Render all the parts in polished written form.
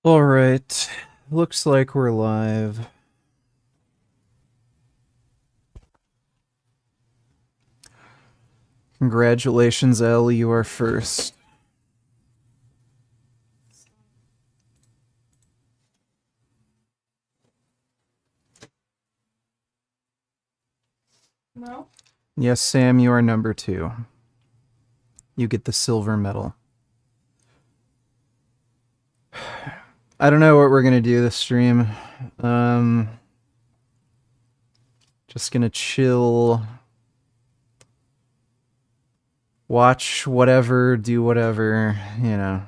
Alright, looks like we're live. Congratulations, Elle, you are first. No? Yes, Sam, you are number 2. You get the silver medal. I don't know what we're gonna do this stream. Just gonna chill, watch whatever, do whatever, you know.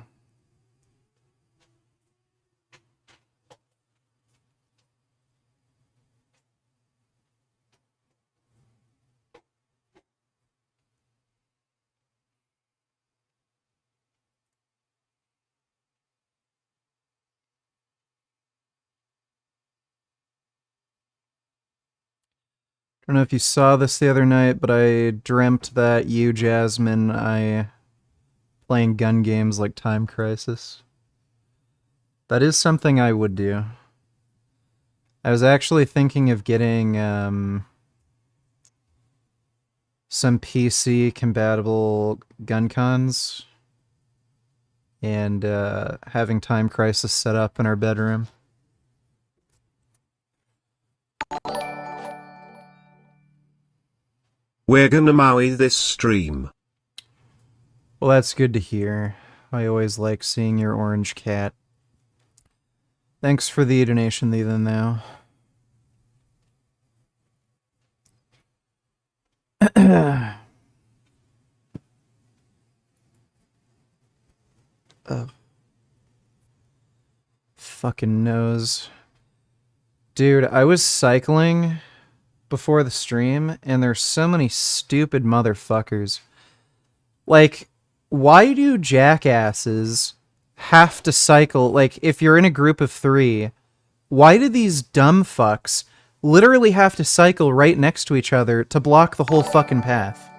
I don't know if you saw this the other night, but I dreamt that you, Jasmine, I playing gun games like Time Crisis. That is something I would do. I was actually thinking of getting some PC compatible gun cons and having Time Crisis set up in our bedroom. We're gonna Maui this stream. Well, that's good to hear. I always like seeing your orange cat. Thanks for the donation, Ethan, though. Oh. Fucking nose. Dude, I was cycling before the stream, and there's so many stupid motherfuckers. Like, why do jackasses have to cycle? Like, if you're in a group of 3, why do these dumb fucks literally have to cycle right next to each other to block the whole fucking path?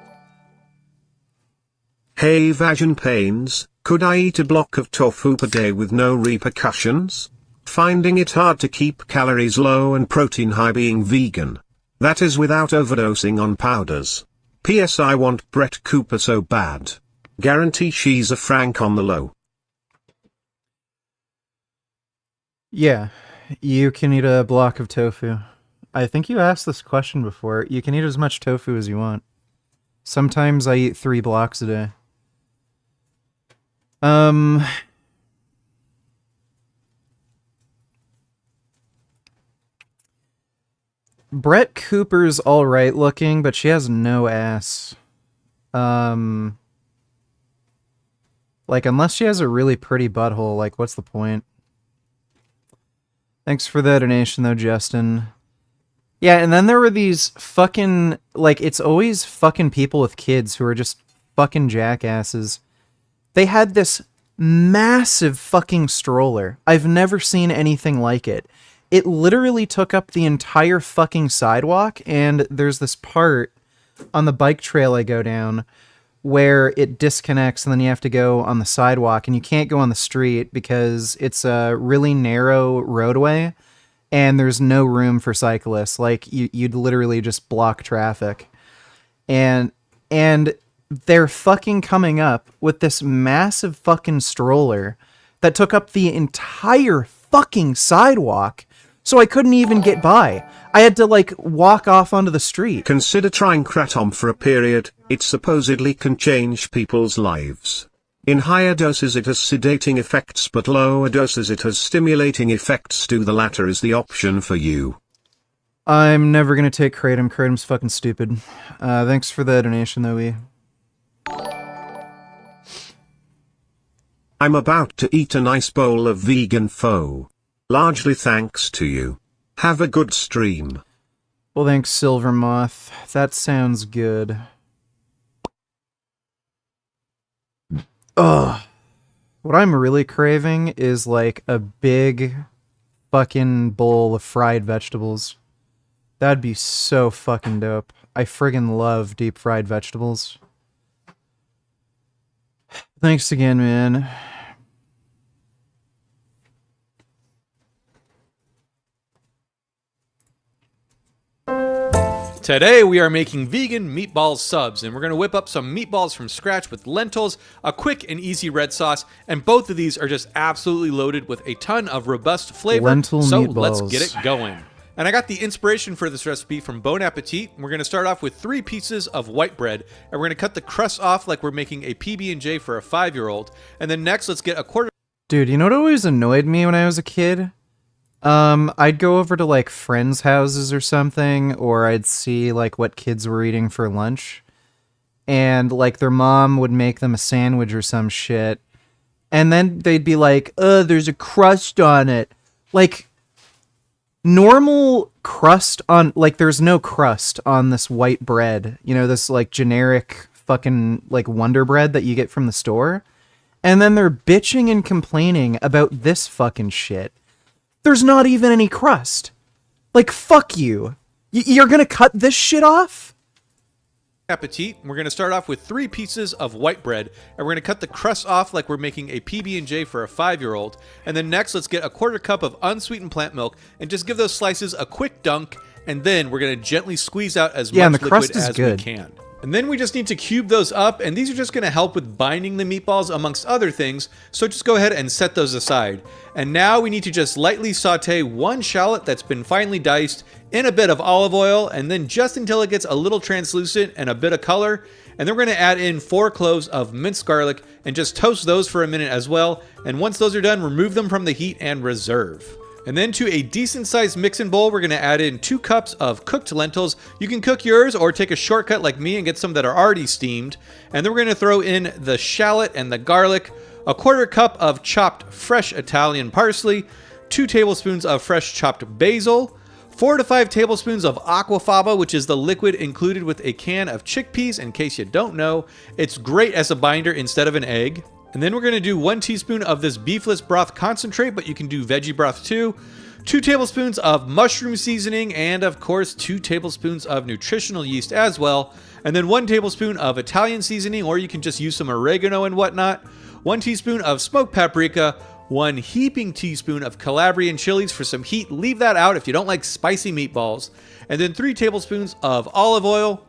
Hey Vajan Pains, could I eat a block of tofu per day with no repercussions? Finding it hard to keep calories low and protein high being vegan. That is without overdosing on powders. P.S. I want Brett Cooper so bad. Guarantee she's a Frank on the low. Yeah, you can eat a block of tofu. I think you asked this question before. You can eat as much tofu as you want. Sometimes I eat 3 blocks a day. Brett Cooper's alright looking, but she has no ass. Like, unless she has a really pretty butthole, like, what's the point? Thanks for the donation, though, Justin. Yeah, and then there were these fucking, like, it's always fucking people with kids who are just fucking jackasses. They had this massive fucking stroller. I've never seen anything like it. It literally took up the entire fucking sidewalk, and there's this part on the bike trail I go down where it disconnects, and then you have to go on the sidewalk, and you can't go on the street because it's a really narrow roadway, and there's no room for cyclists. Like, you'd literally just block traffic. And they're fucking coming up with this massive fucking stroller that took up the entire fucking sidewalk, so I couldn't even get by. I had to, like, walk off onto the street. Consider trying kratom for a period. It supposedly can change people's lives. In higher doses it has sedating effects, but lower doses it has stimulating effects too. The latter is the option for you. I'm never gonna take Kratom. Kratom's fucking stupid. Thanks for the donation, though, E. I'm about to eat a nice bowl of vegan pho. Largely thanks to you. Have a good stream. Well, thanks, Silvermoth. That sounds good. Ugh. What I'm really craving is, like, a big fucking bowl of fried vegetables. That'd be so fucking dope. I friggin' love deep fried vegetables. Thanks again, man. Today we are making vegan meatball subs, and we're going to whip up some meatballs from scratch with lentils, a quick and easy red sauce, and both of these are just absolutely loaded with a ton of robust flavor. Lentil so meatballs. let's get it going. And I got the inspiration for this recipe from Bon Appetit. We're going to start off with 3 pieces of white bread, and we're going to cut the crust off like we're making a PB&J for a 5-year-old. And then next, let's get a quarter. Dude, you know what always annoyed me when I was a kid? I'd go over to like friends' houses or something, or I'd see like what kids were eating for lunch, and like their mom would make them a sandwich or some shit, and then they'd be like, there's a crust on it. Like, normal crust on, like, there's no crust on this white bread, you know, this like generic fucking like Wonder Bread that you get from the store, and then they're bitching and complaining about this fucking shit. There's not even any crust. Like, fuck you. You're gonna cut this shit off? Appetit. We're going to start off with 3 pieces of white bread, and we're going to cut the crust off like we're making a PB&J for a 5-year-old. And then next, let's get a quarter cup of unsweetened plant milk and just give those slices a quick dunk, and then we're going to gently squeeze out as much the crust liquid is as good. we can. And then we just need to cube those up, and these are just going to help with binding the meatballs amongst other things, so just go ahead and set those aside. And now we need to just lightly saute 1 shallot that's been finely diced in a bit of olive oil, and then just until it gets a little translucent and a bit of color. And then we're going to add in 4 cloves of minced garlic and just toast those for a minute as well. And once those are done, remove them from the heat and reserve. And then to a decent sized mixing bowl, we're going to add in 2 cups of cooked lentils. You can cook yours or take a shortcut like me and get some that are already steamed. And then we're going to throw in the shallot and the garlic, a quarter cup of chopped fresh Italian parsley, 2 tablespoons of fresh chopped basil, 4 to 5 tablespoons of aquafaba, which is the liquid included with a can of chickpeas. In case you don't know, it's great as a binder instead of an egg. And then we're going to do 1 teaspoon of this beefless broth concentrate, but you can do veggie broth too. 2 tablespoons of mushroom seasoning, and of course 2 tablespoons of nutritional yeast as well. And then 1 tablespoon of Italian seasoning, or you can just use some oregano and whatnot. 1 teaspoon of smoked paprika, 1 heaping teaspoon of Calabrian chilies for some heat. Leave that out if you don't like spicy meatballs. And then 3 tablespoons of olive oil,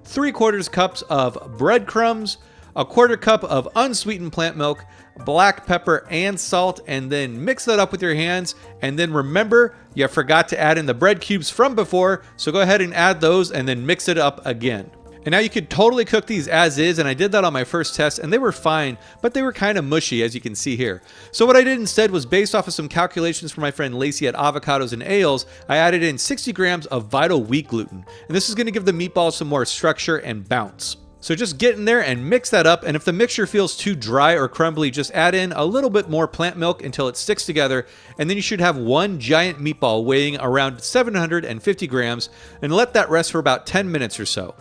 3/4 cups of breadcrumbs, a quarter cup of unsweetened plant milk, black pepper, and salt, and then mix that up with your hands. And then remember, you forgot to add in the bread cubes from before, so go ahead and add those and then mix it up again. And now you could totally cook these as is, and I did that on my first test, and they were fine, but they were kind of mushy, as you can see here. So what I did instead was, based off of some calculations from my friend Lacey at Avocados and Ales, I added in 60 grams of Vital Wheat gluten. And this is going to give the meatballs some more structure and bounce. So just get in there and mix that up, and if the mixture feels too dry or crumbly, just add in a little bit more plant milk until it sticks together, and then you should have 1 giant meatball weighing around 750 grams, and let that rest for about 10 minutes or so.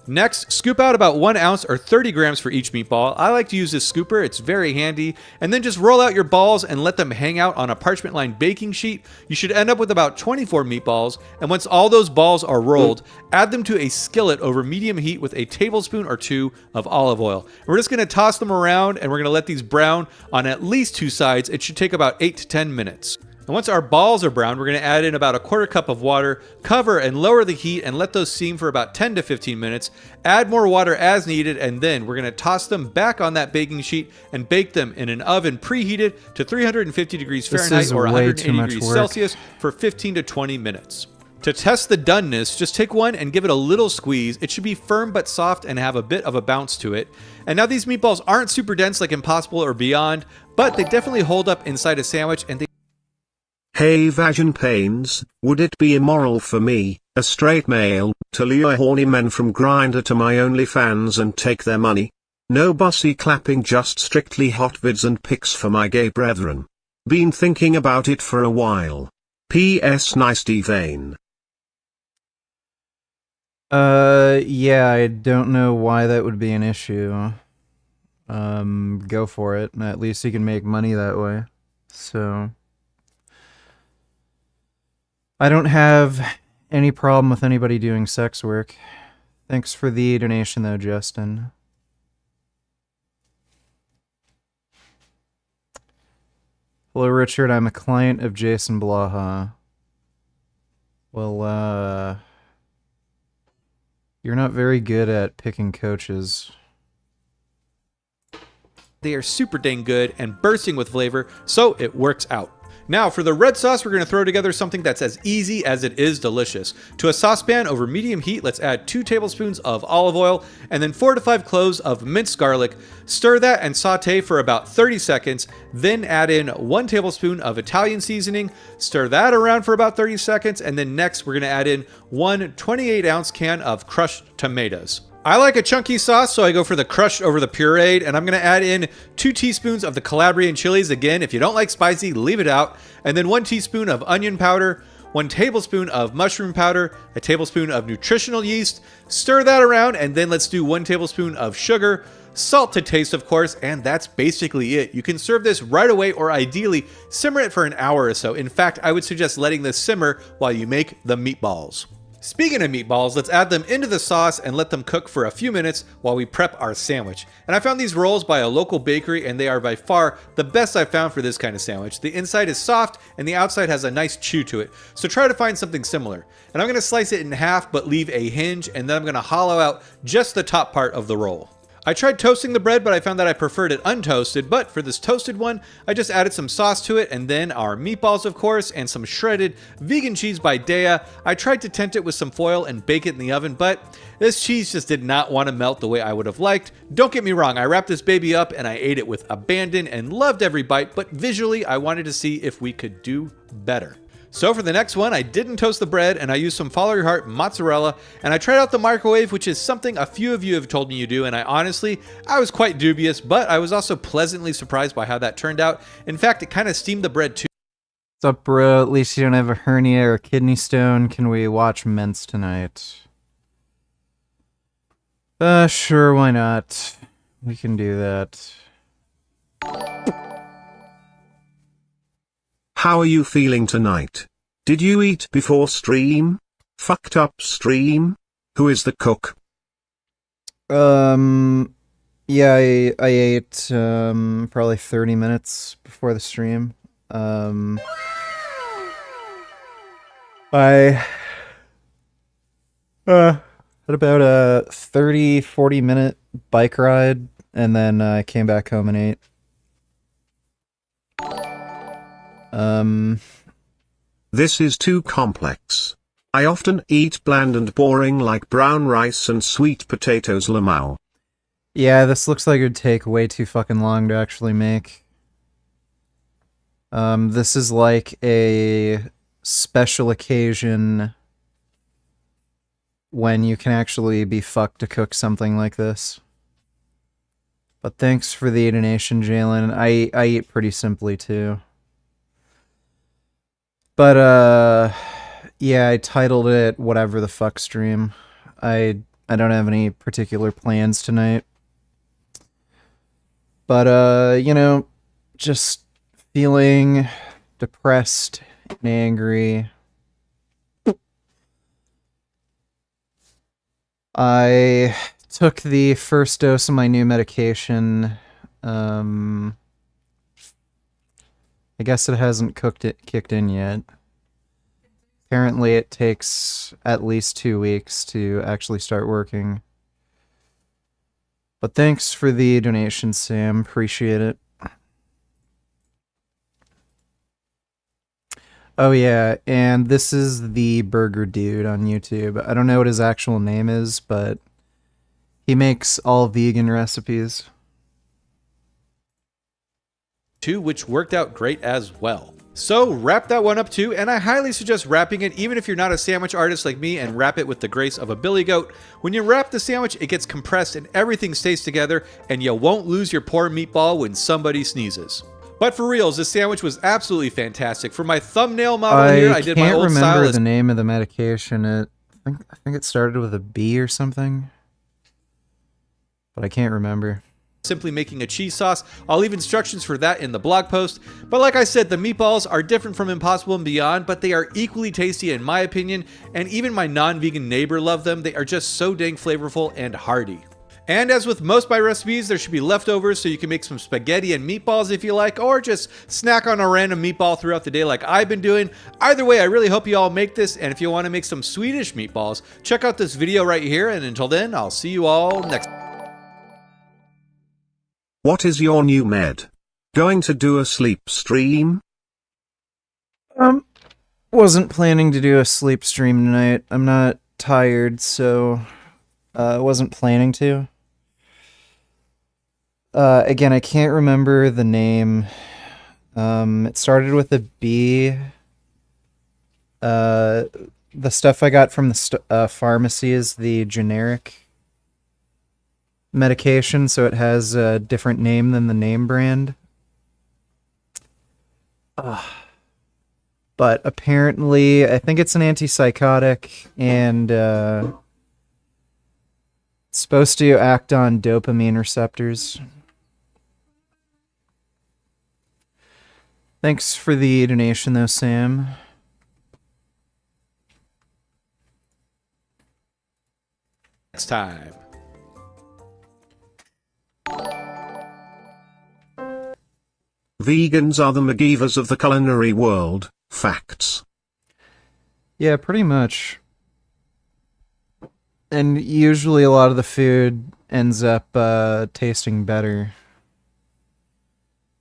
Next, scoop out about 1 ounce or 30 grams for each meatball. I like to use this scooper, it's very handy. And then just roll out your balls and let them hang out on a parchment-lined baking sheet. You should end up with about 24 meatballs. And once all those balls are rolled, add them to a skillet over medium heat with a tablespoon or 2 of olive oil. And we're just going to toss them around, and we're going to let these brown on at least 2 sides. It should take about 8 to 10 minutes. And once our balls are brown, we're going to add in about a quarter cup of water, cover and lower the heat, and let those steam for about 10 to 15 minutes. Add more water as needed, and then we're going to toss them back on that baking sheet and bake them in an oven preheated to 350 degrees Fahrenheit or 180 degrees Celsius for 15 to 20 minutes. To test the doneness, just take one and give it a little squeeze. It should be firm but soft and have a bit of a bounce to it. And now these meatballs aren't super dense like Impossible or Beyond, but they definitely hold up inside a sandwich, and they... Hey Vajan Pains, would it be immoral for me, a straight male, to lure horny men from Grindr to my OnlyFans and take their money? No bossy clapping, just strictly hot vids and pics for my gay brethren. Been thinking about it for a while. P.S. Nice Devane. Yeah, I don't know why that would be an issue. Go for it. At least you can make money that way. So... I don't have any problem with anybody doing sex work. Thanks for the donation, though, Justin. Hello, Richard. I'm a client of Jason Blaha. Well, You're not very good at picking coaches. They are super dang good and bursting with flavor, so it works out. Now for the red sauce, we're going to throw together something that's as easy as it is delicious. To a saucepan over medium heat, let's add 2 tablespoons of olive oil and then 4 to 5 cloves of minced garlic. Stir that and saute for about 30 seconds, then add in 1 tablespoon of Italian seasoning, stir that around for about 30 seconds, and then next we're going to add in 1 28-ounce can of crushed tomatoes. I like a chunky sauce, so I go for the crushed over the pureed, and I'm going to add in 2 teaspoons of the Calabrian chilies. Again, if you don't like spicy, leave it out. And then 1 teaspoon of onion powder, 1 tablespoon of mushroom powder, a tablespoon of nutritional yeast. Stir that around, and then let's do 1 tablespoon of sugar, salt to taste, of course, and that's basically it. You can serve this right away, or ideally, simmer it for an hour or so. In fact, I would suggest letting this simmer while you make the meatballs. Speaking of meatballs, let's add them into the sauce and let them cook for a few minutes while we prep our sandwich. And I found these rolls by a local bakery, and they are by far the best I've found for this kind of sandwich. The inside is soft and the outside has a nice chew to it, so try to find something similar. And I'm going to slice it in half but leave a hinge, and then I'm going to hollow out just the top part of the roll. I tried toasting the bread, but I found that I preferred it untoasted, but for this toasted one, I just added some sauce to it, and then our meatballs, of course, and some shredded vegan cheese by Daiya. I tried to tent it with some foil and bake it in the oven, but this cheese just did not want to melt the way I would have liked. Don't get me wrong, I wrapped this baby up and I ate it with abandon and loved every bite, but visually I wanted to see if we could do better. So for the next one, I didn't toast the bread, and I used some Follow Your Heart mozzarella, and I tried out the microwave, which is something a few of you have told me you do, and I was quite dubious, but I was also pleasantly surprised by how that turned out. In fact, it kind of steamed the bread too. What's up, bro? At least you don't have a hernia or a kidney stone. Can we watch Mince tonight? Sure, why not? We can do that. How are you feeling tonight? Did you eat before stream? Fucked up stream? Who is the cook? Yeah, I ate, probably 30 minutes before the stream. I had about a 30-40 minute bike ride, and then I came back home and ate. This is too complex. I often eat bland and boring like brown rice and sweet potatoes lamau. Yeah, this looks like it would take way too fucking long to actually make. This is like a special occasion when you can actually be fucked to cook something like this. But thanks for the donation, Jalen. I eat pretty simply too. But, yeah, I titled it whatever the fuck stream. I don't have any particular plans tonight. But, you know, just feeling depressed and angry. I took the first dose of my new medication. I guess it hasn't kicked in yet. Apparently it takes at least 2 weeks to actually start working. But thanks for the donation, Sam. Appreciate it. Oh yeah, and this is the Burger Dude on YouTube. I don't know what his actual name is, but he makes all vegan recipes. Which worked out great as well. So wrap that one up too, and I highly suggest wrapping it even if you're not a sandwich artist like me, and wrap it with the grace of a billy goat. When you wrap the sandwich, it gets compressed and everything stays together, and you won't lose your poor meatball when somebody sneezes. But for reals, this sandwich was absolutely fantastic. For my thumbnail model here, I did my old style. I can't remember the name of the medication. I think it started with a B or something, but I can't remember. Simply making a cheese sauce. I'll leave instructions for that in the blog post. But like I said, the meatballs are different from Impossible and Beyond, but they are equally tasty in my opinion, and even my non-vegan neighbor loved them. They are just so dang flavorful and hearty. And as with most of my recipes, there should be leftovers so you can make some spaghetti and meatballs if you like, or just snack on a random meatball throughout the day like I've been doing. Either way, I really hope you all make this, and if you want to make some Swedish meatballs, check out this video right here, and until then, I'll see you all next time. What is your new med? Going to do a sleep stream? Wasn't planning to do a sleep stream tonight. I'm not tired, so wasn't planning to. Again, I can't remember the name. It started with a B. The stuff I got from the pharmacy is the generic medication, so it has a different name than the name brand. But apparently, I think it's an antipsychotic, and it's supposed to act on dopamine receptors. Thanks for the donation, though, Sam. Next time. Vegans are the MacGyvers of the culinary world. Facts. Yeah, pretty much. And usually a lot of the food ends up tasting better.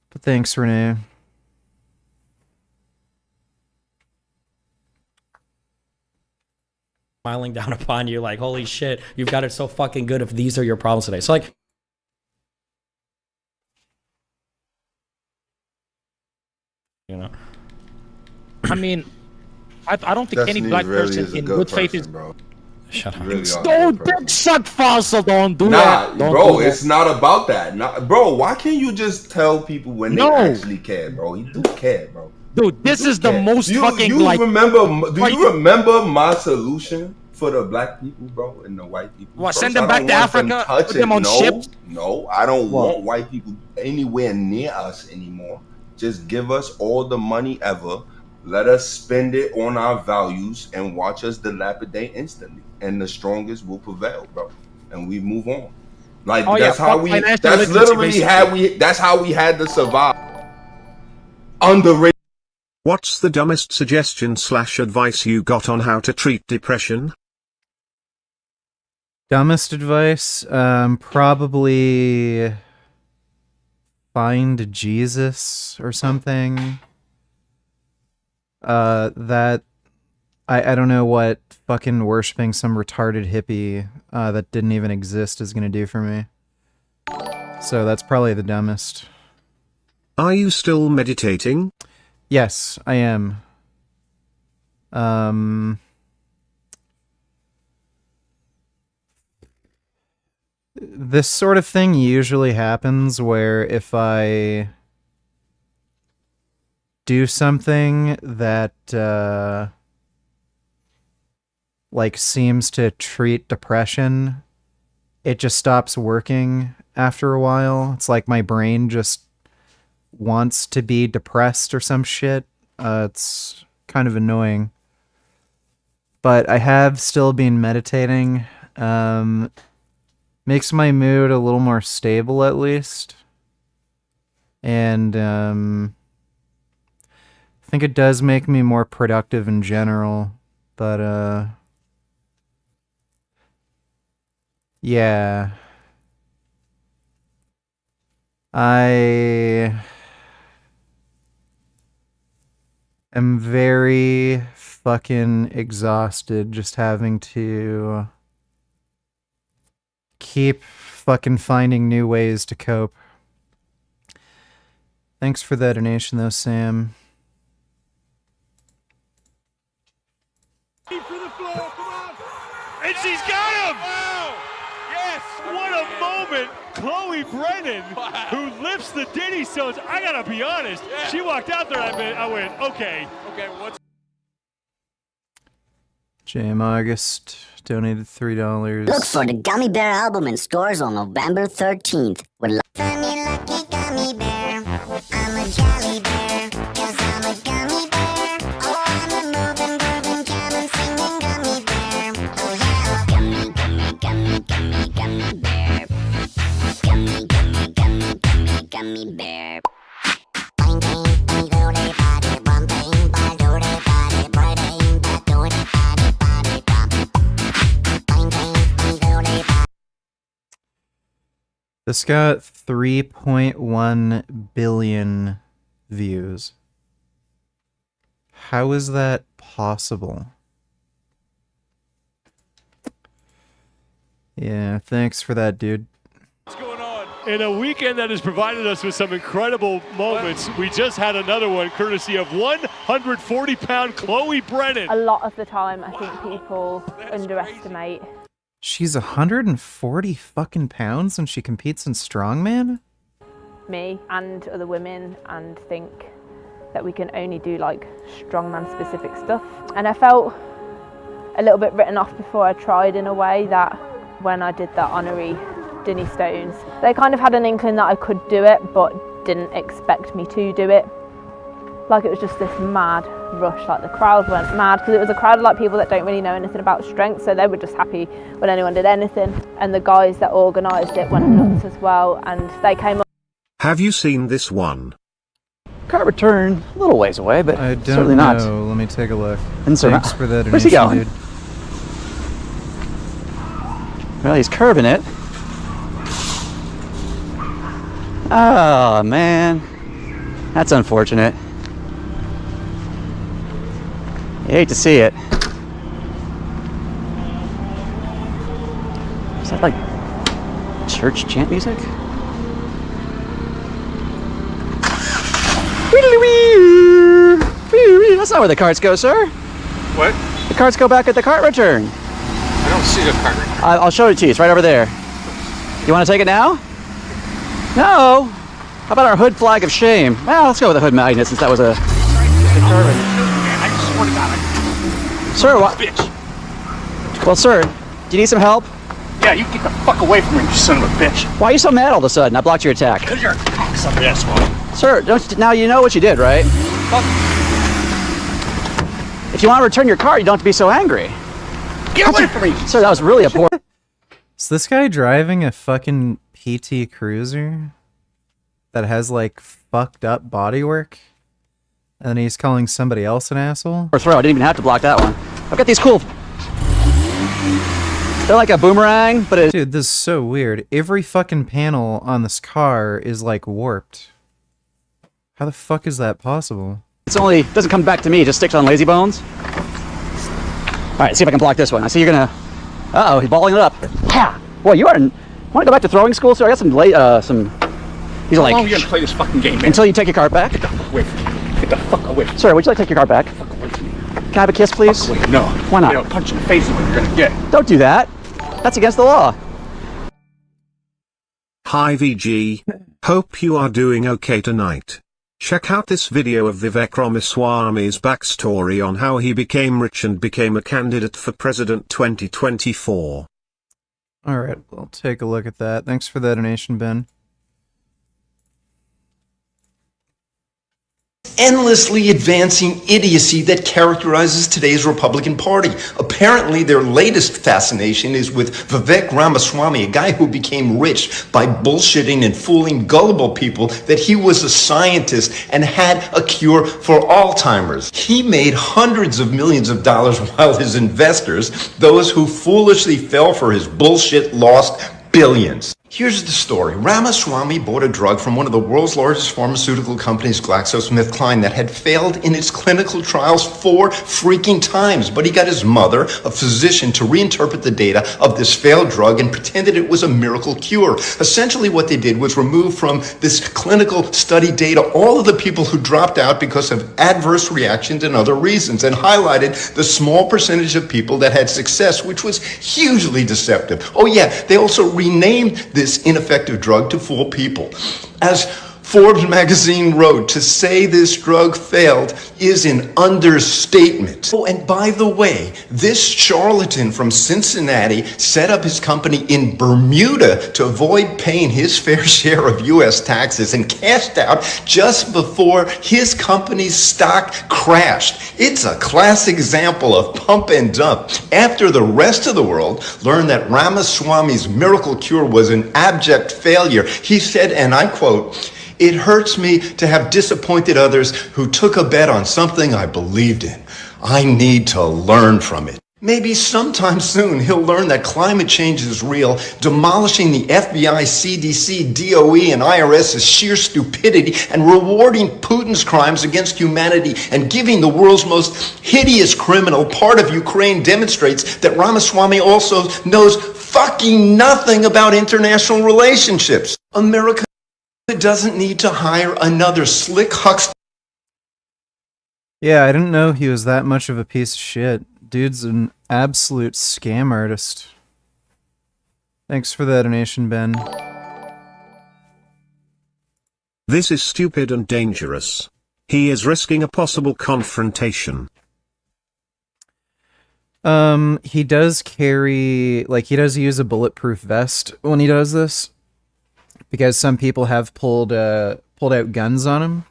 But thanks, Renee. Smiling down upon you like, holy shit, you've got it so fucking good if these are your problems today. So like, you know, I mean, I don't think any Destiny black really person is a in good good faith person, is. bro. shut up. You really are a Don't good person. dick suck, Fossil. Don't do Nah, that. Don't bro, do that. it's not about that. Bro, why can't you just tell people when No. they actually care, bro? You do care, bro. Dude, this is the care. most you, fucking you like. remember? Do Like- you remember my solution for the black people, bro, and the white people? What, First, send them I back don't to want them Africa, put touching- them on no, ships? No, I don't What? want white people anywhere near us anymore. Just give us all the money ever. Let us spend it on our values and watch us dilapidate instantly. And the strongest will prevail, bro. And we move on. Like Oh, yeah, that's how fuck we. financial That's literacy, literally how we. That's how we had to survive. Underrated. What's the dumbest suggestion/advice you got on how to treat depression? Dumbest advice? Probably find Jesus or something. That I don't know what fucking worshipping some retarded hippie that didn't even exist is gonna do for me. So that's probably the dumbest. Are you still meditating? Yes, I am. This sort of thing usually happens where if I do something that like seems to treat depression, it just stops working after a while. It's like my brain just wants to be depressed or some shit. It's kind of annoying. But I have still been meditating. Makes my mood a little more stable at least. And I think it does make me more productive in general. But yeah. I am very fucking exhausted just having to keep fucking finding new ways to cope. Thanks for that donation though, Sam. For the floor, come on! And she's got him! Wow! Yes! What a moment! Chloe Brennan, who lifts the Diddy stones. I gotta be honest, she walked out there and I went, okay. Okay, what's... J.M. August donated $3. Look for the Gummy Bear album in stores on November 13th. With Funny lucky gummy bear. I'm a jelly bear, 'cause I'm a gummy bear. Oh, I'm a moving, grooving, jamming, singing gummy bear. Oh yeah, gummy, gummy, gummy, gummy, gummy bear. This got 3.1 billion views. How is that possible? Yeah, thanks for that, dude. What's going on? In a weekend that has provided us with some incredible moments, we just had another one courtesy of 140-pound Chloe Brennan. A lot of the time, I think people underestimate She's 140 fucking pounds and she competes in strongman? me and other women and think that we can only do like strongman specific stuff. And I felt a little bit written off before I tried, in a way that when I did that honorary Dinny Stones, they kind of had an inkling that I could do it, but didn't expect me to do it. Like it was just this mad rush, like the crowd went mad because it was a crowd of like people that don't really know anything about strength, so they were just happy when anyone did anything. And the guys that organised it went nuts as well, and they came up. Have you seen this one? Cart return, a little ways away, but I don't certainly know. not. Let me take a look. And so Thanks for that where's he donation, going? dude. Well, he's curving it. Oh, man. That's unfortunate. You hate to see it. Is that like church chant music? That's not where the carts go, sir. What? The carts go back at the cart return. I don't see the cart return. I'll show it to you. It's right over there. You want to take it now? No. How about our hood flag of shame? Well, let's go with the hood magnet since that was a... Man, I swear to God, Sir, what? bitch. Well, sir, do you need some help? Yeah, you get the fuck away from me, you son of a bitch. Why are you so mad all of a sudden? I blocked your attack. Because you're a cocksucker, that's why. Sir, now you know what you did, right? Fuck. If you want to return your car, you don't have to be so angry. Get away from me. Sir, that was really a poor... Is this guy driving a fucking PT Cruiser that has like fucked up bodywork? And then he's calling somebody else an asshole? Or throw. I didn't even have to block that one. I've got these cool... They're like a boomerang, but it... Dude, this is so weird. Every fucking panel on this car is like warped. How the fuck is that possible? It's only... doesn't come back to me, it just sticks on lazy bones. Alright, see if I can block this one. I see you're gonna... Uh-oh, he's balling it up. Ha! Boy, you are... Want to go back to throwing school, sir? I got some These are How like... long are you gonna play this fucking game, man? Until you take your cart back. Get the fuck away from me. Get the fuck away from me. Sir, would you like to take your cart back? Fuck away from me. Can I have a kiss, please? Fuck away. No. Why not? You know, punch in the face is what you're gonna get. Don't do that. That's against the law. Hi VG. Hope you are doing okay tonight. Check out this video of Vivek Ramaswamy's backstory on how he became rich and became a candidate for president 2024. Alright, I'll take a look at that. Thanks for the donation, Ben. Endlessly advancing idiocy that characterizes today's Republican Party. Apparently, their latest fascination is with Vivek Ramaswamy, a guy who became rich by bullshitting and fooling gullible people that he was a scientist and had a cure for Alzheimer's. He made hundreds of millions of dollars while his investors, those who foolishly fell for his bullshit, lost billions. Here's the story. Ramaswamy bought a drug from one of the world's largest pharmaceutical companies, GlaxoSmithKline, that had failed in its clinical trials 4 freaking times. But he got his mother, a physician, to reinterpret the data of this failed drug and pretended it was a miracle cure. Essentially what they did was remove from this clinical study data all of the people who dropped out because of adverse reactions and other reasons, and highlighted the small percentage of people that had success, which was hugely deceptive. Oh yeah, they also renamed this ineffective drug to fool people. As Forbes magazine wrote, to say this drug failed is an understatement. Oh, and by the way, this charlatan from Cincinnati set up his company in Bermuda to avoid paying his fair share of U.S. taxes and cashed out just before his company's stock crashed. It's a classic example of pump and dump. After the rest of the world learned that Ramaswamy's miracle cure was an abject failure, he said, and I quote, "It hurts me to have disappointed others who took a bet on something I believed in. I need to learn from it." Maybe sometime soon he'll learn that climate change is real, demolishing the FBI, CDC, DOE, and IRS's sheer stupidity, and rewarding Putin's crimes against humanity and giving the world's most hideous criminal part of Ukraine demonstrates that Ramaswamy also knows fucking nothing about international relationships. America doesn't need to hire another slick huckster. Yeah, I didn't know he was that much of a piece of shit. Dude's an absolute scam artist. Thanks for the donation, Ben. This is stupid and dangerous. He is risking a possible confrontation. He does carry, like, he does use a bulletproof vest when he does this, because some people have pulled out guns on him.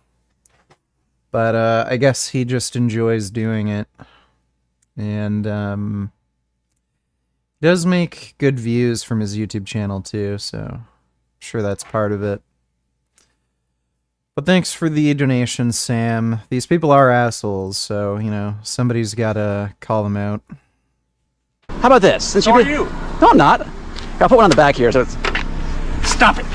But I guess he just enjoys doing it. And does make good views from his YouTube channel too, so I'm sure that's part of it. But thanks for the donation, Sam. These people are assholes, so, you know, somebody's gotta call them out. How about this? Since So are you. No, I'm not. I'll put one on the back here. So it's... Stop it.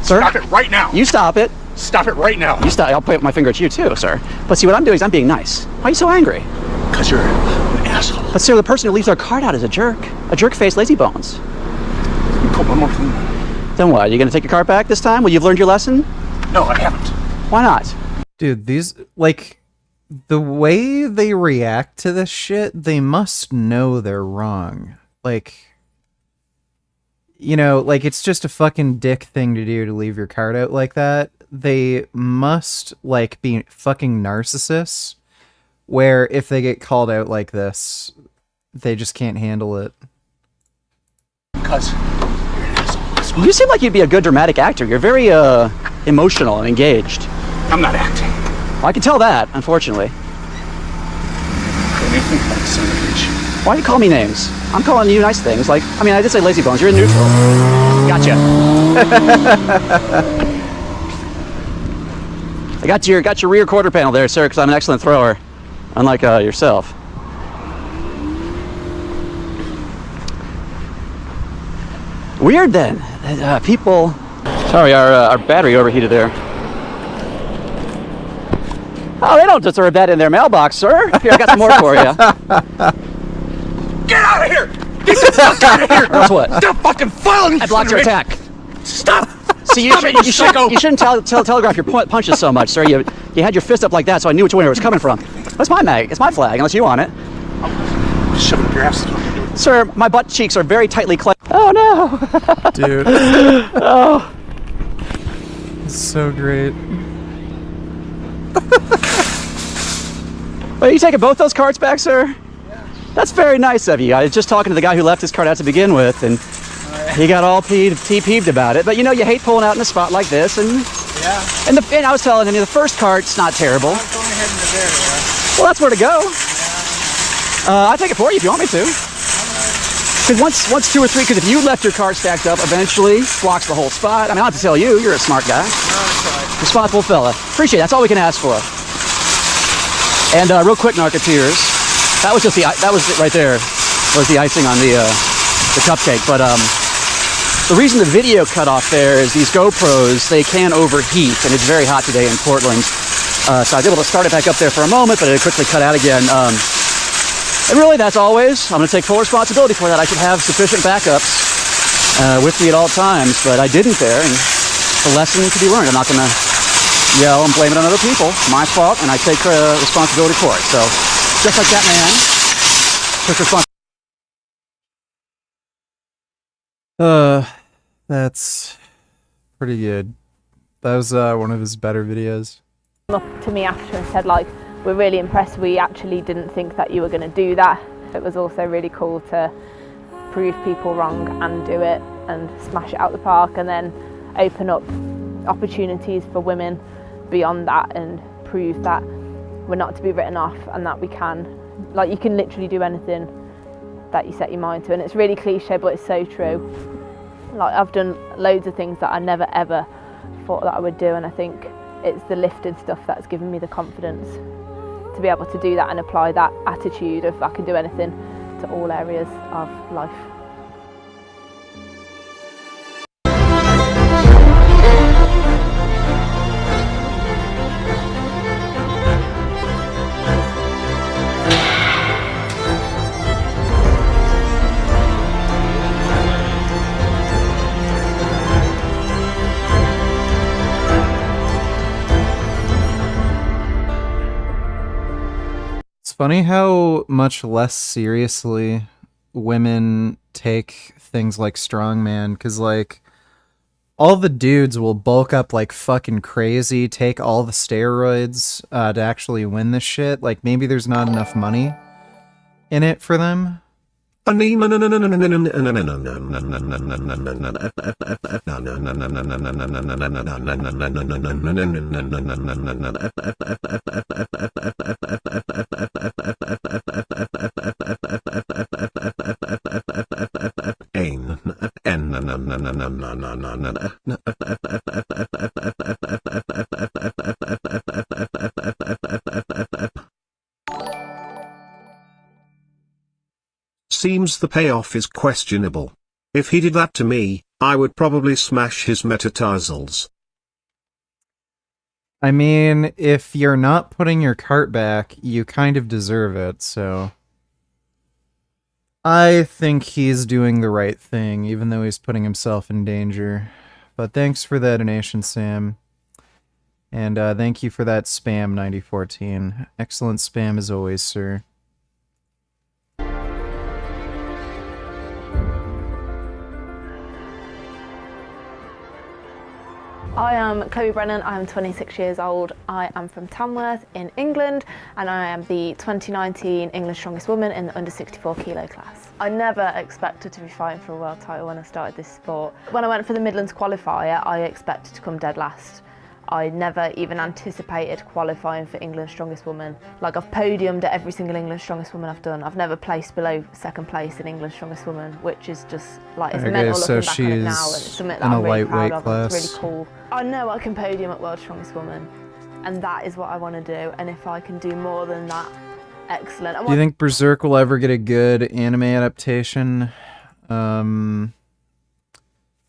Sir? Stop it right now. You stop it. Stop it right now. You stop. I'll point my finger at you too, sir. But see, what I'm doing is I'm being nice. Why are you so angry? Because you're an asshole. But sir, the person who leaves our card out is a jerk. A jerk-faced lazy bones. You put one more thing. Then what? Are you going to take your card back this time? Well, you've learned your lesson? No, I haven't. Why not? Dude, these, like, the way they react to this shit, they must know they're wrong. Like, you know, like, it's just a fucking dick thing to do to leave your card out like that. They must, like, be fucking narcissists, where if they get called out like this, they just can't handle it. Because you're an asshole. You seem like you'd be a good dramatic actor. You're very, emotional and engaged. I'm not acting. Well, I can tell that, unfortunately. Anything like son of a bitch. Why do you call me names? I'm calling you nice things. Like, I mean, I did say lazy bones. You're in neutral. Gotcha. I got your rear quarter panel there, sir, because I'm an excellent thrower, unlike yourself. Weird then. People. Sorry, our battery overheated there. Oh, they don't deserve that in their mailbox, sir. Here, I got some more for you. Get out of here! Get the fuck out of here! That's what? Stop fucking following me! I blocked your attack. Stop! See, you shouldn't telegraph your punches so much, sir. You had your fist up like that, so I knew which way it was coming from. That's my mag. It's my flag, unless you want it. Shove it up your ass. Sir, my butt cheeks are very tightly clenched. Oh no, Dude. Oh, It's so great. Wait, are you taking both those cards back, sir? Yeah. That's very nice of you. I was just talking to the guy who left his card out to begin with, and he got all peeved about it. But you know, you hate pulling out in a spot like this, and yeah. And I was telling him the first card's not terrible. I'm going ahead in the there. Well, that's where to go. Yeah. I'll take it for you if you want me to. Because once two or three, because if you left your card stacked up, eventually blocks the whole spot. I mean, I don't have to tell you, you're a smart guy. No, it's all right. Responsible fella. Appreciate it. That's all we can ask for. And real quick, Narcoteers, that was just that was it right there, was the icing on the cupcake. But the reason the video cut off there is these GoPros, they can overheat, and it's very hot today in Portland. So I was able to start it back up there for a moment, but it quickly cut out again. And really, that's always, I'm going to take full responsibility for that. I should have sufficient backups with me at all times, but I didn't there, and it's a lesson to be learned. I'm not going to yell and blame it on other people. It's my fault, and I take responsibility for it. So, just like that man took responsibility. That's pretty good. That was one of his better videos. Up to me after and said, like, we're really impressed. We actually didn't think that you were going to do that. It was also really cool to prove people wrong and do it and smash it out the park, and then open up opportunities for women beyond that and prove that we're not to be written off and that we can, like, you can literally do anything that you set your mind to. And it's really cliche, but it's so true. Like, I've done loads of things that I never ever thought that I would do, and I think it's the lifted stuff that's given me the confidence to be able to do that and apply that attitude of I can do anything to all areas of life. It's funny how much less seriously women take things like strongman, because like all the dudes will bulk up like fucking crazy, take all the steroids to actually win this shit. Like maybe there's not enough money in it for them. Seems the payoff is questionable. If he did that to me, I would probably smash his metatarsals. I mean, if you're not putting your cart back, you kind of deserve it, so... I think he's doing the right thing, even though he's putting himself in danger. But thanks for the donation, Sam. And thank you for that spam, 9014. Excellent spam as always, sir. I am Chloe Brennan, I am 26 years old, I am from Tamworth in England and I am the 2019 England's Strongest Woman in the under 64 kilo class. I never expected to be fighting for a world title when I started this sport. When I went for the Midlands qualifier, I expected to come dead last. I never even anticipated qualifying for England's Strongest Woman. Like, I've podiumed at every single England's Strongest Woman I've done. I've never placed below second place in England's Strongest Woman, which is just like, it's mental looking back on it now, and it's something that I'm really proud of. And it's really cool. I know I can podium at World's Strongest Woman, and that is what I want to do. And if I can do more than that, excellent. Do you think Berserk will ever get a good anime adaptation?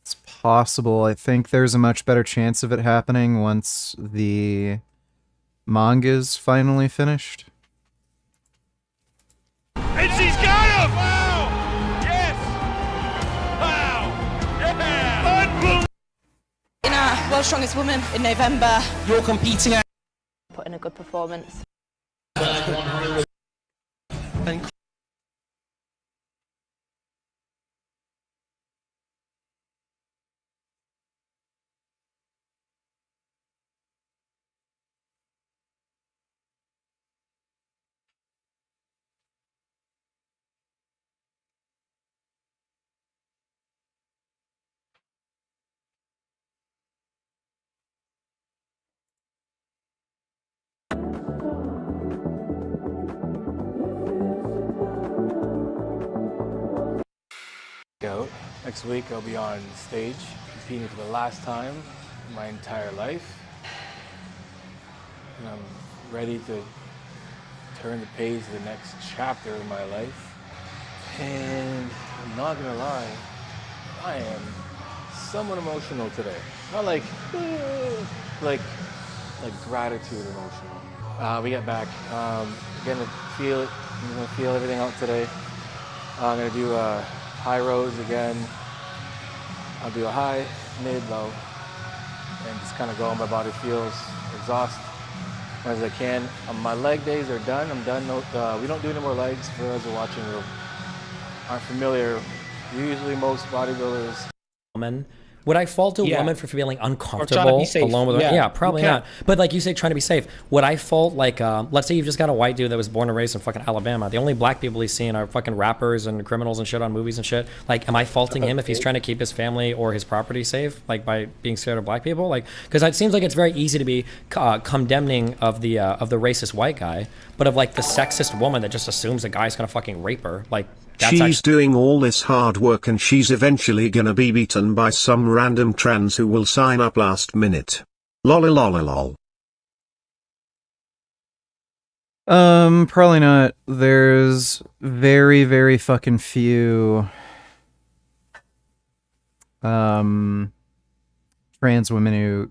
It's possible. I think there's a much better chance of it happening once the manga's finally finished. And she's got him! Wow! Yes! Wow! Yeah! Unbelievable! In World's Strongest Woman in November. You're competing at... Put in a good performance. Out. Next week I'll be on stage competing for the last time in my entire life. And I'm ready to turn the page to the next chapter of my life. And I'm not gonna lie, I am somewhat emotional today. Not like gratitude emotional. We get back. Gonna feel it. I'm gonna feel everything out today. I'm gonna do high rows again. I'll do a high, mid, low, and just kind of go. My body feels exhausted as I can. My leg days are done. I'm done. We don't do any more legs. For those who are watching who aren't familiar, usually most bodybuilders. Would I fault a woman for feeling uncomfortable alone with her? Yeah, probably not. But like you say, trying to be safe. Would I fault, like, let's say you've just got a white dude that was born and raised in fucking Alabama. The only black people he's seen are fucking rappers and criminals and shit on movies and shit. Like, am I faulting him if he's trying to keep his family or his property safe, like by being scared of black people? Like, because it seems like it's very easy to be condemning of the racist white guy, but of like the sexist woman that just assumes a guy's gonna fucking rape her. Like, she's doing all this hard work and she's eventually gonna be beaten by some random trans who will sign up last minute. Lol. Probably not. There's very, very fucking few trans women who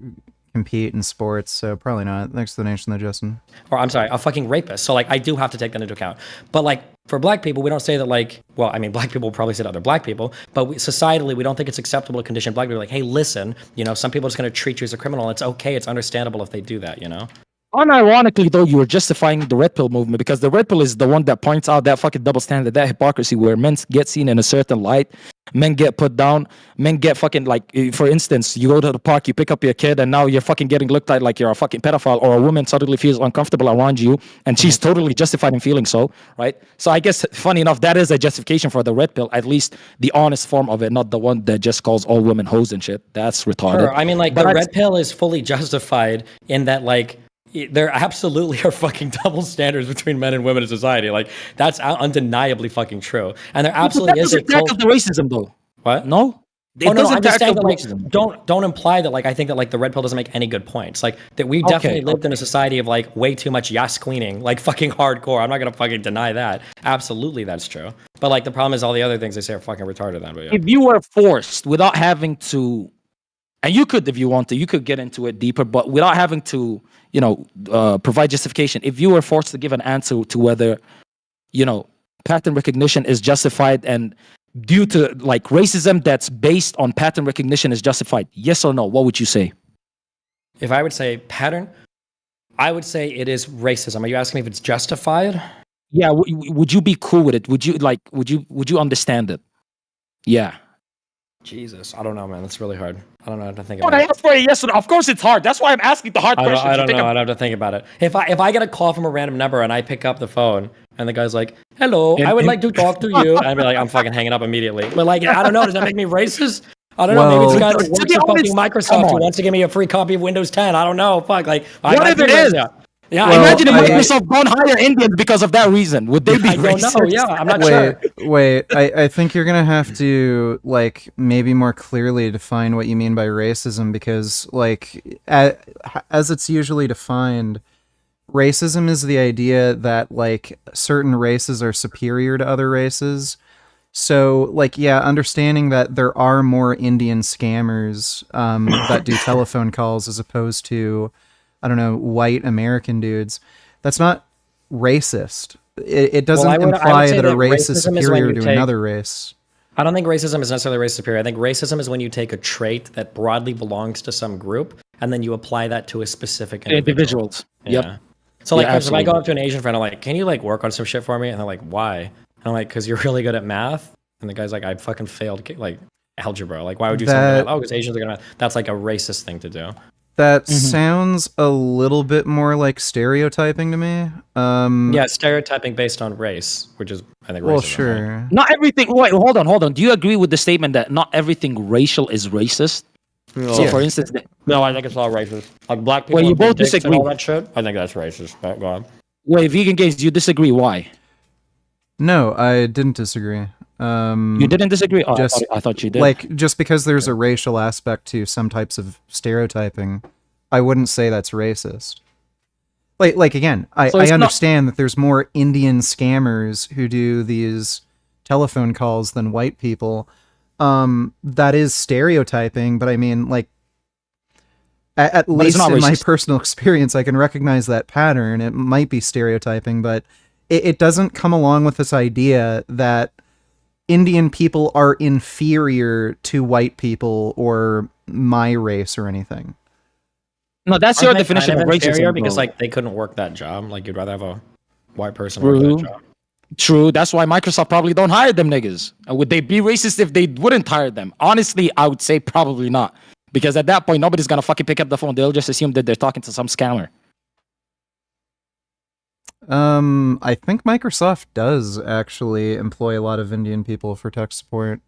compete in sports, so probably not. Thanks to the nation, though, Justin. Or I'm sorry, a fucking rapist. So like, I do have to take that into account. But like, for black people, we don't say that like, well, I mean, black people probably say to other black people, but societally, we don't think it's acceptable to condition black people like, hey, listen, you know, some people are just going to treat you as a criminal. It's okay. It's understandable if they do that, you know? Unironically, though, you were justifying the red pill movement because the red pill is the one that points out that fucking double standard, that hypocrisy where men get seen in a certain light, men get put down, men get fucking like, for instance, you go to the park, you pick up your kid, and now you're fucking getting looked at like you're a fucking pedophile, or a woman suddenly feels uncomfortable around you, and she's totally justified in feeling so, right? So I guess, funny enough, that is a justification for the red pill, at least the honest form of it, not the one that just calls all women hoes and shit. That's retarded. Sure. I mean, like, but the red pill is fully justified in that, like, there absolutely are fucking double standards between men and women in society. Like, that's undeniably fucking true. And there absolutely is a cult of the racism, though. What? No? Oh, no, I'm just saying that, like, don't imply that, like, I think that, like, the red pill doesn't make any good points. Like, that we definitely lived in a society of, like, way too much yas queening, like, fucking hardcore. I'm not gonna fucking deny that. Absolutely, that's true. But, like, the problem is all the other things they say are fucking retarded then. But yeah. If you were forced without having to, and you could, if you want to, you could get into it deeper, but without having to, you know, provide justification. If you were forced to give an answer to whether, you know, pattern recognition is justified and due to like racism that's based on pattern recognition is justified, yes or no, what would you say? If I would say pattern, I would say it is racism. Are you asking me if it's justified? Yeah. Would you be cool with it? Would you understand it? Yeah. Jesus, I don't know, man. That's really hard. I don't know how to think about it. That's very yes or no. Of course it's hard. That's why I'm asking the hard questions. I don't know. I'd have to think about it. If I get a call from a random number and I pick up the phone and the guy's like, "Hello, I would like to talk to you," I'd be like, "I'm fucking hanging up immediately." But like, I don't know. Does that make me racist? I don't know. Maybe it's a guy that works at fucking Microsoft who wants to give me a free copy of Windows 10. I don't know. Fuck. Like, what if it is? Yeah, well, imagine if Microsoft don't hire Indians because of that reason. Would they be racist? Know. Yeah, I'm not sure. Wait. I think you're gonna have to like maybe more clearly define what you mean by racism, because like as it's usually defined, racism is the idea that like certain races are superior to other races. So like, yeah, understanding that there are more Indian scammers that do telephone calls as opposed to, I don't know, white American dudes. That's not racist. It doesn't imply that a race is superior to another race. I don't think racism is necessarily race superior. I think racism is when you take a trait that broadly belongs to some group and then you apply that to a specific individuals. Yeah. Yep. So like, if I go up to an Asian friend, I'm like, "Can you like work on some shit for me?" And they're like, "Why?" And I'm like, "Because you're really good at math." And the guy's like, "I fucking failed like algebra. Like, why would you say that?" Oh, because Asians are gonna. That's like a racist thing to do. That sounds a little bit more like stereotyping to me. Yeah, stereotyping based on race, which is, I think, racism. Well, sure. Right? Not everything. Wait, hold on. Do you agree with the statement that not everything racial is racist? No. So, for instance, no, I think it's all racist. Like black people. Well, you both disagree. All that shit. I think that's racist. Go on. Wait, Vegan Games, you disagree? Why? No, I didn't disagree. You didn't disagree? Oh, I thought you did. Like, just because there's a racial aspect to some types of stereotyping, I wouldn't say that's racist. Like again, I understand that there's more Indian scammers who do these telephone calls than white people. That is stereotyping, but I mean, like, at least in my personal experience, I can recognize that pattern. It might be stereotyping, but it doesn't come along with this idea that Indian people are inferior to white people or my race or anything. No, that's your definition of racism. Because like they couldn't work that job. Like you'd rather have a white person work that job. True. That's why Microsoft probably don't hire them niggas. And would they be racist if they wouldn't hire them? Honestly, I would say probably not. Because at that point, nobody's gonna fucking pick up the phone. They'll just assume that they're talking to some scammer. I think Microsoft does actually employ a lot of Indian people for tech support.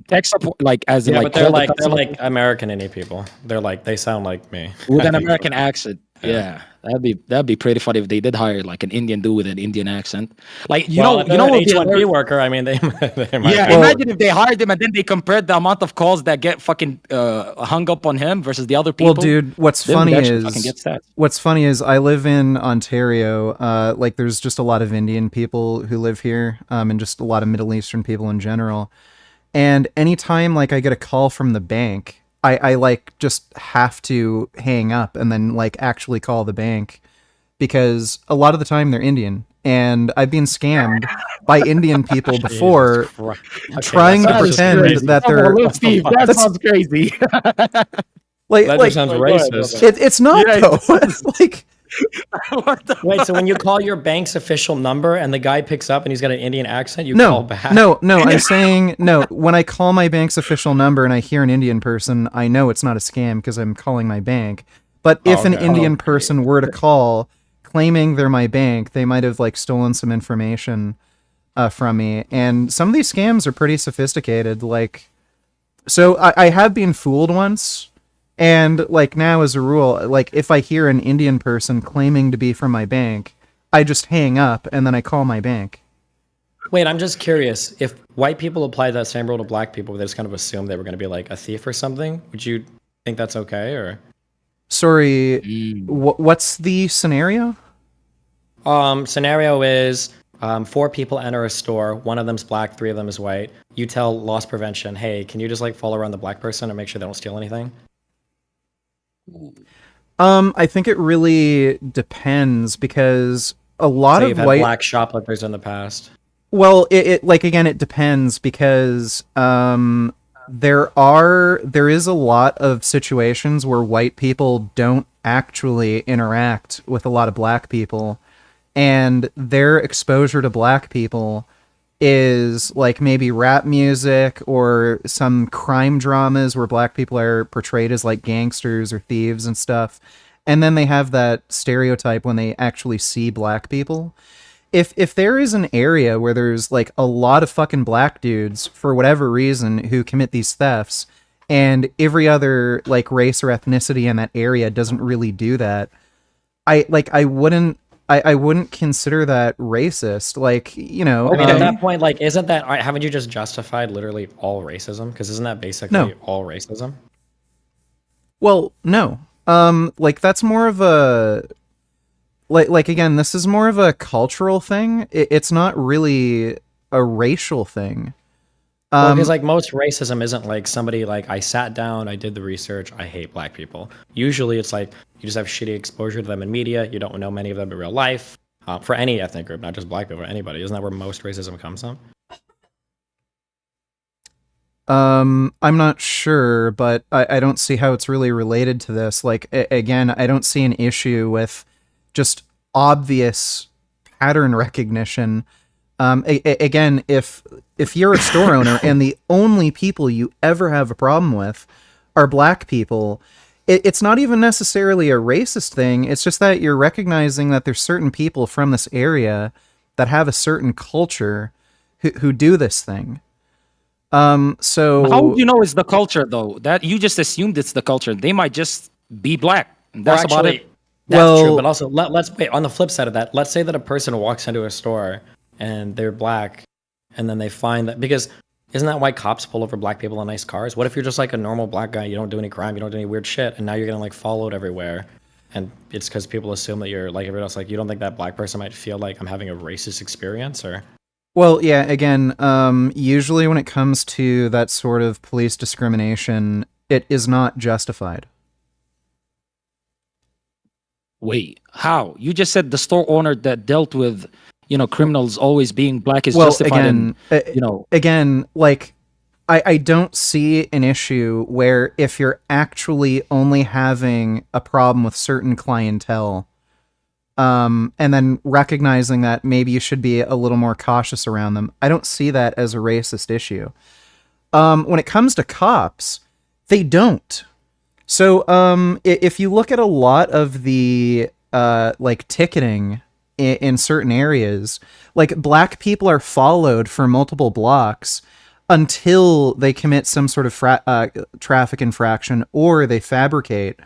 Tech support, like as in, yeah, like but they're like American Indian people. They're like they sound like me with an American accent. Yeah, that'd be pretty funny if they did hire like an Indian dude with an Indian accent. Like you know what would be H1B worker. I mean, they might. Yeah, imagine if they hired him and then they compared the amount of calls that get fucking hung up on him versus the other people. Well, dude, what's funny is I live in Ontario. Like, there's just a lot of Indian people who live here, and just a lot of Middle Eastern people in general. And anytime like I get a call from the bank, I like just have to hang up and then like actually call the bank, because a lot of the time they're Indian, and I've been scammed by Indian people before trying to pretend that they're. Steve, that sounds crazy. That just sounds racist. It's not though. Like. Wait, so when you call your bank's official number and the guy picks up and he's got an Indian accent, you call back? No, I'm saying no. When I call my bank's official number and I hear an Indian person, I know it's not a scam because I'm calling my bank. But if an Indian person were to call claiming they're my bank, they might have like stolen some information from me. And some of these scams are pretty sophisticated. Like, so I have been fooled once. And like now, as a rule, like if I hear an Indian person claiming to be from my bank, I just hang up and then I call my bank. Wait, I'm just curious. If white people applied that same rule to black people, they just kind of assumed they were going to be like a thief or something. Would you think that's okay? Or sorry, what's the scenario? Scenario is 4 people enter a store. 1 of them's black, 3 of them is white. You tell loss prevention, hey, can you just like follow around the black person and make sure they don't steal anything? I think it really depends, because a lot of had white black shoplifters in the past. Well, it like again, it depends, because there is a lot of situations where white people don't actually interact with a lot of black people, and their exposure to black people is like maybe rap music or some crime dramas where black people are portrayed as like gangsters or thieves and stuff. And then they have that stereotype when they actually see black people. If there is an area where there's like a lot of fucking black dudes for whatever reason who commit these thefts, and every other like race or ethnicity in that area doesn't really do that, I wouldn't consider that racist. Like, you know, I mean, at that point, like, isn't that, haven't you just justified literally all racism? Because isn't that basically all racism? Well, no. Like that's more of a, like again, this is more of a cultural thing. It's not really a racial thing. Because like most racism isn't like somebody like, I sat down, I did the research, I hate black people. Usually it's like you just have shitty exposure to them in media. You don't know many of them in real life. For any ethnic group, not just black people, anybody. Isn't that where most racism comes from? I'm not sure, but I don't see how it's really related to this. Like, again, I don't see an issue with just obvious pattern recognition. Again, if you're a store owner and the only people you ever have a problem with are black people, it's not even necessarily a racist thing. It's just that you're recognizing that there's certain people from this area that have a certain culture who do this thing. So how would you know it's the culture though? That you just assumed it's the culture. They might just be black. That's about it. That's true. But also, let's wait. On the flip side of that, let's say that a person walks into a store and they're black, and then they find that, because isn't that why cops pull over black people in nice cars? What if you're just like a normal black guy, you don't do any crime, you don't do any weird shit, and now you're getting like followed everywhere, and it's because people assume that you're like everyone else. Like, you don't think that black person might feel like I'm having a racist experience? Or well, yeah, again, usually when it comes to that sort of police discrimination, it is not justified. Wait, how? You just said the store owner that dealt with, criminals always being black is justified. Again, again, like, I don't see an issue where if you're actually only having a problem with certain clientele, and then recognizing that maybe you should be a little more cautious around them, I don't see that as a racist issue. When it comes to cops, they don't. So, if you look at a lot of the, like, ticketing in certain areas, like, black people are followed for multiple blocks until they commit some sort of traffic infraction, or they fabricate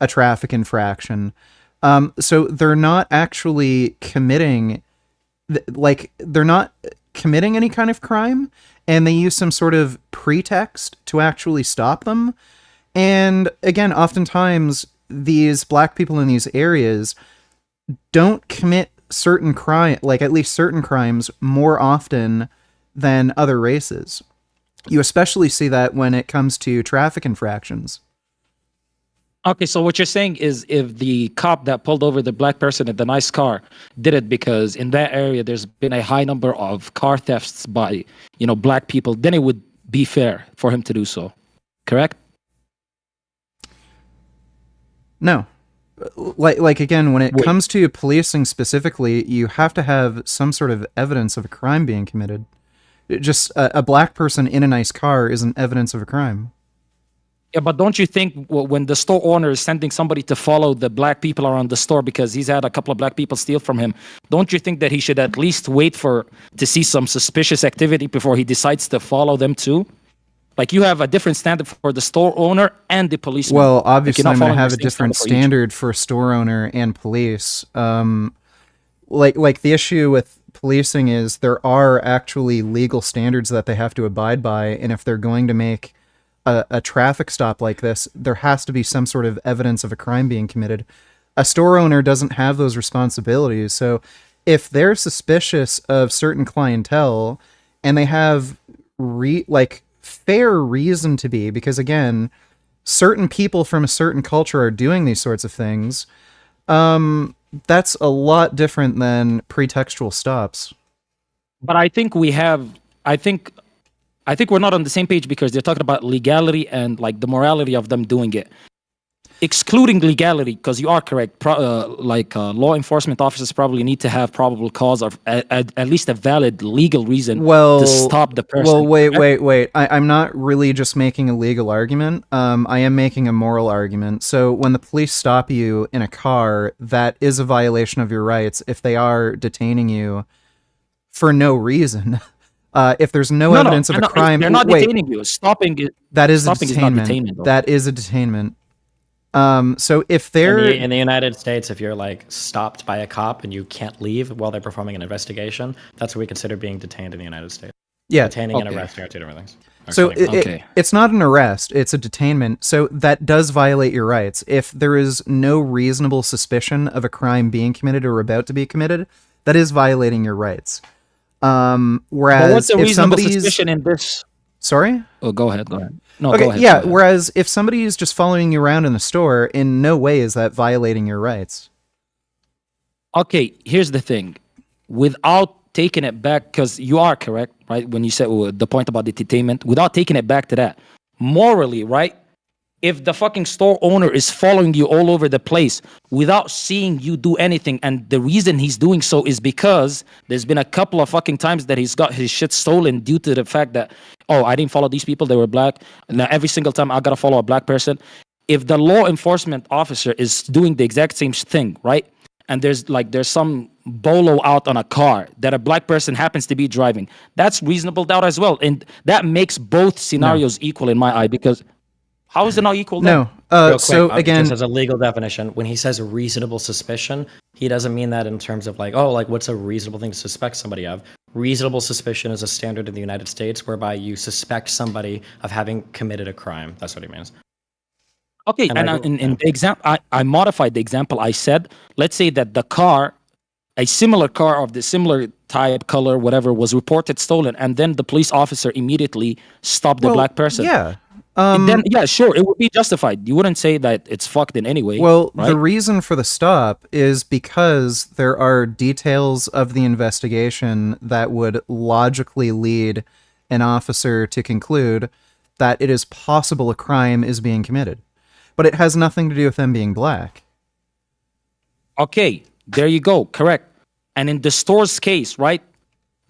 a traffic infraction. So they're not actually committing, they're not committing any kind of crime, and they use some sort of pretext to actually stop them. And again, oftentimes these black people in these areas don't commit certain crime, like at least certain crimes, more often than other races. You especially see that when it comes to traffic infractions. Okay, so what you're saying is if the cop that pulled over the black person in the nice car did it because in that area there's been a high number of car thefts by, black people, then it would be fair for him to do so. Correct? No. Like again, when it comes to policing specifically, you have to have some sort of evidence of a crime being committed. Just a black person in a nice car isn't evidence of a crime. Yeah, but don't you think when the store owner is sending somebody to follow the black people around the store because he's had a couple of black people steal from him, don't you think that he should at least wait to see some suspicious activity before he decides to follow them too? Like, you have a different standard for the store owner and the policeman. Well, obviously I'm going to have a different standard for store owner and police. Like the issue with policing is there are actually legal standards that they have to abide by, and if they're going to make a traffic stop like this, there has to be some sort of evidence of a crime being committed. A store owner doesn't have those responsibilities, so if they're suspicious of certain clientele and they have fair reason to be, because again, certain people from a certain culture are doing these sorts of things, that's a lot different than pretextual stops. But I think we're not on the same page because they're talking about legality and like the morality of them doing it. Excluding legality, because you are correct, law enforcement officers probably need to have probable cause or at least a valid legal reason to stop the person. Well, wait. I'm not really just making a legal argument. I am making a moral argument. So when the police stop you in a car, that is a violation of your rights if they are detaining you for no reason. If there's no evidence of a crime, they're not detaining you. Stopping it. That is stopping a detainment. Is not detainment, that is a detainment. So if they're in the United States, if you're like stopped by a cop and you can't leave while they're performing an investigation, that's what we consider being detained in the United States. Yeah, detaining and arresting are two different things. So it's not an arrest; it's a detainment. So that does violate your rights. If there is no reasonable suspicion of a crime being committed or about to be committed, that is violating your rights. Whereas but what's a if reasonable somebody's suspicion in this? Sorry? Oh, go ahead. No, okay, go ahead. Yeah, go ahead. whereas if somebody is just following you around in the store, in no way is that violating your rights. Okay, here's the thing. Without taking it back, because you are correct, right? When you said the point about the detainment, without taking it back to that, morally, right? If the fucking store owner is following you all over the place without seeing you do anything, and the reason he's doing so is because there's been a couple of fucking times that he's got his shit stolen due to the fact that, oh, I didn't follow these people, they were black. Now every single time I gotta follow a black person. If the law enforcement officer is doing the exact same thing, right? And there's some bolo out on a car that a black person happens to be driving, that's reasonable doubt as well. And that makes both scenarios equal in my eye, because how is it not equal? No. So again, just as a legal definition, when he says reasonable suspicion, he doesn't mean that in terms of what's a reasonable thing to suspect somebody of. Reasonable suspicion is a standard in the United States whereby you suspect somebody of having committed a crime. That's what he means. Okay, and in the example, I modified the example. I said, let's say that the car, a similar car of the similar type, color, whatever, was reported stolen, and then the police officer immediately stopped the black person. Yeah. Then, yeah, sure, it would be justified. You wouldn't say that it's fucked in any way. Well, right? The reason for the stop is because there are details of the investigation that would logically lead an officer to conclude that it is possible a crime is being committed. But it has nothing to do with them being black. Okay, there you go, correct. And in the store's case, right?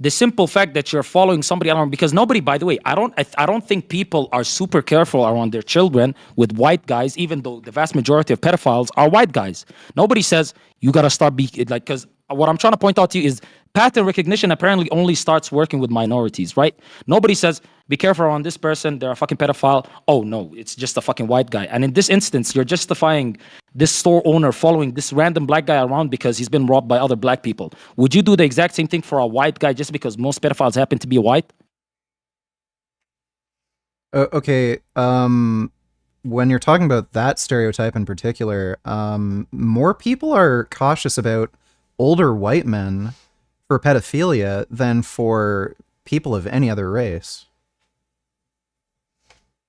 The simple fact that you're following somebody around, because nobody, by the way, I don't think people are super careful around their children with white guys, even though the vast majority of pedophiles are white guys. Nobody says you gotta start because what I'm trying to point out to you is pattern recognition apparently only starts working with minorities, right? Nobody says be careful around this person, they're a fucking pedophile. Oh no, it's just a fucking white guy. And in this instance, you're justifying this store owner following this random black guy around because he's been robbed by other black people. Would you do the exact same thing for a white guy just because most pedophiles happen to be white? Okay, when you're talking about that stereotype in particular, more people are cautious about older white men for pedophilia than for people of any other race.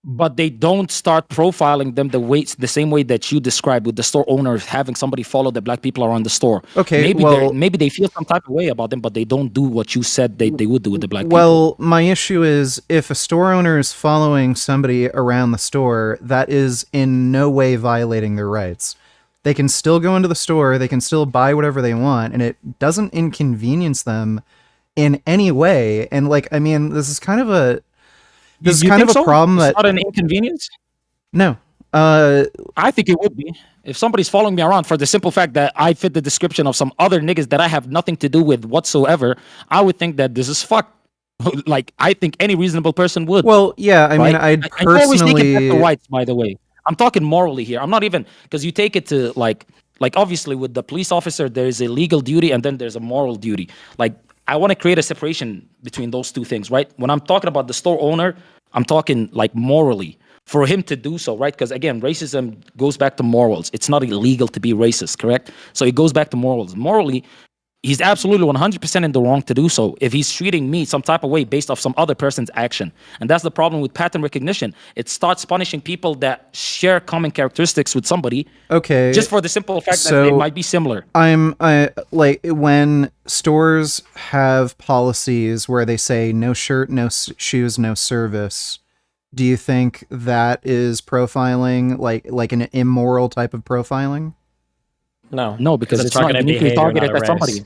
But they don't start profiling them the same way that you described with the store owner having somebody follow the black people around the store. Okay, maybe they feel some type of way about them, but they don't do what you said they would do with the black people. Well, my issue is if a store owner is following somebody around the store, that is in no way violating their rights. They can still go into the store, they can still buy whatever they want, and it doesn't inconvenience them in any way. And like, I mean, this is kind of a problem it's that not an inconvenience. No, I think it would be if somebody's following me around for the simple fact that I fit the description of some other niggas that I have nothing to do with whatsoever. I would think that this is fucked. Like I think any reasonable person would. Well, yeah, I mean, I'd personally. I always take it back to rights, by the way. I'm talking morally here. I'm not even because you take it to like obviously with the police officer there is a legal duty and then there's a moral duty. Like I want to create a separation between those two things, right? When I'm talking about the store owner, I'm talking like morally for him to do so, right? Because again, racism goes back to morals. It's not illegal to be racist, correct? So it goes back to morals. Morally, he's absolutely 100% in the wrong to do so if he's treating me some type of way based off some other person's action. And that's the problem with pattern recognition. It starts punishing people that share common characteristics with somebody. Okay. Just for the simple fact that they might be similar. I like when stores have policies where they say no shirt, no shoes, no service. Do you think that is profiling, like an immoral type of profiling? No, because it's not uniquely targeted at somebody.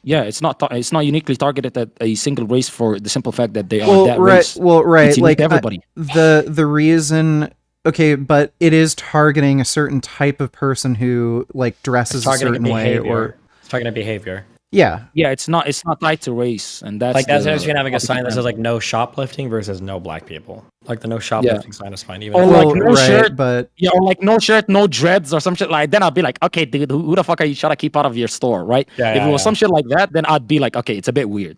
Yeah, it's not uniquely targeted at a single race for the simple fact that they are that race. Well, right, it's like everybody. The reason, okay, but it is targeting a certain type of person who like dresses a certain way, or it's targeting behavior. Yeah, it's not tied to race, and that's like that's the difference having a sign that says like no shoplifting versus no black people. Like the no shoplifting sign is fine, even or like no shirt, but or like no shirt, no dreads, or some shit like. Then I'd be like, okay, dude, who the fuck are you trying to keep out of your store, right? If it was some shit like that, then I'd be like, okay, it's a bit weird.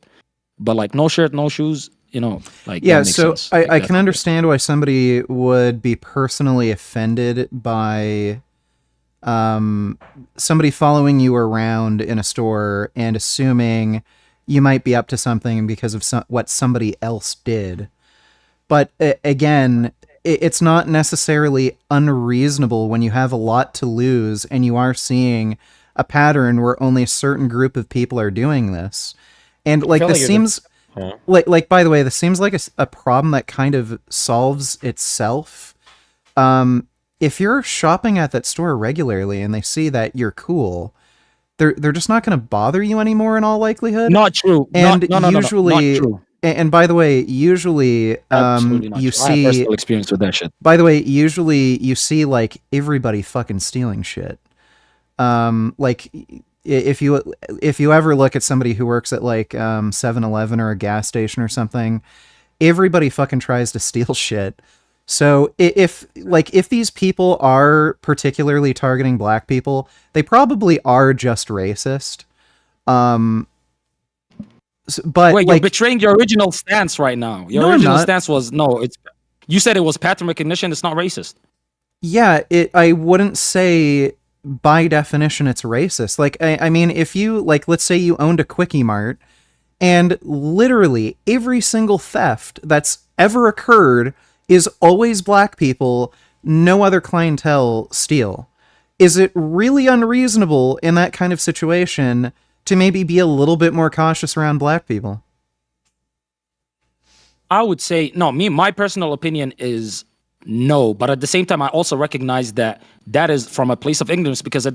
But like no shirt, no shoes, like so I can understand why somebody would be personally offended by somebody following you around in a store and assuming you might be up to something because of what somebody else did. But again, it's not necessarily unreasonable when you have a lot to lose and you are seeing a pattern where only a certain group of people are doing this. And like this seems like by the way, this seems like a problem that kind of solves itself. If you're shopping at that store regularly and they see that you're cool, they're just not going to bother you anymore in all likelihood. Not true. And not usually, true. And by the way, usually you see. I have personal experience with that shit. By the way, usually you see like everybody fucking stealing shit. Like if you ever look at somebody who works at like 7-Eleven or a gas station or something, everybody fucking tries to steal shit. So if these people are particularly targeting black people, they probably are just racist. But wait, you're betraying your original stance right now. Your original stance was you said it was pattern recognition. It's not racist. Yeah, I wouldn't say by definition it's racist. Like I mean, if you let's say you owned a Quickie Mart and literally every single theft that's ever occurred is always black people, no other clientele steal. Is it really unreasonable in that kind of situation to maybe be a little bit more cautious around black people? I would say no. My personal opinion is no, but at the same time, I also recognize that is from a place of ignorance because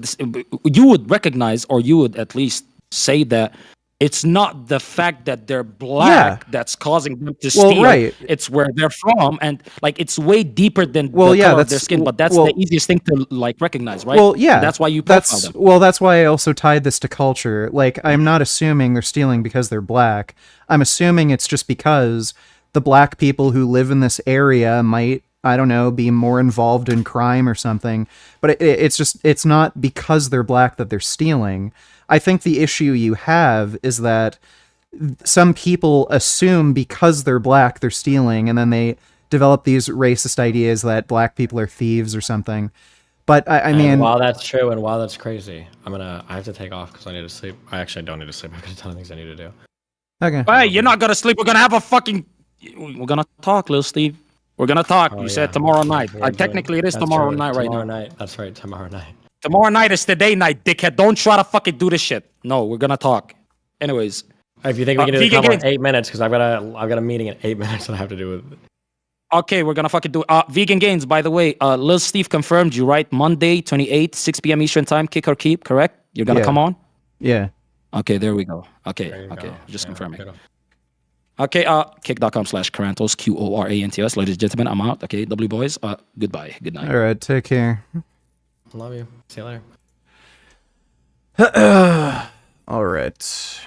you would recognize, or you would at least say that it's not the fact that they're black that's causing them to steal. Right. It's where they're from, and like it's way deeper than the color of their skin. But that's the easiest thing to like recognize, right? Well, yeah, and that's why you profile them. Well, that's why I also tied this to culture. Like, I'm not assuming they're stealing because they're black. I'm assuming it's just because the black people who live in this area might, I don't know, be more involved in crime or something. But it's not because they're black that they're stealing. I think the issue you have is that some people assume because they're black, they're stealing, and then they develop these racist ideas that black people are thieves or something. But I mean, while that's true and while that's crazy, I have to take off because I need to sleep. I actually don't need to sleep. I've got a ton of things I need to do. Okay. Hey, you're not gonna sleep. We're gonna have a fucking. We're gonna talk, little Steve. We're gonna talk. You said tomorrow night. Technically, it is tomorrow night right now. Tomorrow night. That's right. Tomorrow night. Tomorrow night is today night, dickhead. Don't try to fucking do this shit. No, we're gonna talk. Anyways. If you think we can do the cover in 8 minutes, because I've got a meeting in 8 minutes that I have to do with. Okay, we're gonna fucking do Vegan Gains, by the way. Lil Steve confirmed you, right? Monday, 28, 6 p.m. Eastern time, kick or keep, correct? You're gonna come on? Yeah. Okay, there we go. Okay, just confirming. Okay, kick.com/Qorantos, QORANTOS. Ladies and gentlemen, I'm out. Okay, W boys, goodbye. Good night. All right, take care. Love you. See you later. All right.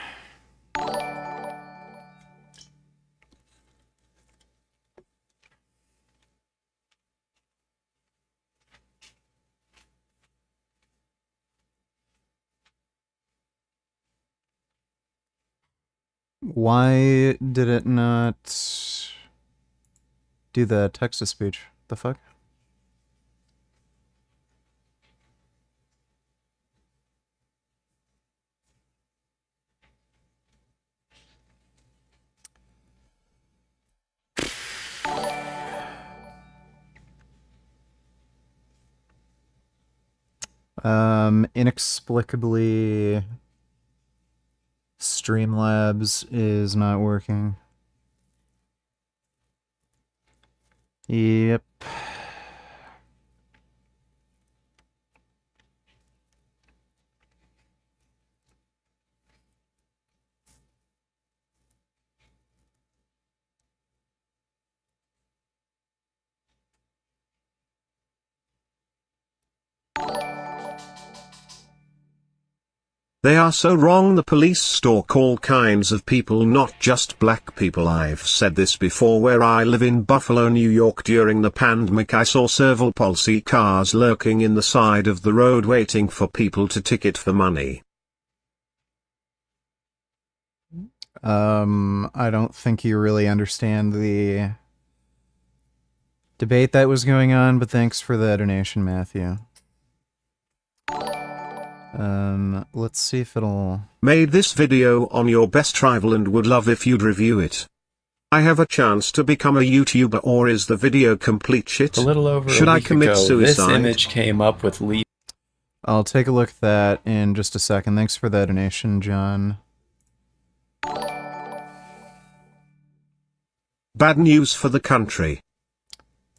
Why did it not do the text-to-speech? The fuck? Inexplicably, Streamlabs is not working. Yep. They are so wrong. The police stalk all kinds of people, not just black people. I've said this before. Where I live in Buffalo, New York, during the pandemic, I saw several police cars lurking in the side of the road waiting for people to ticket for money. I don't think you really understand the debate that was going on, but thanks for the donation, Matthew. Let's see if it'll... Made this video on your best rival and would love if you'd review it. I have a chance to become a YouTuber, or is the video complete shit? A little over Should a I week commit ago, suicide? This image came up with Lee. I'll take a look at that in just a second. Thanks for that donation, John. Bad news for the country.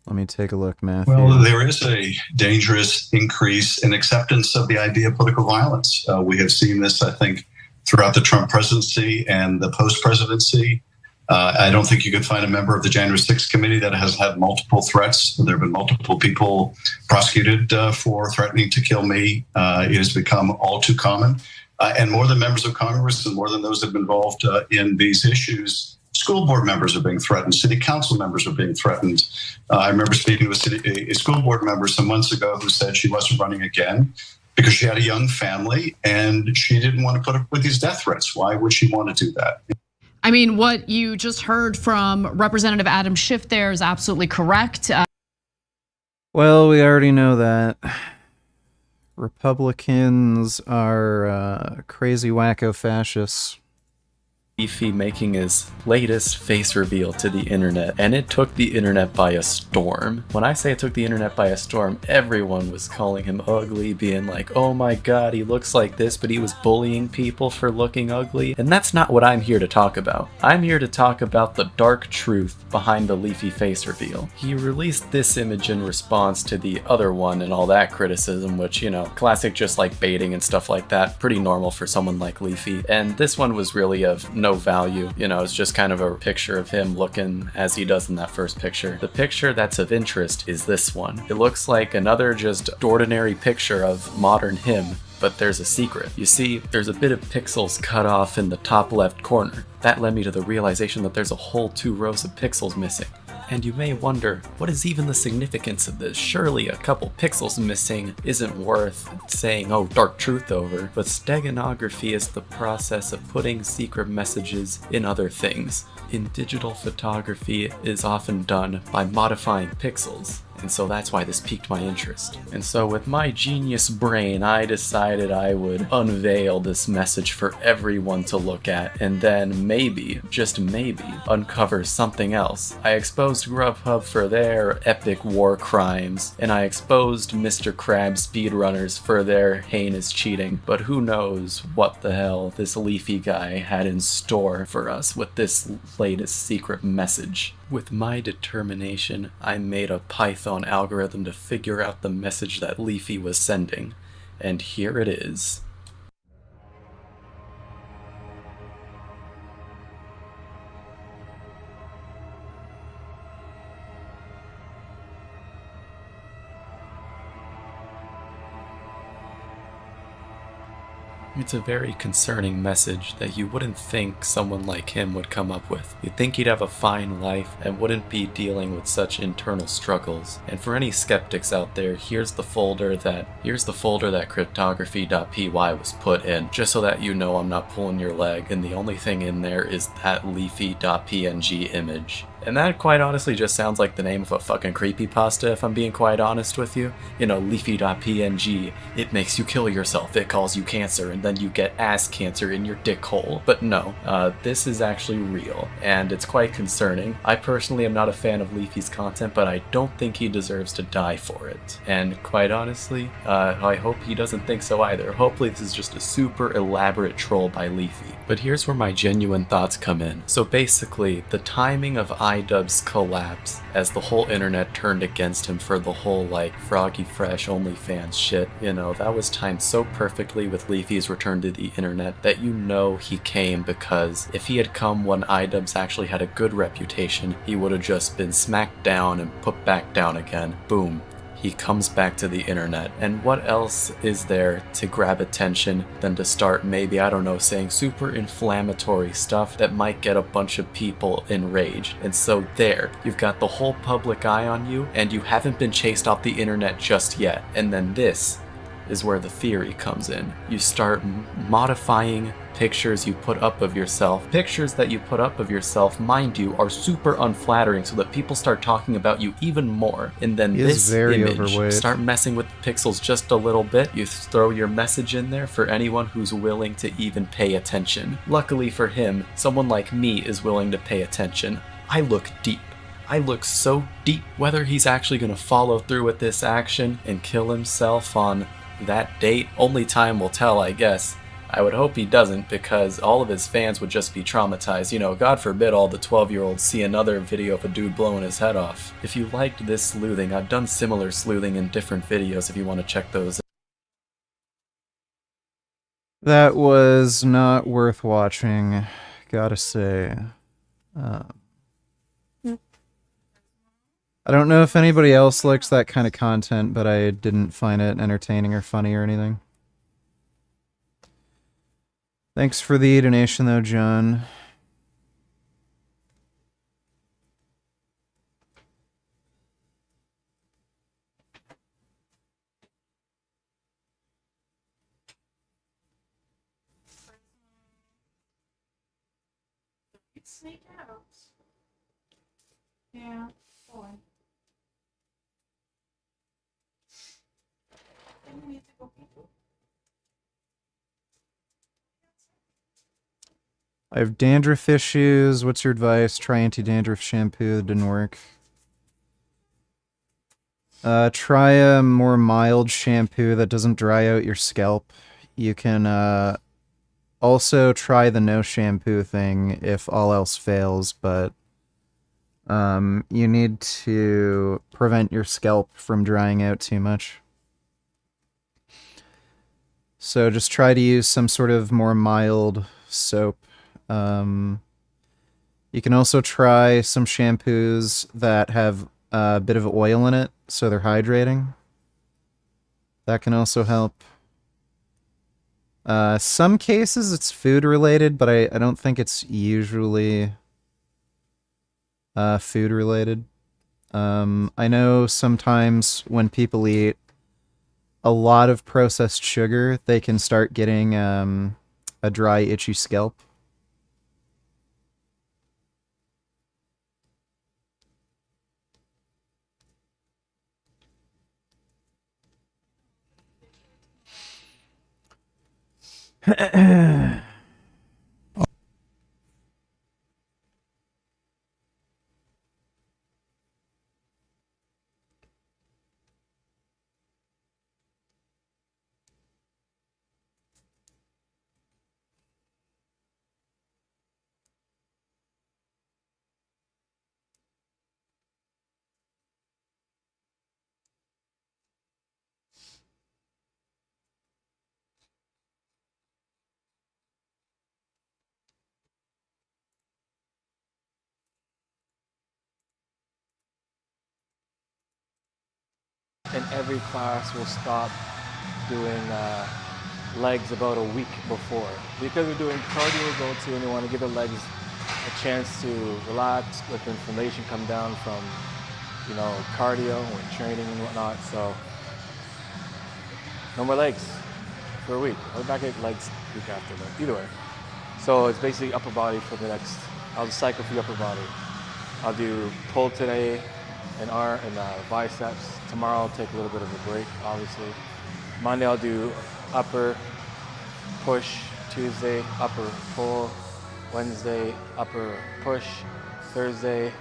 Let me take a look, Matthew. Well, there is a dangerous increase in acceptance of the idea of political violence. We have seen this, I think, throughout the Trump presidency and the post-presidency. I don't think you could find a member of the January 6th committee that has had multiple threats. There have been multiple people prosecuted for threatening to kill me. It has become all too common. And more than members of Congress and more than those that have been involved in these issues, school board members are being threatened. City council members are being threatened. I remember speaking to a school board member some months ago who said she wasn't running again because she had a young family and she didn't want to put up with these death threats. Why would she want to do that? I mean, what you just heard from Representative Adam Schiff there is absolutely correct. Well, we already know that. Republicans are crazy wacko fascists. Leafy making his latest face reveal to the internet, and it took the internet by a storm. When I say it took the internet by a storm, everyone was calling him ugly, being like, oh my god, he looks like this, but he was bullying people for looking ugly. And that's not what I'm here to talk about. I'm here to talk about the dark truth behind the Leafy face reveal. He released this image in response to the other one and all that criticism, which, you know, classic just like baiting and stuff like that, pretty normal for someone like Leafy. And this one was really of no value. You know, it's just kind of a picture of him looking as he does in that first picture. The picture that's of interest is this one. It looks like another just ordinary picture of modern him, But there's a secret. You see, there's a bit of pixels cut off in the top left corner. That led me to the realization that there's a whole 2 rows of pixels missing. And you may wonder, what is even the significance of this? Surely a couple pixels missing isn't worth saying, oh, dark truth over. But steganography is the process of putting secret messages in other things. In digital photography is often done by modifying pixels. And so that's why this piqued my interest. And so with my genius brain, I decided I would unveil this message for everyone to look at, and then maybe, just maybe, uncover something else. I exposed Grubhub for their epic war crimes, and I exposed Mr. Crab speedrunners for their heinous cheating, but who knows what the hell this Leafy guy had in store for us with this latest secret message. With my determination, I made a Python algorithm to figure out the message that Leafy was sending, and here it is. It's a very concerning message that you wouldn't think someone like him would come up with. You'd think he'd have a fine life and wouldn't be dealing with such internal struggles. And for any skeptics out there, here's the folder that cryptography.py was put in, just so that you know I'm not pulling your leg, and the only thing in there is that leafy.png image. And that quite honestly just sounds like the name of a fucking creepypasta, if I'm being quite honest with you. You know, leafy.png, it makes you kill yourself, it calls you cancer, and then you get ass cancer in your dick hole. But no, this is actually real, and it's quite concerning. I personally am not a fan of Leafy's content, but I don't think he deserves to die for it. And quite honestly, I hope he doesn't think so either. Hopefully this is just a super elaborate troll by Leafy. But here's where my genuine thoughts come in. So basically, the timing of iDubbbz's collapse, as the whole internet turned against him for the whole, like, Froggy Fresh OnlyFans shit, you know, that was timed so perfectly with Leafy's return to the internet that you know he came because if he had come when iDubbbz actually had a good reputation, he would have just been smacked down and put back down again. Boom. He comes back to the internet. And what else is there to grab attention than to start maybe, I don't know, saying super inflammatory stuff that might get a bunch of people enraged. And so there, you've got the whole public eye on you, and you haven't been chased off the internet just yet. And then this is where the theory comes in. You start modifying pictures you put up of yourself. Pictures that you put up of yourself, mind you, are super unflattering so that people start talking about you even more. And then this image, start messing with the pixels just a little bit. You throw your message in there for anyone who's willing to even pay attention. Luckily for him, someone like me is willing to pay attention. I look deep. I look so deep. Whether he's actually going to follow through with this action and kill himself on that date, only time will tell, I guess. I would hope he doesn't, because all of his fans would just be traumatized. You know, God forbid all the 12-year-olds see another video of a dude blowing his head off. If you liked this sleuthing, I've done similar sleuthing in different videos if you want to check those. That was not worth watching, gotta say. I don't know if anybody else likes that kind of content, but I didn't find it entertaining or funny or anything. Thanks for the donation, though, John. Sneak out. Yeah, boy. I have dandruff issues. What's your advice? Try anti-dandruff shampoo. That didn't work. Try a more mild shampoo that doesn't dry out your scalp. You can also try the no shampoo thing if all else fails, but you need to prevent your scalp from drying out too much. So just try to use some sort of more mild soap. You can also try some shampoos that have a bit of oil in it, so they're hydrating. That can also help. Some cases it's food related, but I don't think it's usually food related. I know sometimes when people eat a lot of processed sugar, they can start getting a dry, itchy scalp. And every class will stop doing legs about a week before. Because we're doing cardio as well too, and we want to give the legs a chance to relax, let the inflammation come down from, you know, cardio and training and whatnot. So no more legs for a week. I'll be back at legs the week after, but either way. So it's basically upper body for the next, I'll just cycle for the upper body. I'll do pull today and arm and biceps. Tomorrow I'll take a little bit of a break, obviously. Monday I'll do upper push. Tuesday upper pull. Wednesday upper push. Thursday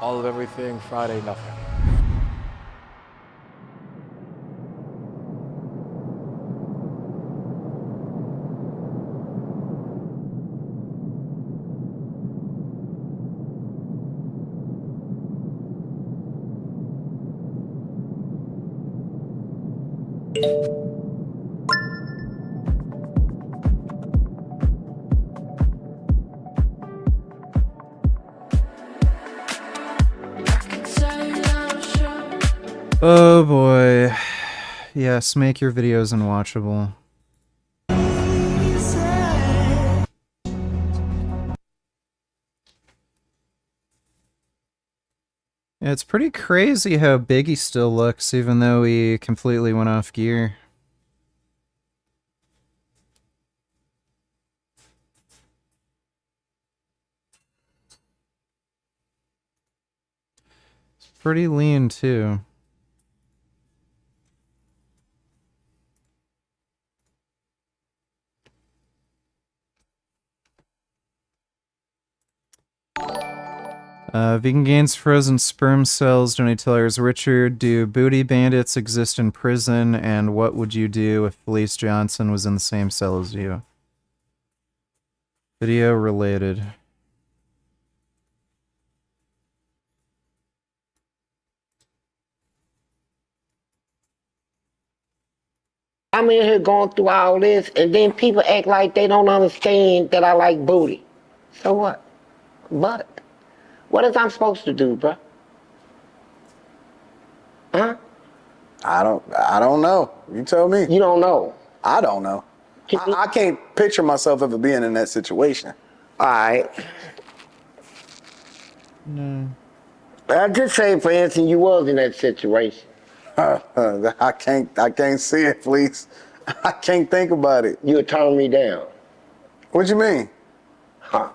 all of everything. Friday nothing. Oh boy. Yes, make your videos unwatchable. Yeah, it's pretty crazy how big he still looks, even though he completely went off gear. It's pretty lean, too. Vegan gains frozen sperm cells. Donate tellers. Richard, do booty bandits exist in prison? And what would you do if Felice Johnson was in the same cell as you? Video related. I'm in here going through all this, and then people act like they don't understand that I like booty. So what? But what is I'm supposed to do, bruh? Huh? I don't know. You tell me. You don't know. I don't know. I can't picture myself ever being in that situation. All right. No. I'll just say, for instance, you was in that situation. I can't see it, please. I can't think about it. You would turn me down. What you mean? Huh?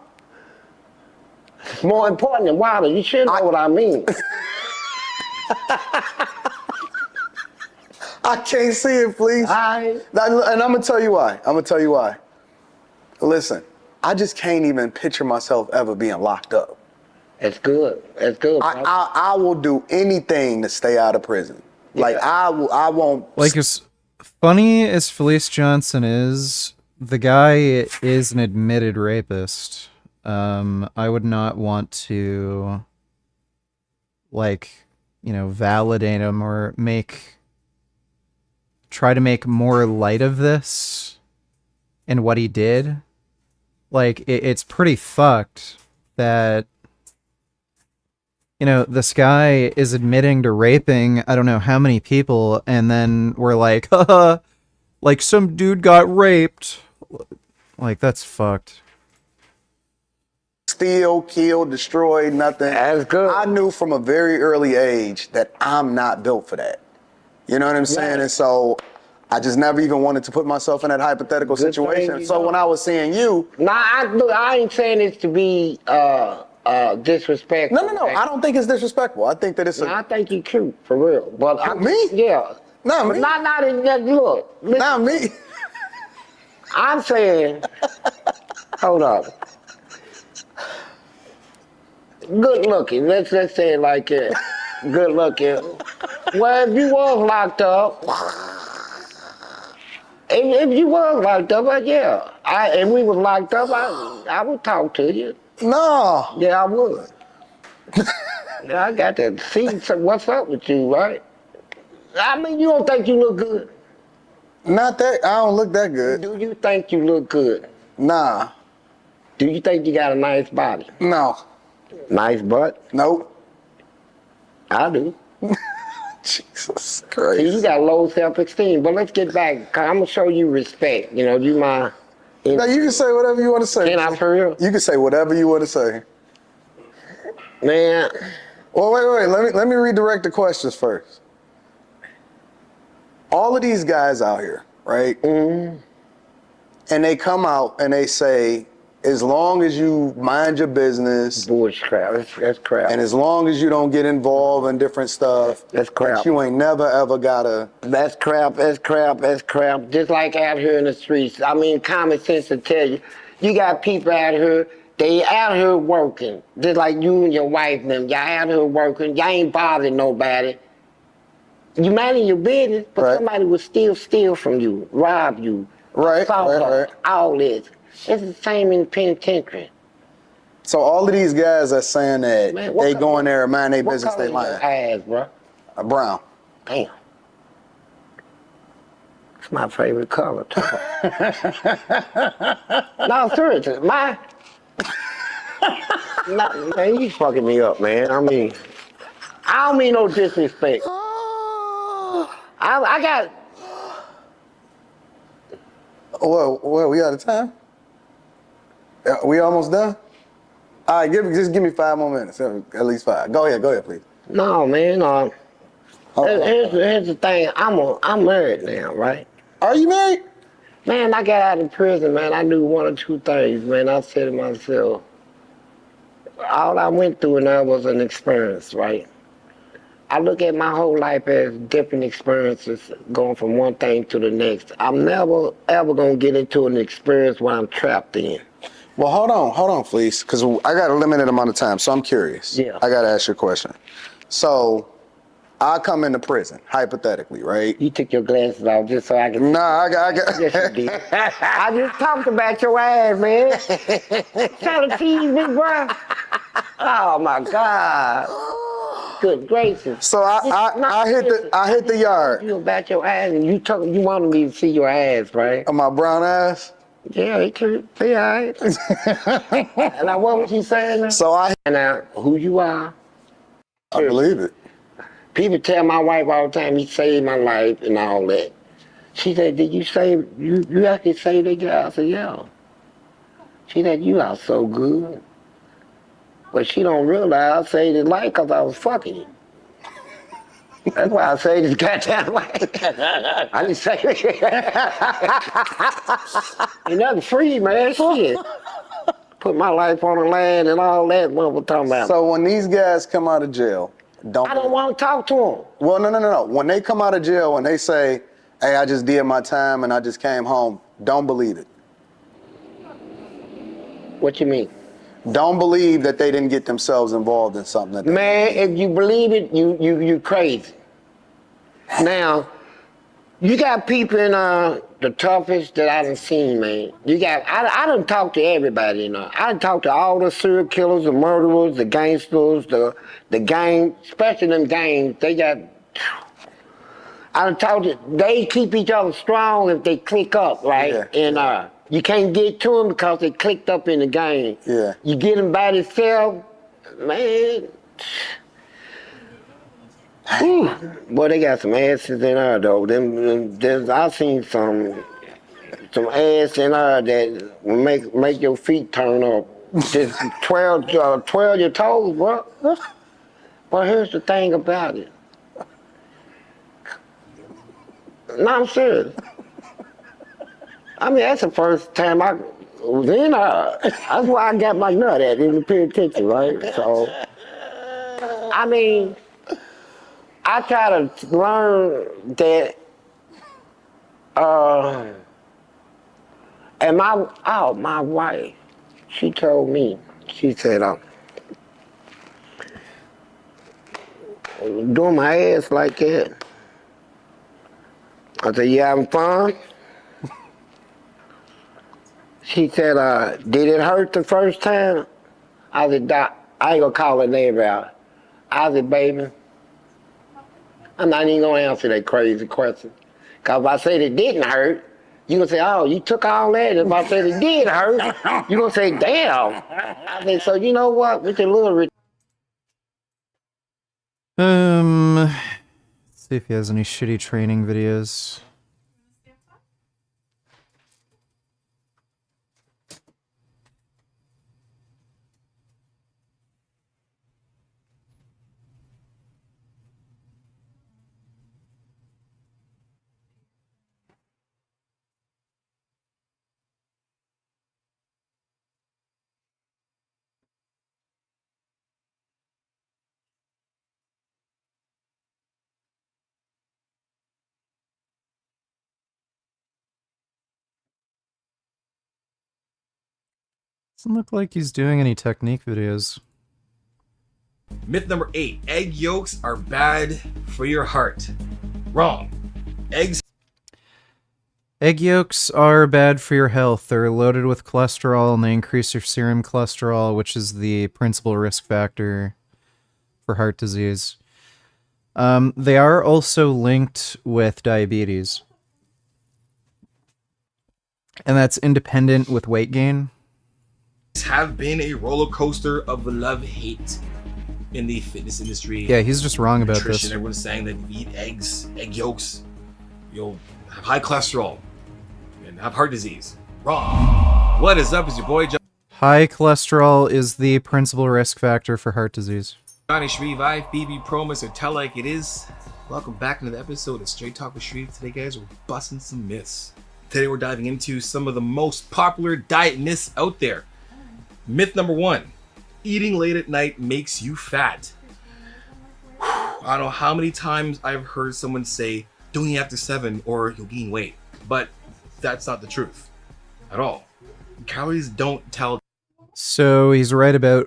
More important than Wilder. You should know what I mean. I can't see it, please. And I'm gonna tell you why. Listen, I just can't even picture myself ever being locked up. That's good. That's good. I will do anything to stay out of prison. Yeah. Like I won't. Like, as funny as Felice Johnson is, the guy is an admitted rapist. I would not want to, like, you know, validate him or try to make more light of this and what he did. Like, it's pretty fucked that, you know, this guy is admitting to raping I don't know how many people, and then we're like, haha, Like some dude got raped. Like that's fucked. Steal, kill, destroy, nothing. That's good. I knew from a very early age that I'm not built for that. You know what I'm saying? Right. And so I just never even wanted to put myself in that hypothetical situation. So when I was seeing you, I ain't saying this to be disrespectful. No. I don't think it's disrespectful. I think that it's. I think you cute for real. But me? Yeah. Not me. Not in that look. Listen, not me. I'm saying. Hold up. Good looking. Let's say it like that. Good looking. Well, if you was locked up, if you was locked up, yeah. If we was locked up, I would talk to you. No. Yeah, I would. Yeah, I got to see what's up with you, right? I mean, you don't think you look good? Not that. I don't look that good. Do you think you look good? Nah. Do you think you got a nice body? No. Nice butt? Nope. I do. Jesus Christ. See, you got low self-esteem, but let's get back. I'm going to show you respect. You know, you my... No, you can say whatever you want to say. Can I for real? You can say whatever you want to say. Man. Well, wait. Let me redirect the questions first. All of these guys out here, right? Mm-hmm. And they come out and they say, as long as you mind your business. Bullshit crap. That's crap. And as long as you don't get involved in different stuff. That's crap. That you ain't never ever gotta. That's crap. Just like out here in the streets. I mean, common sense will tell you. You got people out here, they out here working. Just like you and your wife and them. Y'all out here working. Y'all ain't bothering nobody. You minding your business, but somebody will still steal from you, rob you. Right. All this. It's the same in the penitentiary. So all of these guys are saying that they go in there and mind their business, they lying. What color is your eyes, bro? Brown. Damn. It's my favorite color, too. No, seriously, man, you fucking me up, man. I mean, I don't mean no disrespect. I got... Well, we out of time? We almost done? All right, just give me 5 more minutes, at least 5. Go ahead, please. No, man. Here's the thing. I'm married now, right? Are you married? Man, I got out of prison, man. I knew 1 or 2 things, man. I said to myself, all I went through and that was an experience, right? I look at my whole life as different experiences going from one thing to the next. I'm never, ever going to get into an experience where I'm trapped in. Well, hold on, please, because I got a limited amount of time, so I'm curious. Yeah. I got to ask you a question. So, I come into prison, hypothetically, right? You took your glasses off just so I can... Nah, I got... Yes, you did. I just talked about your ass, man. Trying to tease me, bro. Oh, my God. Good gracious. So I hit the yard. You about your ass, and you wanted me to see your ass, right? On my brown ass? Yeah, it could be all right. And now, what was you saying now? So now, who you are? I believe it. People tell my wife all the time, he saved my life and all that. She said, did you save, you actually saved that guy? I said, yeah. She said, you are so good. But she don't realize I saved his life because I was fucking him. That's why I saved his goddamn life. I didn't save it. Ain't nothing free, man. Shit. Put my life on the line and all that, what we're talking about. So when these guys come out of jail, I don't want to talk to them. Well, no. When they come out of jail and they say, hey, I just did my time and I just came home, don't believe it. What you mean? Don't believe that they didn't get themselves involved in something. Man, if you believe it, you crazy. Now, you got people in the toughest that I done seen, man. You got, I done talked to everybody, you know. I done talked to all the serial killers, the murderers, the gangsters, the gang, especially them gangs. They got, I done talked to, they keep each other strong if they click up, right? Yeah. And you can't get to them because they clicked up in the game. Yeah. You get them by themselves, man. Boy, they got some asses in there though. I seen some ass in there that will make your feet turn up. Just twirl your toes, bro. But here's the thing about it. No, I'm serious. I mean, that's the first time I was in there. That's why I got my nut at, didn't pay attention, right? So, I mean, I try to learn that, and my wife, she told me, she said, doing my ass like that. I said, you having fun? She said, did it hurt the first time? I said, Doc, I ain't gonna call her name out. I said, baby, I'm not even gonna answer that crazy question. Cause if I said it didn't hurt, you gonna say, oh, you took all that. If I said it did hurt, you gonna say, damn. I said, so you know what? With your little Let's see if he has any shitty training videos. Doesn't look like he's doing any technique videos. Myth number 8. Egg yolks are bad for your heart. Wrong. Egg yolks are bad for your health. They're loaded with cholesterol and they increase your serum cholesterol, which is the principal risk factor for heart disease. They are also linked with diabetes. And that's independent with weight gain. Have been a roller coaster of love-hate in the fitness industry. Yeah, he's just wrong about nutrition. this. Everyone's saying that if you eat eggs, egg yolks, you'll have high cholesterol and have heart disease. Wrong. What is up? Is your boy High cholesterol is the principal risk factor for heart disease. Johnny Shreve, BB Promise, or Tell Like It Is. Welcome back to the episode of Straight Talk with Shreve. Today, guys, we're busting some myths. Today, we're diving into some of the most popular diet myths out there. Myth number 1, eating late at night makes you fat. I don't know how many times I've heard someone say, don't eat after 7 or you'll gain weight. But that's not the truth at all. Calories don't tell. So he's right about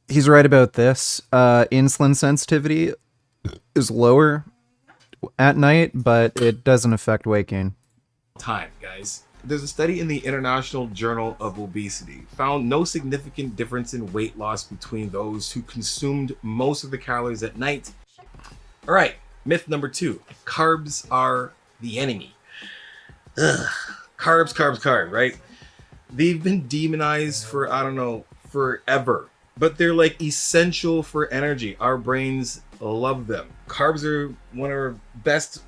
this. Insulin sensitivity is lower at night, but it doesn't affect weight gain. Time, guys. There's a study in the International Journal of Obesity found no significant difference in weight loss between those who consumed most of the calories at night. All right, myth number 2, carbs are the enemy. Ugh. Carbs, right? They've been demonized for, I don't know, forever, but they're like essential for energy. Our brains love them. Carbs are one of our best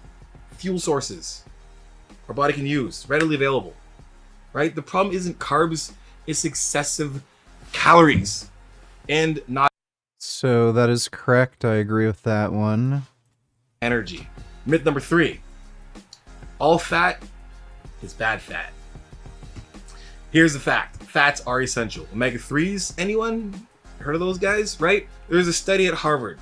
fuel sources our body can use, readily available, right? The problem isn't carbs, it's excessive calories and not So that is correct. I agree with that one. energy. Myth number 3, all fat is bad fat. Here's the fact. Fats are essential. Omega-3s, anyone heard of those guys, right? There's a study at Harvard.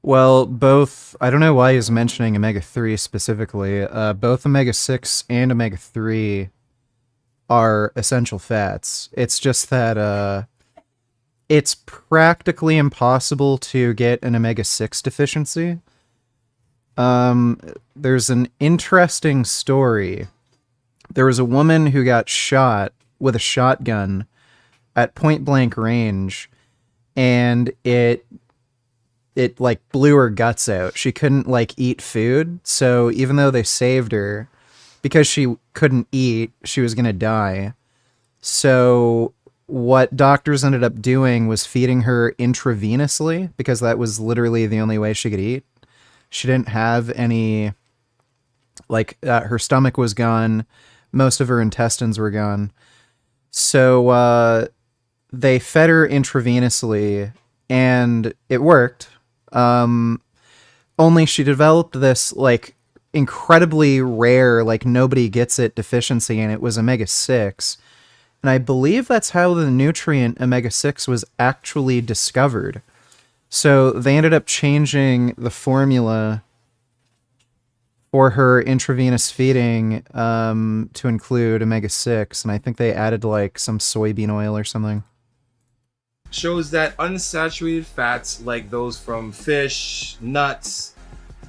Well, both, I don't know why he's mentioning omega-3 specifically. Both omega-6 and omega-3 are essential fats. It's just that it's practically impossible to get an omega-6 deficiency. There's an interesting story. There was a woman who got shot with a shotgun at point blank range, and it like blew her guts out. She couldn't like eat food. So even though they saved her, because she couldn't eat, she was going to die. So what doctors ended up doing was feeding her intravenously because that was literally the only way she could eat. She didn't have any, like, her stomach was gone. Most of her intestines were gone. So they fed her intravenously, and it worked. Only she developed this, like, incredibly rare, like, nobody gets it deficiency, and it was omega-6. And I believe that's how the nutrient omega-6 was actually discovered. So they ended up changing the formula for her intravenous feeding to include omega-6, and I think they added like some soybean oil or something. Shows that unsaturated fats like those from fish, nuts,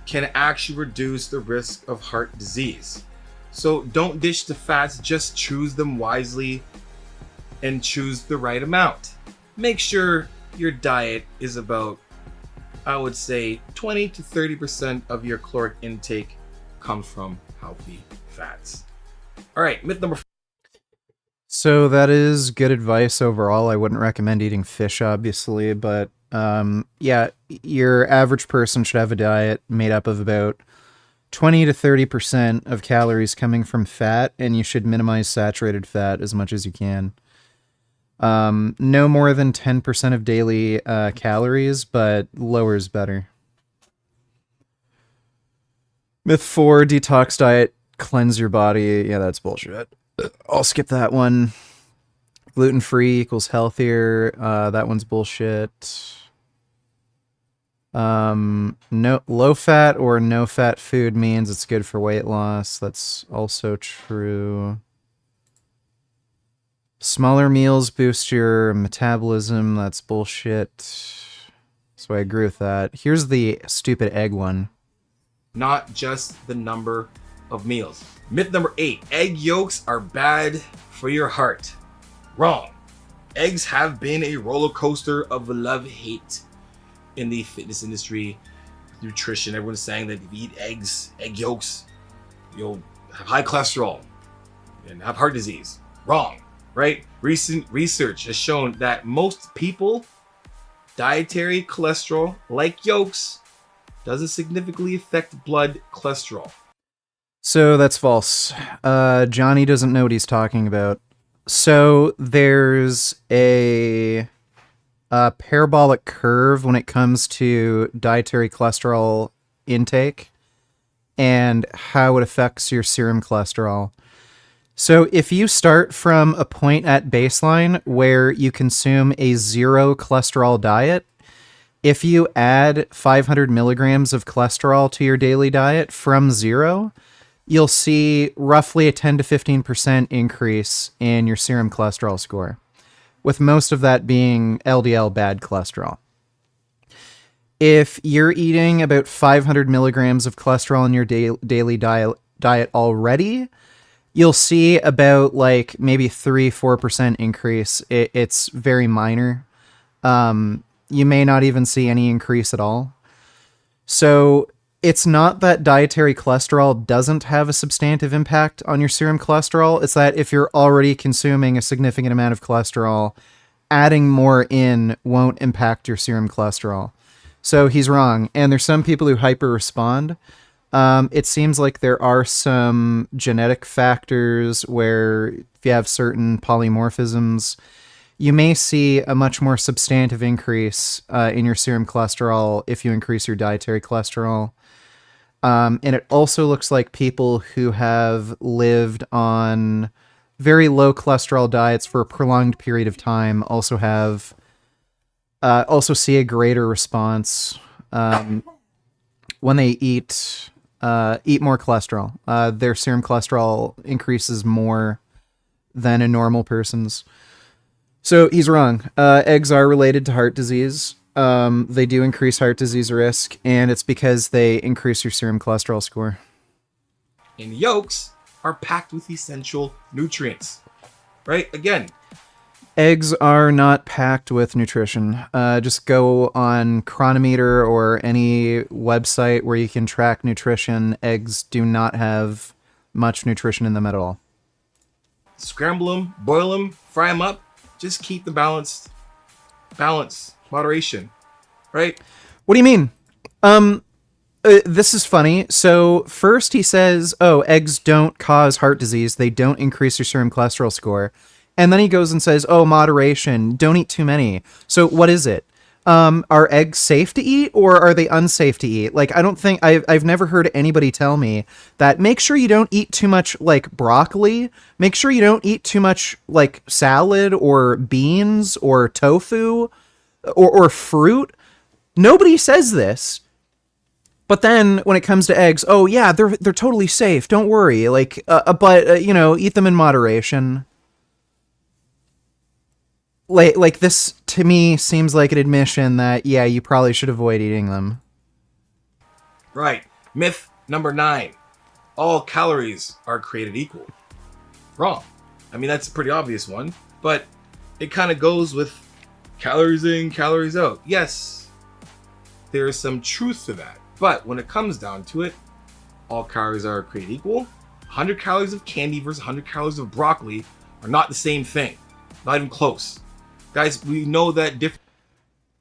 can actually reduce the risk of heart disease. So don't dish the fats, just choose them wisely and choose the right amount. Make sure your diet is about, I would say, 20 to 30% of your caloric intake comes from healthy fats. All right, myth number 4. So that is good advice overall. I wouldn't recommend eating fish, obviously, but yeah, your average person should have a diet made up of about 20 to 30% of calories coming from fat, and you should minimize saturated fat as much as you can. No more than 10% of daily calories, but lower is better. Myth 4, detox diet, cleanse your body. Yeah, that's bullshit. I'll skip that one. Gluten-free equals healthier. That one's bullshit. No, low fat or no fat food means it's good for weight loss. That's also true. Smaller meals boost your metabolism. That's bullshit. So I agree with that. Here's the stupid egg one. Not just the number of meals. Myth number 8, egg yolks are bad for your heart. Wrong. Eggs have been a roller coaster of love-hate in the fitness industry, nutrition. Everyone's saying that if you eat eggs, egg yolks, you'll have high cholesterol and have heart disease. Wrong, right? Recent research has shown that most people, dietary cholesterol, like yolks, doesn't significantly affect blood cholesterol. So that's false. Johnny doesn't know what he's talking about. So there's a parabolic curve when it comes to dietary cholesterol intake and how it affects your serum cholesterol. So if you start from a point at baseline where you consume a 0 cholesterol diet, if you add 500 milligrams of cholesterol to your daily diet from 0, you'll see roughly a 10 to 15% increase in your serum cholesterol score, with most of that being LDL bad cholesterol. If you're eating about 500 milligrams of cholesterol in your daily diet already, you'll see about like maybe 3-4% increase. It's very minor. You may not even see any increase at all. So it's not that dietary cholesterol doesn't have a substantive impact on your serum cholesterol. It's that if you're already consuming a significant amount of cholesterol, adding more in won't impact your serum cholesterol. So he's wrong. And there's some people who hyper respond. It seems like there are some genetic factors where if you have certain polymorphisms, you may see a much more substantive increase in your serum cholesterol if you increase your dietary cholesterol. And it also looks like people who have lived on very low cholesterol diets for a prolonged period of time also have also see a greater response when they eat more cholesterol. Their serum cholesterol increases more than a normal person's. So he's wrong. Eggs are related to heart disease. They do increase heart disease risk, and it's because they increase your serum cholesterol score. And yolks are packed with essential nutrients, right? Again, eggs are not packed with nutrition. Just go on Chronometer or any website where you can track nutrition. Eggs do not have much nutrition in them at all. Scramble them, boil them, fry them up. Just keep the balance, moderation, right? What do you mean? This is funny. So first he says, "Oh, eggs don't cause heart disease. They don't increase your serum cholesterol score." And then he goes and says, "Oh, moderation. Don't eat too many." So what is it? Are eggs safe to eat or are they unsafe to eat? Like, I don't think I've never heard anybody tell me that make sure you don't eat too much like broccoli. Make sure you don't eat too much like salad or beans or tofu or fruit. Nobody says this. But then when it comes to eggs, oh yeah, they're totally safe. Don't worry. Like, but you know, eat them in moderation. Like this to me seems like an admission that yeah, you probably should avoid eating them. Right. Myth number 9: all calories are created equal. Wrong. I mean, that's a pretty obvious one, but it kind of goes with calories in, calories out. Yes, there is some truth to that. But when it comes down to it, all calories are created equal. 100 calories of candy versus 100 calories of broccoli are not the same thing. Not even close. Guys, we know that difference.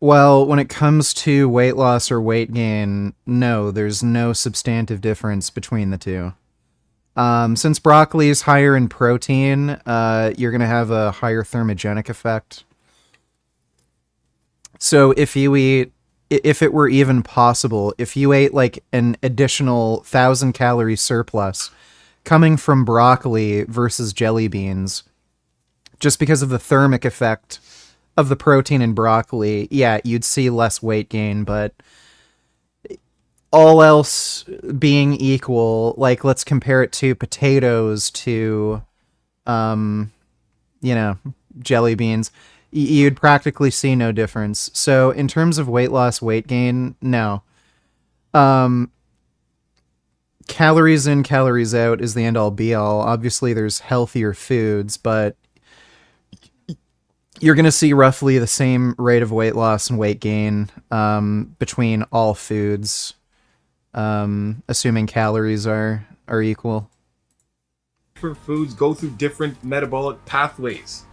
Well, when it comes to weight loss or weight gain, no, there's no substantive difference between the two. Since broccoli is higher in protein, you're going to have a higher thermogenic effect. So if it were even possible, if you ate like an additional 1,000 calorie surplus coming from broccoli versus jelly beans, just because of the thermic effect of the protein in broccoli, yeah, you'd see less weight gain, but all else being equal, like let's compare it to potatoes to, jelly beans, you'd practically see no difference. So in terms of weight loss, weight gain, no. Calories in, calories out is the end all be all. Obviously there's healthier foods, but you're going to see roughly the same rate of weight loss and weight gain between all foods, assuming calories are equal. Different foods go through different metabolic pathways.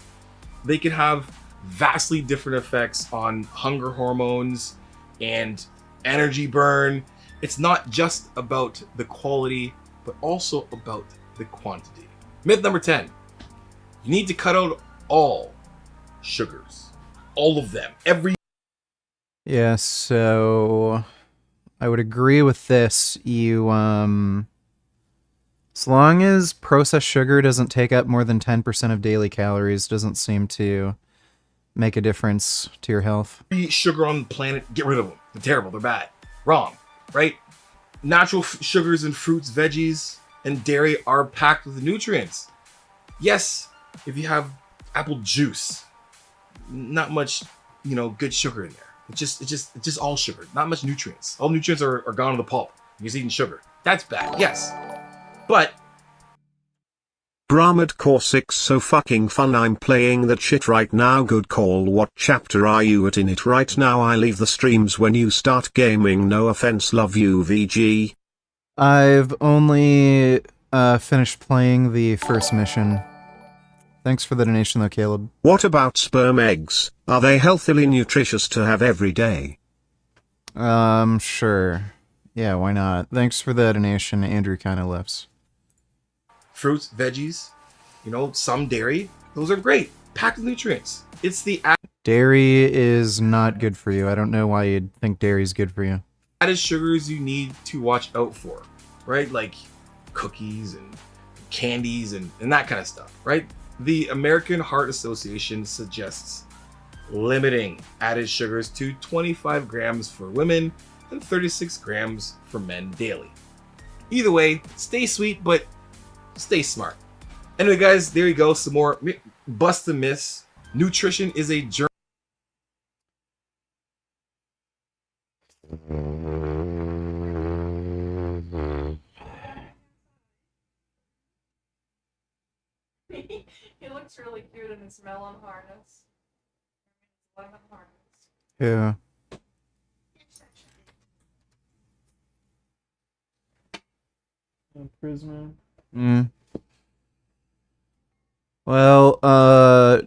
They can have vastly different effects on hunger hormones and energy burn. It's not just about the quality, but also about the quantity. Myth number 10: you need to cut out all sugars, all of them, every. Yeah, so I would agree with this. You as long as processed sugar doesn't take up more than 10% of daily calories, doesn't seem to make a difference to your health. Every sugar on the planet, get rid of them. They're terrible, they're bad. Wrong, right? Natural sugars in fruits, veggies, and dairy are packed with nutrients. Yes, if you have apple juice, not much, good sugar in there. It's just all sugar, not much nutrients. All nutrients are gone in the pulp. You're just eating sugar. That's bad, yes. But Brahmad Core 6 so fucking fun. I'm playing that shit right now. Good call. What chapter are you at in it right now? I leave the streams when you start gaming. No offense. Love you, VG. I've only finished playing the first mission. Thanks for the donation though, Caleb. What about sperm eggs? Are they healthily nutritious to have every day? Sure. Yeah, why not? Thanks for the donation, Andrew Kinda Lips. Fruits, veggies, some dairy, those are great. Packed with nutrients. It's the dairy is not good for you. I don't know why you'd think dairy is good for you. added sugars you need to watch out for, right? Like cookies and candies and that kind of stuff, right? The American Heart Association suggests limiting added sugars to 25 grams for women and 36 grams for men daily. Either way, stay sweet, but stay smart. Anyway, guys, there you go. Some more bust the myths. Nutrition is a journey. He looks really cute in his melon harness. Lemon harness. Yeah. Prisoner. Well,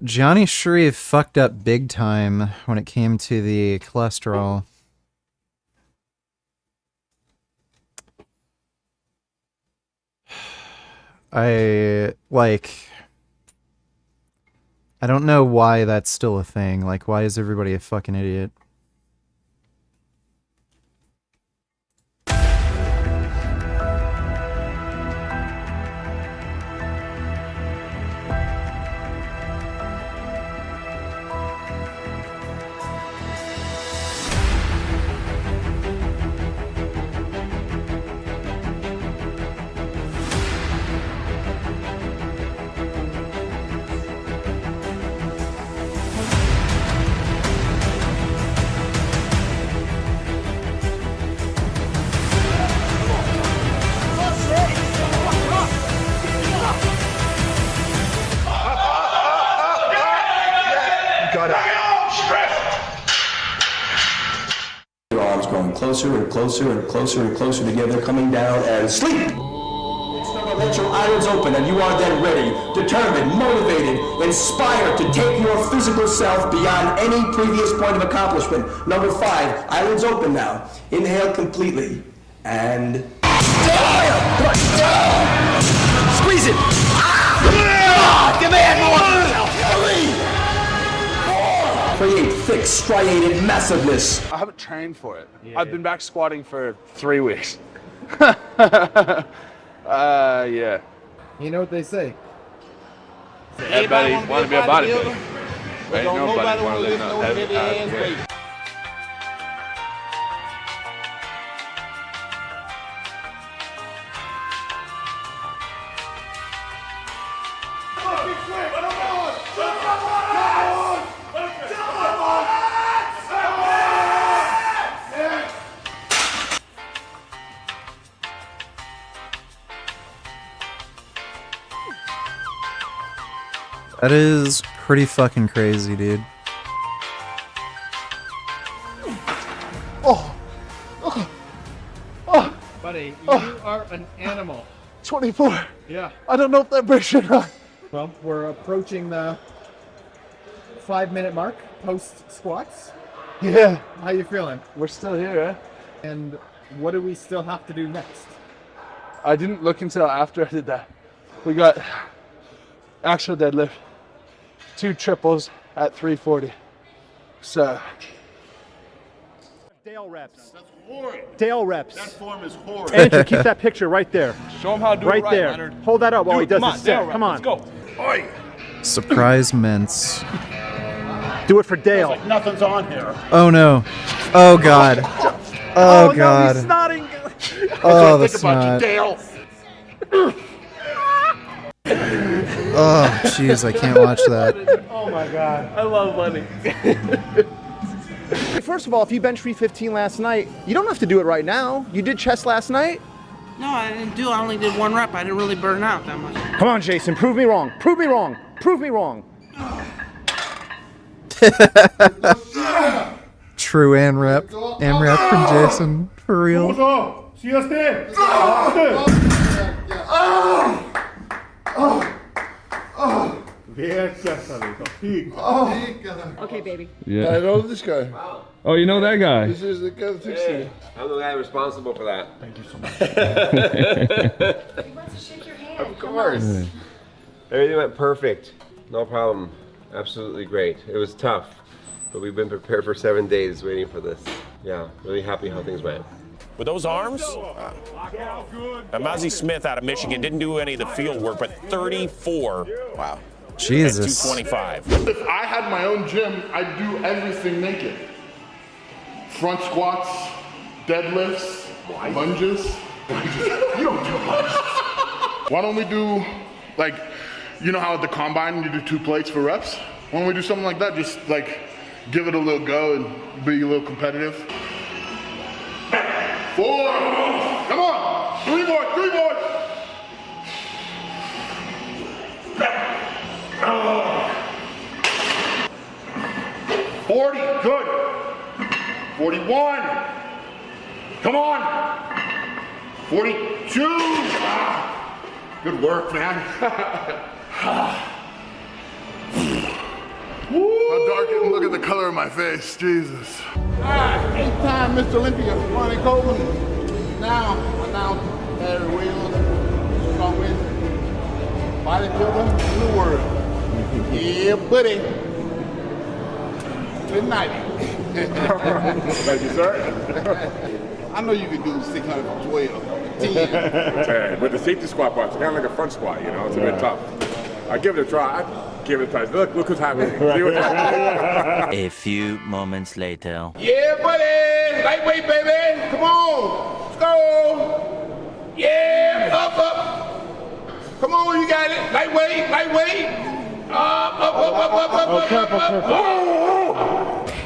Johnny Shreve fucked up big time when it came to the cholesterol. I don't know why that's still a thing. Like, why is everybody a fucking idiot? Your arms going closer and closer and closer and closer together, coming down and sleep. Let your eyelids open and you are then ready, determined, motivated, inspired to take your physical self beyond any previous point of accomplishment. Number 5, eyelids open now. Inhale completely and squeeze it. Demand more. 3, 4. Create thick, striated massiveness. I haven't trained for it. I've been back squatting for 3 weeks. Yeah. You know what they say? Everybody want to be a bodybuilder. Ain't nobody want to live no heavy weight. That is pretty fucking crazy, dude. Buddy, you are an animal. 24. Yeah. I don't know if that breaks or not. Well, we're approaching the 5-minute mark post squats. Yeah. How you feeling? We're still here, eh? And what do we still have to do next? I didn't look until after I did that. We got actual deadlift, 2 triples at 340. So. Dale reps. That's horrid. Dale reps. That form is horrid. Andrew, keep that picture right there. Show him how to do right it right, there. Leonard. Hold that up while he does come his on, set. Dale Come on. Let's go. Oi. Surprise mints. Do it for Dale. Like nothing's on here. Oh no. Oh god. Oh god. No, he's snotting. Oh, the think about you, snot. Dale. Oh, jeez, I can't watch that. Oh my god. I love Lenny. First of all, if you bench 315 last night, you don't have to do it right now. You did chest last night? No, I didn't do. I only did 1 rep. I didn't really burn out that much. Come on, Jason. Prove me wrong. Prove me wrong. Prove me wrong. True AMRAP. AMRAP from Jason. For real. Okay, baby. Yeah. I know this guy. Oh, you know that guy? This is the guy that fixed it. I'm the guy responsible for that. Thank you so much. He wants to shake your hand. Of course. Everything went perfect. No problem. Absolutely great. It was tough, but we've been prepared for 7 days waiting for this. Yeah, really happy how things went. With those arms, Mazi Smith out of Michigan didn't do any of the field work, but 34. Wow. Jesus. At 225. If I had my own gym, I'd do everything naked. Front squats, deadlifts, lunges. You don't do lunges. Why don't we do, like, you know how at the combine you do 2 plates for reps? Why don't we do something like that? Just like give it a little go and be a little competitive. 4, come on, 3 more, 3 more. 40, good. 41, come on. 42, good work, man. How dark it, look at the color of my face, Jesus. Eight-time Mr. Olympia, Ronnie Coleman. Now, announce Larry Williams, strongest bodybuilder in the world. Yeah, buddy. Good night. Thank you, sir. I know you can do 612, 10. With the safety squat bar, it's kind of like a front squat, you know, it's a bit tough. I give it a try. Give it a try. Look what's happening. See what's happening. A few moments later. Yeah, buddy. Lightweight, baby. Come on. Let's go. Yeah, up. Come on, you got it. Lightweight. Up.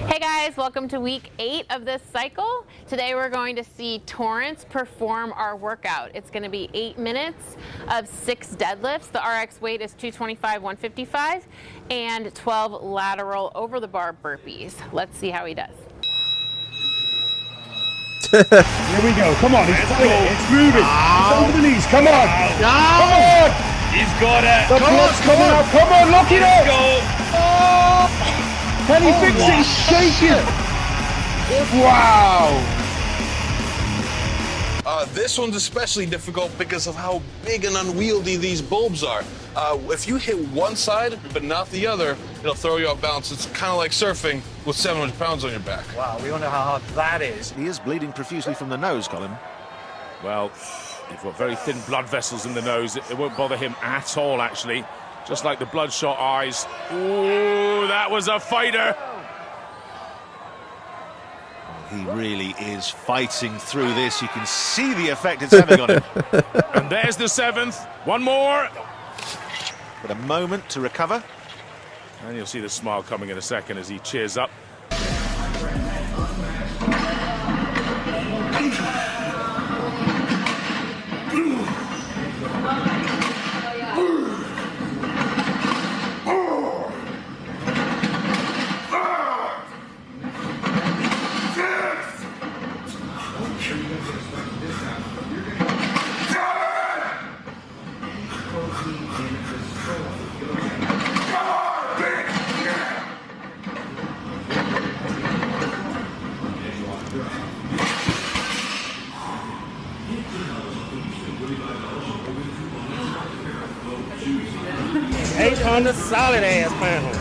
Hey guys, welcome to week 8 of this cycle. Today we're going to see Torrance perform our workout. It's going to be 8 minutes of 6 deadlifts. The RX weight is 225, 155, and 12 lateral over the bar burpees. Let's see how he does. Here we go. Come on, it's moving. Over the knees. Come on. Come on. He's got it. The blood's coming out. Come on, lock it up. Can he fix it? He's shaking. Wow. This one's especially difficult because of how big and unwieldy these bulbs are. If you hit one side but not the other, it'll throw you off balance. It's kind of like surfing with 700 pounds on your back. Wow, we all know how hard that is. He is bleeding profusely from the nose, Colin. Well, you've got very thin blood vessels in the nose. It won't bother him at all, actually. Just like the bloodshot eyes. Ooh, that was a fighter. He really is fighting through this. You can see the effect it's having on him. And there's the 7th. One more. But a moment to recover. And you'll see the smile coming in a second as he cheers up. On the solid ass panel.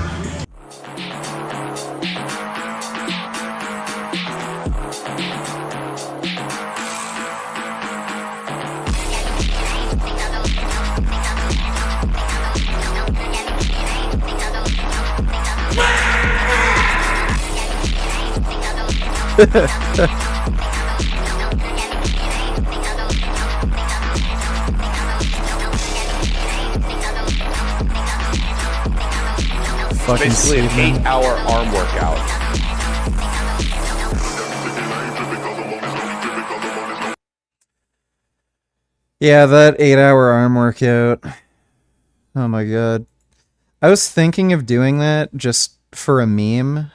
Basically an 8-hour arm workout. Yeah, that 8-hour arm workout. Oh my god. I was thinking of doing that just for a meme,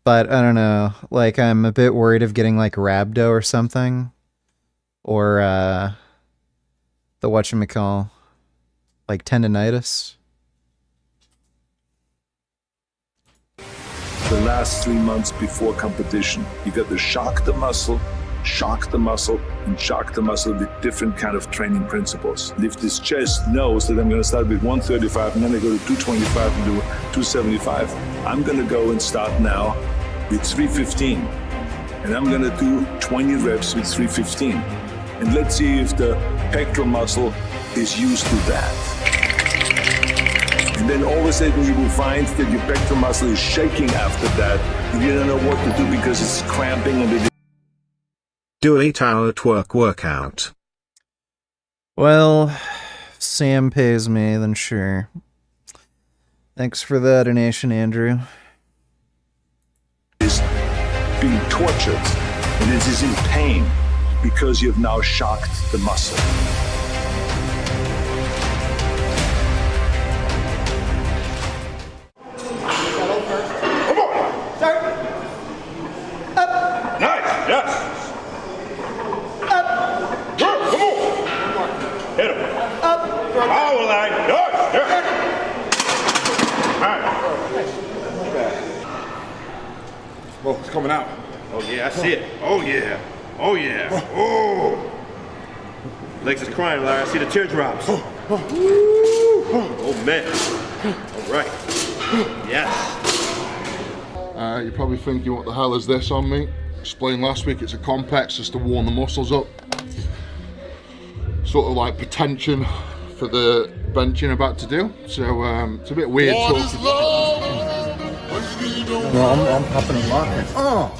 but I don't know. Like, I'm a bit worried of getting like rhabdo or something. Or the whatchamacall, like tendonitis. The last 3 months before competition, you got to shock the muscle, and shock the muscle with different kind of training principles. And if this chest knows that I'm going to start with 135 and then I go to 225 and do 275, I'm going to go and start now with 315. And I'm going to do 20 reps with 315. And let's see if the pectoral muscle is used to that. And then all of a sudden you will find that your pectoral muscle is shaking after that. And you don't know what to do because it's cramping and it. Do 8-hour twerk workout. Well, Sam pays me, then sure. Thanks for the donation, Andrew. Is being tortured and it is in pain because you have now shocked the muscle. Whoa, it's coming out. Oh yeah, I see it. Oh yeah. Oh yeah. Oh. Legs is crying, Larry. I see the teardrops. Oh man. All right. Yes. You're probably thinking, what the hell is this on me? Explained last week, it's a complex just to warm the muscles up. Sort of like pretension for the benching I'm about to do. So it's a bit weird talking. No, I'm popping and locking. Oh!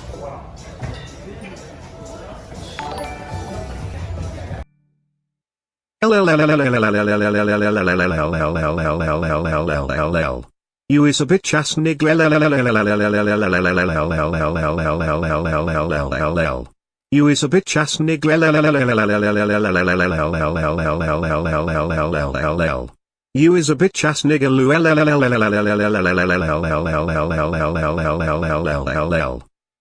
You is a bitch ass nigga. You is a bitch ass nigga. You is a bitch ass nigga.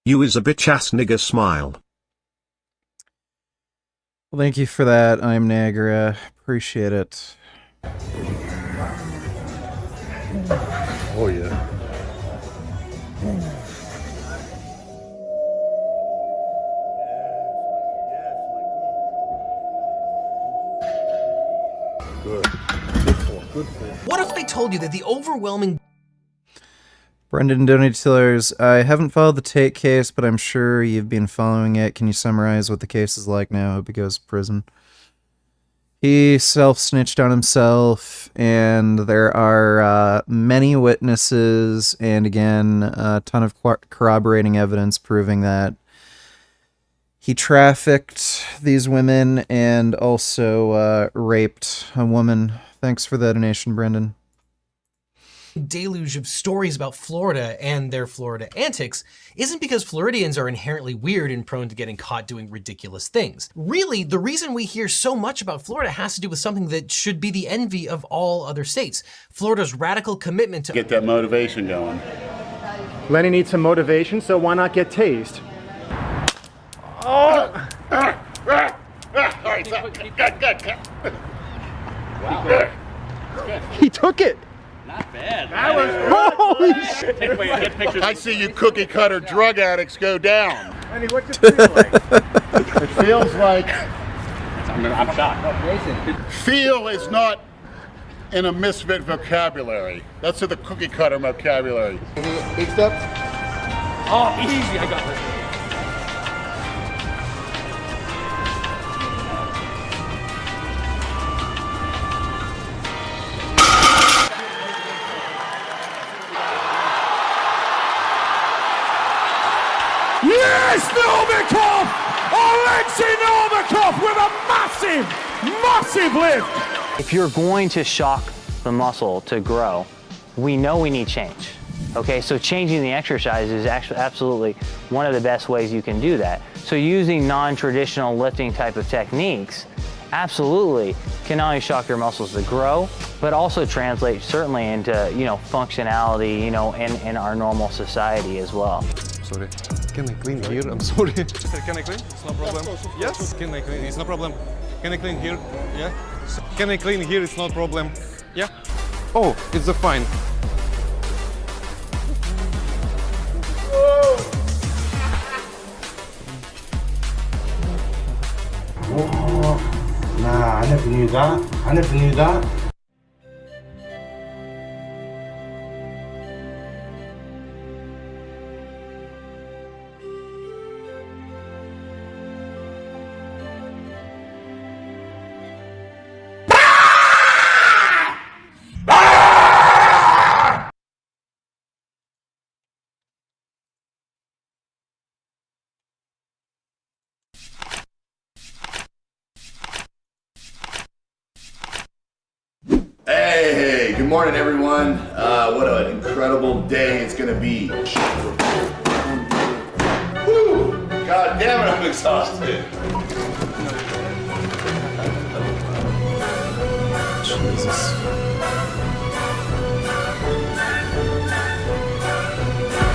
You is a bitch ass nigga. Smile. Well, thank you for that. I'm Niagara. Appreciate it. Oh yeah. Good. Good for. What if I told you that the overwhelming... Brendan donated $2. I haven't followed the Tate case, but I'm sure you've been following it. Can you summarize what the case is like now? I hope he goes to prison. He self-snitched on himself, and there are many witnesses, and again, a ton of corroborating evidence proving that he trafficked these women and also raped a woman. Thanks for the donation, Brendan. deluge of stories about Florida and their Florida antics isn't because Floridians are inherently weird and prone to getting caught doing ridiculous things. Really, the reason we hear so much about Florida has to do with something that should be the envy of all other states. Florida's radical commitment to get that motivation going. Lenny needs some motivation, so why not get tased? Oh! All right, good. Wow. He took it. Not bad. That was holy shit. I see you cookie cutter drug addicts go down. Lenny, what's it feel like? It feels like I'm shocked. feel is not in a misfit vocabulary. That's in the cookie cutter vocabulary. Big step. Oh, easy. I got this. Yes, Novikov! Alexei Novikov with a massive lift! If you're going to shock the muscle to grow, we know we need change. Okay, so changing the exercise is actually absolutely one of the best ways you can do that. So using non-traditional lifting type of techniques absolutely can not only shock your muscles to grow, but also translate certainly into, functionality, in our normal society as well. Sorry. Can I clean here? I'm sorry. Can I clean? It's no problem. Yes. Can I clean? It's no problem. Can I clean here? Yeah. Can I clean here? It's no problem. Yeah. Oh, it's a fine. Oh, nah, I never knew that. Hey, good morning everyone. What an incredible day it's gonna be. Whew. God damn it, I'm exhausted. Jesus.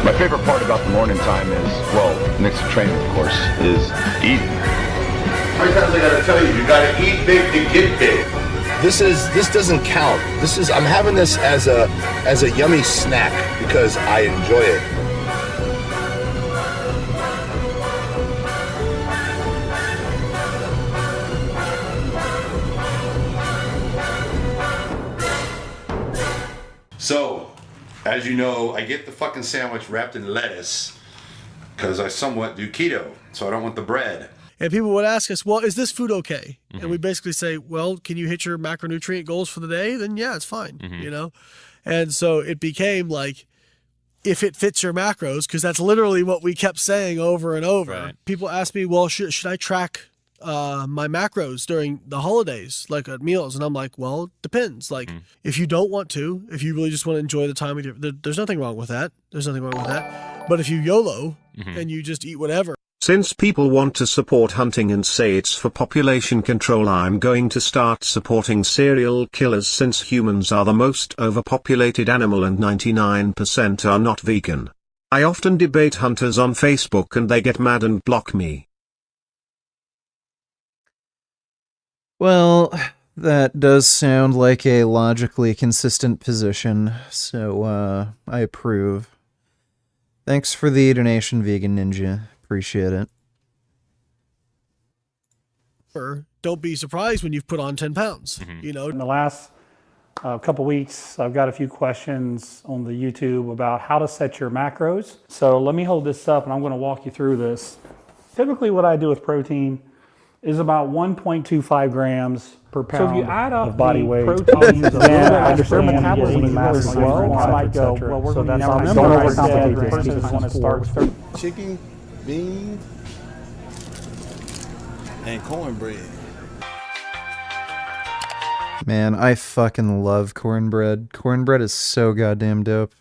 My favorite part about the morning time is, well, next to training, of course, is eating. How many times I gotta tell you, you gotta eat big to get big. This doesn't count. I'm having this as a yummy snack because I enjoy it. So, as you know, I get the fucking sandwich wrapped in lettuce because I somewhat do keto, so I don't want the bread. And people would ask us, well, is this food okay? Mm-hmm. And we basically say, well, can you hit your macronutrient goals for the day? Then yeah, it's fine, you know? And so it became like, if it fits your macros, because that's literally what we kept saying over and over. Right. People ask me, well, should I track my macros during the holidays, like at meals? And I'm like, well, it depends. Like, if you don't want to, if you really just want to enjoy the time, there's nothing wrong with that. There's nothing wrong with that. But if you YOLO and you just eat whatever. Since people want to support hunting and say it's for population control, I'm going to start supporting serial killers, since humans are the most overpopulated animal and 99% are not vegan. I often debate hunters on Facebook and they get mad and block me. Well, that does sound like a logically consistent position, so I approve. Thanks for the donation, Vegan Ninja. Appreciate it. Don't be surprised when you've put on 10 pounds. You know, in the last couple weeks, I've got a few questions on the YouTube about how to set your macros. So let me hold this up and I'm going to walk you through this. Typically what I do with protein is about 1.25 grams per pound. So if you add up body weight, protein, then I understand metabolism mass as well. I might go, well, we're going to start chicken, beans, and cornbread. Man, I fucking love cornbread. Cornbread is so goddamn dope.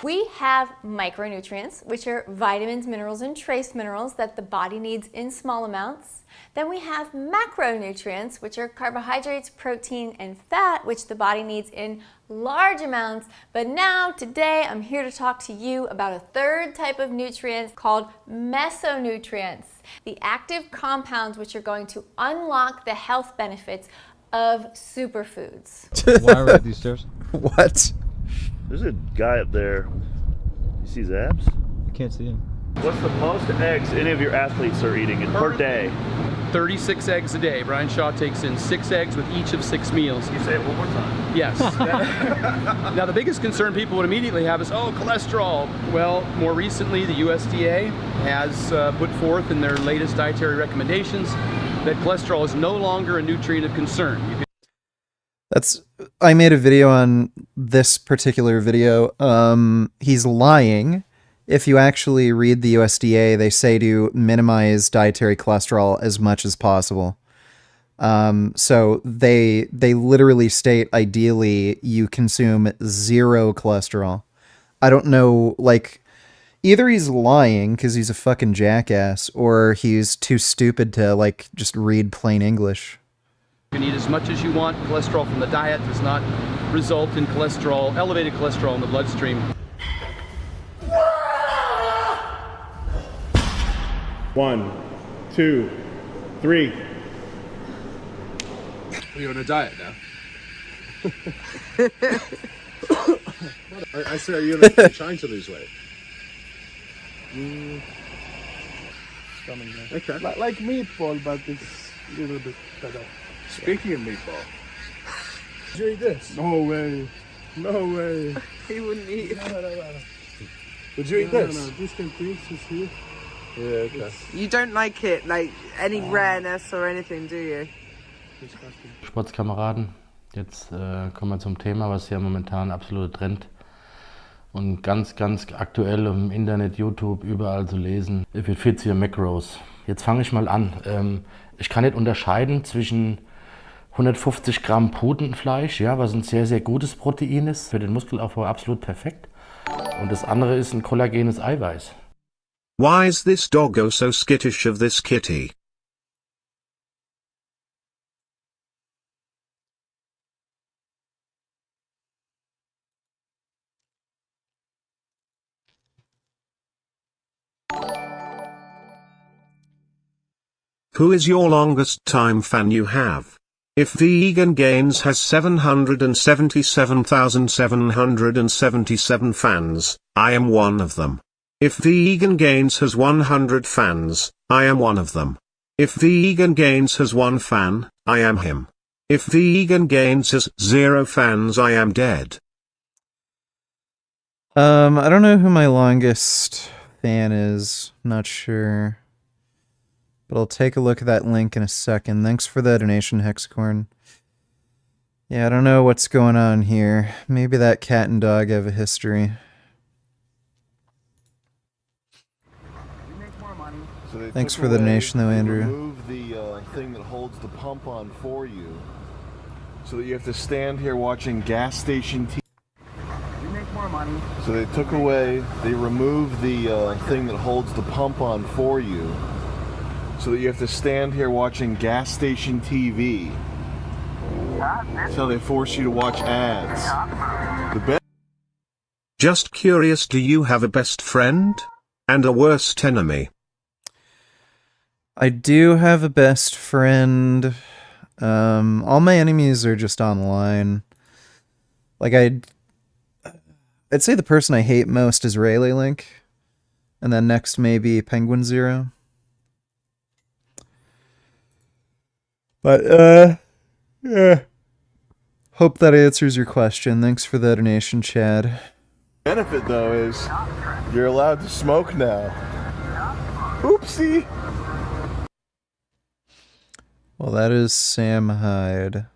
We have micronutrients, which are vitamins, minerals, and trace minerals that the body needs in small amounts. Then we have macronutrients, which are carbohydrates, protein, and fat, which the body needs in large amounts. But now, today, I'm here to talk to you about a third type of nutrients called mesonutrients, the active compounds which are going to unlock the health benefits of superfoods. Why are we at these stairs? What? There's a guy up there. You see his abs? I can't see him. What's the most eggs any of your athletes are eating per day? 36 eggs a day. Brian Shaw takes in 6 eggs with each of 6 meals. You say it one more time. Yes. Now the biggest concern people would immediately have is, oh, cholesterol. Well, more recently the USDA has put forth in their latest dietary recommendations that cholesterol is no longer a nutrient of concern. I made a video on this particular video. He's lying. If you actually read the USDA, they say to minimize dietary cholesterol as much as possible. So they literally state ideally you consume 0 cholesterol. I don't know, like, either he's lying because he's a fucking jackass, or he's too stupid to, like, just read plain English. You can eat as much as you want. Cholesterol from the diet does not result in elevated cholesterol in the bloodstream. 1, 2, 3. You're on a diet now. I said, are you trying to lose weight? Okay. Like meatball, but it's a little bit better. Speaking of meatball. Did you eat this? No way. No way. He wouldn't eat. No. Would you eat this? No, this can taste is here. Yeah, okay. You don't like it, like any rareness or anything, do you? Sportskameraden, jetzt kommen wir zum Thema, was ja momentan absoluter Trend und ganz, ganz aktuell im Internet, YouTube, überall zu lesen. If it fits your macros. Jetzt fange ich mal an. Ich kann nicht unterscheiden zwischen 150 Gramm Putenfleisch, ja, was ein sehr, sehr gutes Protein ist, für den Muskelaufbau absolut perfekt. Und das andere ist ein kollagenes Eiweiß. Why is this doggo so skittish of this kitty? Who is your longest time fan you have? If Vegan Gains has 777,777 fans, I am one of them. If Vegan Gains has 100 fans, I am one of them. If Vegan Gains has 1 fan, I am him. If Vegan Gains has 0 fans, I am dead. I don't know who my longest fan is. Not sure. But I'll take a look at that link in a second. Thanks for the donation, Hexacorn. Yeah, I don't know what's going on here. Maybe that cat and dog have a history. So thanks for the donation, though, Andrew. Remove the thing that holds the pump on for you, so that you have to stand here watching gas station TV. You make more money. So they removed the thing that holds the pump on for you, so that you have to stand here watching gas station TV. So they force you to watch ads. Just curious, do you have a best friend? And a worst enemy? I do have a best friend. All my enemies are just online. Like, I'd say the person I hate most is Rayleigh Link. And then next maybe Penguin Zero. But, yeah. Hope that answers your question. Thanks for the donation, Chad. Benefit though is you're allowed to smoke now. Oopsie. Well, that is Sam Hyde.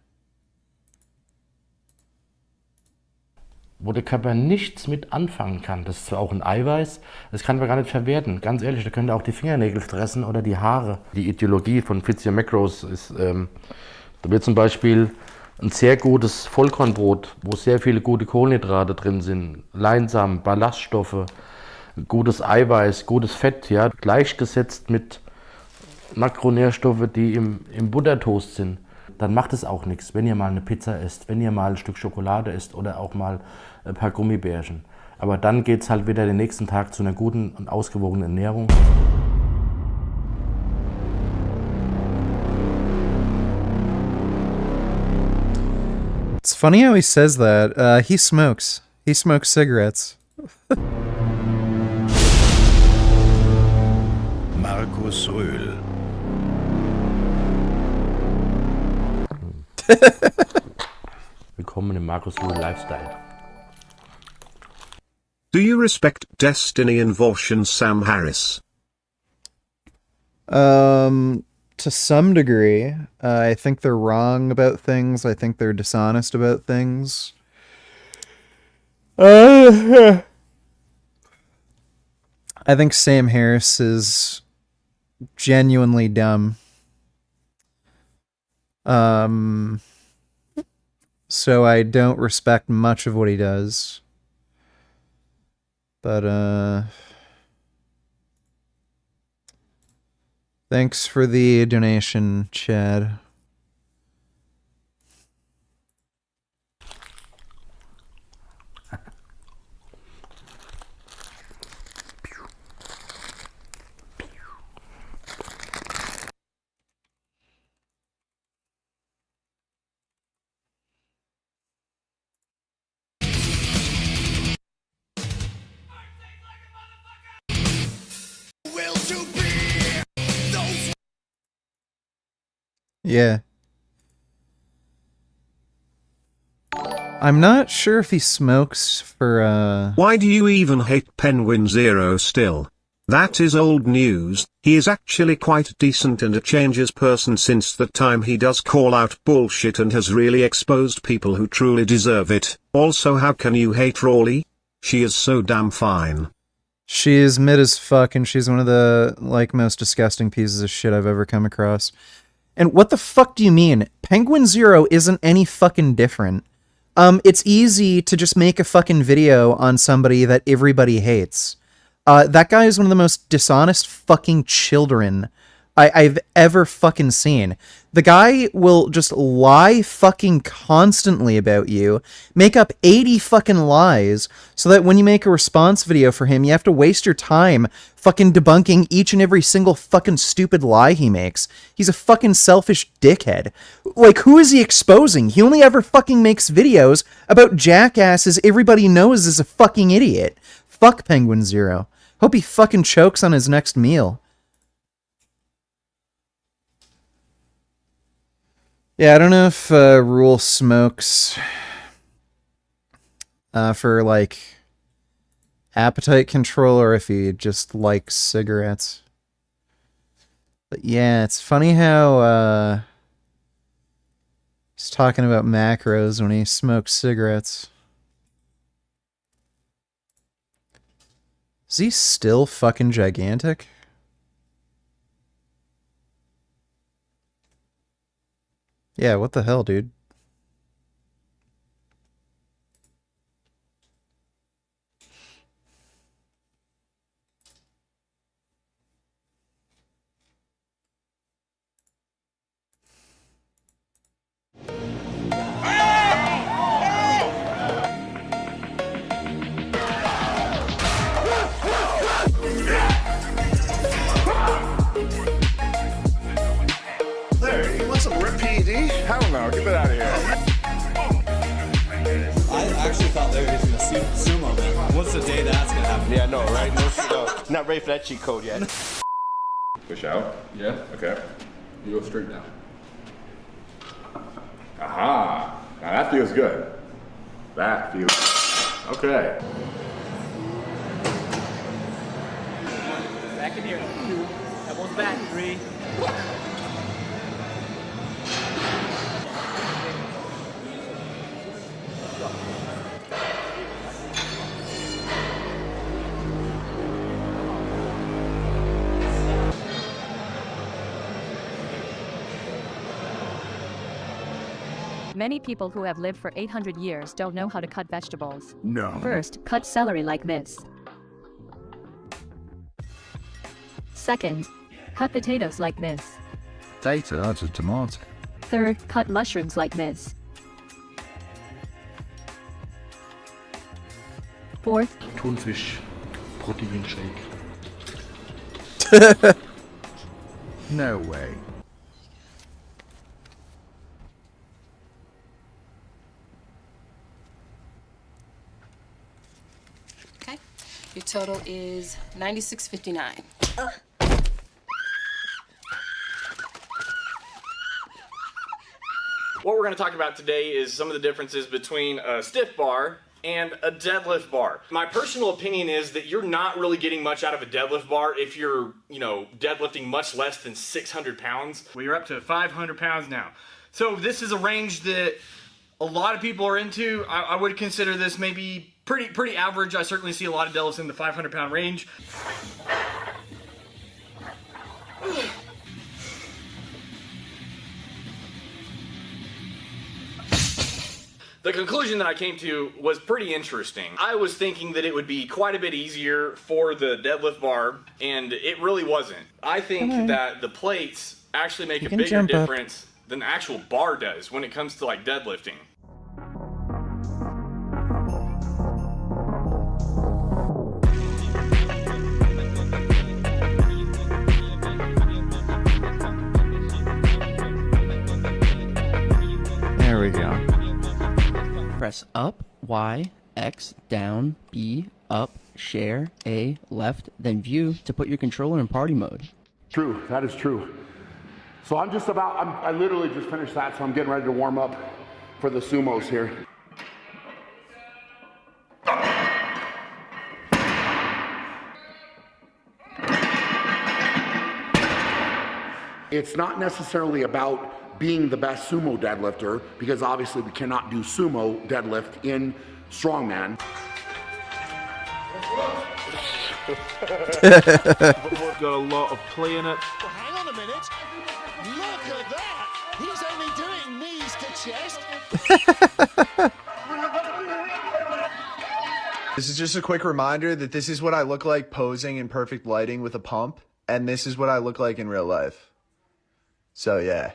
Wo der Körper nichts mit anfangen kann. Das ist zwar auch ein Eiweiß, das kann man gar nicht verwerten. Ganz ehrlich, da könnt ihr auch die Fingernägel fressen oder die Haare. Die Ideologie von Fitz Your Macros ist, da wird zum Beispiel ein sehr gutes Vollkornbrot, wo sehr viele gute Kohlenhydrate drin sind, Leinsamen, Ballaststoffe, gutes Eiweiß, gutes Fett, ja, gleichgesetzt mit Makronährstoffe, die im Buttertoast sind. Dann macht es auch nichts, wenn ihr mal eine Pizza esst, wenn ihr mal ein Stück Schokolade esst oder auch mal ein paar Gummibärchen. Aber dann geht es halt wieder den nächsten Tag zu einer guten und ausgewogenen Ernährung. It's funny how he says that. He smokes. He smokes cigarettes. Markus Röhl. Willkommen im Markus Röhl Lifestyle. Do you respect Destiny and Vosh Sam Harris? To some degree. I think they're wrong about things. I think they're dishonest about things. I think Sam Harris is genuinely dumb. So I don't respect much of what he does. But, thanks for the donation, Chad. Yeah. I'm not sure if he smokes for, Why do you even hate Penguin Zero still? That is old news. He is actually quite decent and a changes person since the time he does call out bullshit and has really exposed people who truly deserve it. Also, how can you hate Rawley? She is so damn fine. She is mid as fuck, and she's one of the, like, most disgusting pieces of shit I've ever come across. And what the fuck do you mean? Penguin Zero isn't any fucking different. It's easy to just make a fucking video on somebody that everybody hates. That guy is one of the most dishonest fucking children I've ever fucking seen. The guy will just lie fucking constantly about you, make up 80 fucking lies, so that when you make a response video for him, you have to waste your time fucking debunking each and every single fucking stupid lie he makes. He's a fucking selfish dickhead. Like, who is he exposing? He only ever fucking makes videos about jackasses everybody knows is a fucking idiot. Fuck Penguin Zero. Hope he fucking chokes on his next meal. Yeah, I don't know if Rule smokes for, like, appetite control or if he just likes cigarettes. But yeah, it's funny how he's talking about macros when he smokes cigarettes. Is he still fucking gigantic? Yeah, what the hell, dude? There, you want some rip PED? Hell no, get that out of here. I actually thought they were using a sumo, man. What's the day that's gonna happen? Yeah, no, right? No, not ready for that cheat code yet. Push out? Yeah. Okay. You go straight down. Aha! Now that feels good. That feels okay. Back in here. 2. Elbows back. 3. Many people who have lived for 800 years don't know how to cut vegetables. No. First, cut celery like this. Second, cut potatoes like this. Potato, that's a tomato. Third, cut mushrooms like this. Fourth, Thunfisch, Protein Shake. No way. Okay. Your total is $96.59. What we're going to talk about today is some of the differences between a stiff bar and a deadlift bar. My personal opinion is that you're not really getting much out of a deadlift bar if you're, deadlifting much less than 600 pounds. Well, you're up to 500 pounds now. So this is a range that a lot of people are into. I would consider this maybe pretty average. I certainly see a lot of deadlifts in the 500 pound range. The conclusion that I came to was pretty interesting. I was thinking that it would be quite a bit easier for the deadlift bar, and it really wasn't. I think that the plates actually make a bigger difference than the actual bar does when it comes to like deadlifting. There we go. Press up, Y, X, down, B, up, share, A, left, then view to put your controller in party mode. True, that is true. So I literally just finished that, so I'm getting ready to warm up for the sumos here. It's not necessarily about being the best sumo deadlifter, because obviously we cannot do sumo deadlift in strongman. Got a lot of play in it. Well, hang on a minute. Look at that. He's only doing knees to chest. This is just a quick reminder that this is what I look like posing in perfect lighting with a pump. and this is what I look like in real life. So yeah.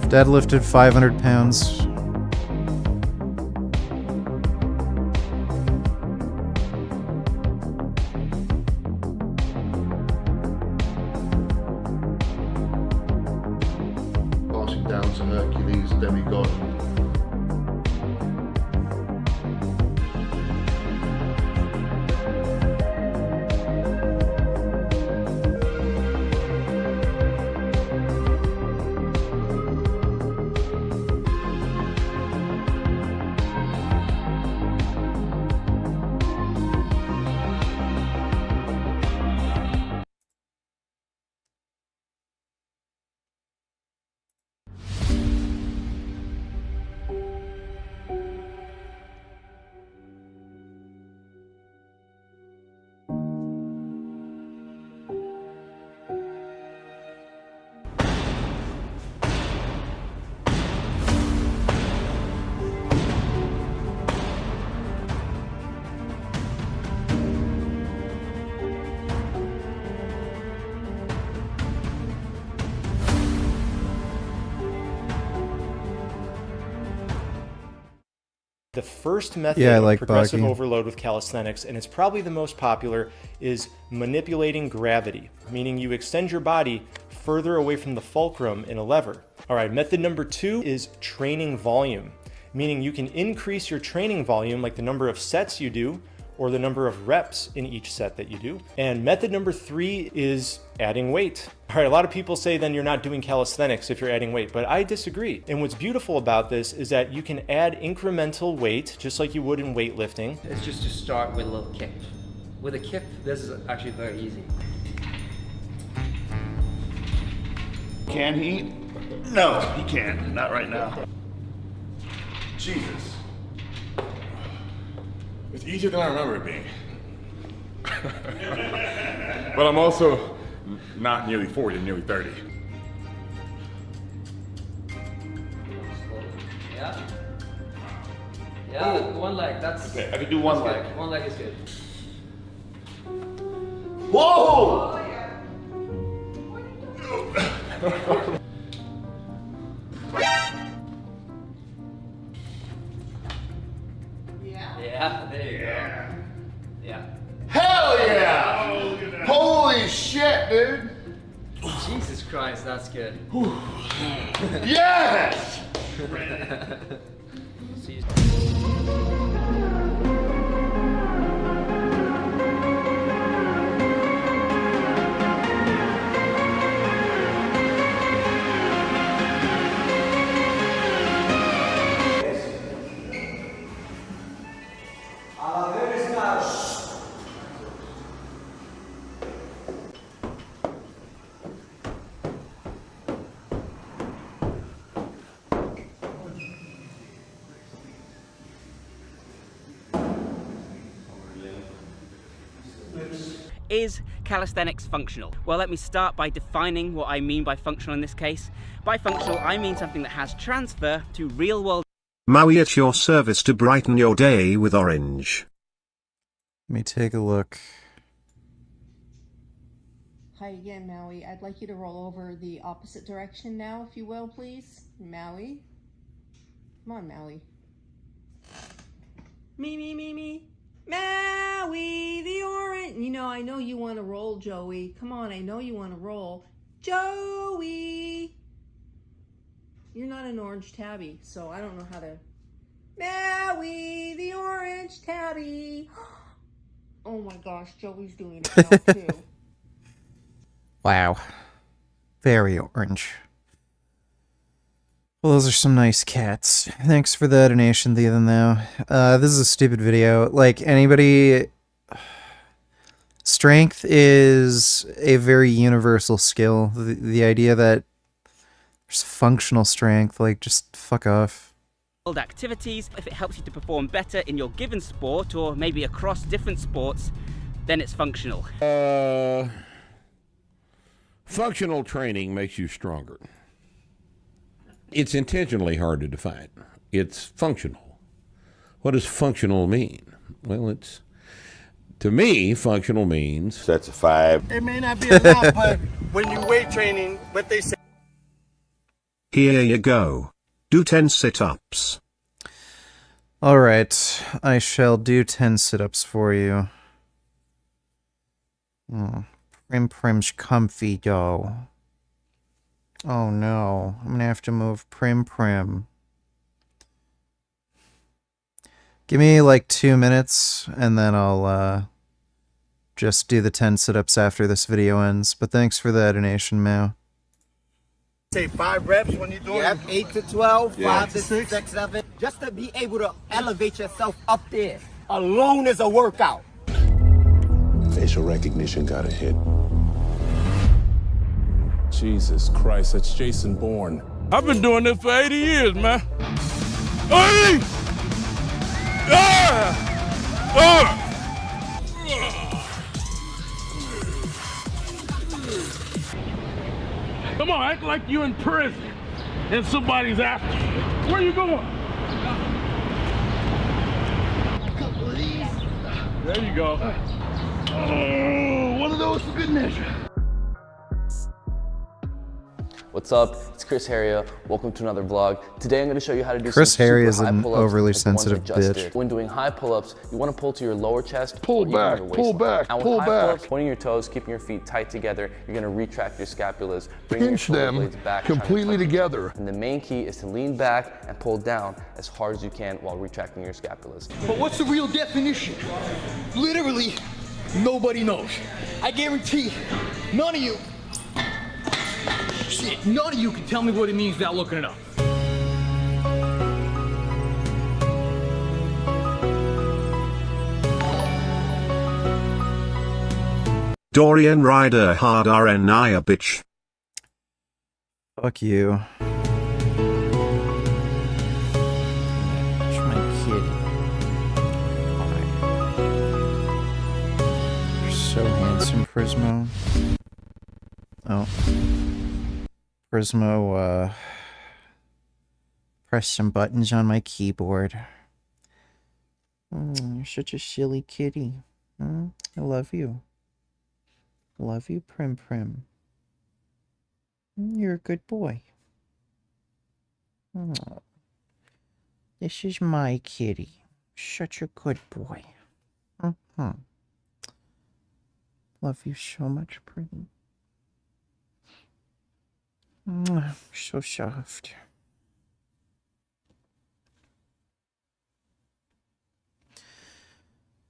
Deadlifted 500 pounds. Passing down to Hercules, demigod. The first method Yeah, I of like progressive Baki. overload with calisthenics, and it's probably the most popular, is manipulating gravity, meaning you extend your body further away from the fulcrum in a lever. All right, method number 2 is training volume, meaning you can increase your training volume, like the number of sets you do, or the number of reps in each set that you do. And method number 3 is adding weight. All right, a lot of people say then you're not doing calisthenics if you're adding weight, but I disagree. And what's beautiful about this is that you can add incremental weight, just like you would in weightlifting. It's just to start with a little kick. With a kick, this is actually very easy. Can he? No, he can't. Not right now. Jesus. It's easier than I remember it being. But I'm also not nearly 40, I'm nearly 30. Yeah? Yeah, one leg, that's... Okay, I can do one that's leg. good. One leg is good. Whoa! Yeah, there you go. Yeah. Hell yeah! Holy shit, dude! Jesus Christ, that's good. Yes! Is calisthenics functional? Well, let me start by defining what I mean by functional in this case. By functional, I mean something that has transfer to real-world. Maui at your service to brighten your day with orange. Let me take a look. Hi again, Maui. I'd like you to roll over the opposite direction now, if you will, please. Maui. Come on, Maui. Me. Maui, the orange. You know, I know you want to roll, Joey. Come on, I know you want to roll. Joey! You're not an orange tabby, so I don't know how to... Maui, the orange tabby. Oh my gosh, Joey's doing it now, too. Wow. Very orange. Well, those are some nice cats. Thanks for the donation, Theathan, though. This is a stupid video. Like, anybody... Strength is a very universal skill. The idea that there's functional strength, like, just fuck off. Activities, if it helps you to perform better in your given sport or maybe across different sports, then it's functional. Functional training makes you stronger. It's intentionally hard to define. It's functional. What does functional mean? Well, to me, functional means that's a 5. It may not be a lot, but when you weight training, what they say. Here you go. Do 10 sit-ups. Alright, I shall do 10 sit-ups for you. Prim's comfy, though. Oh no, I'm gonna have to move Prim. Give me like 2 minutes, and then I'll just do the 10 sit-ups after this video ends. But thanks for the donation, Mao. Say 5 reps when you're doing. Yep, 8 to 12, Yeah. 5 to 6, 7. Just to be able to elevate yourself up there alone is a workout. Facial recognition got a hit. Jesus Christ, that's Jason Bourne. I've been doing this for 80 years, man. Hey! Come on, act like you're in prison and somebody's after you. Where you going? There you go. Oh, one of those for good measure. What's up? It's Chris Heria. Welcome to another vlog. Today I'm going to show you how to do Chris some Heria super is high an pull-ups overly like the ones I sensitive just bitch. did. When doing high pull-ups, you want to pull to your lower chest. Pull or even back, your pull waistline. back, Now with pull high back. pull-ups, pointing your toes, keeping your feet tight together, you're going to retract your scapulas, bring your Pinch shoulder them blades back, trying to completely touch. together. And the main key is to lean back and pull down as hard as you can while retracting your scapulas. But what's the real definition? Literally, nobody knows. I guarantee none of you, none of you can tell me what it means without looking it up. Dorian Ryder hard RNI a bitch. Fuck you. That's my kid. You're so handsome, Prismo. Oh. Prismo, press some buttons on my keyboard. You're such a silly kitty. I love you. Love you, Prim. You're a good boy. Oh, this is my kitty. Such a good boy. Love you so much, Prim. So soft.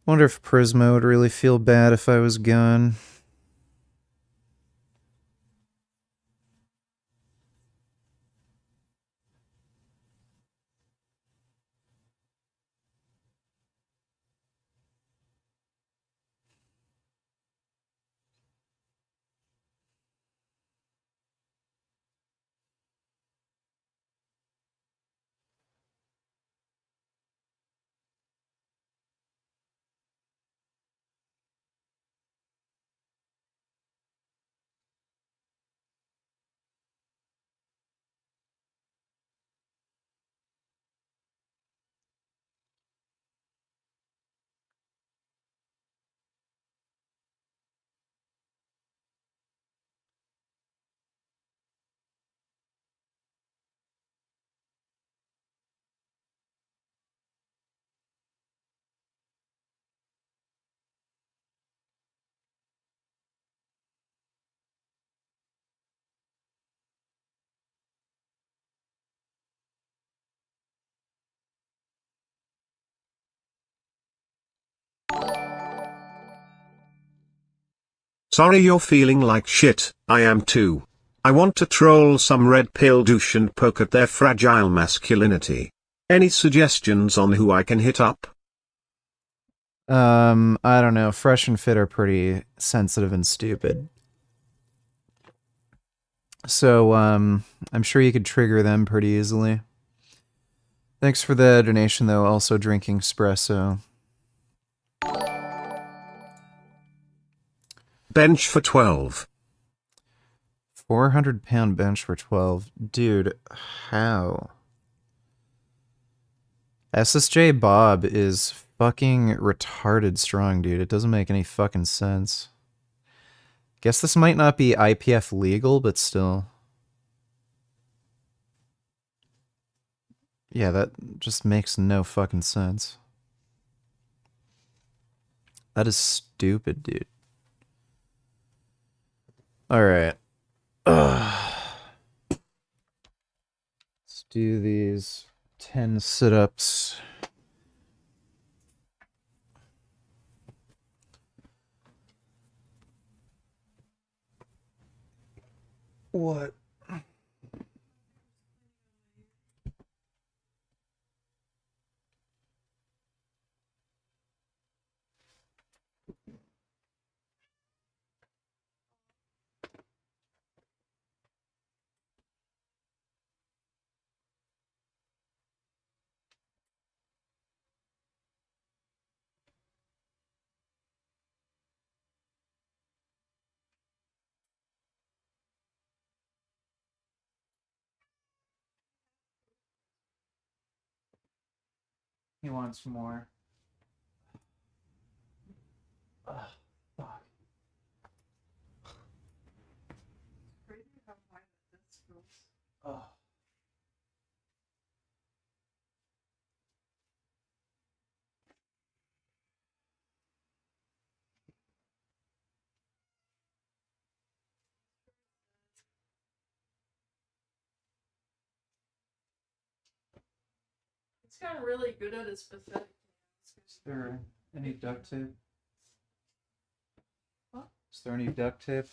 Wonder if Prismo would really feel bad if I was gone. Sorry you're feeling like shit, I am too. I want to troll some red pill douche and poke at their fragile masculinity. Any suggestions on who I can hit up? I don't know. Fresh and Fit are pretty sensitive and stupid. So, I'm sure you could trigger them pretty easily. Thanks for the donation, though. Also drinking espresso. Bench for 12. 400-pound bench for 12. Dude, how? SSJ Bob is fucking retarded strong, dude. It doesn't make any fucking sense. Guess this might not be IPF legal, but still. Yeah, that just makes no fucking sense. That is stupid, dude. Alright. Let's do these 10 sit-ups. What? He wants more. Ugh, fuck. Ugh. He's gotten really good at his pathetic tasks. Is there any duct tape? What? Is there any duct tape?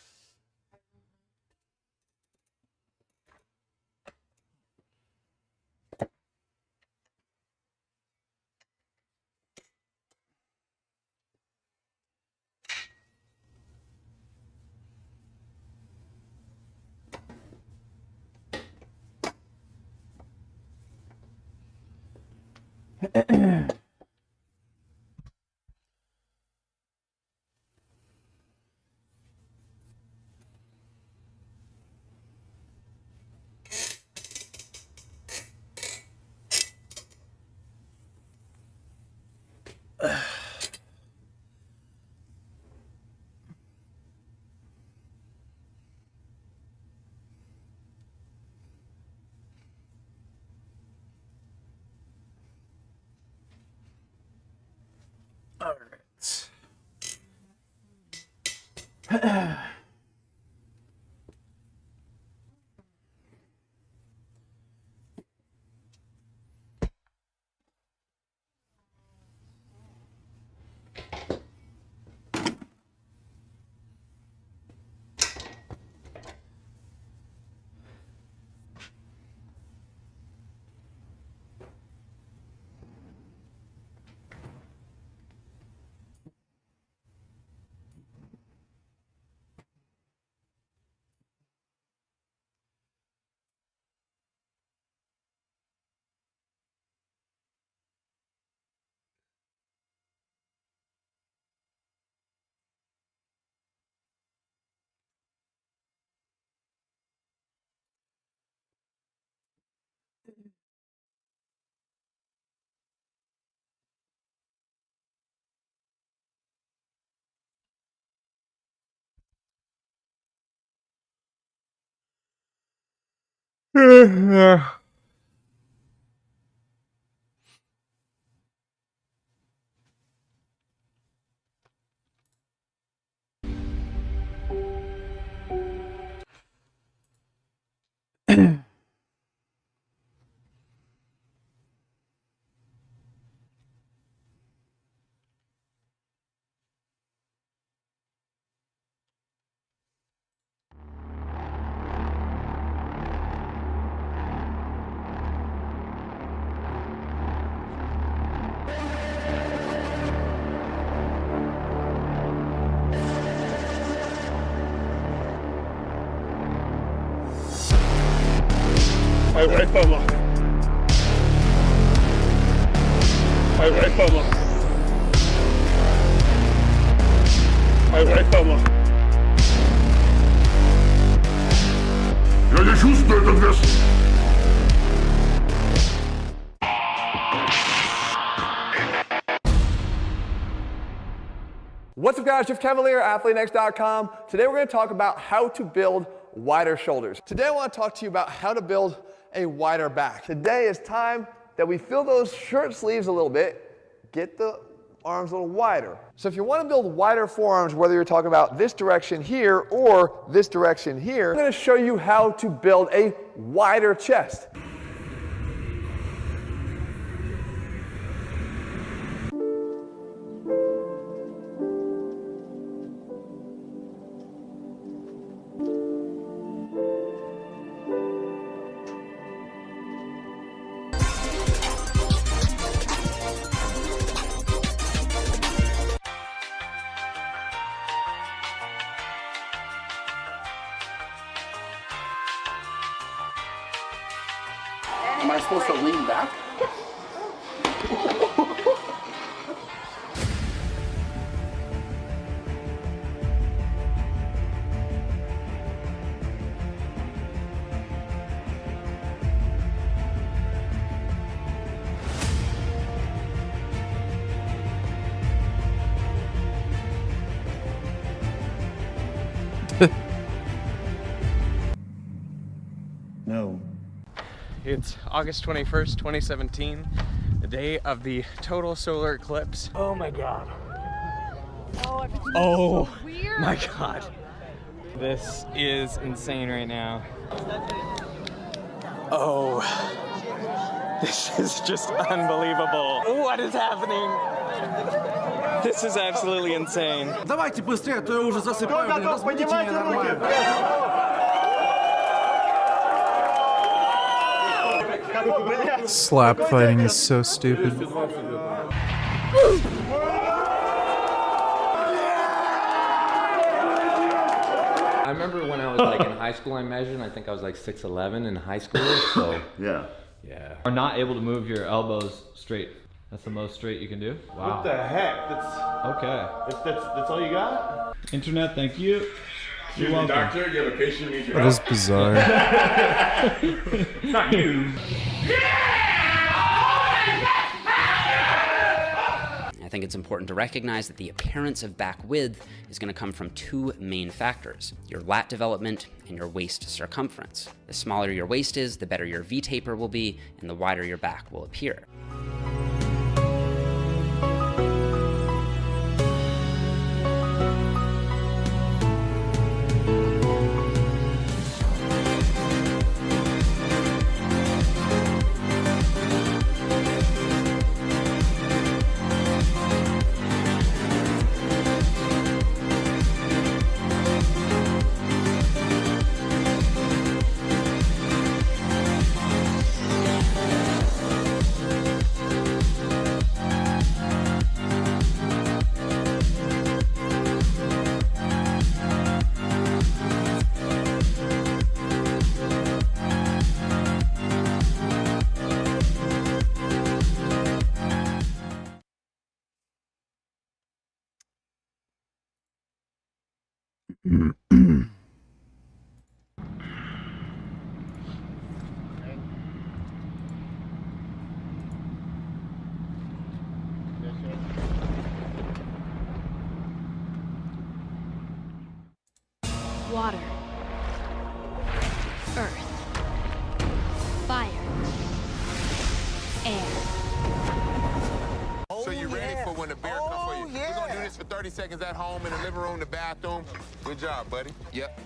Ay, güey, vamos. Ay, güey, vamos. Ay, güey, vamos. What's up guys, Jeff Cavalier, AthleteNext.com. Today we're going to talk about how to build wider shoulders. Today I want to talk to you about how to build a wider back. Today is time that we fill those shirt sleeves a little bit, get the arms a little wider. So if you want to build wider forearms, whether you're talking about this direction here or this direction here, I'm going to show you how to build a wider chest. Am I supposed to lean back? No. It's August 21st, 2017, the day of the total solar eclipse. Oh my god. Oh, so weird. My god. This is insane right now. Oh, this is just unbelievable. What is happening? This is absolutely insane. Давайте быстрее, а то я уже засыпаю, блин, разбудите меня нормально. Slap fighting is so stupid. I remember when I was like in high school I measured, and I think I was like 6'11" in high school, so yeah. Are not able to move your elbows straight. That's the most straight you can do? Wow. What the heck? That's okay. That's all you got? Internet, thank you. Excuse me, doctor, you have a patient who needs your That help. is bizarre. Not you. I think it's important to recognize that the appearance of back width is going to come from two main factors: your lat development and your waist circumference. The smaller your waist is, the better your V-taper will be, and the wider your back will appear. Water, earth, fire, air. So you ready for when the bear comes for you? We're gonna do this for 30 seconds at home, in the living room, the bathroom. Good job, buddy. Yep.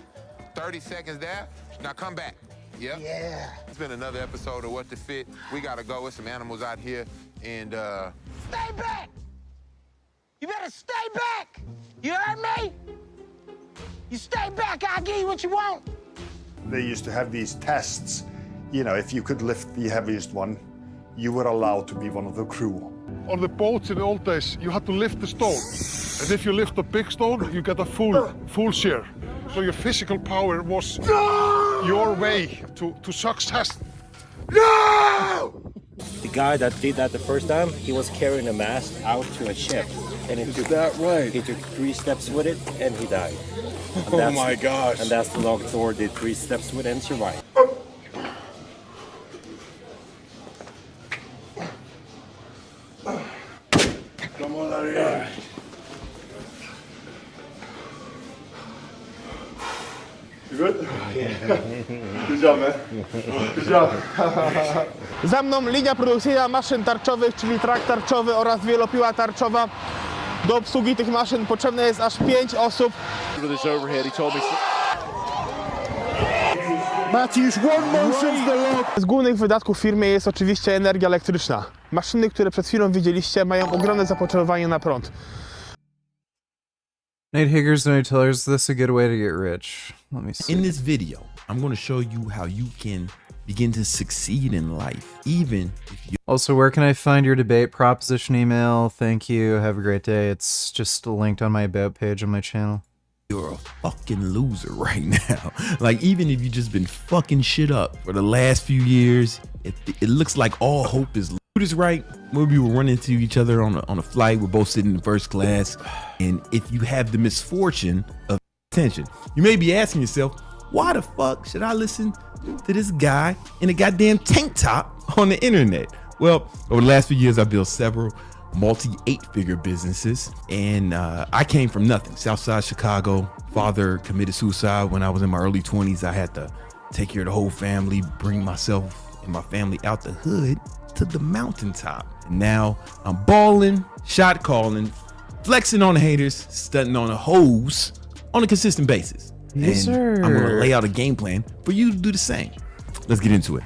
30 seconds there. Now come back. Yep. Yeah. It's been another episode of What the Fit. We gotta go with some animals out here and Stay back! You better stay back! You heard me? You stay back, I'll give you what you want. They used to have these tests. You know, if you could lift the heaviest one, you were allowed to be one of the crew. On the boats in the old days, you had to lift the stone. And if you lift a big stone, you get a full share. So your physical power was your way to success. No! guy that did that the first time, he was carrying a mast out to a ship. And it took, that right? He took 3 steps with it and he died. And Oh my gosh. And that's the log Thor did 3 steps with and survived. Come on out of here. You good? Good job, man. Good job. Za mną linia produkcyjna maszyn tarczowych, czyli trak tarczowy oraz wielopiła tarczowa. Do obsługi tych maszyn potrzebne jest aż 5 osób. Z głównych wydatków firmy jest oczywiście energia elektryczna. Maszyny, które przed chwilą widzieliście, mają ogromne zapotrzebowanie na prąd. Nate Higgers, Nate Teller, is this a good way to get rich? Let me see. In this video, I'm going to show you how you can begin to succeed in life, even if you... Also, where can I find your debate proposition email? Thank you. Have a great day. It's just linked on my about page on my channel. You're a fucking loser right now. Like, even if you just been fucking shit up for the last few years, it looks like all hope is lost. This right, maybe we were running into each other on a flight. We're both sitting in first class, and if you have the misfortune of attention, you may be asking yourself, why the fuck should I listen to this guy in a goddamn tank top on the internet? Well, over the last few years, I've built several multi-8-figure businesses, and I came from nothing. Southside Chicago. Father committed suicide when I was in my early 20s. I had to take care of the whole family, bring myself and my family out the hood to the mountaintop. And now I'm balling, shot calling, flexing on the haters, stunting on the hoes on a consistent basis. Yes, and sir. I'm gonna lay out a game plan for you to do the same. Let's get into it.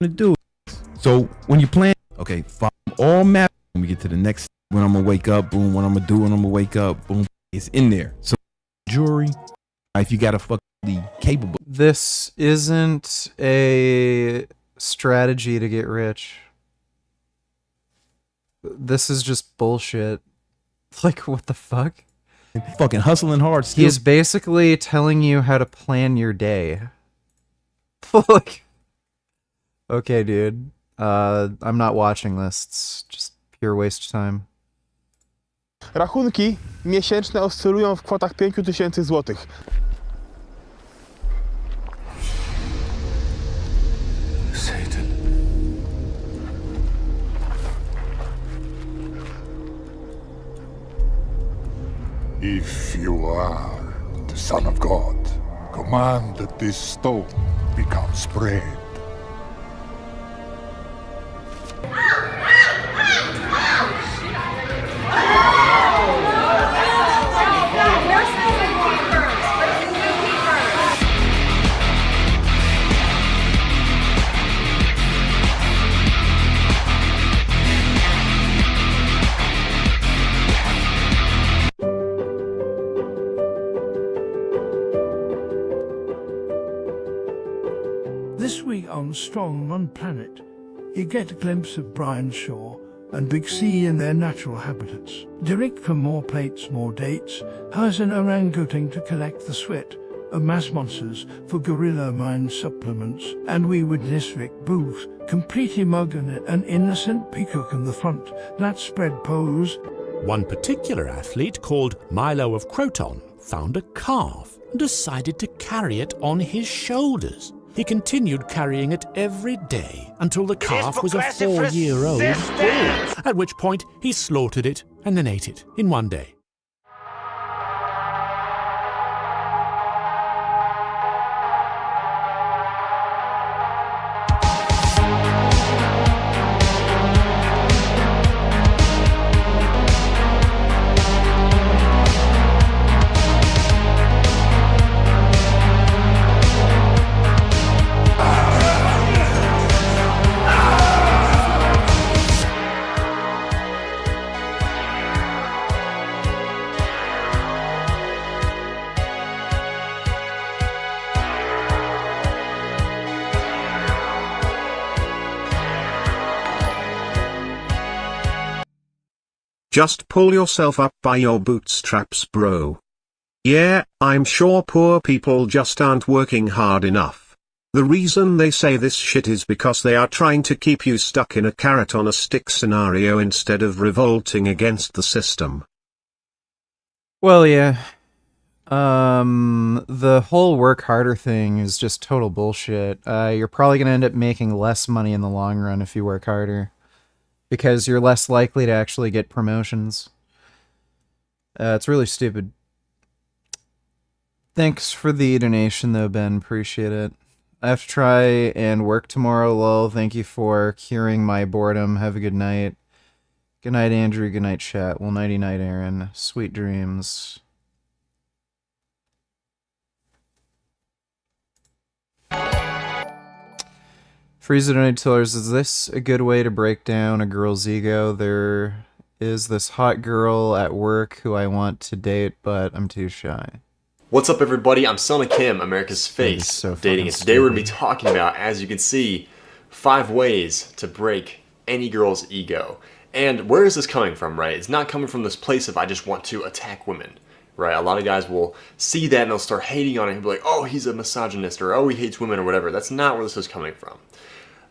I'm gonna do it. So when you plan, okay, follow all maps. When we get to the next, when I'm gonna wake up, boom, what I'm gonna do when I'm gonna wake up, boom, it's in there. So jewelry, if you got a fucking capable. This isn't a strategy to get rich. This is just bullshit. Like, what the fuck? Fucking hustling hard still. He's basically telling you how to plan your day. Like, okay, dude. I'm not watching this. It's just pure waste of time. Rachunki miesięczne oscylują w kwotach 5000 zł. Satan. If you are the Son of God, command that this stone becomes bread. This week on Strong on Planet, you get a glimpse of Brian Shaw and Big C in their natural habitats. Derek from More Plates, More Dates hires an orangutan to collect the sweat of mass monsters for Gorilla Mind supplements, and we witness Rick Booth completely mugging an innocent peacock in the front, that spread pose. One particular athlete, called Milo of Croton, found a calf and decided to carry it on his shoulders. He continued carrying it every day until the calf was a 4-year-old bull, at which point he slaughtered it and then ate it in one day. Just pull yourself up by your bootstraps, bro. Yeah, I'm sure poor people just aren't working hard enough. The reason they say this shit is because they are trying to keep you stuck in a carrot on a stick scenario instead of revolting against the system. Well, yeah. The whole work harder thing is just total bullshit. You're probably gonna end up making less money in the long run if you work harder, because you're less likely to actually get promotions. It's really stupid. Thanks for the donation though, Ben. Appreciate it. I have to try and work tomorrow, lol. Thank you for curing my boredom. Have a good night. Good night, Andrew. Good night, chat. Well, nighty night, Aaron. Sweet dreams. Frieza donated $2. Is this a good way to break down a girl's ego? There is this hot girl at work who I want to date, but I'm too shy. What's up, everybody? I'm Son of Kim, America's face of dating. And today we're going to be talking about, as you can see, 5 ways to break any girl's ego. And where is this coming from, right? It's not coming from this place of I just want to attack women, right? A lot of guys will see that and they'll start hating on it and be like, oh, he's a misogynist, or oh, he hates women, or whatever. That's not where this is coming from.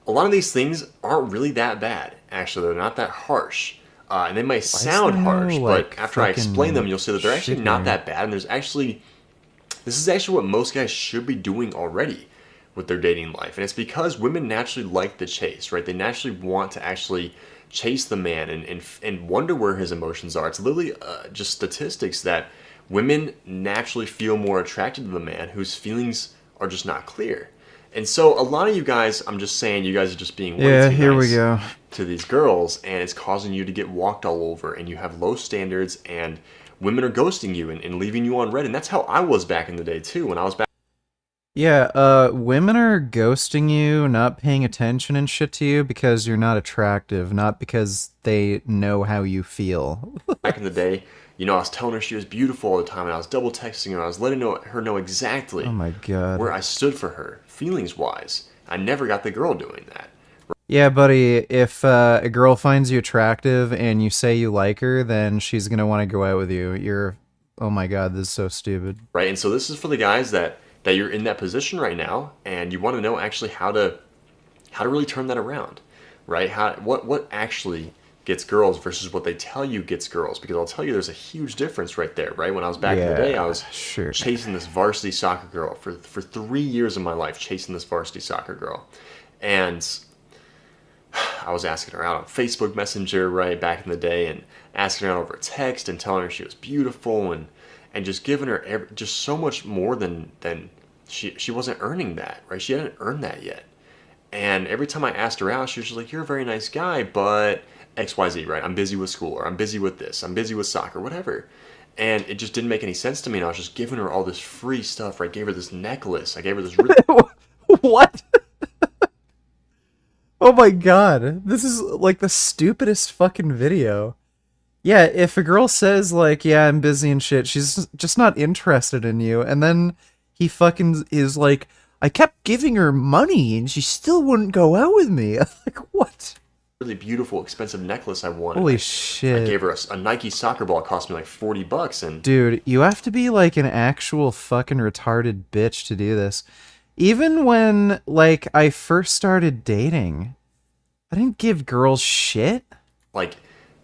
A lot of these things aren't really that bad. Actually, they're not that harsh. And they might sound harsh, but after I explain them, you'll see that they're actually not that bad. And this is actually what most guys should be doing already with their dating life. And it's because women naturally like the chase, right? They naturally want to actually chase the man and wonder where his emotions are. It's literally just statistics that women naturally feel more attracted to the man whose feelings are just not clear. And so a lot of you guys, I'm just saying, you guys are just being way too nice to these girls, and it's causing you to get walked all over, and you have low standards, and women are ghosting you and leaving you on red. And that's how I was back in the day too, when I was back. Yeah, women are ghosting you, not paying attention and shit to you because you're not attractive, not because they know how you feel. Back in the day, you know, I was telling her she was beautiful all the time, and I was double texting her. I was letting her know exactly where I stood for her, feelings-wise. I never got the girl doing that. Yeah, buddy, if a girl finds you attractive and you say you like her, then she's going to want to go out with you. Oh my god, this is so stupid. Right, and so this is for the guys that you're in that position right now, and you want to know actually how to really turn that around, right? What actually gets girls versus what they tell you gets girls, because I'll tell you there's a huge difference right there, right? When I was back in the day, I was chasing this varsity soccer girl for 3 years of my life, chasing this varsity soccer girl. And I was asking her out on Facebook Messenger, right, back in the day, and asking her out over text and telling her she was beautiful and just giving her just so much more than she wasn't earning that, right? She hadn't earned that yet. And every time I asked her out, she was just like, you're a very nice guy, but XYZ, right? I'm busy with school, or I'm busy with this, I'm busy with soccer, whatever. And it just didn't make any sense to me, and I was just giving her all this free stuff, right? I gave her this necklace, I gave her this really... What? Oh my god, this is like the stupidest fucking video. Yeah, if a girl says like, yeah, I'm busy and shit, she's just not interested in you, and then he fucking is like, I kept giving her money and she still wouldn't go out with me. Like, what? Really beautiful, expensive necklace I wanted. Holy shit. I gave her a Nike soccer ball. It cost me like $40, and dude, you have to be like an actual fucking retarded bitch to do this. Even when, like, I first started dating, I didn't give girls shit. Like,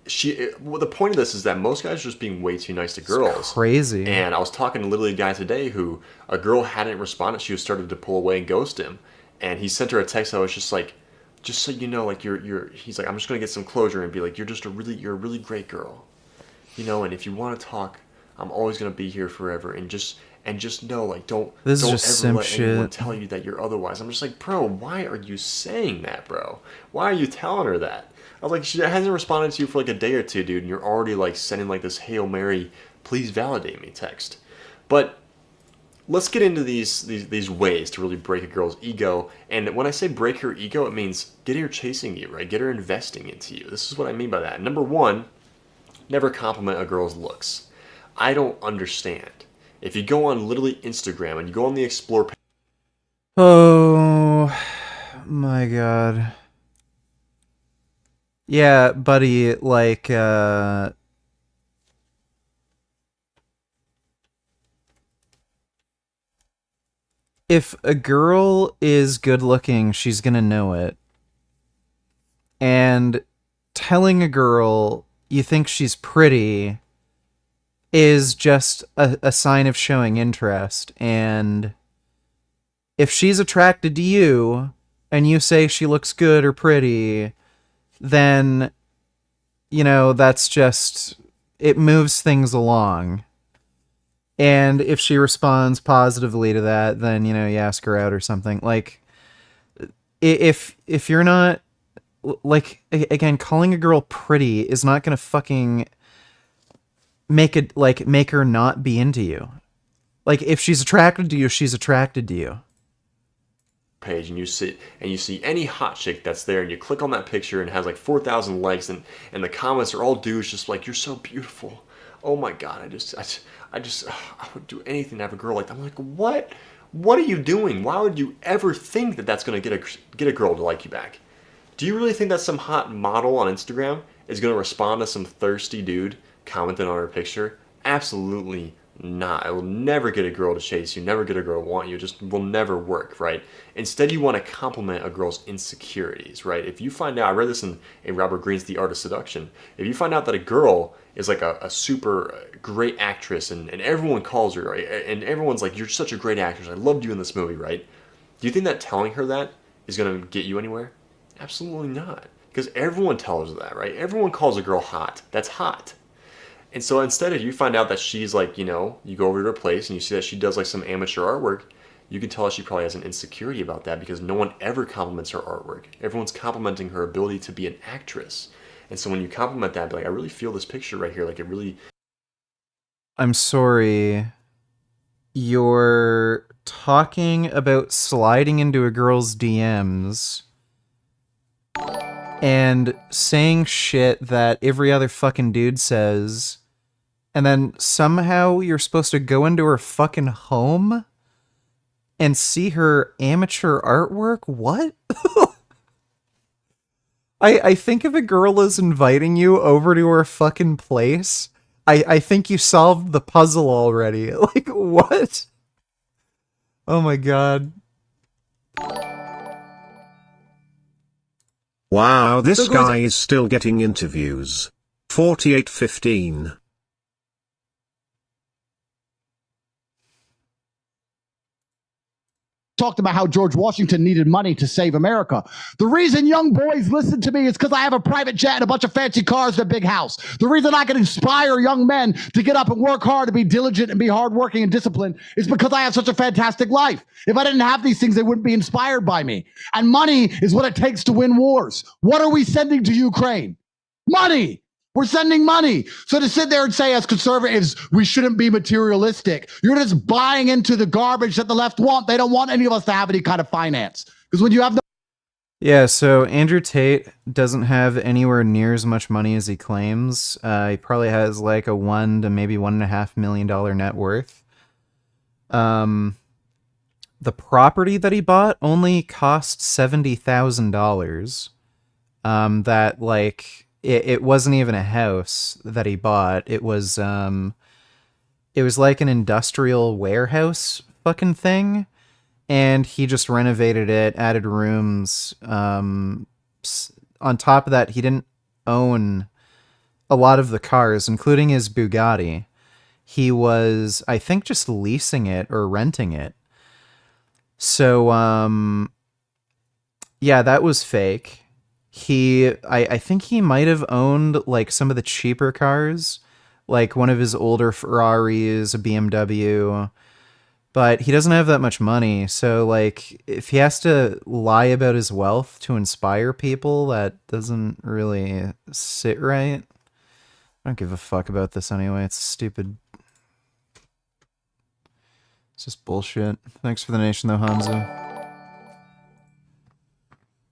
the point of this is that most guys are just being way too nice to girls. It's crazy. And I was talking to literally a guy today who, a girl hadn't responded. She was started to pull away and ghost him. And he sent her a text that was just like, just so you know, like, he's like, I'm just going to get some closure and be like, you're a really great girl. You know, and if you want to talk, I'm always going to be here forever. And just know, like, don't ever let anyone tell you that you're otherwise. I'm just like, bro, why are you saying that, bro? Why are you telling her that? I was like, she hasn't responded to you for like a day or two, dude, and you're already like sending like this Hail Mary, please validate me text. But let's get into these ways to really break a girl's ego. And when I say break her ego, it means get her chasing you, right? Get her investing into you. This is what I mean by that. Number one, never compliment a girl's looks. I don't understand. If you go on literally Instagram and you go on the Explore page. Oh my god. Yeah, buddy, like, if a girl is good looking, she's gonna know it. And telling a girl you think she's pretty is just a sign of showing interest. And if she's attracted to you and you say she looks good or pretty, then, you know, that's just, it moves things along. And if she responds positively to that, then, you know, you ask her out or something. Like, if you're not, like, again, calling a girl pretty is not gonna fucking make her not be into you. Like, if she's attracted to you, she's attracted to you. Page, and you see any hot chick that's there, and you click on that picture and it has like 4,000 likes, and the comments are all dudes just like, you're so beautiful. Oh my god, I would do anything to have a girl like that. I'm like, what? What are you doing? Why would you ever think that that's gonna get a girl to like you back? Do you really think that some hot model on Instagram is gonna respond to some thirsty dude commenting on her picture? Absolutely not. It will never get a girl to chase you, never get a girl to want you. It just will never work, right? Instead, you want to compliment a girl's insecurities, right? If you find out, I read this in Robert Greene's The Art of Seduction, if you find out that a girl is like a super great actress and everyone calls her, right? And everyone's like, you're such a great actress, I loved you in this movie, right? Do you think that telling her that is going to get you anywhere? Absolutely not. Because everyone tells her that, right? Everyone calls a girl hot. That's hot. And so instead, if you find out that she's like, you know, you go over to her place and you see that she does like some amateur artwork, you can tell that she probably has an insecurity about that, because no one ever compliments her artwork. Everyone's complimenting her ability to be an actress. And so when you compliment that, be like, I really feel this picture right here, like it really... I'm sorry. You're talking about sliding into a girl's DMs and saying shit that every other fucking dude says, and then somehow you're supposed to go into her fucking home and see her amateur artwork? What? I think if a girl is inviting you over to her fucking place, I think you solved the puzzle already. Like, what? Oh my god. Wow, this guy is still getting interviews. 4815. Talked about how George Washington needed money to save America. The reason young boys listen to me is because I have a private jet and a bunch of fancy cars and a big house. The reason I can inspire young men to get up and work hard, to be diligent and be hardworking and disciplined is because I have such a fantastic life. If I didn't have these things, they wouldn't be inspired by me. And money is what it takes to win wars. What are we sending to Ukraine? Money. We're sending money. So to sit there and say as conservatives, we shouldn't be materialistic, you're just buying into the garbage that the left want. They don't want any of us to have any kind of finance. Because when you have no... Yeah, so Andrew Tate doesn't have anywhere near as much money as he claims. He probably has like a $1 to maybe $1.5 million net worth. The property that he bought only cost $70,000. That like... It wasn't even a house that he bought. It was like an industrial warehouse fucking thing, and he just renovated it, added rooms. On top of that, he didn't own a lot of the cars, including his Bugatti. He was, I think, just leasing it or renting it. So, yeah, that was fake. I think he might have owned like some of the cheaper cars, like one of his older Ferraris, a BMW, but he doesn't have that much money. So like if he has to lie about his wealth to inspire people, that doesn't really sit right. I don't give a fuck about this anyway. It's stupid. It's just bullshit. Thanks for the nation though, Hamza.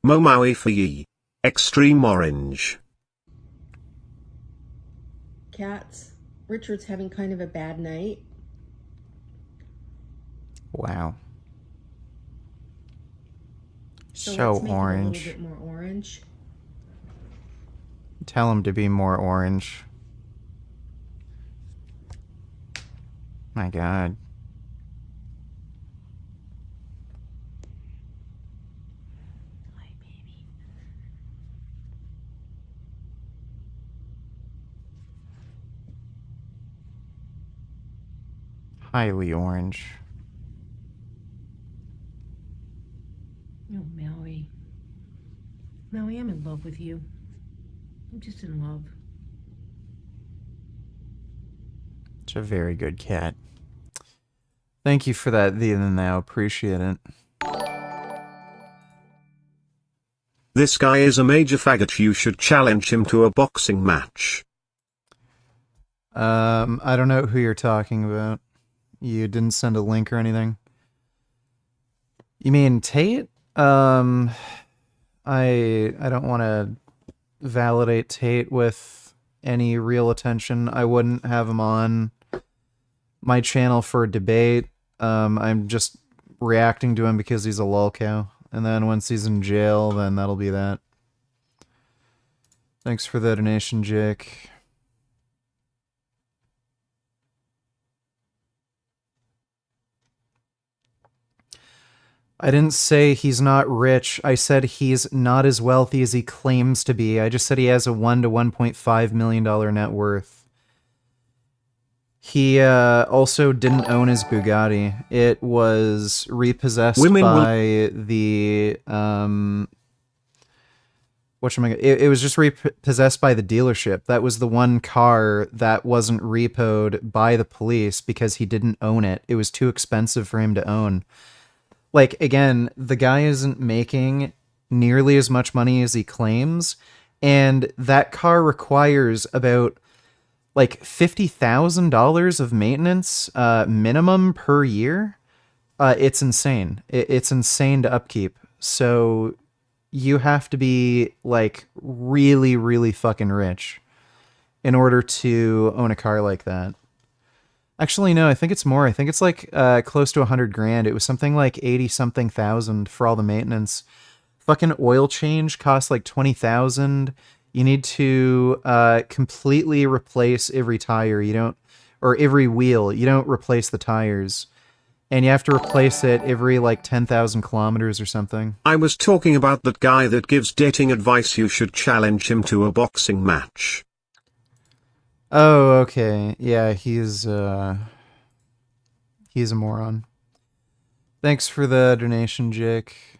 Momaui for ye. Extreme Orange. Cats, Richard's having kind of a bad night. Wow. So let's make orange. It a little bit more orange. Tell him to be more orange. My god. Highly orange. Oh, Maui. Maui, I'm in love with you. I'm just in love. It's a very good cat. Thank you for that, the and now. Appreciate it. This guy is a major faggot. You should challenge him to a boxing match. I don't know who you're talking about. You didn't send a link or anything. You mean Tate? I don't want to validate Tate with any real attention. I wouldn't have him on my channel for a debate. I'm just reacting to him because he's a lolcow. And then once he's in jail, then that'll be that. Thanks for the donation, Jake. I didn't say he's not rich. I said he's not as wealthy as he claims to be. I just said he has a $1 to $1.5 million net worth. He also didn't own his Bugatti. It was repossessed by the it was just repossessed by the dealership. That was the one car that wasn't repoed by the police because he didn't own it. It was too expensive for him to own. Like, again, the guy isn't making nearly as much money as he claims, and that car requires about like $50,000 of maintenance minimum per year. It's insane. It's insane to upkeep. So you have to be like really, really fucking rich in order to own a car like that. Actually, no, I think it's more. I think it's like close to 100 grand. It was something like 80 something thousand for all the maintenance. Fucking oil change costs like 20,000. You need to completely replace every tire. You don't, or every wheel. You don't replace the tires. And you have to replace it every like 10,000 kilometers or something. I was talking about that guy that gives dating advice. You should challenge him to a boxing match. Oh, okay. Yeah, he's a moron. Thanks for the donation, Jake.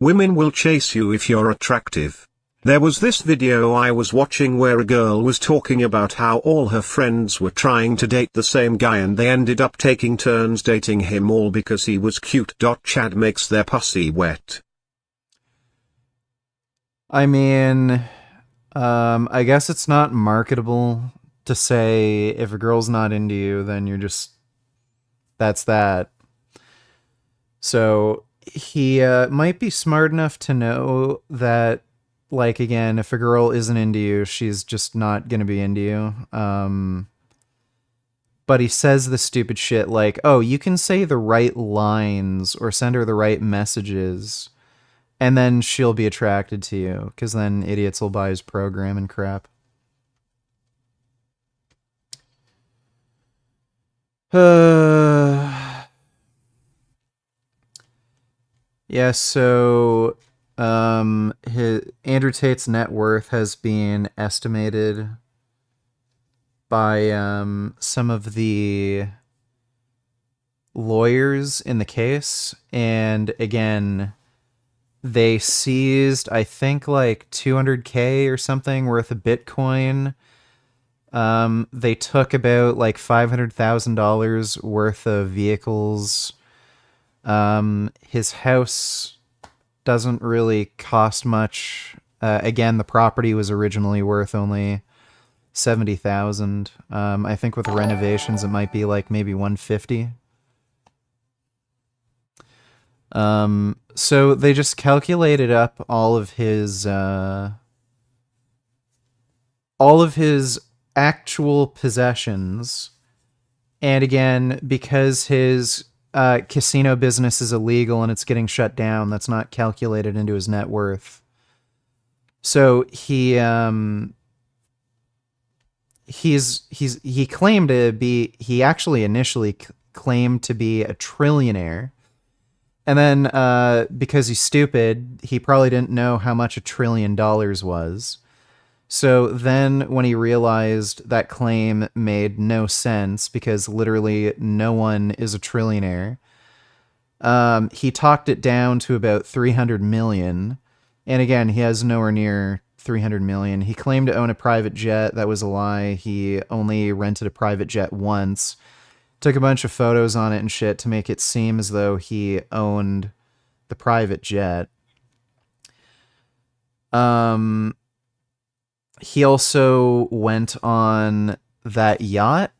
Women will chase you if you're attractive. There was this video I was watching where a girl was talking about how all her friends were trying to date the same guy and they ended up taking turns dating him all because he was cute. Chad makes their pussy wet. I mean, I guess it's not marketable to say if a girl's not into you, then you're just, that's that. So he might be smart enough to know that, like, again, if a girl isn't into you, she's just not going to be into you. But he says the stupid shit like, oh, you can say the right lines or send her the right messages, and then she'll be attracted to you, because then idiots will buy his program and crap. Yeah, so Andrew Tate's net worth has been estimated by some of the lawyers in the case, and again, they seized, I think, like 200K or something worth of Bitcoin. They took about like $500,000 worth of vehicles. His house doesn't really cost much. Again, the property was originally worth only $70,000. I think with renovations, it might be like maybe $150,000. So they just calculated up all of his actual possessions. And again, because his casino business is illegal and it's getting shut down, that's not calculated into his net worth. So he claimed to be, he actually initially claimed to be a trillionaire. And then, because he's stupid, he probably didn't know how much $1 trillion was. So then when he realized that claim made no sense because literally no one is a trillionaire, he talked it down to about 300 million. And again, he has nowhere near 300 million. He claimed to own a private jet. That was a lie. He only rented a private jet once. Took a bunch of photos on it and shit to make it seem as though he owned the private jet. He also went on that yacht.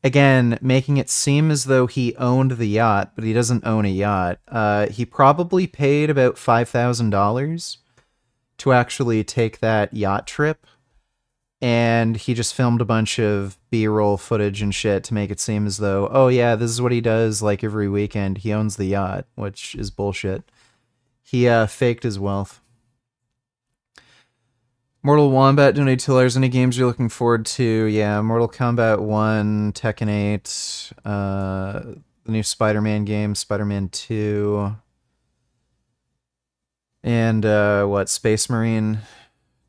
Again, making it seem as though he owned the yacht, but he doesn't own a yacht. He probably paid about $5,000 to actually take that yacht trip. And he just filmed a bunch of B-roll footage and shit to make it seem as though, oh yeah, this is what he does like every weekend. He owns the yacht, which is bullshit. He faked his wealth. Mortal Wombat donated $2. Any games you're looking forward to? Yeah, Mortal Kombat 1, Tekken 8, the new Spider-Man game, Spider-Man 2, and Space Marine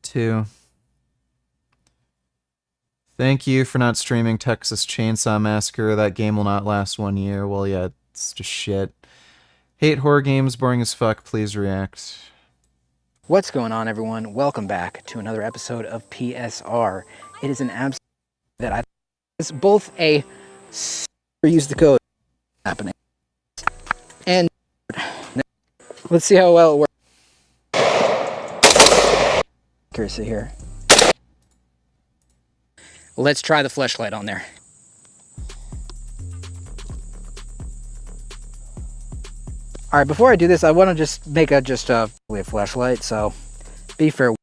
2. Thank you for not streaming Texas Chainsaw Massacre. That game will not last 1 year. Well, yeah, it's just shit. Hate horror games, boring as fuck. Please react. What's going on, everyone? Welcome back to another episode of PSR. It is an absolute that I it's both a use the code happening and let's see how well it works. Accuracy here. Let's try the fleshlight on there. All right, before I do this, I want to just make a flashlight, so be fair.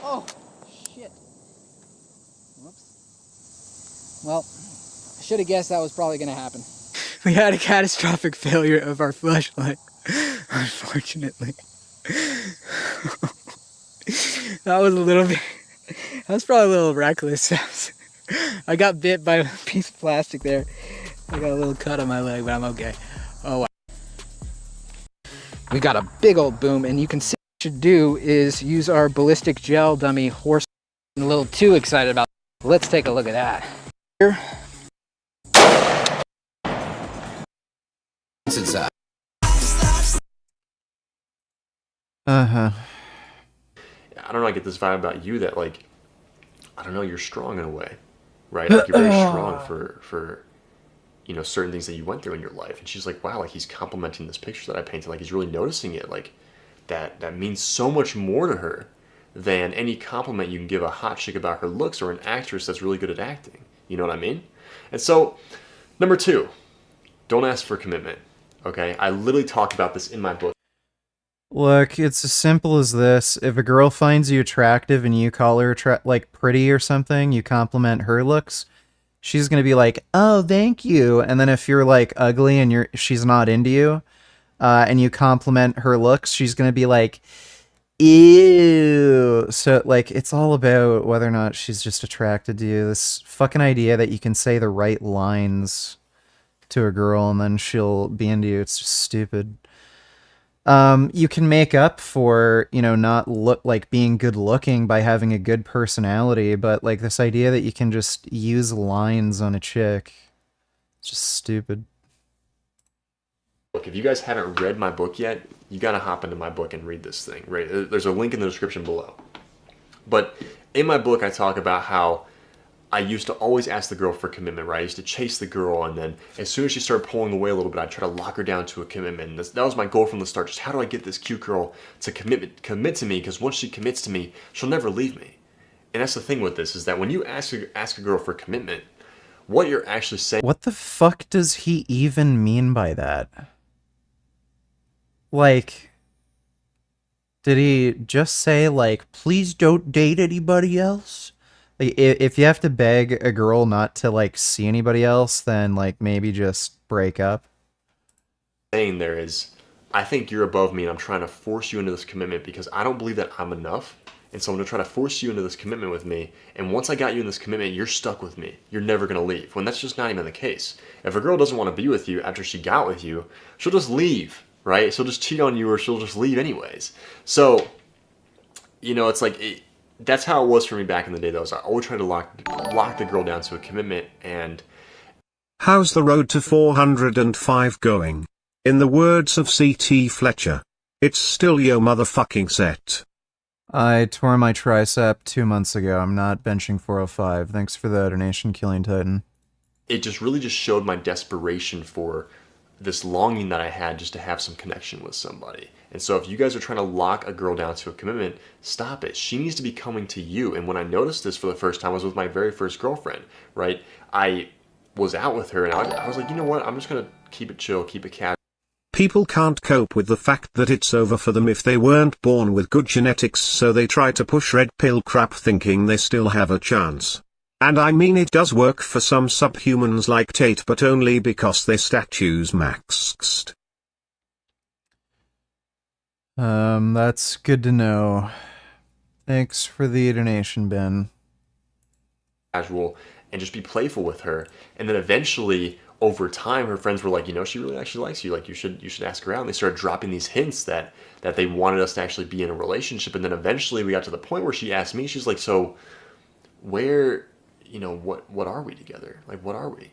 Oh, shit. Whoops. Well, I should have guessed that was probably going to happen. We had a catastrophic failure of our flashlight, unfortunately. That was probably a little reckless. I got bit by a piece of plastic there. I got a little cut on my leg, but I'm okay. Oh, wow. We got a big old boom, and you can see what we should do is use our ballistic gel dummy horse. I'm a little too excited about it. Let's take a look at that. Here. What's inside? Uh-huh. I don't know, I get this vibe about you that, like, I don't know, you're strong in a way, right? Like, you're very strong for you know, certain things that you went through in your life. And she's like, wow, like, he's complimenting this picture that I painted. Like, he's really noticing it. Like, that means so much more to her than any compliment you can give a hot chick about her looks or an actress that's really good at acting. You know what I mean? And so, number 2, don't ask for commitment, okay? I literally talk about this in my book. Look, it's as simple as this. If a girl finds you attractive and you call her like pretty or something, you compliment her looks, she's gonna be like, "Oh, thank you." And then if you're like ugly and she's not into you, and you compliment her looks, she's gonna be like, "Ew." So like, it's all about whether or not she's just attracted to you. This fucking idea that you can say the right lines to a girl and then she'll be into you, it's just stupid. You can make up for, you know, not being good looking by having a good personality, but like this idea that you can just use lines on a chick, it's just stupid. Look, if you guys haven't read my book yet, you gotta hop into my book and read this thing, right? There's a link in the description below. But in my book, I talk about how I used to always ask the girl for commitment, right? I used to chase the girl, and then as soon as she started pulling away a little bit, I'd try to lock her down to a commitment. And that was my goal from the start. Just how do I get this cute girl to commit to me? Because once she commits to me, she'll never leave me. And that's the thing with this, is that when you ask a girl for commitment, what you're actually saying... What the fuck does he even mean by that? Like, did he just say, like, please don't date anybody else? Like, if you have to beg a girl not to, like, see anybody else, then, like, maybe just break up. Saying there is, I think you're above me and I'm trying to force you into this commitment because I don't believe that I'm enough. And so I'm going to try to force you into this commitment with me. And once I got you in this commitment, you're stuck with me. You're never going to leave. When that's just not even the case. If a girl doesn't want to be with you after she got with you, she'll just leave. right? She'll just cheat on you or she'll just leave anyways. So, it's like, that's how it was for me back in the day, though. So I always tried to lock the girl down to a commitment. And how's the road to 405 going? In the words of C.T. Fletcher, it's still your motherfucking set. I tore my tricep 2 months ago. I'm not benching 405. Thanks for the donation, Killing Titan. It just really just showed my desperation for this longing that I had just to have some connection with somebody. And so if you guys are trying to lock a girl down to a commitment, stop it. She needs to be coming to you. And when I noticed this for the first time, I was with my very first girlfriend, right? I was out with her and I was like, you know what? I'm just going to keep it chill, keep it casual. People can't cope with the fact that it's over for them if they weren't born with good genetics, so they try to push red pill crap thinking they still have a chance. And I mean, it does work for some subhumans like Tate, but only because their statue's maxed. That's good to know. Thanks for the donation, Ben. Casual and just be playful with her. And then eventually, over time, her friends were like, she really actually likes you. Like, you should ask her out. And they started dropping these hints that they wanted us to actually be in a relationship. And then eventually we got to the point where she asked me, she's like, so where, what are we together? Like, what are we?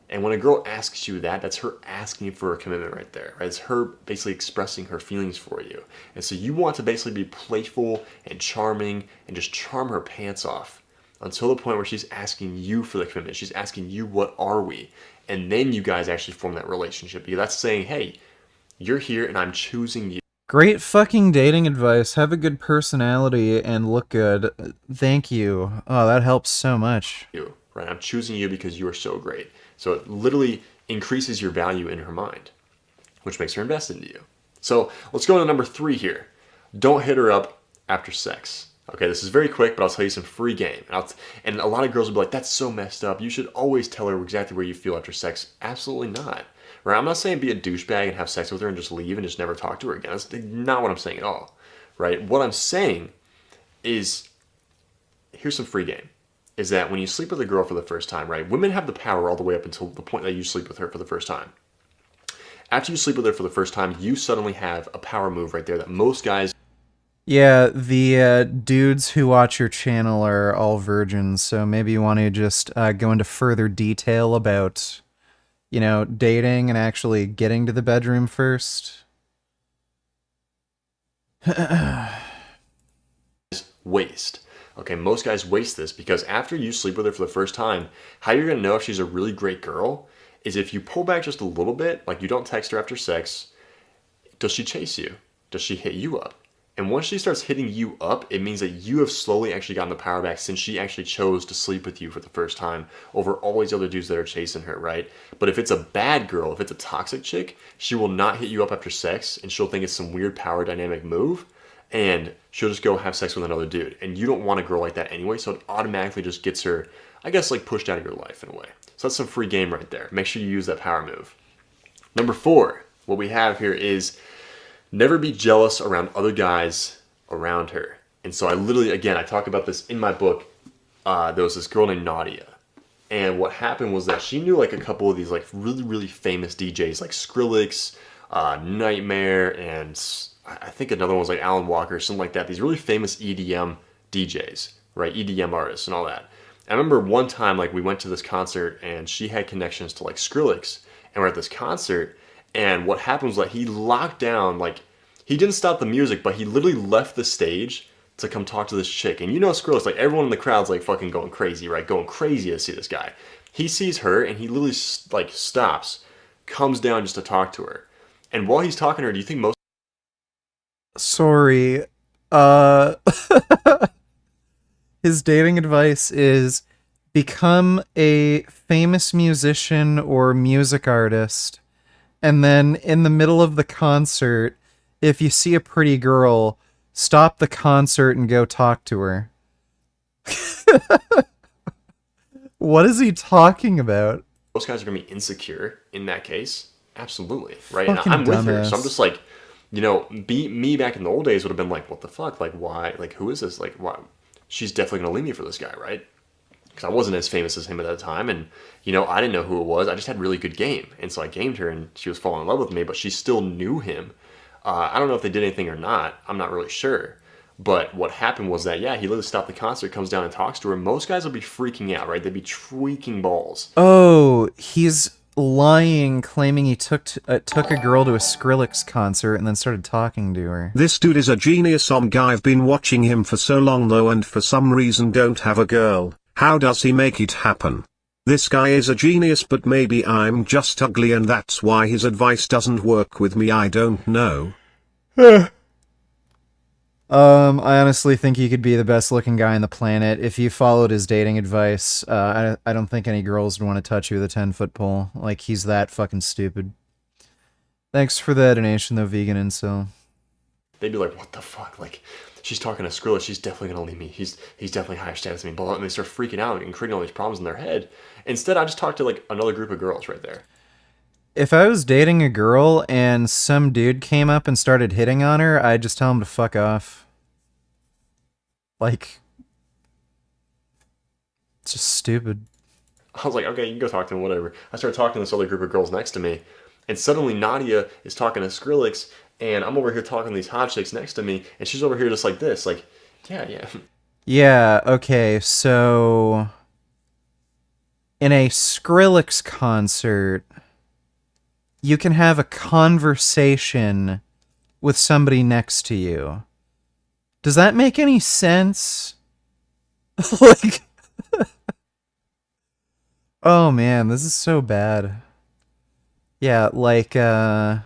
And when a girl asks you that, that's her asking for a commitment right there, right? It's her basically expressing her feelings for you. And so you want to basically be playful and charming and just charm her pants off until the point where she's asking you for the commitment. She's asking you, what are we? And then you guys actually form that relationship. Because that's saying, hey, you're here and I'm choosing you. Great fucking dating advice. Have a good personality and look good. Thank you. Oh, that helps so much. Right? I'm choosing you because you are so great. So it literally increases your value in her mind, which makes her invest into you. So let's go to number 3 here. Don't hit her up after sex. Okay, this is very quick, but I'll tell you some free game. And a lot of girls will be like, that's so messed up. You should always tell her exactly where you feel after sex. Absolutely not. Right? I'm not saying be a douchebag and have sex with her and just leave and just never talk to her again. That's not what I'm saying at all. Right? What I'm saying is, here's some free game. Is that when you sleep with a girl for the first time, right? Women have the power all the way up until the point that you sleep with her for the first time. After you sleep with her for the first time, you suddenly have a power move right there that most guys... Yeah, the dudes who watch your channel are all virgins, so maybe you want to just go into further detail about, dating and actually getting to the bedroom first. Waste. Okay, most guys waste this because after you sleep with her for the first time, how you're going to know if she's a really great girl is if you pull back just a little bit, like you don't text her after sex, does she chase you? Does she hit you up? And once she starts hitting you up, it means that you have slowly actually gotten the power back since she actually chose to sleep with you for the first time over all these other dudes that are chasing her, right? But if it's a bad girl, if it's a toxic chick, she will not hit you up after sex and she'll think it's some weird power dynamic move. And she'll just go have sex with another dude. And you don't want a girl like that anyway, so it automatically just gets her, I guess, like pushed out of your life in a way. So that's some free game right there. Make sure you use that power move. Number 4, what we have here is never be jealous around other guys around her. And so I literally, again, I talk about this in my book. There was this girl named Nadia. And what happened was that she knew like a couple of these like really, really famous DJs like Skrillex, Nightmare, and I think another one was like Alan Walker, something like that. These really famous EDM DJs, right? EDM artists and all that. I remember one time, like, we went to this concert and she had connections to like Skrillex, and we're at this concert, and what happened was that he locked down, like, he didn't stop the music, but he literally left the stage to come talk to this chick. And Skrillex, like, everyone in the crowd's like fucking going crazy, right? Going crazy to see this guy. He sees her and he literally like stops, comes down just to talk to her. And while he's talking to her, do you think most... Sorry. His dating advice is become a famous musician or music artist, and then in the middle of the concert, if you see a pretty girl, stop the concert and go talk to her. What is he talking about? Most guys are going to be insecure in that case. Absolutely. Right? Fucking and I'm with her. dumbass. So I'm just like, me back in the old days would have been like, what the fuck? Like, why? Like, who is this? Like, why? She's definitely going to leave me for this guy, right? because I wasn't as famous as him at that time, and you know, I didn't know who it was. I just had really good game, and so I gamed her, and she was falling in love with me, but she still knew him. I don't know if they did anything or not. I'm not really sure. But what happened was that, yeah, he literally stopped the concert, comes down and talks to her. Most guys will be freaking out, right? They'd be tweaking balls. Oh, he's lying, claiming he took a girl to a Skrillex concert and then started talking to her. This dude is a genius. Guy, I've been watching him for so long though, and for some reason don't have a girl. How does he make it happen? This guy is a genius, but maybe I'm just ugly and that's why his advice doesn't work with me. I don't know. I honestly think he could be the best looking guy on the planet. If you followed his dating advice, I don't think any girls would want to touch you with a 10-foot pole. Like, he's that fucking stupid. Thanks for the donation though, vegan incel. They'd be like, what the fuck? Like, she's talking to Skrillex, she's definitely gonna leave me. He's definitely higher status than me, blah, blah, and they start freaking out and creating all these problems in their head. Instead, I just talked to like another group of girls right there. If I was dating a girl and some dude came up and started hitting on her, I'd just tell him to fuck off. Like, it's just stupid. I was like, okay, you can go talk to him, whatever. I started talking to this other group of girls next to me, and suddenly Nadia is talking to Skrillex, and I'm over here talking to these hot chicks next to me, and she's over here just like this, like, yeah. Yeah, okay, so in a Skrillex concert, you can have a conversation with somebody next to you. Does that make any sense? Like, oh man, this is so bad. Yeah, like, yeah,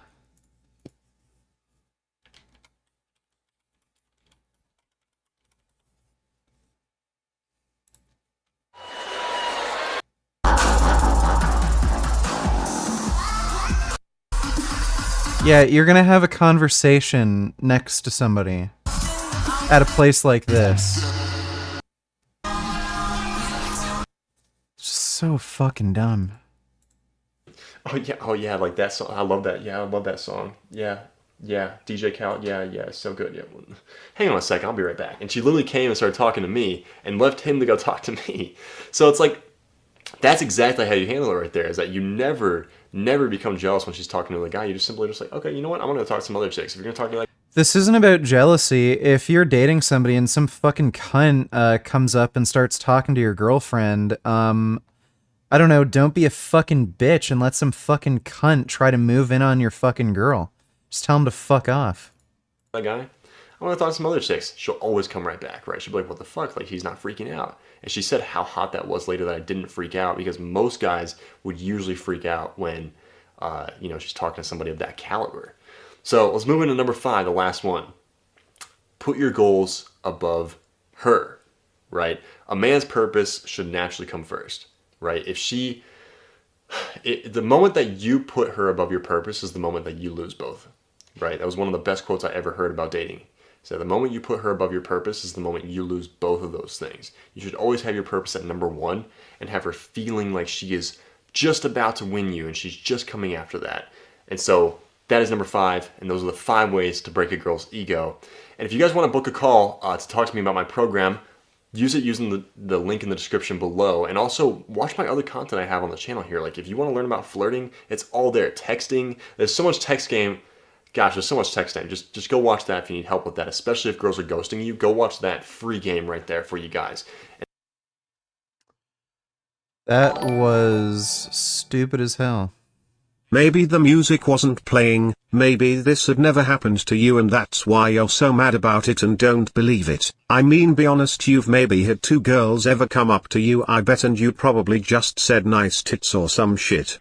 you're gonna have a conversation next to somebody at a place like this. It's just so fucking dumb. Oh yeah, like that song. I love that. Yeah, I love that song. Yeah, DJ Khaled. Yeah, so good. Yeah, hang on a second, I'll be right back. And she literally came and started talking to me and left him to go talk to me. So it's like, that's exactly how you handle it right there, is that you never become jealous when she's talking to the guy. You just simply like, okay, you know what? I'm going to talk to some other chicks. If you're going to talk to me like... This isn't about jealousy. If you're dating somebody and some fucking cunt comes up and starts talking to your girlfriend, I don't know, don't be a fucking bitch and let some fucking cunt try to move in on your fucking girl. Just tell him to fuck off. That guy, I want to talk to some other chicks. She'll always come right back, right? She'll be like, what the fuck? Like, he's not freaking out. And she said how hot that was later, that I didn't freak out, because most guys would usually freak out when, she's talking to somebody of that caliber. So let's move into number 5, the last one. Put your goals above her, right? A man's purpose should naturally come first, right? The moment that you put her above your purpose is the moment that you lose both, right? That was one of the best quotes I ever heard about dating. So the moment you put her above your purpose is the moment you lose both of those things. You should always have your purpose at number 1 and have her feeling like she is just about to win you and she's just coming after that. And so that is number 5, and those are the 5 ways to break a girl's ego. And if you guys want to book a call to talk to me about my program, use it using the link in the description below. And also watch my other content I have on the channel here. Like, if you want to learn about flirting, it's all there. Texting, there's so much text game. Gosh, there's so much text game. Just go watch that if you need help with that, especially if girls are ghosting you. Go watch that free game right there for you guys. That was stupid as hell. Maybe the music wasn't playing, maybe this had never happened to you and that's why you're so mad about it and don't believe it. I mean, be honest, you've maybe had 2 girls ever come up to you, I bet, and you probably just said nice tits or some shit.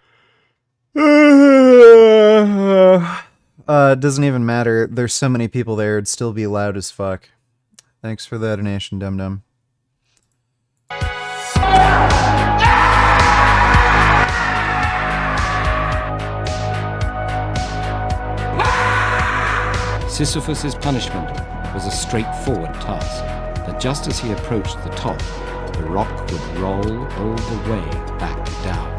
Doesn't even matter. There's so many people there, it'd still be loud as fuck. Thanks for the donation, dum-dum. Sisyphus's punishment was a straightforward task, but just as he approached the top, the rock would roll all the way back down.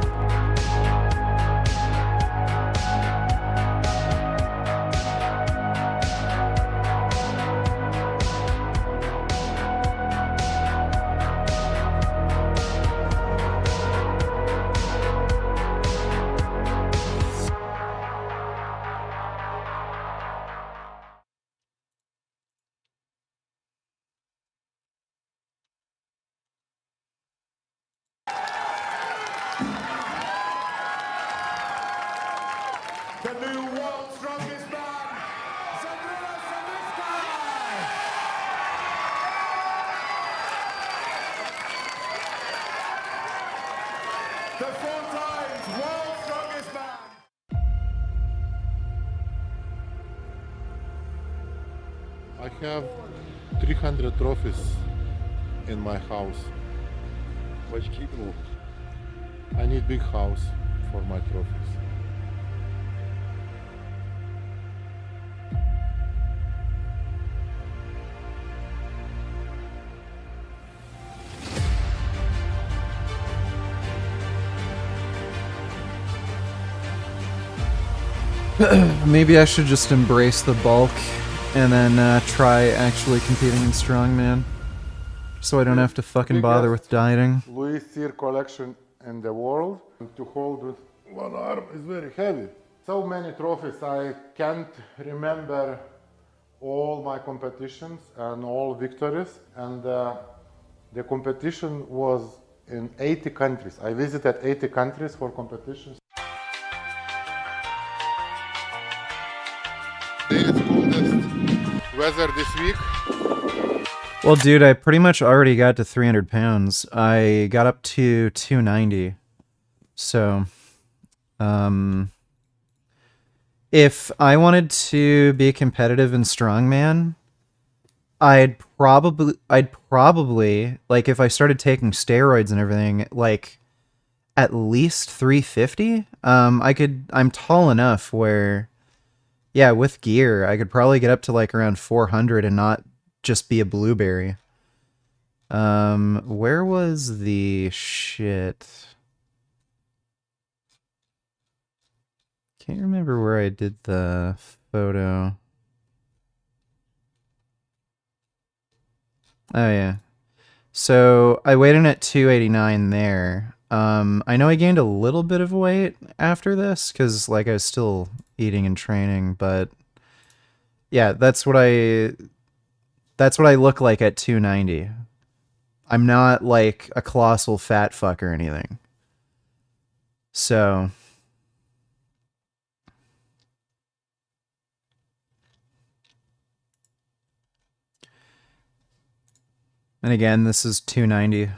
I have 300 trophies in my house. Why'd you keep them all? I need big house for my trophies. Maybe I should just embrace the bulk and then try actually competing in strongman, so I don't have to fucking bother with dieting. Louis Cyr collection in the world. To hold with one arm is very heavy. So many trophies, I can't remember all my competitions and all victories. And the competition was in 80 countries. I visited 80 countries for competitions. Weather this week. Well, dude, I pretty much already got to 300 pounds. I got up to 290. So, if I wanted to be competitive in strongman, I'd probably, like, if I started taking steroids and everything, like, at least 350. I'm tall enough where, yeah, with gear, I could probably get up to like around 400 and not just be a blueberry. Where was the shit? Can't remember where I did the photo. Oh yeah. So I weighed in at 289 there. I know I gained a little bit of weight after this because like I was still eating and training, but yeah, that's what I look like at 290. I'm not like a colossal fat fuck or anything. So and again, this is 290.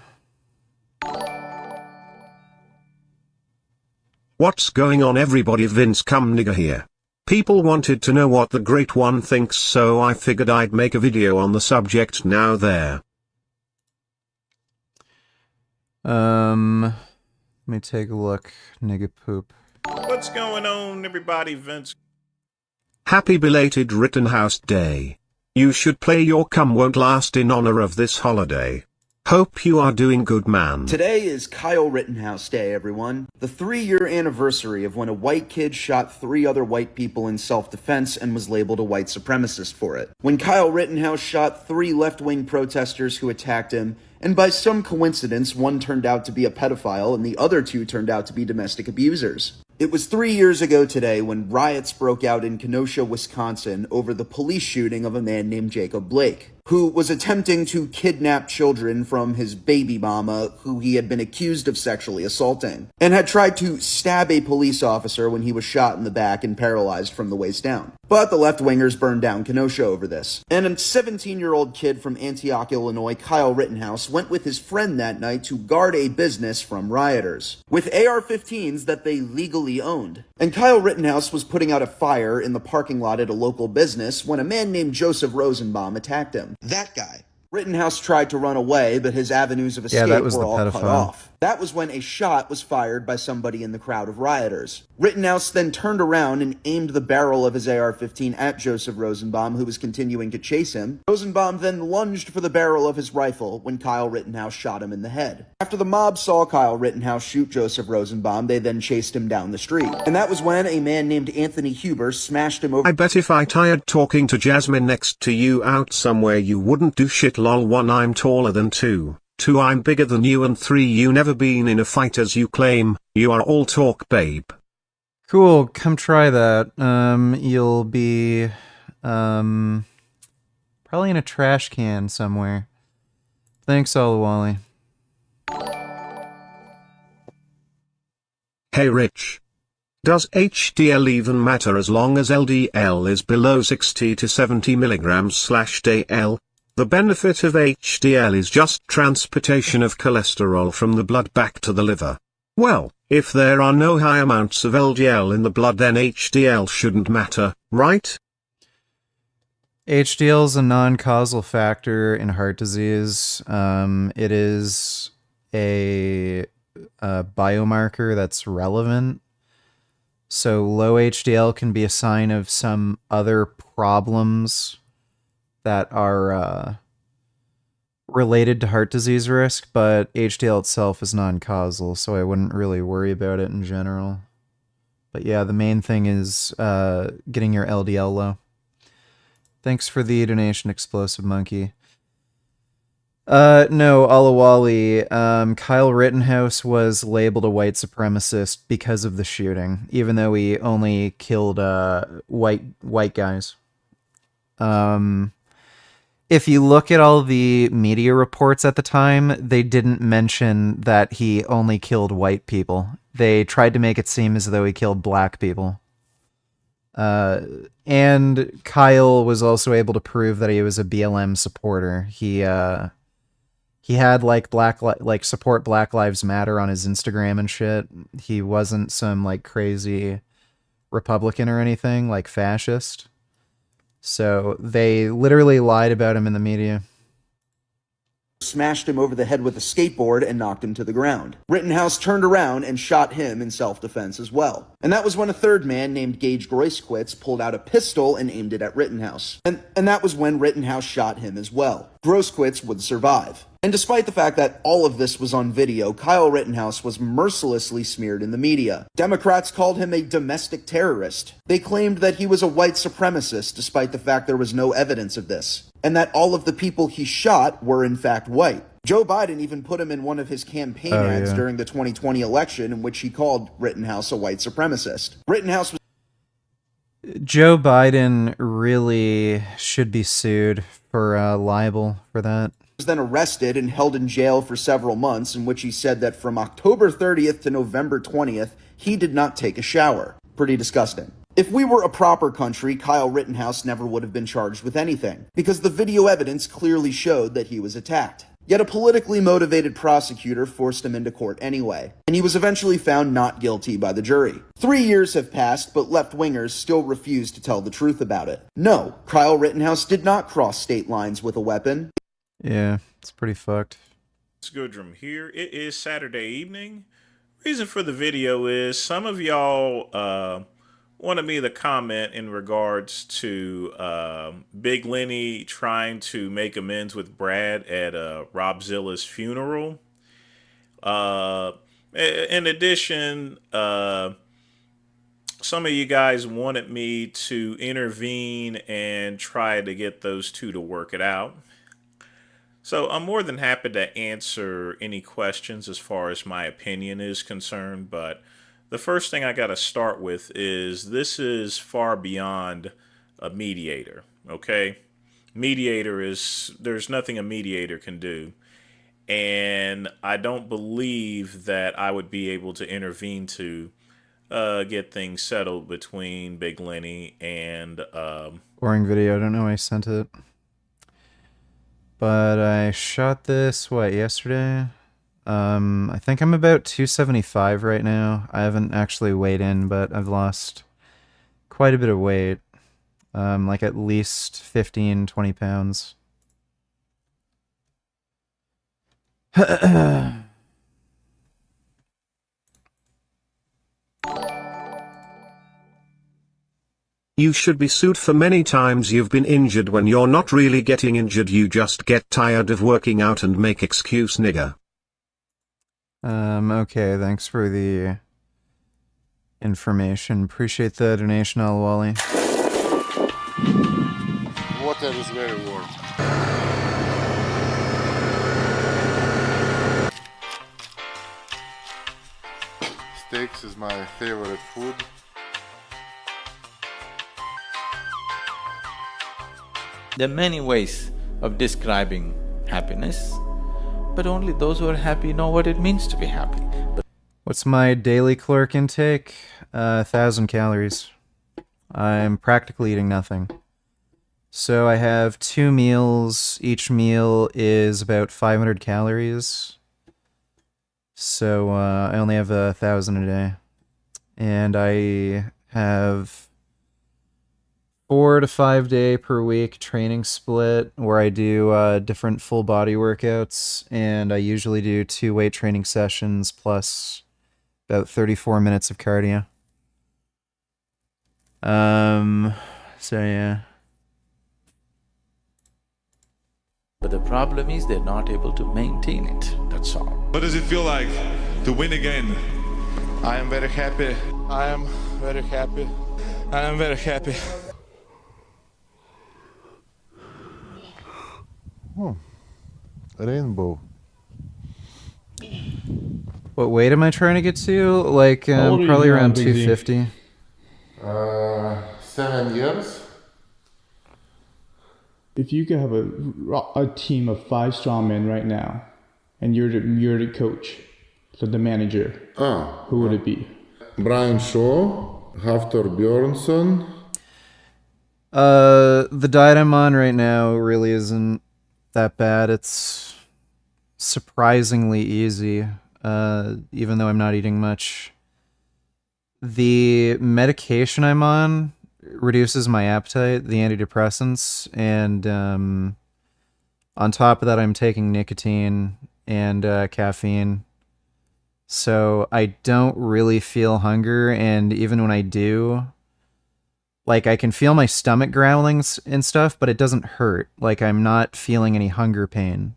What's going on, everybody? Vince Cum Nigga here. People wanted to know what the Great One thinks, so I figured I'd make a video on the subject now there. Let me take a look. Nigga poop. What's going on, everybody? Vince. Happy belated Rittenhouse Day. You should play Your Cum Won't Last in honor of this holiday. Hope you are doing good, man. Today is Kyle Rittenhouse Day, everyone. The 3-year anniversary of when a white kid shot 3 other white people in self-defense and was labeled a white supremacist for it. When Kyle Rittenhouse shot 3 left-wing protesters who attacked him, and by some coincidence, one turned out to be a pedophile and the other 2 turned out to be domestic abusers. It was 3 years ago today when riots broke out in Kenosha, Wisconsin over the police shooting of a man named Jacob Blake, who was attempting to kidnap children from his baby mama, who he had been accused of sexually assaulting, and had tried to stab a police officer when he was shot in the back and paralyzed from the waist down. But the left-wingers burned down Kenosha over this. And a 17-year-old kid from Antioch, Illinois, Kyle Rittenhouse, went with his friend that night to guard a business from rioters, with AR-15s that they legally owned. And Kyle Rittenhouse was putting out a fire in the parking lot at a local business when a man named Joseph Rosenbaum attacked him. That guy. Rittenhouse tried to run away, but his avenues of escape were all cut off. That was when a shot was fired by somebody in the crowd of rioters. Rittenhouse then turned around and aimed the barrel of his AR-15 at Joseph Rosenbaum, who was continuing to chase him. Rosenbaum then lunged for the barrel of his rifle when Kyle Rittenhouse shot him in the head. After the mob saw Kyle Rittenhouse shoot Joseph Rosenbaum, they then chased him down the street. And that was when a man named Anthony Huber smashed him over. I bet if I tired talking to Jasmine next to you out somewhere you wouldn't do shit. Lol. 1, I'm taller than 2. 2, I'm bigger than you, and 3, you never been in a fight as you claim. You are all talk, babe. Cool, come try that. You'll be probably in a trash can somewhere. Thanks, Olawale. Hey Rich. Does HDL even matter as long as LDL is below 60 to 70 mg/dl? The benefit of HDL is just transportation of cholesterol from the blood back to the liver. Well, if there are no high amounts of LDL in the blood, then HDL shouldn't matter, right? HDL is a non-causal factor in heart disease. It is a biomarker that's relevant. So low HDL can be a sign of some other problems that are related to heart disease risk, but HDL itself is non-causal, so I wouldn't really worry about it in general. But yeah, the main thing is getting your LDL low. Thanks for the donation, Explosive Monkey. No, Alawali. Kyle Rittenhouse was labeled a white supremacist because of the shooting, even though he only killed white guys. If you look at all the media reports at the time, they didn't mention that he only killed white people. They tried to make it seem as though he killed black people. And Kyle was also able to prove that he was a BLM supporter. He had like support Black Lives Matter on his Instagram and shit. He wasn't some like crazy Republican or anything, like fascist. So they literally lied about him in the media. Smashed him over the head with a skateboard and knocked him to the ground. Rittenhouse turned around and shot him in self-defense as well. And that was when a third man named Gage Grosskreutz pulled out a pistol and aimed it at Rittenhouse. And that was when Rittenhouse shot him as well. Grosskreutz would survive. And despite the fact that all of this was on video, Kyle Rittenhouse was mercilessly smeared in the media. Democrats called him a domestic terrorist. They claimed that he was a white supremacist despite the fact there was no evidence of this, and that all of the people he shot were in fact white. Joe Biden even put him in one of his campaign ads during the 2020 election in which he called Rittenhouse a white supremacist. Rittenhouse was Joe Biden really should be sued for libel for that. Was then arrested and held in jail for several months, in which he said that from October 30th to November 20th, he did not take a shower. Pretty disgusting. If we were a proper country, Kyle Rittenhouse never would have been charged with anything, because the video evidence clearly showed that he was attacked. Yet a politically motivated prosecutor forced him into court anyway, and he was eventually found not guilty by the jury. 3 years have passed, but left-wingers still refuse to tell the truth about it. No, Kyle Rittenhouse did not cross state lines with a weapon. Yeah, it's pretty fucked. It's Goodrum here. It is Saturday evening. Reason for the video is some of y'all wanted me to comment in regards to Big Lenny trying to make amends with Brad at Rob Zilla's funeral. In addition, some of you guys wanted me to intervene and try to get those two to work it out. So I'm more than happy to answer any questions as far as my opinion is concerned, but the first thing I got to start with is this is far beyond a mediator, okay? There's nothing a mediator can do, and I don't believe that I would be able to intervene to get things settled between Big Lenny and... Boring video, I don't know why I sent it. But I shot this, yesterday? I think I'm about 275 right now. I haven't actually weighed in, but I've lost quite a bit of weight. Like at least 15, 20 pounds. You should be sued for many times you've been injured when you're not really getting injured, you just get tired of working out and make excuse, nigga. Okay, thanks for the information. Appreciate the donation, Al-Wali. Water is very warm. Steaks is my favorite food. There are many ways of describing happiness, but only those who are happy know what it means to be happy. What's my daily caloric intake? 1,000 calories. I'm practically eating nothing. So I have 2 meals. Each meal is about 500 calories. So I only have 1,000 a day. And I have 4 to 5 day per week training split where I do different full body workouts, and I usually do 2 weight training sessions plus about 34 minutes of cardio. So yeah. But the problem is they're not able to maintain it. That's all. What does it feel like to win again? I am very happy. I am very happy. I am very happy. Rainbow. What weight am I trying to get to? Like probably around 250. 7 years. If you could have a team of 5 strongmen right now, and you're the coach, so the manager, who would it be? Brian Shaw, Hafthor Bjornsson. The diet I'm on right now really isn't that bad. It's surprisingly easy, even though I'm not eating much. The medication I'm on reduces my appetite, the antidepressants, and on top of that I'm taking nicotine and caffeine. So I don't really feel hunger, and even when I do, like I can feel my stomach growling and stuff, but it doesn't hurt. Like I'm not feeling any hunger pain.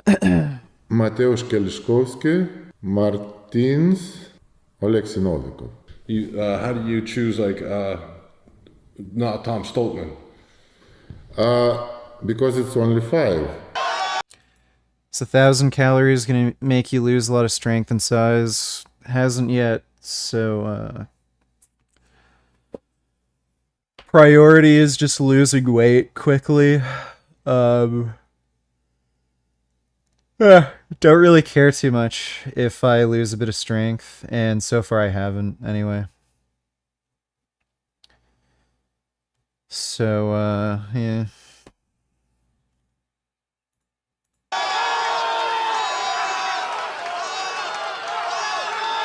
Mateusz Keliszkowski, Martins, Oleksiy Novikov. How do you choose, like, not Tom Stoltman? Because it's only 5. It's 1,000 calories, gonna make you lose a lot of strength and size. Hasn't yet, so priority is just losing weight quickly. Don't really care too much if I lose a bit of strength, and so far I haven't, anyway. So, yeah.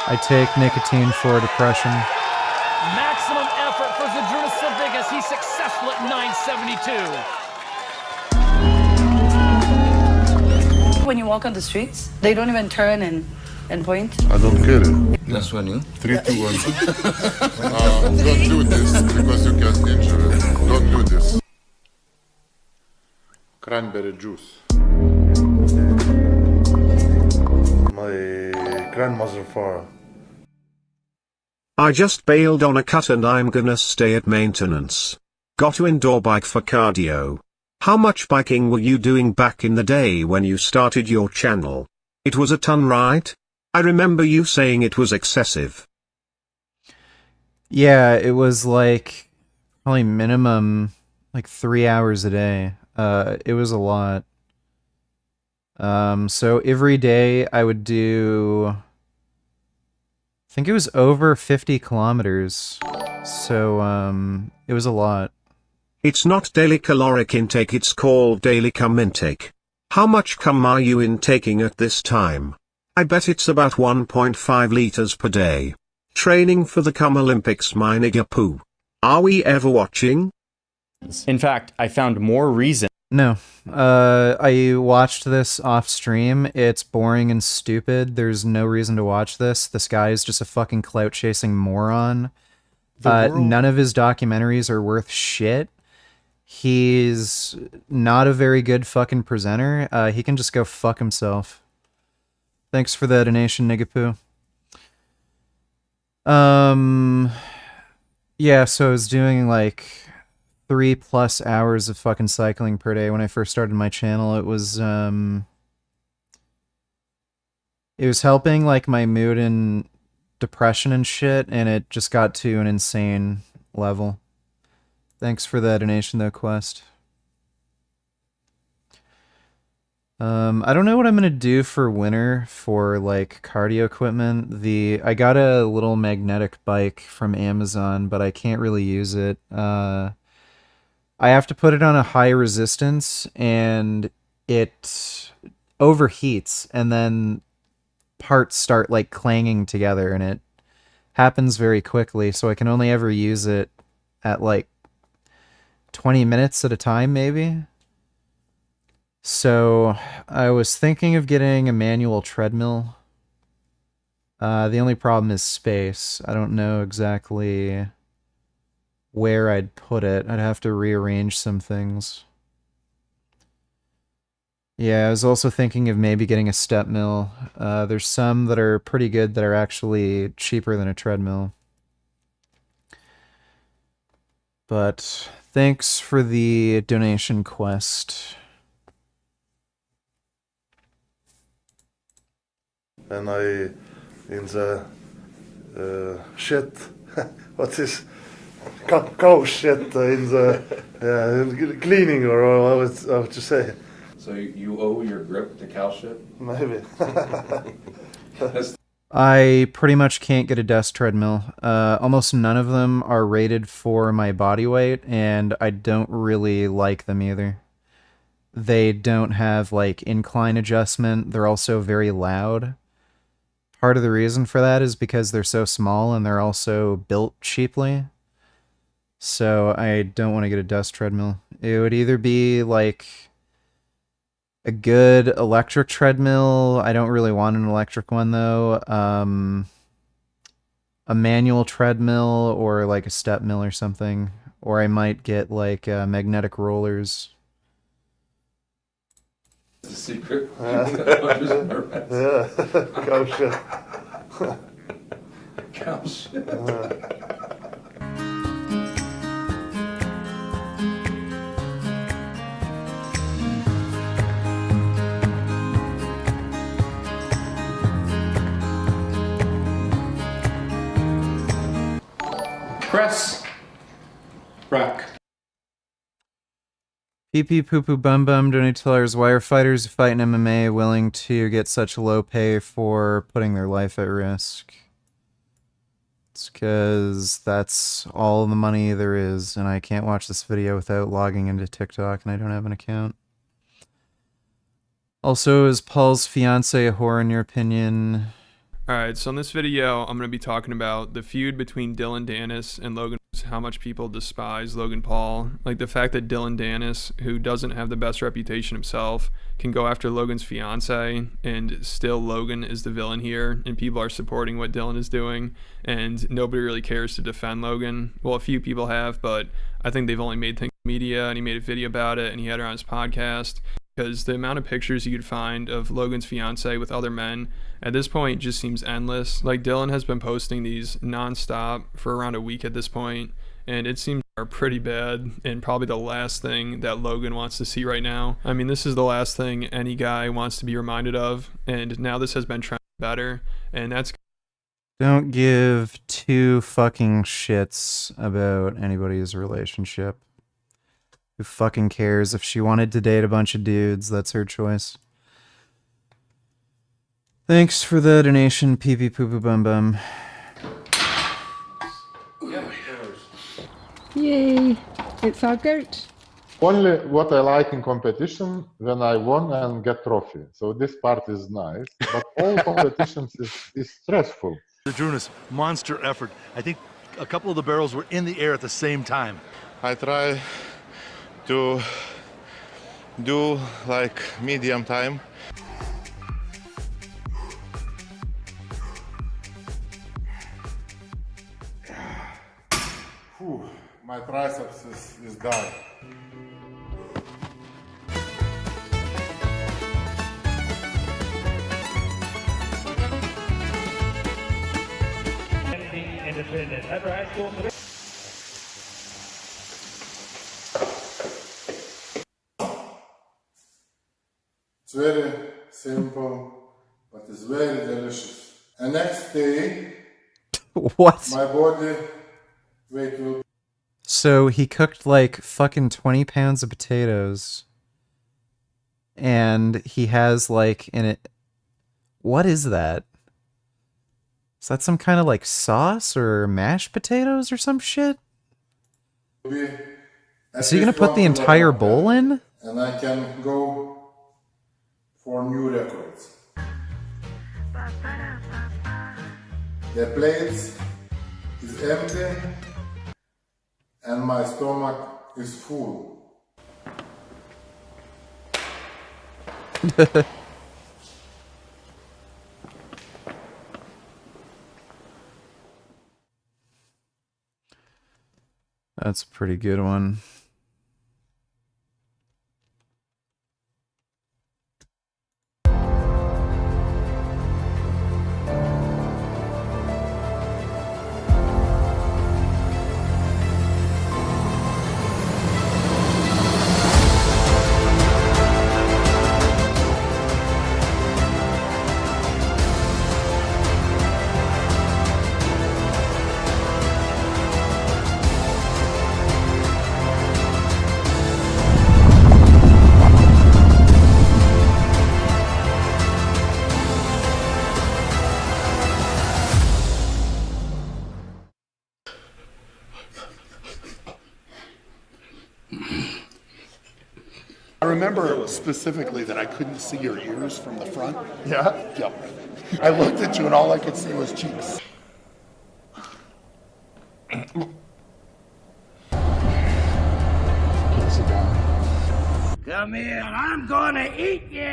I take nicotine for depression. Maximum effort for Zydrunas Savig as he's successful at 972. When you walk on the streets, they don't even turn and point. I don't get it. That's when you. 3, 2, 1. Don't do this because you get injured. Don't do this. Cranberry juice. My grandmother farm. I just bailed on a cut and I'm gonna stay at maintenance. Got to indoor bike for cardio. How much biking were you doing back in the day when you started your channel? It was a ton, right? I remember you saying it was excessive. Yeah, it was like probably minimum like 3 hours a day. It was a lot. So every day I would do, I think it was over 50 kilometers. So it was a lot. It's not daily caloric intake, it's called daily cum intake. How much cum are you intaking at this time? I bet it's about 1.5 liters per day. Training for the cum Olympics, my nigga poo. Are we ever watching? In fact, I found more reason. No. I watched this off stream. It's boring and stupid. There's no reason to watch this. This guy is just a fucking clout chasing moron. None of his documentaries are worth shit. He's not a very good fucking presenter. He can just go fuck himself. Thanks for the donation, Nigapoo. Yeah, so I was doing like 3+ hours of fucking cycling per day when I first started my channel. It was helping like my mood and depression and shit, and it just got to an insane level. Thanks for the donation though, Quest. I don't know what I'm gonna do for winter for like cardio equipment. I got a little magnetic bike from Amazon, but I can't really use it. I have to put it on a high resistance and it overheats, and then parts start like clanging together, and happens very quickly, so I can only ever use it at like 20 minutes at a time, maybe. So I was thinking of getting a manual treadmill. The only problem is space. I don't know exactly where I'd put it. I'd have to rearrange some things. Yeah, I was also thinking of maybe getting a step mill. There's some that are pretty good that are actually cheaper than a treadmill. But thanks for the donation quest. And I, in the shit, what is cow shit in the cleaning, or how to say? So you owe your grip to cow shit? Maybe. I pretty much can't get a desk treadmill. Almost none of them are rated for my body weight, and I don't really like them either. They don't have, like, incline adjustment. They're also very loud. Part of the reason for that is because they're so small and they're also built cheaply. So I don't want to get a desk treadmill. It would either be, like, a good electric treadmill. I don't really want an electric one, though. A manual treadmill or, like, a step mill or something. Or I might get, like, magnetic rollers. It's a secret. Yeah, cow shit. Cow shit. Press. Rock. PP Poo Poo Bum Bum donate $2. Why are fighters who fight in MMA willing to get such low pay for putting their life at risk? It's because that's all the money there is, and I can't watch this video without logging into TikTok, and I don't have an account. Also, is Paul's fiance a whore in your opinion? Alright, so in this video, I'm going to be talking about the feud between Dillon Danis and Logan, how much people despise Logan Paul. Like the fact that Dillon Danis, who doesn't have the best reputation himself, can go after Logan's fiance, and still Logan is the villain here, and people are supporting what Dillon is doing, and nobody really cares to defend Logan. Well, a few people have, but I think they've only made things media, and he made a video about it, and he had her on his podcast. Because the amount of pictures you could find of Logan's fiance with other men at this point just seems endless. Like Dillon has been posting these non-stop for around a week at this point, and it seems are pretty bad and probably the last thing that Logan wants to see right now. I mean, this is the last thing any guy wants to be reminded of, and now this has been trending better, and that's... Don't give two fucking shits about anybody's relationship. Who fucking cares? If she wanted to date a bunch of dudes, that's her choice. Thanks for the donation, PP Poo Poo Bum Bum. Yay! It's all good. Only what I like in competition when I won and get trophy. So this part is nice, but all competitions is stressful. Zydrunas, monster effort. I think a couple of the barrels were in the air at the same time. I try to do like medium time. Whew, my triceps is done. Independent Upper High School. It's very simple, but it's very delicious. And next day, what? My body weight will. So he cooked like fucking 20 pounds of potatoes, and he has like in it. What is that? Is that some kind of like sauce or mashed potatoes or some shit? Is he gonna put the entire bowl in? And I can go for new records. The plates is empty and my stomach is full. That's a pretty good one. I remember specifically that I couldn't see your ears from the front. Yeah? Yep. I looked at you and all I could see was cheeks. Come here, I'm gonna eat you!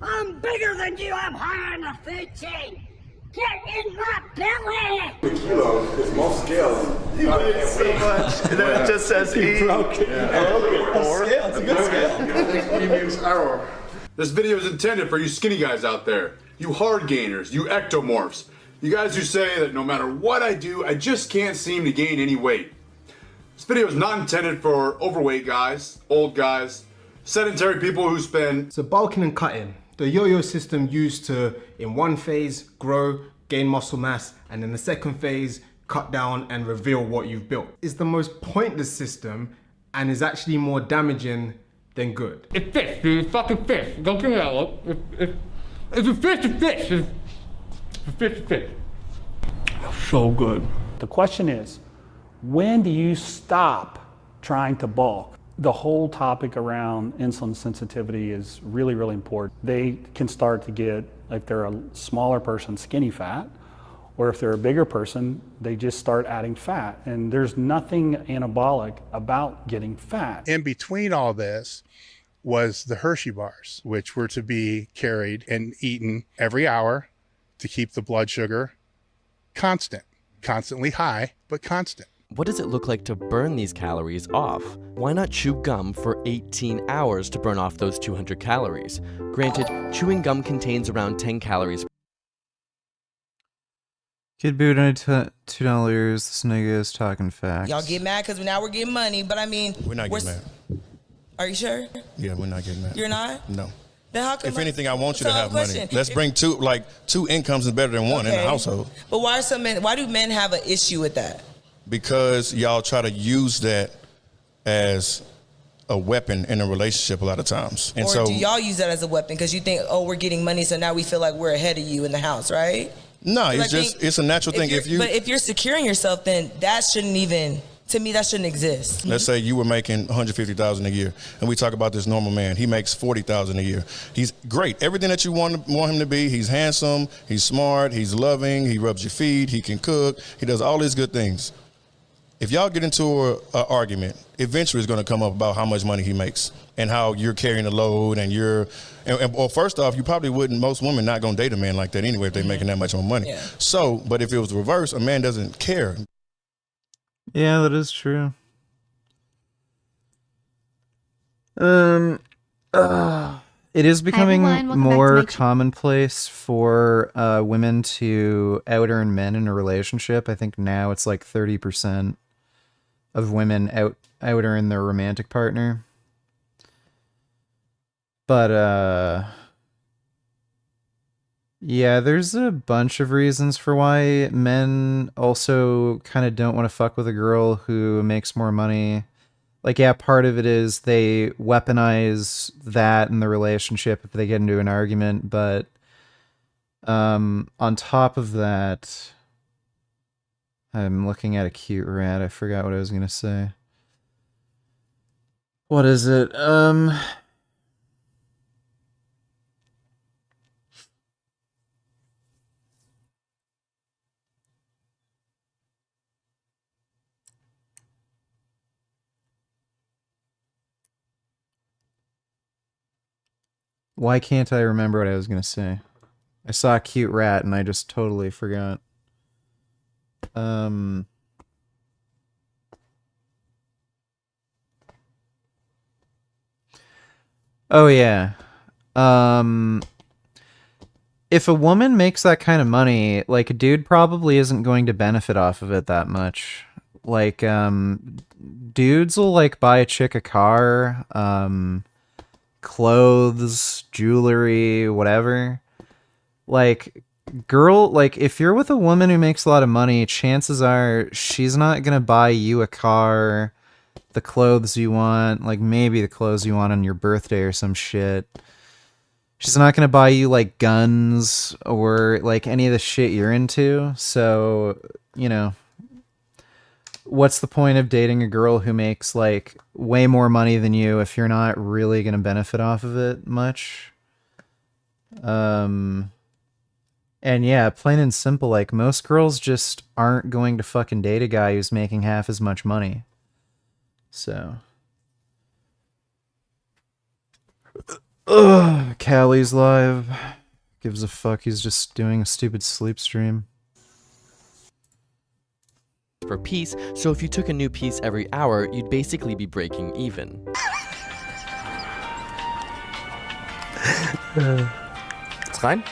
I'm bigger than you, I'm higher in the food chain! Get in my belly! It's more scales. You did so much. And then it just says E. broke it. It's a good scale. E means error. This video is intended for you skinny guys out there, you hard gainers, you ectomorphs, you guys who say that no matter what I do, I just can't seem to gain any weight. This video is not intended for overweight guys, old guys, sedentary people who spend... So bulking and cutting, the yo-yo system used to, in one phase, grow, gain muscle mass, and in the second phase, cut down and reveal what you've built. It's the most pointless system and is actually more damaging than good. It's fish, dude. It's fucking fish. Don't give me that look. It's a fish, it's fish. It's a fish, it's fish. So good. The question is, when do you stop trying to bulk? The whole topic around insulin sensitivity is really, really important. They can start to get, if they're a smaller person, skinny fat, or if they're a bigger person, they just start adding fat. And there's nothing anabolic about getting fat. In between all this was the Hershey bars, which were to be carried and eaten every hour to keep the blood sugar constant, constantly high, but constant. What does it look like to burn these calories off? Why not chew gum for 18 hours to burn off those 200 calories? Granted, chewing gum contains around 10 calories. Kid Boo donated $2. This nigga is talking facts. Y'all get mad because now we're getting money, but I mean... We're not getting mad. Are you sure? Yeah, we're not getting mad. You're not? No. Then how come... If anything, I want you to So, have question. money. Let's bring two incomes is better than one in the Okay. household. But why do men have an issue with that? Because y'all try to use that as a weapon in a relationship a lot of times. And Or so do y'all use that as a weapon because you think, oh, we're getting money, so now we feel like we're ahead of you in the house, right? no, Because it's I just think it's a natural thing. If you But if you're securing yourself, then that shouldn't even... To me, that shouldn't exist. let's say you were making $150,000 a year, and we talk about this normal man. He makes $40,000 a year. He's great. Everything that you want him to be. He's handsome. He's smart. He's loving. He rubs your feet. He can cook. He does all these good things. If y'all get into an argument, eventually it's going to come up about how much money he makes and how you're carrying the load, and well, first off, you probably wouldn't. Most women not going to date a man like that anyway if they're making that much more money. Yeah. So, but if it was the reverse, a man doesn't care. Yeah, that is true. It is becoming everyone, welcome back to more my commonplace for women to out earn men in a relationship. I think now it's like 30% of women out earn their romantic partner. But yeah, there's a bunch of reasons for why men also kind of don't want to fuck with a girl who makes more money. Like, yeah, part of it is they weaponize that in the relationship if they get into an argument, but on top of that, I'm looking at a cute rat. I forgot what I was going to say. What is it? Why can't I remember what I was gonna say? I saw a cute rat and I just totally forgot. Oh yeah. If a woman makes that kind of money, like a dude probably isn't going to benefit off of it that much. Like, dudes will like buy a chick a car, clothes, jewelry, whatever. Like, if you're with a woman who makes a lot of money, chances are she's not gonna buy you a car, the clothes you want, like maybe the clothes you want on your birthday or some shit. She's not gonna buy you like guns or like any of the shit you're into. So, you know, what's the point of dating a girl who makes like way more money than you if you're not really gonna benefit off of it much? And yeah, plain and simple, like most girls just aren't going to fucking date a guy who's making half as much money. So. Ugh, Callie's live. Gives a fuck, he's just doing a stupid sleep stream. Per piece, so if you took a new piece every hour, you'd basically be breaking even. It's rein.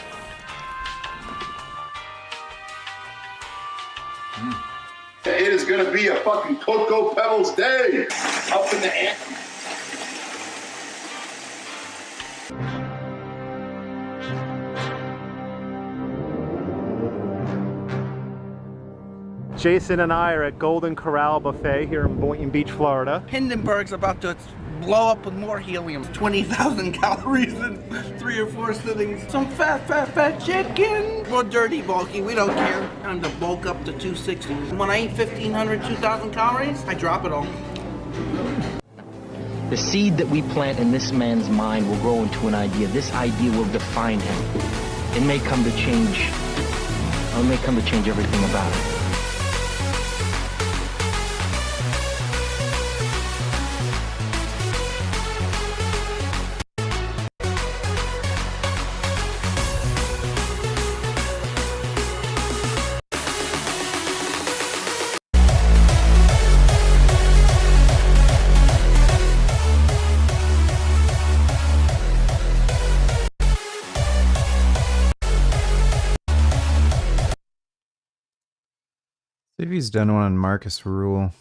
It is gonna be a fucking Cocoa Pebbles day! Up in the air. Jason and I are at Golden Corral Buffet here in Boynton Beach, Florida. Hindenburg's about to blow up with more helium. 20,000 calories in 3 or 4 sittings. Some fat chicken. We're dirty, bulky, we don't care. Time to bulk up to 260. When I eat 1,500, 2,000 calories, I drop it all. The seed that we plant in this man's mind will grow into an idea. This idea will define him. It may come to change, or it may come to change everything about it. See if he's done one on Marcus Rule.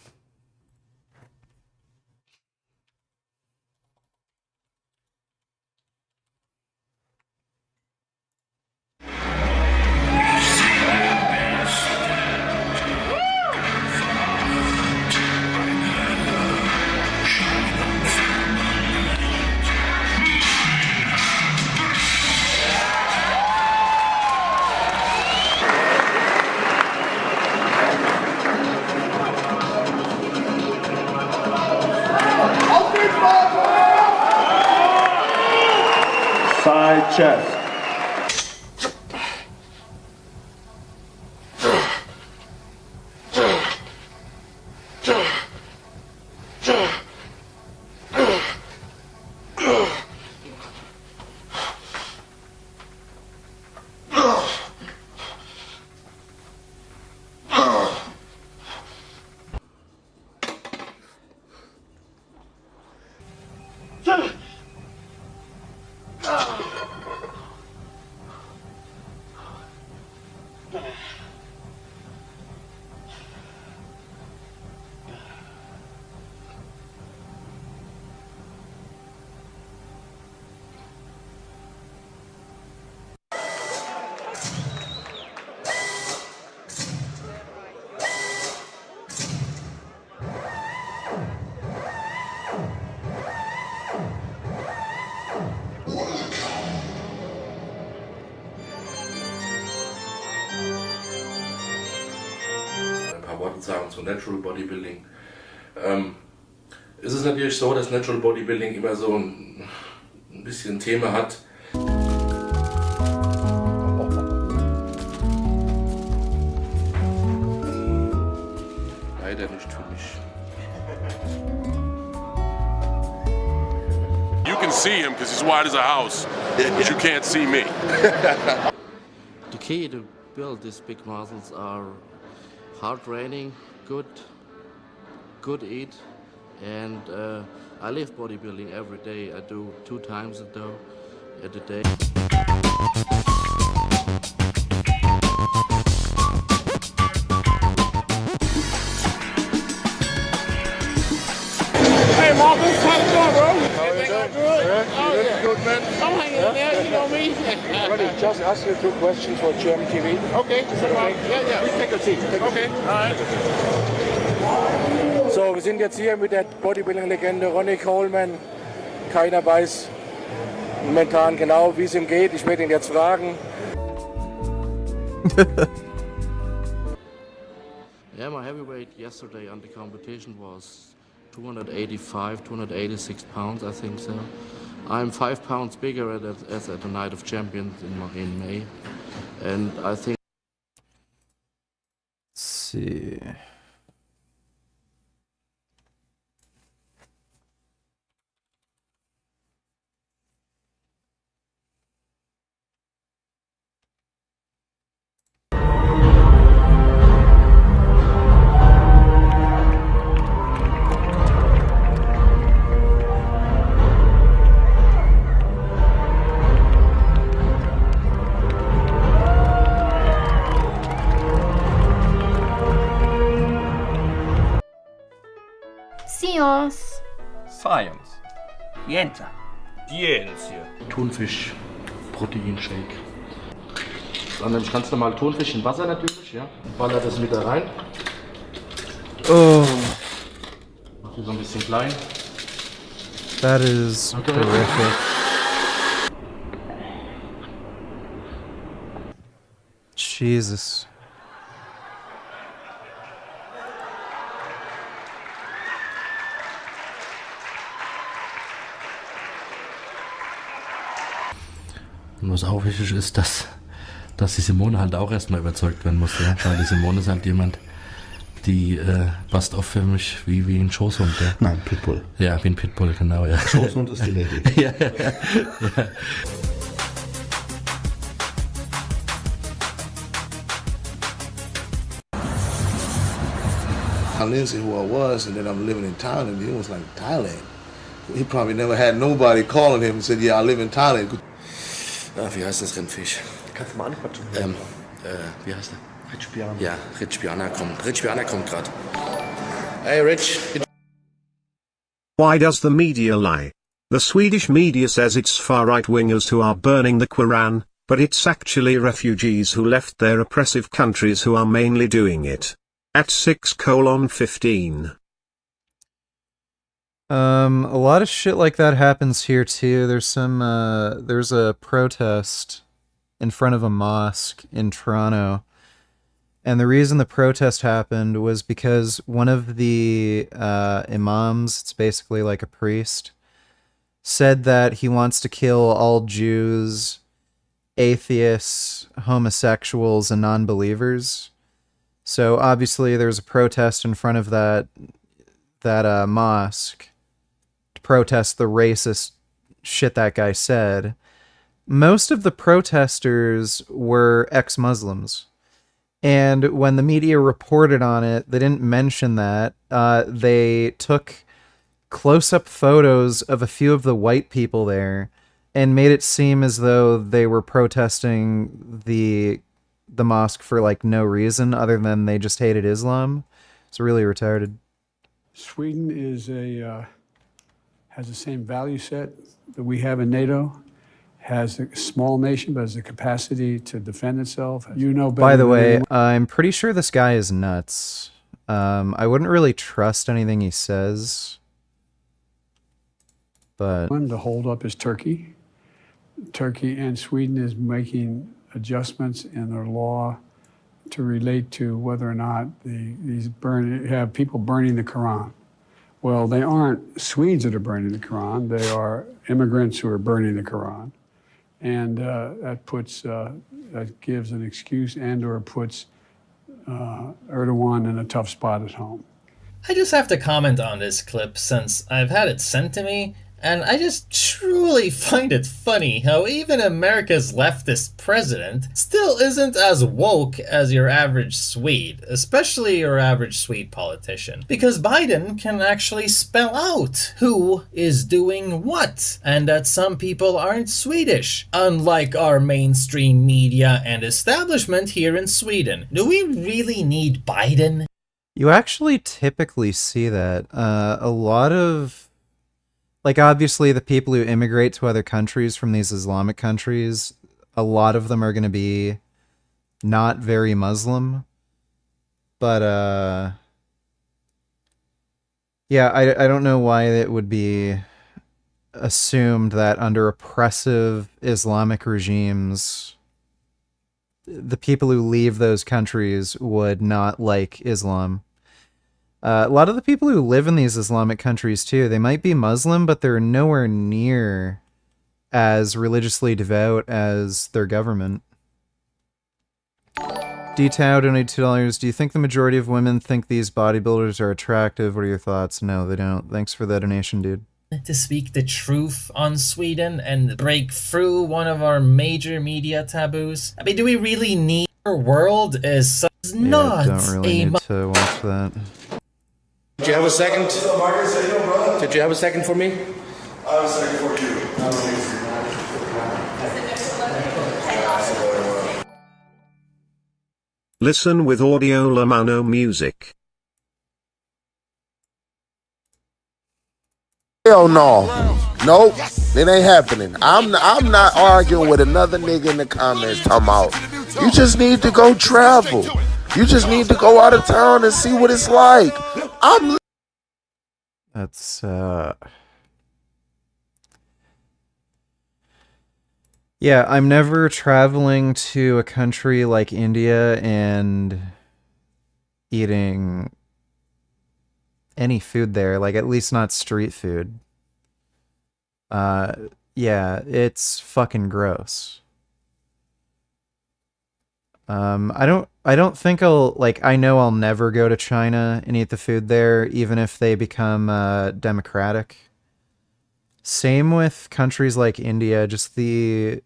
Side chest. Worte sagen zu Natural Bodybuilding. Es ist natürlich so, dass Natural Bodybuilding immer so ein bisschen Thema hat. Leider nicht für mich. You can see him because he's wide as a house. but you can't see me. The key to build these big muscles are hard training, good eat, and I live bodybuilding every day. I do 2 times a day. Hey, Marcus, how's it going, bro? How are you doing? Oh, yeah. Good, man. I'm hanging in there, you know me. Ready, just ask you 2 questions for German TV. Okay, Yeah. Please take a seat. Okay, all right. So, wir sind jetzt hier mit der Bodybuilding-Legende Ronnie Coleman. Keiner weiß momentan genau, wie es ihm geht. Ich werde ihn jetzt fragen. Yeah, my heavyweight yesterday on the competition was 285, 286 pounds, I think so. I'm 5 pounds bigger as at the Night of Champions in May, and I think. Let's see. Science. Science. Scienza. Ciencia. Thunfisch, Proteinshake. Dann nehme ich ganz normal Thunfisch in Wasser natürlich, ja. Baller das mit da rein. Oh. Mach die so ein bisschen klein. That is horrific. Jesus. Und was auch wichtig ist, dass die Simone halt auch erstmal überzeugt werden muss. Ja? Weil die Simone ist halt jemand, die passt auf für mich wie ein Schoßhund. Ja? Nein, Pitbull. Ja, wie ein Pitbull, genau. Ja. Schoßhund ist die Lady. Ja. I Lindsay who I was, and then I'm living in Thailand. He was like, Thailand? He probably never had nobody calling him and said, yeah, I live in Thailand. Wie heißt das Rindfisch? Kannst du mal anquatschen? Wie heißt der? Rich Piana. Ja, Rich Piana kommt gerade. Hey Rich. Why does the media lie? The Swedish media says it's far-right wingers who are burning the Quran, but it's actually refugees who left their oppressive countries who are mainly doing it. At 6:15. A lot of shit like that happens here too. There's a protest in front of a mosque in Toronto. And the reason the protest happened was because one of the imams, it's basically like a priest, said that he wants to kill all Jews, atheists, homosexuals, and non-believers. So obviously there's a protest in front of that mosque to protest the racist shit that guy said. Most of the protesters were ex-Muslims. And when the media reported on it, they didn't mention that. They took close-up photos of a few of the white people there and made it seem as though they were protesting the mosque for like no reason other than they just hated Islam. It's really retarded. Sweden is has the same value set that we have in NATO. Has a small nation, but has the capacity to defend itself. You know better. By the than way, anyone. I'm pretty sure this guy is nuts. I wouldn't really trust anything he says. But One to hold up is Turkey. Turkey and Sweden is making adjustments in their law to relate to whether or not have people burning the Quran. Well, they aren't Swedes that are burning the Quran. They are immigrants who are burning the Quran. And that gives an excuse and/or puts Erdogan in a tough spot at home. I just have to comment on this clip since I've had it sent to me And I just truly find it funny how even America's leftist president still isn't as woke as your average Swede, especially your average Swede politician. Because Biden can actually spell out who is doing what, and that some people aren't Swedish, unlike our mainstream media and establishment here in Sweden. Do we really need Biden? You actually typically see that. A lot of, like, obviously the people who immigrate to other countries from these Islamic countries, a lot of them are going to be not very Muslim. But, yeah, I don't know why it would be assumed that under oppressive Islamic regimes, the people who leave those countries would not like Islam. A lot of the people who live in these Islamic countries too, they might be Muslim, but they're nowhere near as religiously devout as their government. D-Tao donated $2. Do you think the majority of women think these bodybuilders are attractive? What are your thoughts? No, they don't. Thanks for the donation, dude. To speak the truth on Sweden and break through one of our major media taboos? I mean, do we really need... Our world is not don't really need to watch that. Did you have a second? Did you have a second for me? I have a second for you. Listen with Audio Lamano music. Hell no. Nope. It ain't happening. I'm not arguing with another nigga in the comments talking about, you just need to go travel. You just need to go out of town and see what it's like. That's, yeah, I'm never traveling to a country like India and eating any food there, like at least not street food. Yeah, it's fucking gross. I don't think I'll, like, I know I'll never go to China and eat the food there, even if they become democratic. Same with countries like India, just the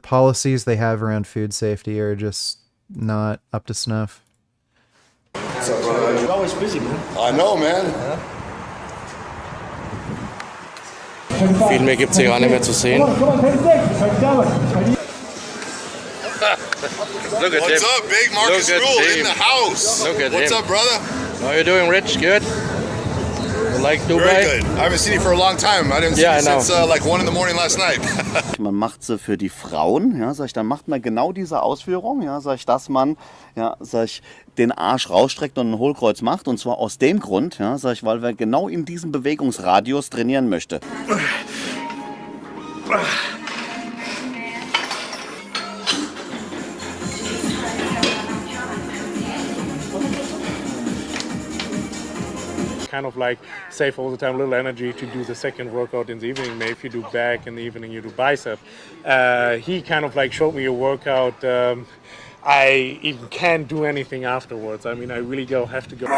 policies they have around food safety are just not up to snuff. What's up, brother? You're always busy, man. I know, man. Viel mehr gibt's hier gar nicht mehr zu sehen. Look at What's him. up, Big Marcus Look at Rule in him. the house? Look at What's him. up, brother? How you doing, Rich? Good? You like Dubai? Very good. I haven't seen you for a long time. I didn't see you since like 1 in the morning last night. Man macht sie für die Frauen, ja, sag ich, dann macht man genau diese Ausführung, ja, sag ich, dass man, ja, sag ich, den Arsch rausstreckt und ein Hohlkreuz macht, und zwar aus dem Grund, ja, sag ich, weil wir genau in diesem Bewegungsradius trainieren möchte. Kind of like save all the time, little energy to do the second workout in the evening. Maybe if you do back in the evening, you do bicep. He kind of like showed me a workout. I even can't do anything afterwards. I mean, I really have to go.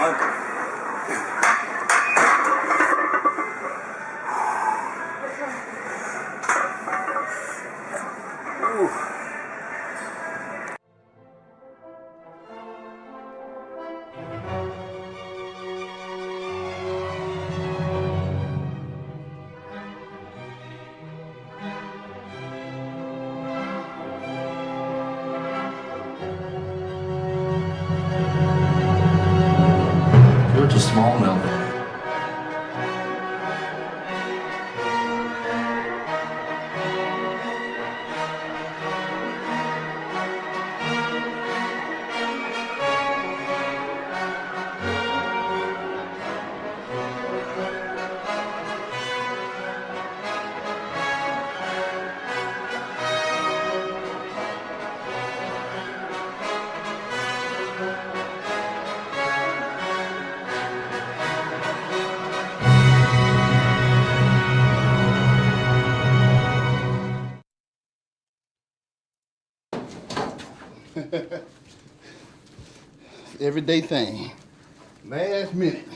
You're too small now. Everyday thing. Last minute.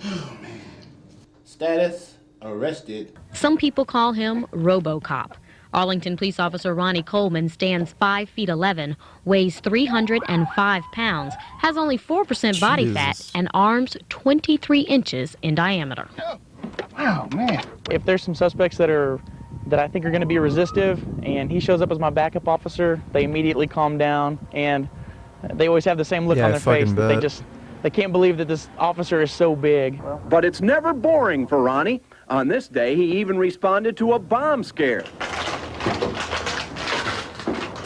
Oh Status arrested. Some people call him RoboCop. Arlington police officer Ronnie Coleman stands 5 feet 11, weighs 305 pounds, has only 4% body fat, and arms 23 inches in diameter. Wow, man. If there's some suspects that I think are going to be resistive, and he shows up as my backup officer, they immediately calm down, and they always have the same look on their face that they can't believe that this officer is so big. But it's never boring for Ronnie. On this day, he even responded to a bomb scare.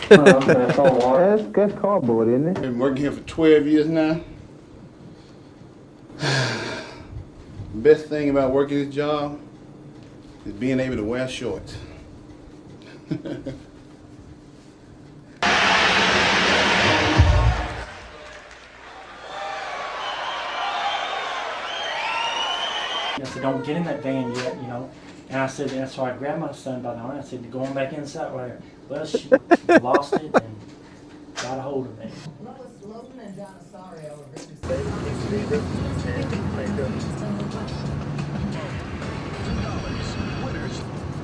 That's cardboard, isn't it? I've been working here for 12 years now. The best thing about working this job is being able to wear shorts. I said, don't get in that van yet, you know. And I said, and so I grabbed my son by the arm. I said, go on back inside right here. Well, she lost it and got a hold of me.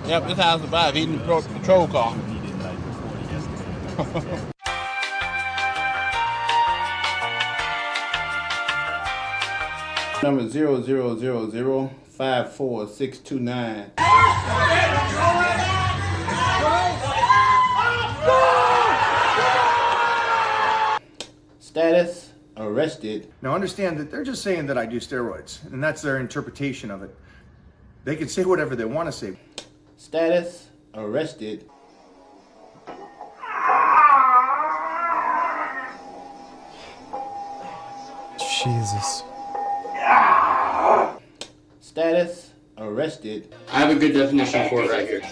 Yep, this house survived. Eating the patrol car. Number 000054629. Status arrested. Now understand that they're just saying that I do steroids, and that's their interpretation of it. They can say whatever they want to say. Status arrested. Jesus. Status arrested. I have a good definition for it right here.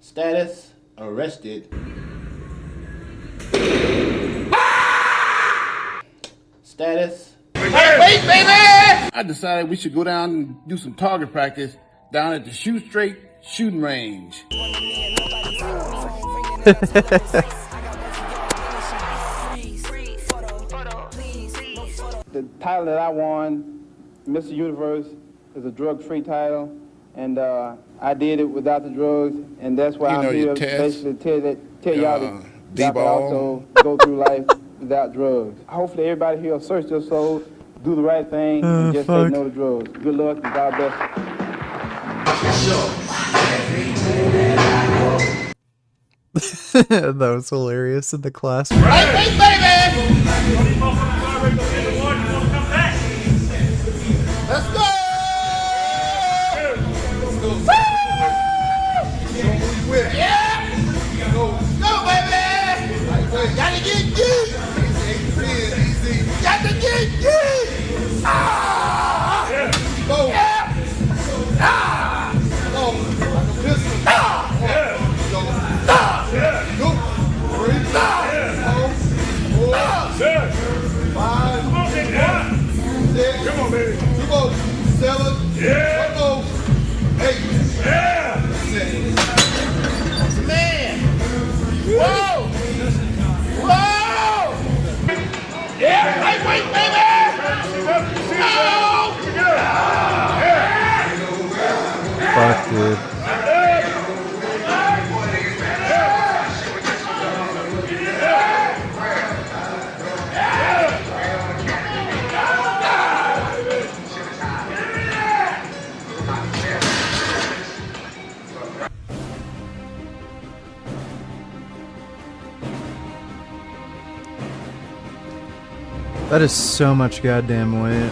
Status arrested. Status. Wait, baby! I decided we should go down and do some target practice down at the Shoot Straight shooting range. The title that I won, Mr. Universe, is a drug-free title, and I did it without the drugs, and that's why I'm here basically tell y'all that y'all can also go through life without drugs. Hopefully everybody here will search their soul, do the right thing, and just say no to drugs. Good luck and God bless you. That was hilarious in the class. Right, baby! Let's go! Yeah! Go, baby! Gotta get good! Got to get good! Ah! Go! Yeah! Ah! Go! Ah! Go! Ah! Go! 3, 4, 5, 6, come on, baby. 7, yeah. 8, yeah. 6. Man! Whoa! Whoa! Yeah! Lightweight, baby! No! Fuck, dude. That is so much goddamn weight.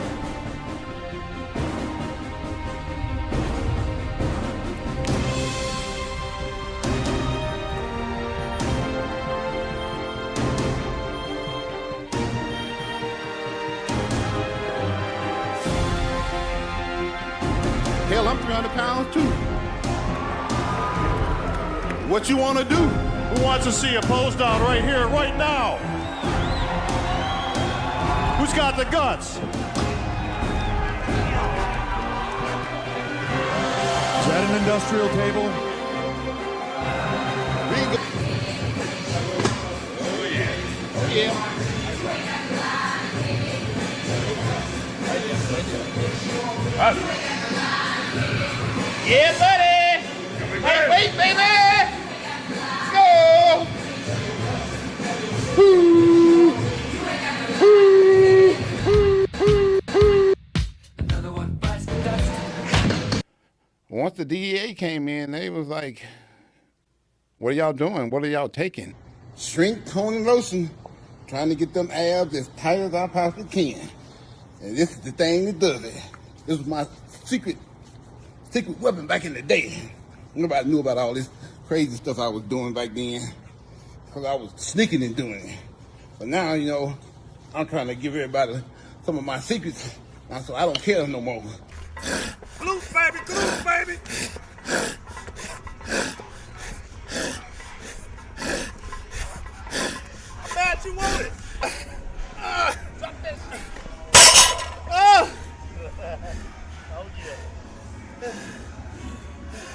Hell, I'm 300 pounds too. What you want to do? Who wants to see a pose down right here, right now? Who's got the guts? Is that an industrial table? Oh, yeah. Yeah, buddy. Wait, baby. Let's go. Once the DEA came in, they was like, what are y'all doing? What are y'all taking? Shrink, tone, and lotion. Trying to get them abs as tight as I possibly can. And this is the thing that does it. This was my secret weapon back in the day. Nobody knew about all this crazy stuff I was doing back then. Because I was sneaking and doing it. But now, you know, I'm trying to give everybody some of my secrets. So I don't care no more. Glue, baby, glue, baby. How bad you want it? Drop that shit. Oh yeah.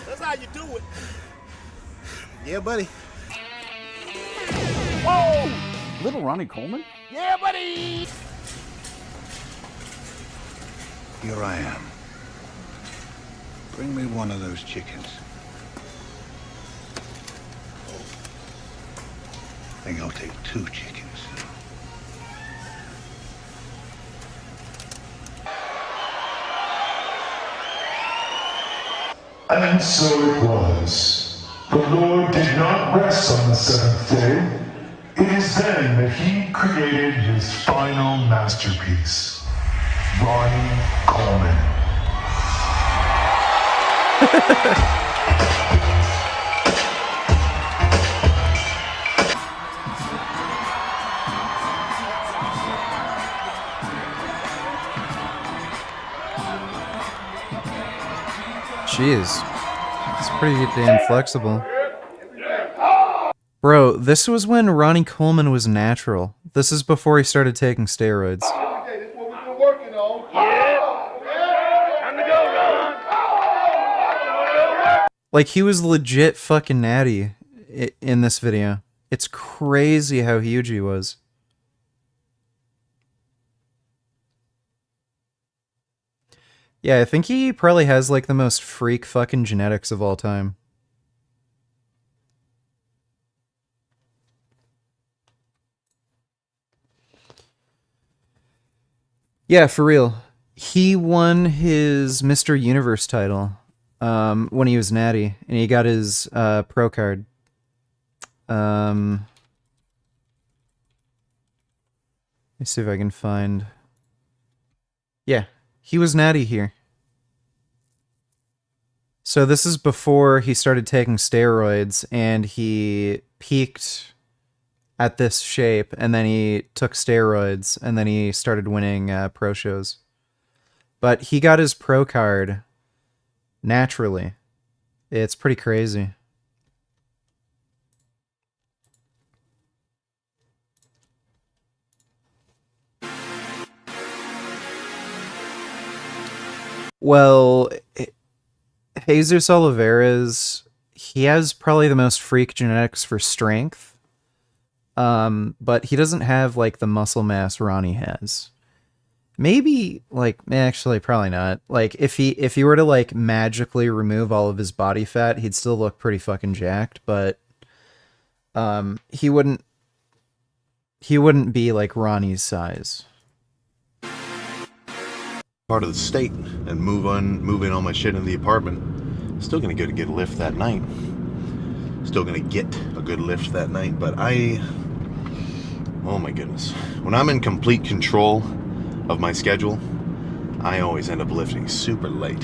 That's how you do it. Yeah, buddy. Whoa! Little Ronnie Coleman? Yeah, buddy. Here I am. Bring me one of those chickens. I think I'll take 2 chickens. And so it was. The Lord did not rest on the 7th day. It is then that he created his final masterpiece, Ronnie Coleman. Jeez. It's pretty damn flexible. Bro, this was when Ronnie Coleman was natural. This is before he started taking steroids. Like, he was legit fucking natty in this video. It's crazy how huge he was. Yeah, I think he probably has, like, the most freak fucking genetics of all time. Yeah, for real. He won his Mr. Universe title when he was natty, and he got his pro card. Let me see if I can find... Yeah, he was natty here. So this is before he started taking steroids, and he peaked at this shape, and then he took steroids, and then he started winning pro shows. But he got his pro card naturally. It's pretty crazy. Well, Jesus Oliveira's, he has probably the most freak genetics for strength. But he doesn't have, like, the muscle mass Ronnie has. Maybe, like, actually, probably not. Like, if he were to, like, magically remove all of his body fat, he'd still look pretty fucking jacked, but, he wouldn't be, like, Ronnie's size. Part of the state and move in all my shit into the apartment. Still gonna go to get a lift that night. Still gonna get a good lift that night, but oh my goodness. When I'm in complete control of my schedule, I always end up lifting super late.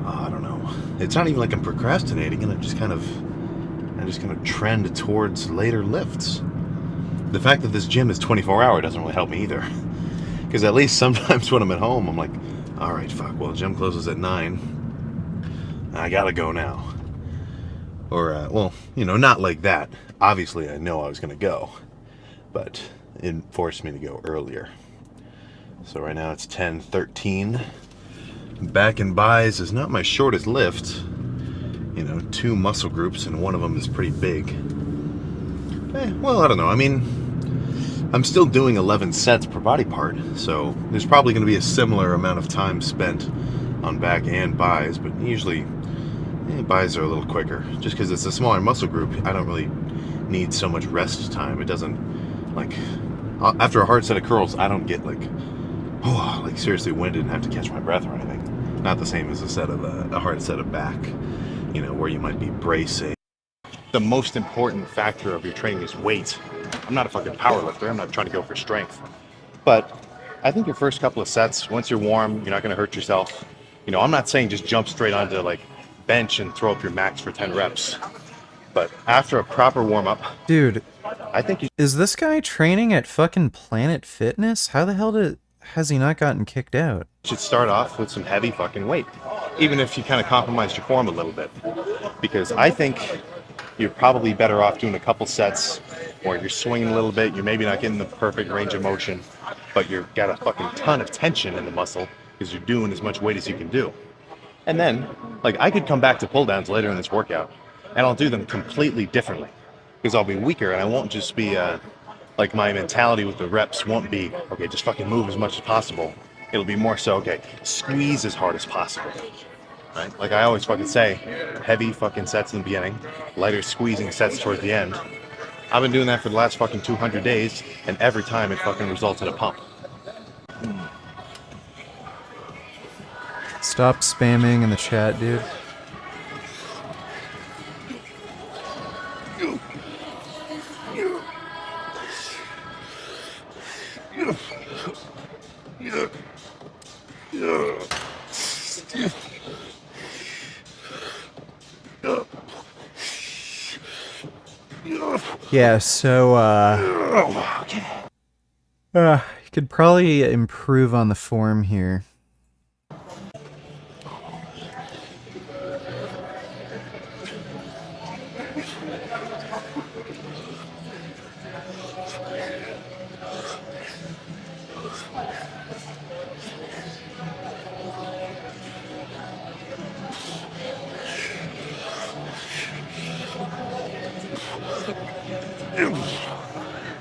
I don't know. It's not even like I'm procrastinating, and I just kind of trend towards later lifts. The fact that this gym is 24-hour doesn't really help me either. Because at least sometimes when I'm at home, I'm like, all right, fuck, well, gym closes at 9. I gotta go now. Or, well, you know, not like that. Obviously, I know I was gonna go. But it forced me to go earlier. So right now it's 10:13. Back and buys is not my shortest lift. You know, 2 muscle groups, and one of them is pretty big. Well, I don't know. I mean, I'm still doing 11 sets per body part, so there's probably going to be a similar amount of time spent on back and buys, but usually buys are a little quicker. Just because it's a smaller muscle group, I don't really need so much rest time. It doesn't, like, after a hard set of curls, I don't get, like seriously winded and have to catch my breath or anything. Not the same as a hard set of back, where you might be bracing. The most important factor of your training is weight. I'm not a fucking power lifter. I'm not trying to go for strength. But I think your first couple of sets, once you're warm, you're not going to hurt yourself. I'm not saying just jump straight onto like bench and throw up your max for 10 reps. But after a proper warm-up... Dude, I think is this guy training at fucking Planet Fitness? How the hell has he not gotten kicked out? You should start off with some heavy fucking weight. Even if you kind of compromise your form a little bit. Because I think you're probably better off doing a couple sets where you're swinging a little bit, you're maybe not getting the perfect range of motion, but you've got a fucking ton of tension in the muscle because you're doing as much weight as you can do. And then, like, I could come back to pull downs later in this workout and I'll do them completely differently because I'll be weaker and I won't just be, like, my mentality with the reps won't be, okay, just fucking move as much as possible. It'll be more so, okay, squeeze as hard as possible. Right? Like I always fucking say, heavy fucking sets in the beginning, lighter squeezing sets towards the end. I've been doing that for the last fucking 200 days, and every time it fucking results in a pump. Stop spamming in the chat, dude. Yeah, so, you could probably improve on the form here.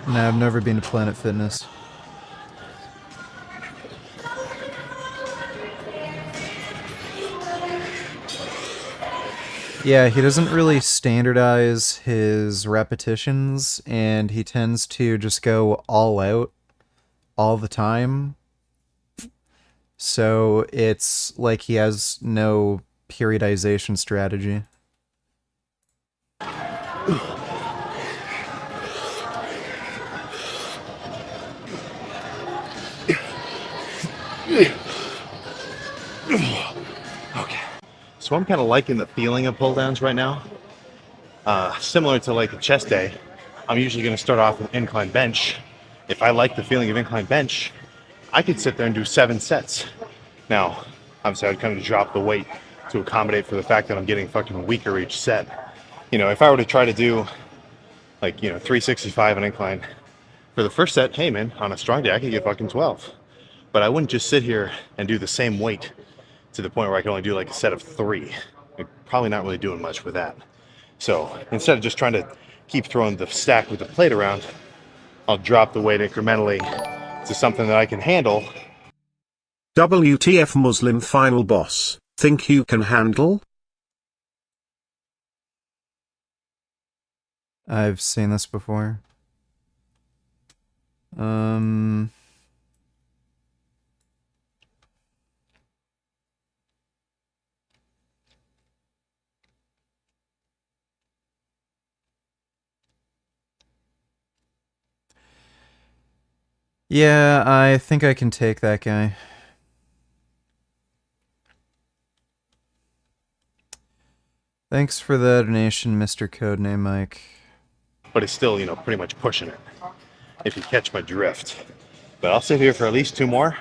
No, I've never been to Planet Fitness. Yeah, he doesn't really standardize his repetitions, and he tends to just go all out all the time. So it's like he has no periodization strategy. Okay. So I'm kind of liking the feeling of pull downs right now. Similar to like a chest day, I'm usually going to start off with incline bench. If I like the feeling of incline bench, I could sit there and do 7 sets. Now, obviously I'd kind of drop the weight to accommodate for the fact that I'm getting fucking weaker each set. If I were to try to do like, 365 on incline for the first set, hey man, on a strong day I could get fucking 12. But I wouldn't just sit here and do the same weight to the point where I can only do like a set of 3. I'm probably not really doing much with that. So instead of just trying to keep throwing the stack with the plate around, I'll drop the weight incrementally to something that I can handle. WTF Muslim final boss, think you can handle? I've seen this before. Yeah, I think I can take that guy. Thanks for the donation, Mr. Codename Mike. But it's still, pretty much pushing it, if you catch my drift. But I'll sit here for at least 2 more.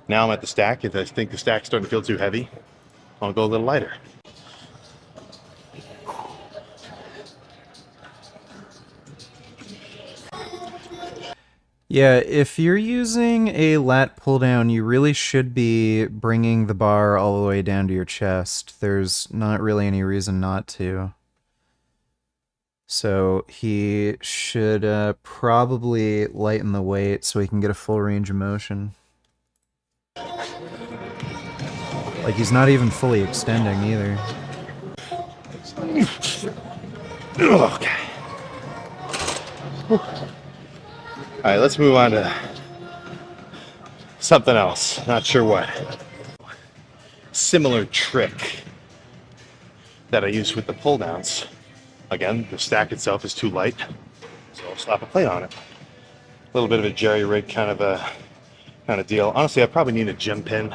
Now I'm at the stack. If I think the stack's starting to feel too heavy, I'll go a little lighter. Yeah, if you're using a lat pull down, you really should be bringing the bar all the way down to your chest. There's not really any reason not to. So he should probably lighten the weight so he can get a full range of motion. Like, he's not even fully extending either. Okay. Alright, let's move on to something else. Not sure what. Similar trick that I use with the pull downs. Again, the stack itself is too light, so I'll slap a plate on it. A little bit of a jerry rig kind of deal. Honestly, I probably need a gym pin.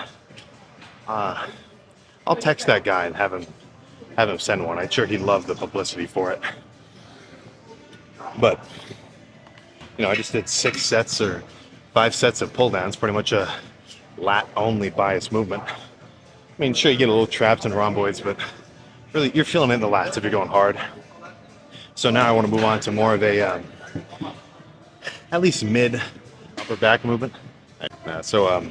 I'll text that guy and have him send one. I'm sure he'd love the publicity for it. But you know, I just did 6 sets or 5 sets of pull downs, pretty much a lat only bias movement. I mean, sure, you get a little traps and rhomboids, but really you're feeling it in the lats if you're going hard. So now I want to move on to more of a at least mid upper back movement. So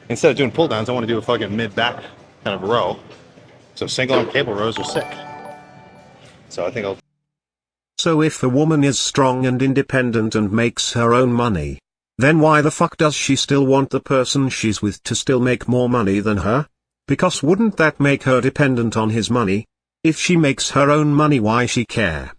instead of doing pull downs, I want to do a fucking mid back kind of row. So single arm cable rows are sick. So I think I'll. So if the woman is strong and independent and makes her own money, then why the fuck does she still want the person she's with to still make more money than her? Because wouldn't that make her dependent on his money? If she makes her own money, why she care?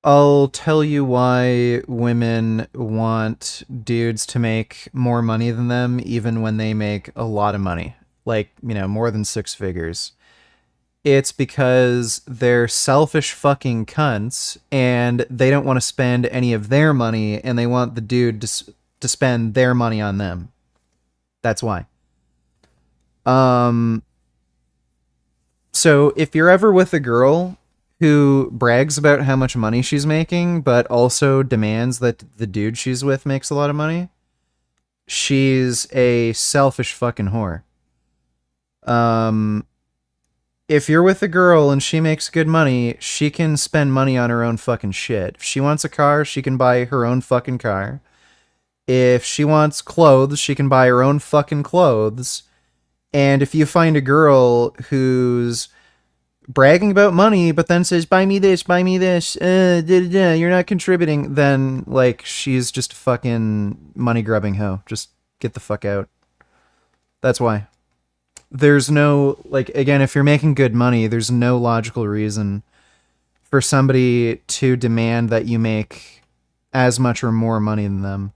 I'll tell you why women want dudes to make more money than them even when they make a lot of money. Like, you know, more than 6 figures. It's because they're selfish fucking cunts and they don't want to spend any of their money and they want the dude to spend their money on them. That's why. So if you're ever with a girl who brags about how much money she's making, but also demands that the dude she's with makes a lot of money, she's a selfish fucking whore. If you're with a girl and she makes good money, she can spend money on her own fucking shit. If she wants a car, she can buy her own fucking car. If she wants clothes, she can buy her own fucking clothes. And if you find a girl who's bragging about money, but then says, buy me this, you're not contributing, then, like, she's just a fucking money-grubbing hoe. Just get the fuck out. That's why. There's no, like, again, if you're making good money, there's no logical reason for somebody to demand that you make as much or more money than them.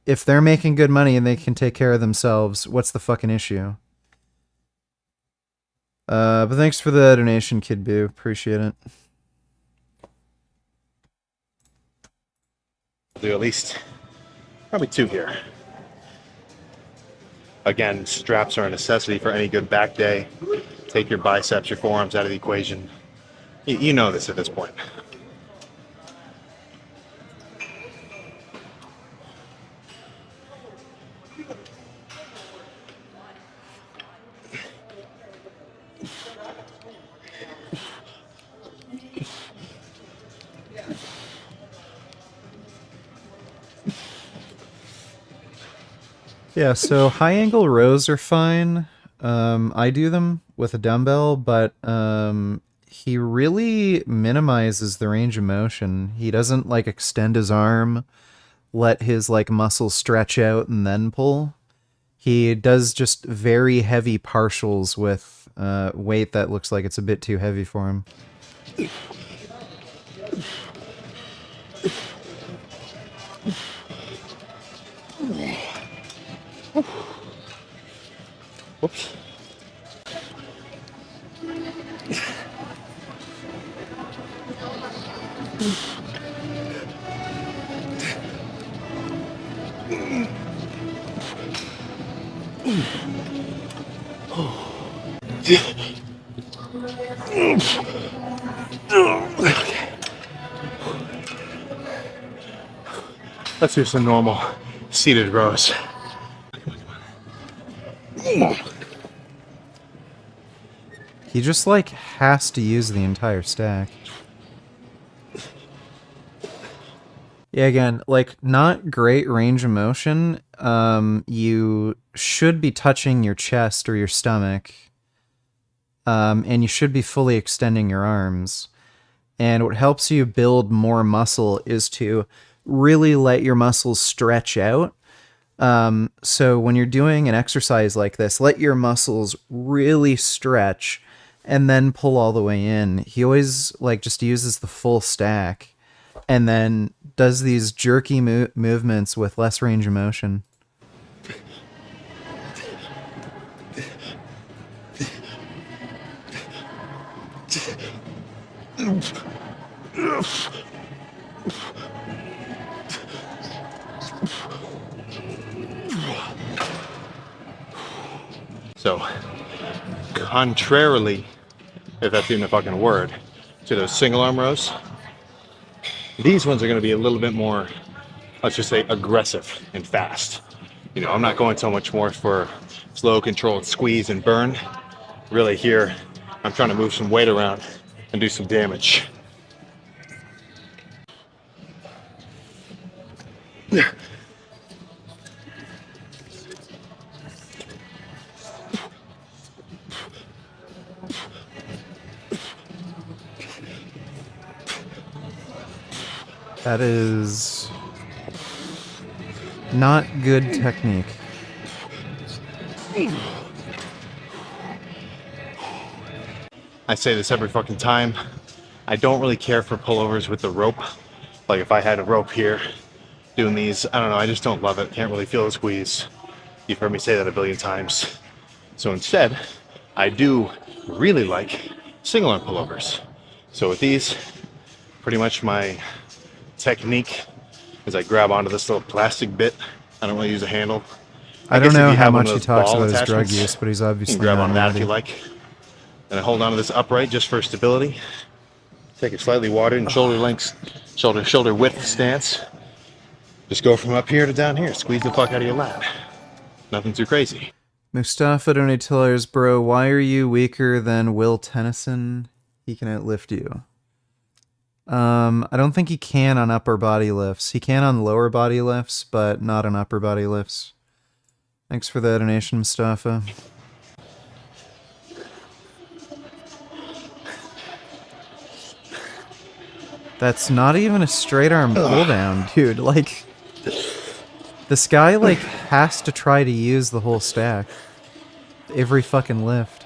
If they're making good money and they can take care of themselves, what's the fucking issue? But thanks for the donation, Kid Boo. Appreciate it. I'll do at least probably 2 here. Again, straps are a necessity for any good back day. Take your biceps, your forearms out of the equation. You know this at this point. Yeah, so high angle rows are fine. I do them with a dumbbell, but he really minimizes the range of motion. He doesn't like extend his arm, let his like muscles stretch out and then pull. He does just very heavy partials with weight that looks like it's a bit too heavy for him. Whoops. Okay. Let's do some normal seated rows. He just like has to use the entire stack. Yeah, again, like not great range of motion. You should be touching your chest or your stomach. and you should be fully extending your arms. And what helps you build more muscle is to really let your muscles stretch out. So when you're doing an exercise like this, let your muscles really stretch and then pull all the way in. He always like just uses the full stack and then does these jerky movements with less range of motion. So, contrarily, if that's even a fucking word, to those single arm rows, these ones are going to be a little bit more, let's just say, aggressive and fast. You know, I'm not going so much more for slow, controlled squeeze and burn. Really here, I'm trying to move some weight around and do some damage. That is not good technique. I say this every fucking time. I don't really care for pullovers with the rope. Like if I had a rope here doing these, I don't know, I just don't love it. Can't really feel the squeeze. You've heard me say that a billion times. So instead, I do really like single arm pullovers. So with these, pretty much my technique is I grab onto this little plastic bit. I don't really use a handle. I don't know how much he talks about his drug use, but he's you obviously can grab not onto that if ready. you like. And I hold onto this upright just for stability. Take it slightly watered and shoulder length, shoulder width stance. Just go from up here to down here. Squeeze the fuck out of your lat. Nothing too crazy. Mustafa Donatillers, bro, why are you weaker than Will Tennyson? He can outlift you. I don't think he can on upper body lifts. He can on lower body lifts, but not on upper body lifts. Thanks for the donation, Mustafa. That's not even a straight arm pull down, dude. Like, this guy, like, has to try to use the whole stack. Every fucking lift.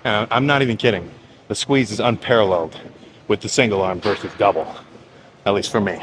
And I'm not even kidding. The squeeze is unparalleled with the single arm versus double. At least for me.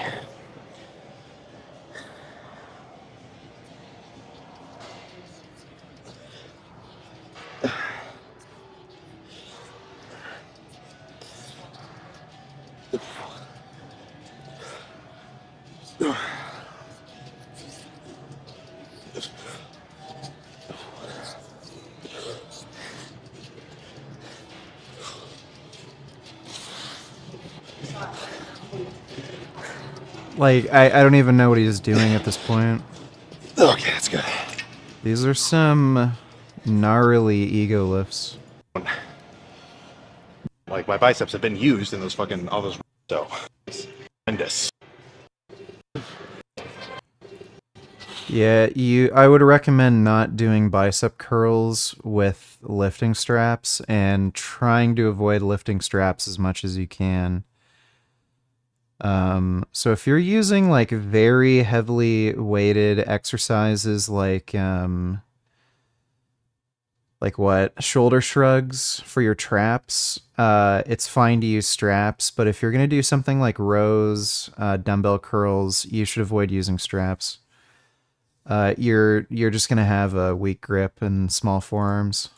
Like, I don't even know what he's doing at this point. Okay, that's good. These are some gnarly ego lifts. Like, my biceps have been used in those fucking, all those, so, it's tremendous. Yeah, I would recommend not doing bicep curls with lifting straps and trying to avoid lifting straps as much as you can. So if you're using like very heavily weighted exercises like what, shoulder shrugs for your traps, it's fine to use straps, but if you're going to do something like rows, dumbbell curls, you should avoid using straps. You're just going to have a weak grip and small forearms.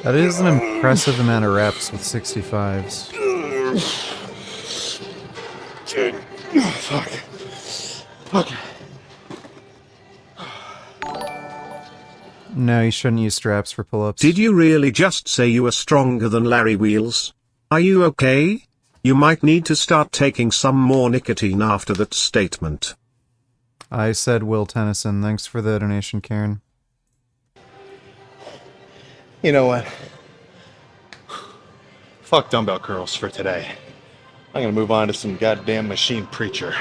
That is an impressive amount of reps with 65s. Fuck. Fuck. No, you shouldn't use straps for pull-ups. Did you really just say you are stronger than Larry Wheels? Are you okay? You might need to start taking some more nicotine after that statement. I said Will Tennyson. Thanks for the donation, Karen. You know what? Fuck dumbbell curls for today. I'm gonna move on to some goddamn machine preacher.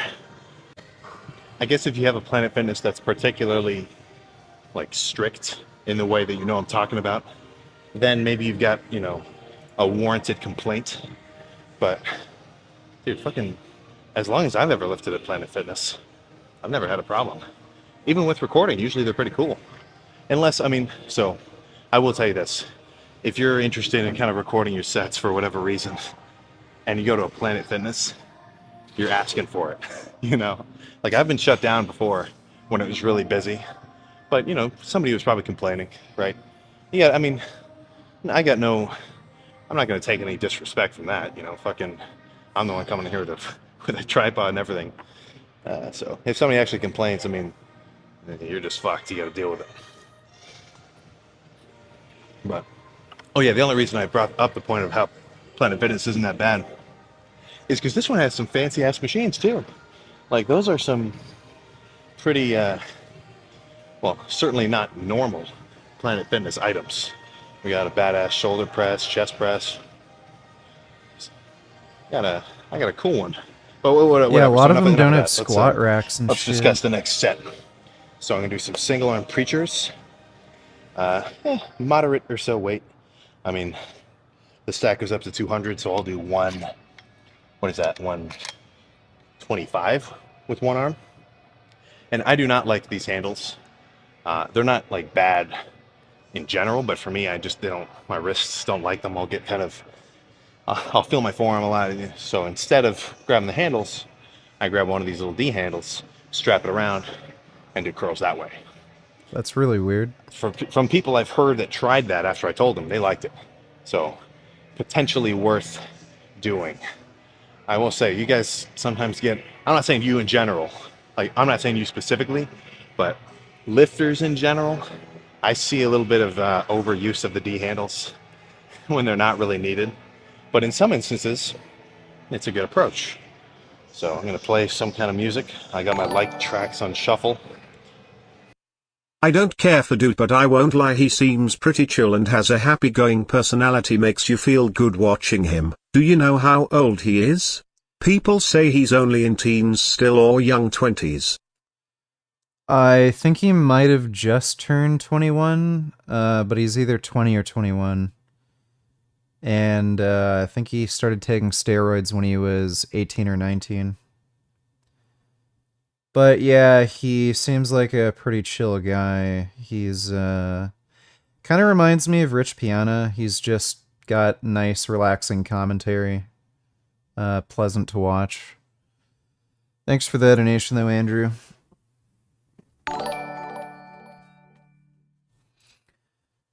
I guess if you have a Planet Fitness that's particularly like strict in the way that you know I'm talking about, then maybe you've got, you know, a warranted complaint. But dude, fucking, as long as I've ever lifted at Planet Fitness, I've never had a problem. Even with recording, usually they're pretty cool. Unless, I mean, so I will tell you this. If you're interested in kind of recording your sets for whatever reason, and you go to a Planet Fitness, you're asking for it, you know? Like, I've been shut down before when it was really busy, but, you know, somebody was probably complaining, right? Yeah, I mean, I got no, I'm not going to take any disrespect from that, you know, fucking, I'm the one coming here with a tripod and everything. So if somebody actually complains, I mean, you're just fucked, you got to deal with it. But, oh yeah, the only reason I brought up the point of how Planet Fitness isn't that bad is because this one has some fancy ass machines too. Like, those are some pretty, well, certainly not normal Planet Fitness items. We got a badass shoulder press, chest press. I got a cool one. But whatever. Yeah, a lot So of them enough don't that. have squat racks and let's shit. discuss the next set. So I'm gonna do some single arm preachers. Moderate or so weight. I mean, the stack goes up to 200, so I'll do one. What is that? 125 with one arm. And I do not like these handles. They're not like bad in general, but for me, my wrists don't like them. I'll get kind of, I'll feel my forearm a lot. So instead of grabbing the handles, I grab one of these little D handles, strap it around, and do curls that way. That's really weird. From people I've heard that tried that after I told them, they liked it. So potentially worth doing. I will say, you guys sometimes get, I'm not saying you in general, like I'm not saying you specifically, but lifters in general, I see a little bit of overuse of the D handles when they're not really needed. But in some instances, it's a good approach. So I'm going to play some kind of music. I got my light tracks on shuffle. I don't care for dude, but I won't lie, he seems pretty chill and has a happy-going personality, makes you feel good watching him. Do you know how old he is? People say he's only in teens still or young 20s. I think he might have just turned 21, but he's either 20 or 21. And I think he started taking steroids when he was 18 or 19. But yeah, he seems like a pretty chill guy. He's kind of reminds me of Rich Piana. He's just got nice, relaxing commentary. Pleasant to watch. Thanks for the donation though, Andrew.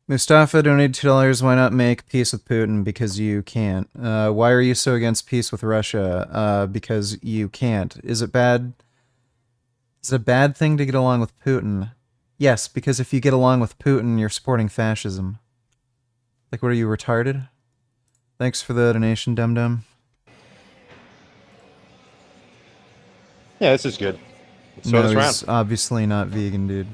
Mustafa donated $2. Why not make peace with Putin? Because you can't. Why are you so against peace with Russia? Because you can't. Is it bad? Is it a bad thing to get along with Putin? Yes, because if you get along with Putin, you're supporting fascism. Like, what are you, retarded? Thanks for the donation, dum-dum. Yeah, this is good. So No, this round. he's obviously not vegan, dude.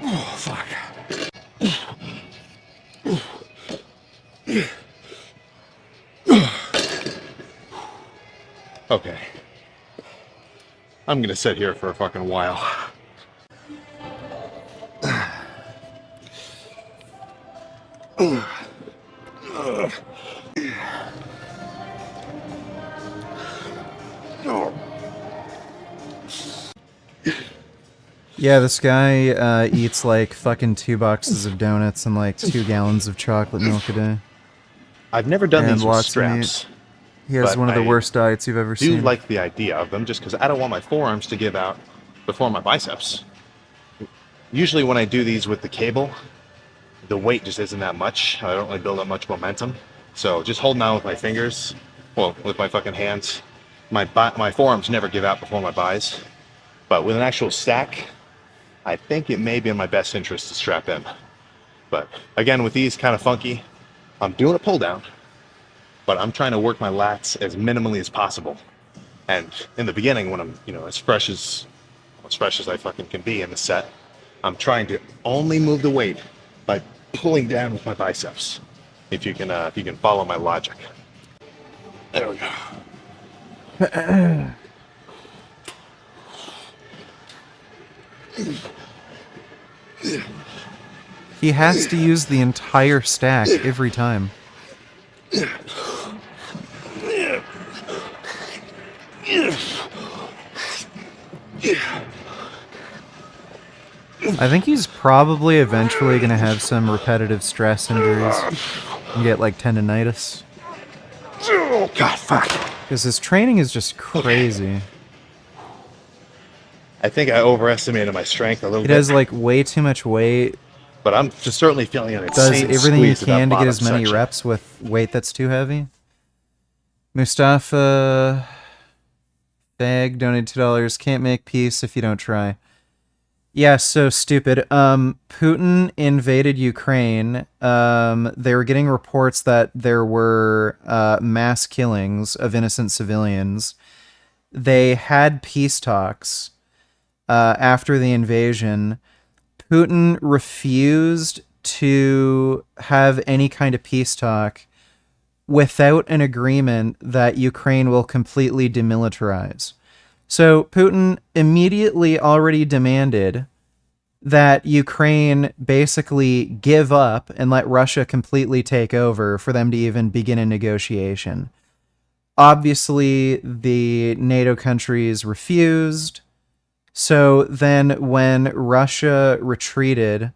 Oh, fuck. Okay. I'm gonna sit here for a fucking while. Yeah, this guy eats like fucking 2 boxes of donuts and like 2 gallons of chocolate milk a day. I've never done And these with lots of straps. meat. He has but one of the I worst diets you've ever do seen. like the idea of them just because I don't want my forearms to give out before my biceps. Usually when I do these with the cable, the weight just isn't that much. I don't really build up much momentum. So just holding on with my fingers, well, with my fucking hands, my forearms never give out before my bis. But with an actual stack, I think it may be in my best interest to strap in. But again, with these kind of funky, I'm doing a pull down, but I'm trying to work my lats as minimally as possible. And in the beginning, when I'm, as fresh as I fucking can be in the set, I'm trying to only move the weight by pulling down with my biceps. If you can follow my logic. There we go. He has to use the entire stack every time. I think he's probably eventually going to have some repetitive stress injuries and get like tendonitis. Oh, God, fuck. Because his training is just crazy. I think I overestimated my strength a little bit. He does like way too much weight. But I'm just certainly feeling an Does insane everything he squeeze of that can to get bottom as many section. reps with weight that's too heavy. Mustafa Bag donated $2. Can't make peace if you don't try. Yeah, so stupid. Putin invaded Ukraine. They were getting reports that there were mass killings of innocent civilians. They had peace talks after the invasion. Putin refused to have any kind of peace talk without an agreement that Ukraine will completely demilitarize. So Putin immediately already demanded that Ukraine basically give up and let Russia completely take over for them to even begin a negotiation. Obviously, the NATO countries refused. So then when Russia retreated,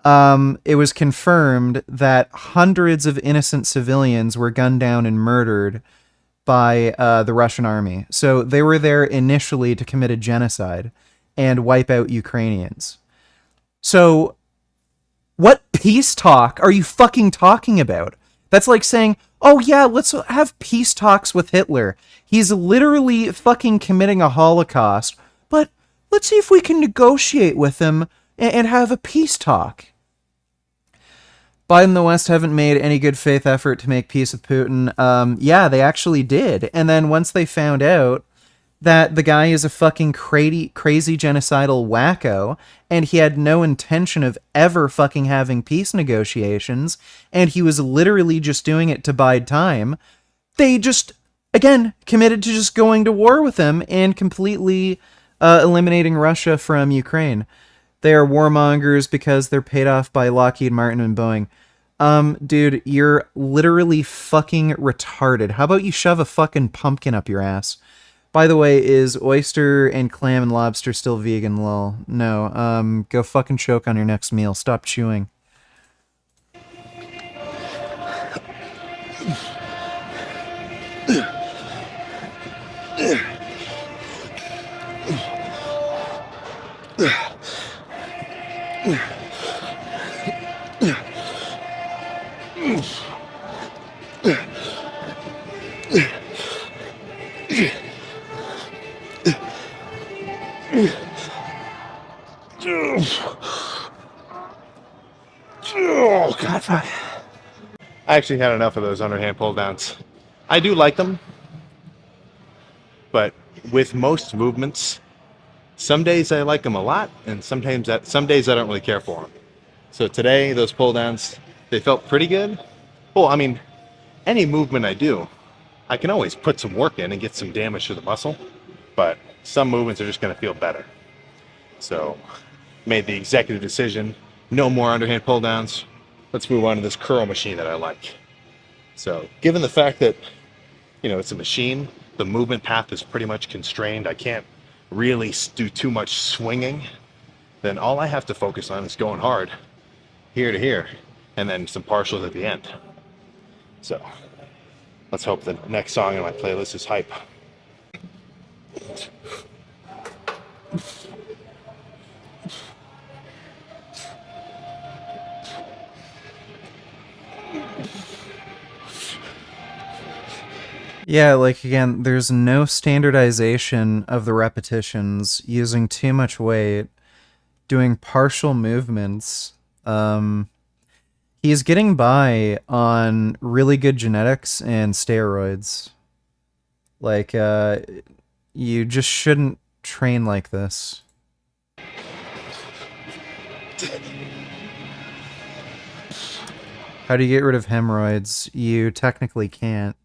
it was confirmed that hundreds of innocent civilians were gunned down and murdered by the Russian army. So they were there initially to commit a genocide and wipe out Ukrainians. So what peace talk are you fucking talking about? That's like saying, oh yeah, let's have peace talks with Hitler. He's literally fucking committing a Holocaust, but let's see if we can negotiate with him and have a peace talk. Biden and the West haven't made any good faith effort to make peace with Putin. Yeah, they actually did. And then once they found out that the guy is a fucking crazy genocidal wacko, and he had no intention of ever fucking having peace negotiations, and he was literally just doing it to bide time, they just, again, committed to just going to war with him and completely eliminating Russia from Ukraine. They are warmongers because they're paid off by Lockheed Martin and Boeing. Dude, you're literally fucking retarded. How about you shove a fucking pumpkin up your ass? By the way, is oyster and clam and lobster still vegan, lol? No, go fucking choke on your next meal. Stop chewing. Oh, God, fuck. I actually had enough of those underhand pull downs. I do like them, but with most movements, some days I like them a lot, and some days I don't really care for them. So today, those pull downs, they felt pretty good. Well, I mean, any movement I do, I can always put some work in and get some damage to the muscle, but some movements are just going to feel better. So, made the executive decision, no more underhand pull downs. Let's move on to this curl machine that I like. So, given the fact that, it's a machine, the movement path is pretty much constrained. I can't really do too much swinging. then all I have to focus on is going hard here to here, and then some partials at the end. So let's hope the next song in my playlist is hype. Yeah, like again, there's no standardization of the repetitions, using too much weight, doing partial movements. He's getting by on really good genetics and steroids. Like, you just shouldn't train like this. How do you get rid of hemorrhoids? You technically can't.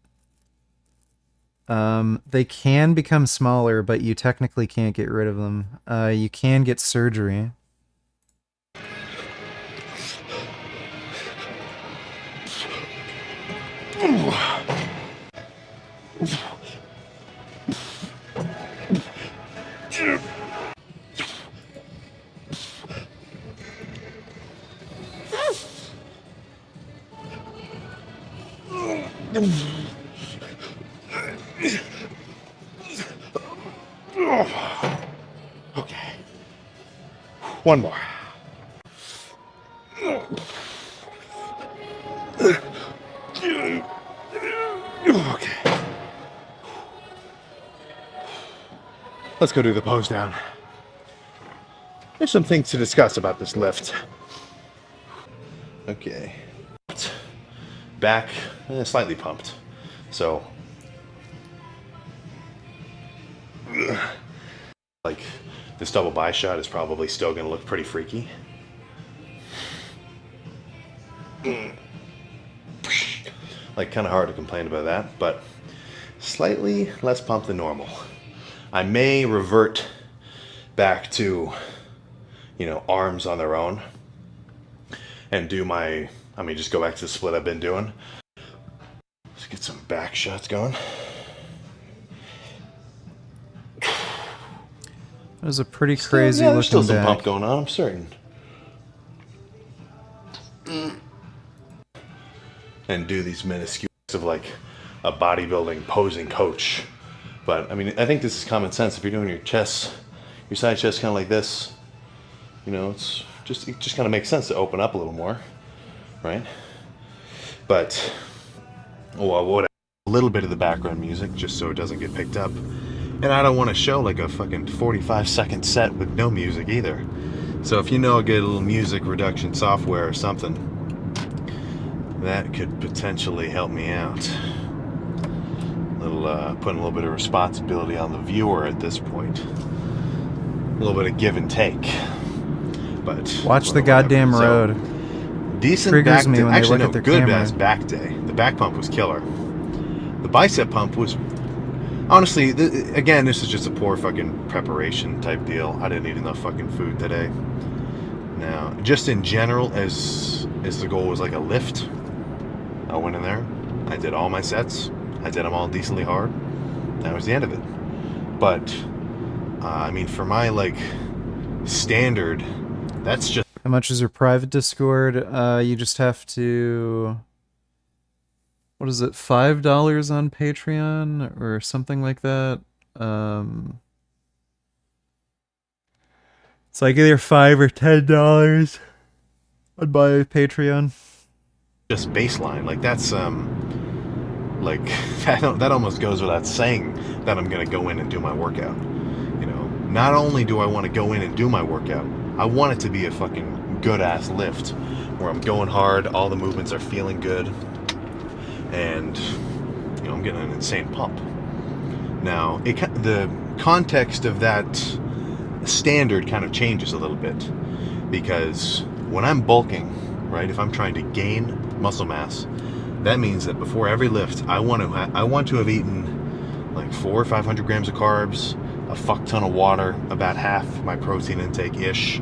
They can become smaller, but you technically can't get rid of them. You can get surgery. Okay. One more. Okay. Let's go do the pose down. There's some things to discuss about this lift. Okay. Back, slightly pumped. So, like, this double bi shot is probably still gonna look pretty freaky. Like, kind of hard to complain about that, but slightly less pumped than normal. I may revert back to, you know, arms on their own and do my, just go back to the split I've been doing. Let's get some back shots going. That was a pretty crazy there's looking still some back. pump going on, I'm certain. And do these minuscule of like a bodybuilding posing coach. But I mean, I think this is common sense. If you're doing your chest, your side chest kind of like this, you know, it just kind of makes sense to open up a little more, right? But, well, what a little bit of the background music just so it doesn't get picked up. And I don't want to show like a fucking 45-second set with no music either. So if you know a good little music reduction software or something, that could potentially help me out. Putting a little bit of responsibility on the viewer at this point. A little bit of give and take. But watch the goddamn road. Decent Triggers back me day. when Actually, they look no, at their good camera. ass back day. The back pump was killer. The bicep pump was, honestly, again, this is just a poor fucking preparation type deal. I didn't eat enough fucking food today. Now, just in general, as the goal was like a lift, I went in there, I did all my sets, I did them all decently hard. That was the end of it. But, I mean, for my, like, standard, that's just... How much is your private Discord? You just have to... What is it? $5 on Patreon or something like that? It's like either $5 or $10. I'd buy a Patreon. Just baseline. Like, that's, like, that almost goes without saying that I'm going to go in and do my workout. You know, not only do I want to go in and do my workout, I want it to be a fucking good-ass lift where I'm going hard, all the movements are feeling good, and, you know, I'm getting an insane pump. Now, the context of that standard kind of changes a little bit, because when I'm bulking, right, if I'm trying to gain muscle mass, that means that before every lift, I want to have eaten like 400 or 500 grams of carbs, a fuck ton of water, about half my protein intake ish,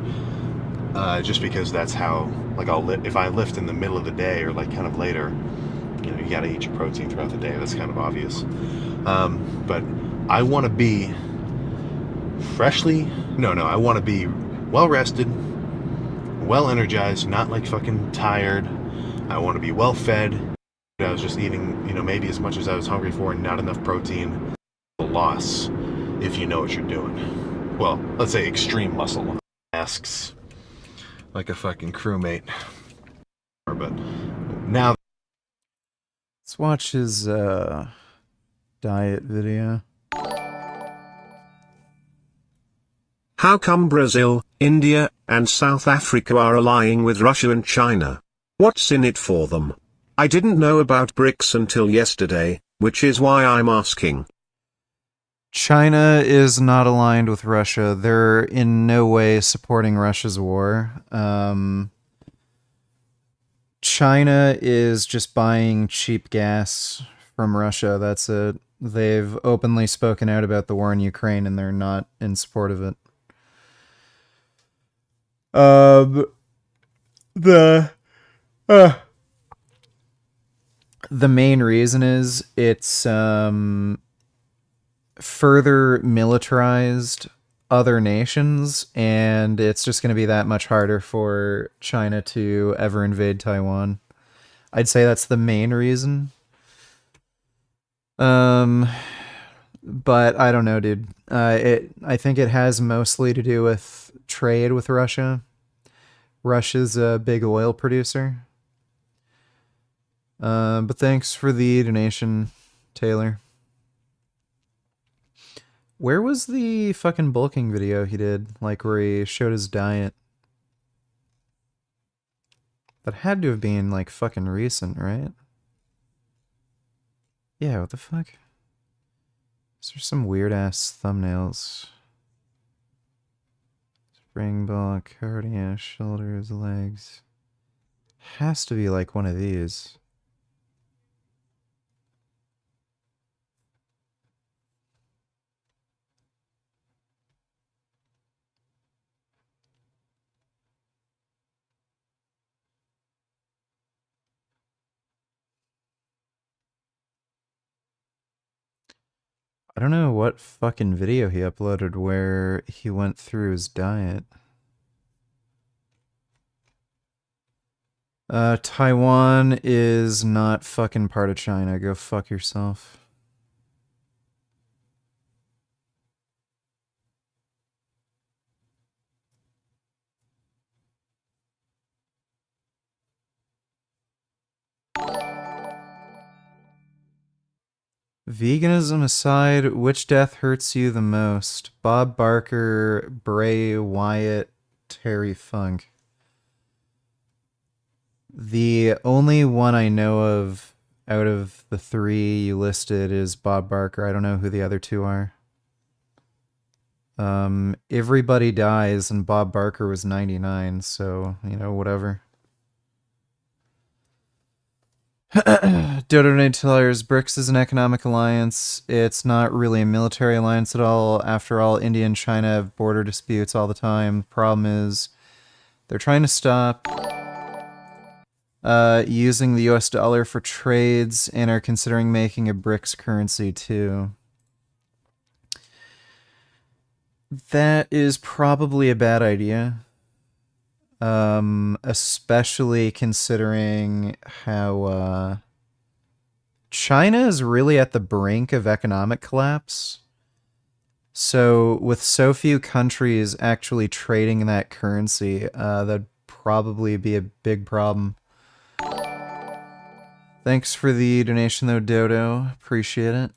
just because that's how, like, if I lift in the middle of the day or like kind of later, you know, you got to eat your protein throughout the day. That's kind of obvious. But I want to be I want to be well rested, well energized, not like fucking tired. I want to be well fed. I was just eating, maybe as much as I was hungry for and not enough protein. Loss, if you know what you're doing. Well, let's say extreme muscle loss. Asks like a fucking crewmate. But now let's watch his diet video. How come Brazil, India, and South Africa are allying with Russia and China? What's in it for them? I didn't know about BRICS until yesterday, which is why I'm asking. China is not aligned with Russia. They're in no way supporting Russia's war. China is just buying cheap gas from Russia. That's it. They've openly spoken out about the war in Ukraine, and they're not in support of it. The main reason is it's further militarized other nations, and it's just going to be that much harder for China to ever invade Taiwan. I'd say that's the main reason. But I don't know, dude. I think it has mostly to do with trade with Russia. Russia's a big oil producer. But thanks for the donation, Taylor. Where was the fucking bulking video he did? Like where he showed his diet? That had to have been like fucking recent, right? Yeah, what the fuck? Is there some weird ass thumbnails? Springbok, cardio, shoulders, legs. Has to be like one of these. I don't know what fucking video he uploaded where he went through his diet. Taiwan is not fucking part of China. Go fuck yourself. Veganism aside, which death hurts you the most? Bob Barker, Bray Wyatt, Terry Funk. The only one I know of out of the three you listed is Bob Barker. I don't know who the other two are. Everybody dies, and Bob Barker was 99, so, whatever. Dodo Tellers, BRICS is an economic alliance. It's not really a military alliance at all. After all, India and China have border disputes all the time. The problem is they're trying to stop using the US dollar for trades and are considering making a BRICS currency too. That is probably a bad idea. Especially considering how China is really at the brink of economic collapse. So with so few countries actually trading in that currency, that'd probably be a big problem. Thanks for the donation though, Dodo. Appreciate it.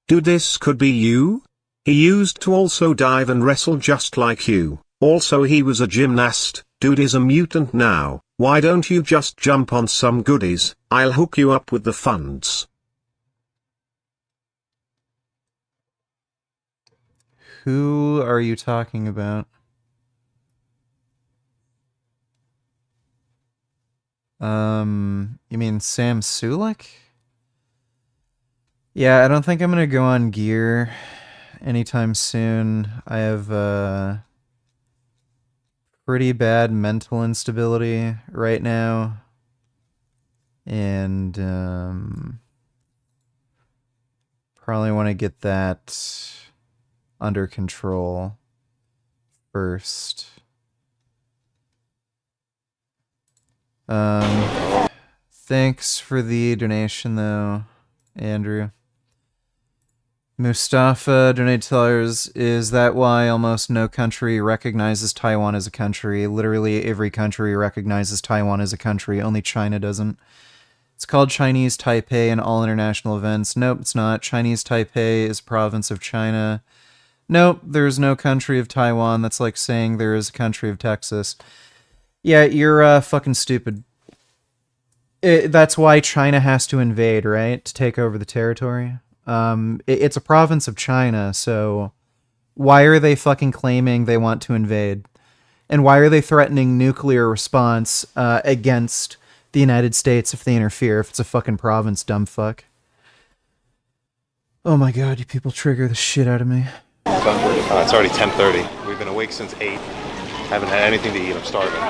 Dude, this could be you? He used to also dive and wrestle just like you. Also he was a gymnast. Dude is a mutant now. Why don't you just jump on some goodies? I'll hook you up with the funds. Who are you talking about? You mean Sam Sulek? Yeah, I don't think I'm gonna go on Gear anytime soon. I have pretty bad mental instability right now. And probably want to get that under control first. Thanks for the donation though, Andrew. Mustafa donated $2. Is that why almost no country recognizes Taiwan as a country? Literally every country recognizes Taiwan as a country, only China doesn't. It's called Chinese Taipei in all international events. Nope, it's not. Chinese Taipei is a province of China. Nope, there's no country of Taiwan. That's like saying there is a country of Texas. Yeah, you're fucking stupid. That's why China has to invade, right? To take over the territory. It's a province of China, so why are they fucking claiming they want to invade? And why are they threatening nuclear response against the United States if they interfere, if it's a fucking province, dumb fuck? Oh my god, you people trigger the shit out of me. It's already 10:30. We've been awake since 8. Haven't had anything to eat. I'm starving.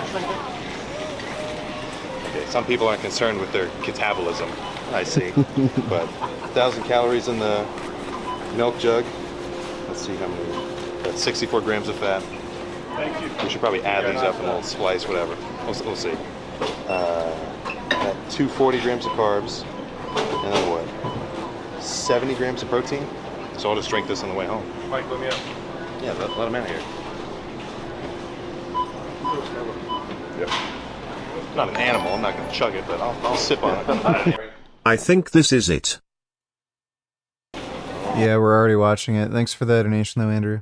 Okay, some people aren't concerned with their catabolism, I see. But 1,000 calories in the milk jug. Let's see how many. That's 64 grams of fat. Thank you. We should probably add these up and we'll splice, whatever. We'll see. 240 grams of carbs. And then what? 70 grams of protein. So I'll just drink this on the way home. Mike, let me out. Yeah, let him out of here. Yep. Not an animal, I'm not going to chug it, but I'll sip on it. I think this is it. Yeah, we're already watching it. Thanks for that donation though, Andrew.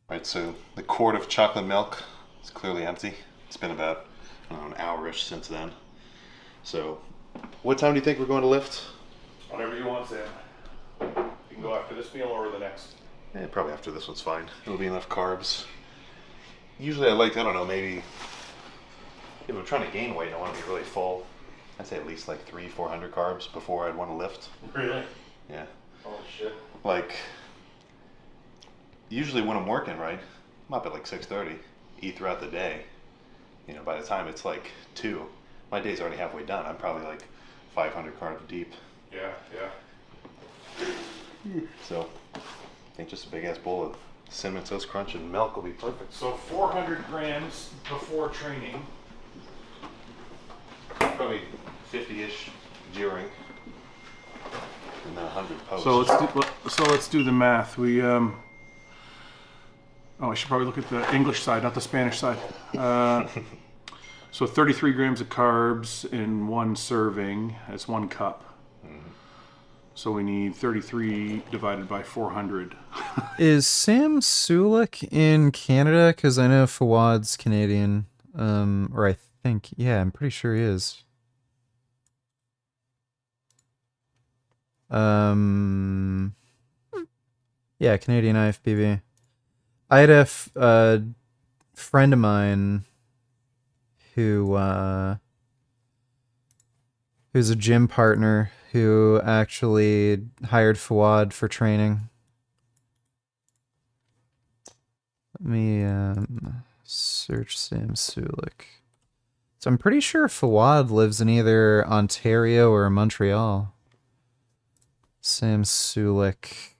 Right, so the quart of chocolate milk is clearly empty. It's been about, I don't know, an hour-ish since then. So, what time do you think we're going to lift? Whatever you want, Sam. You can go after this meal or the next. Yeah, probably after this one's fine. It'll be enough carbs. Usually I like, I don't know, maybe if I'm trying to gain weight and I want to be really full, I'd say at least like 300-400 carbs before I'd want to lift. Really? Yeah. Holy shit. Like, usually when I'm working, right, I'm up at like 6:30, eat throughout the day. You know, by the time it's like 2, my day's already halfway done. I'm probably like 500 carbs deep. Yeah, yeah. So, I think just a big ass bowl of Cinnamon Toast Crunch and milk will be perfect. So 400 grams before training. Probably 50-ish during, and then 100 post. So let's do the math. We oh, I should probably look at the English side, not the Spanish side. So 33 grams of carbs in one serving. That's 1 cup. So we need 33 divided by 400. Is Sam Sulek in Canada? Because I know Fawad's Canadian. Or I think, yeah, I'm pretty sure he is. Yeah, Canadian IFBB. I had a friend of mine who's a gym partner who actually hired Fawad for training. Let me search Sam Sulek. So I'm pretty sure Fawad lives in either Ontario or Montreal. Sam Sulek.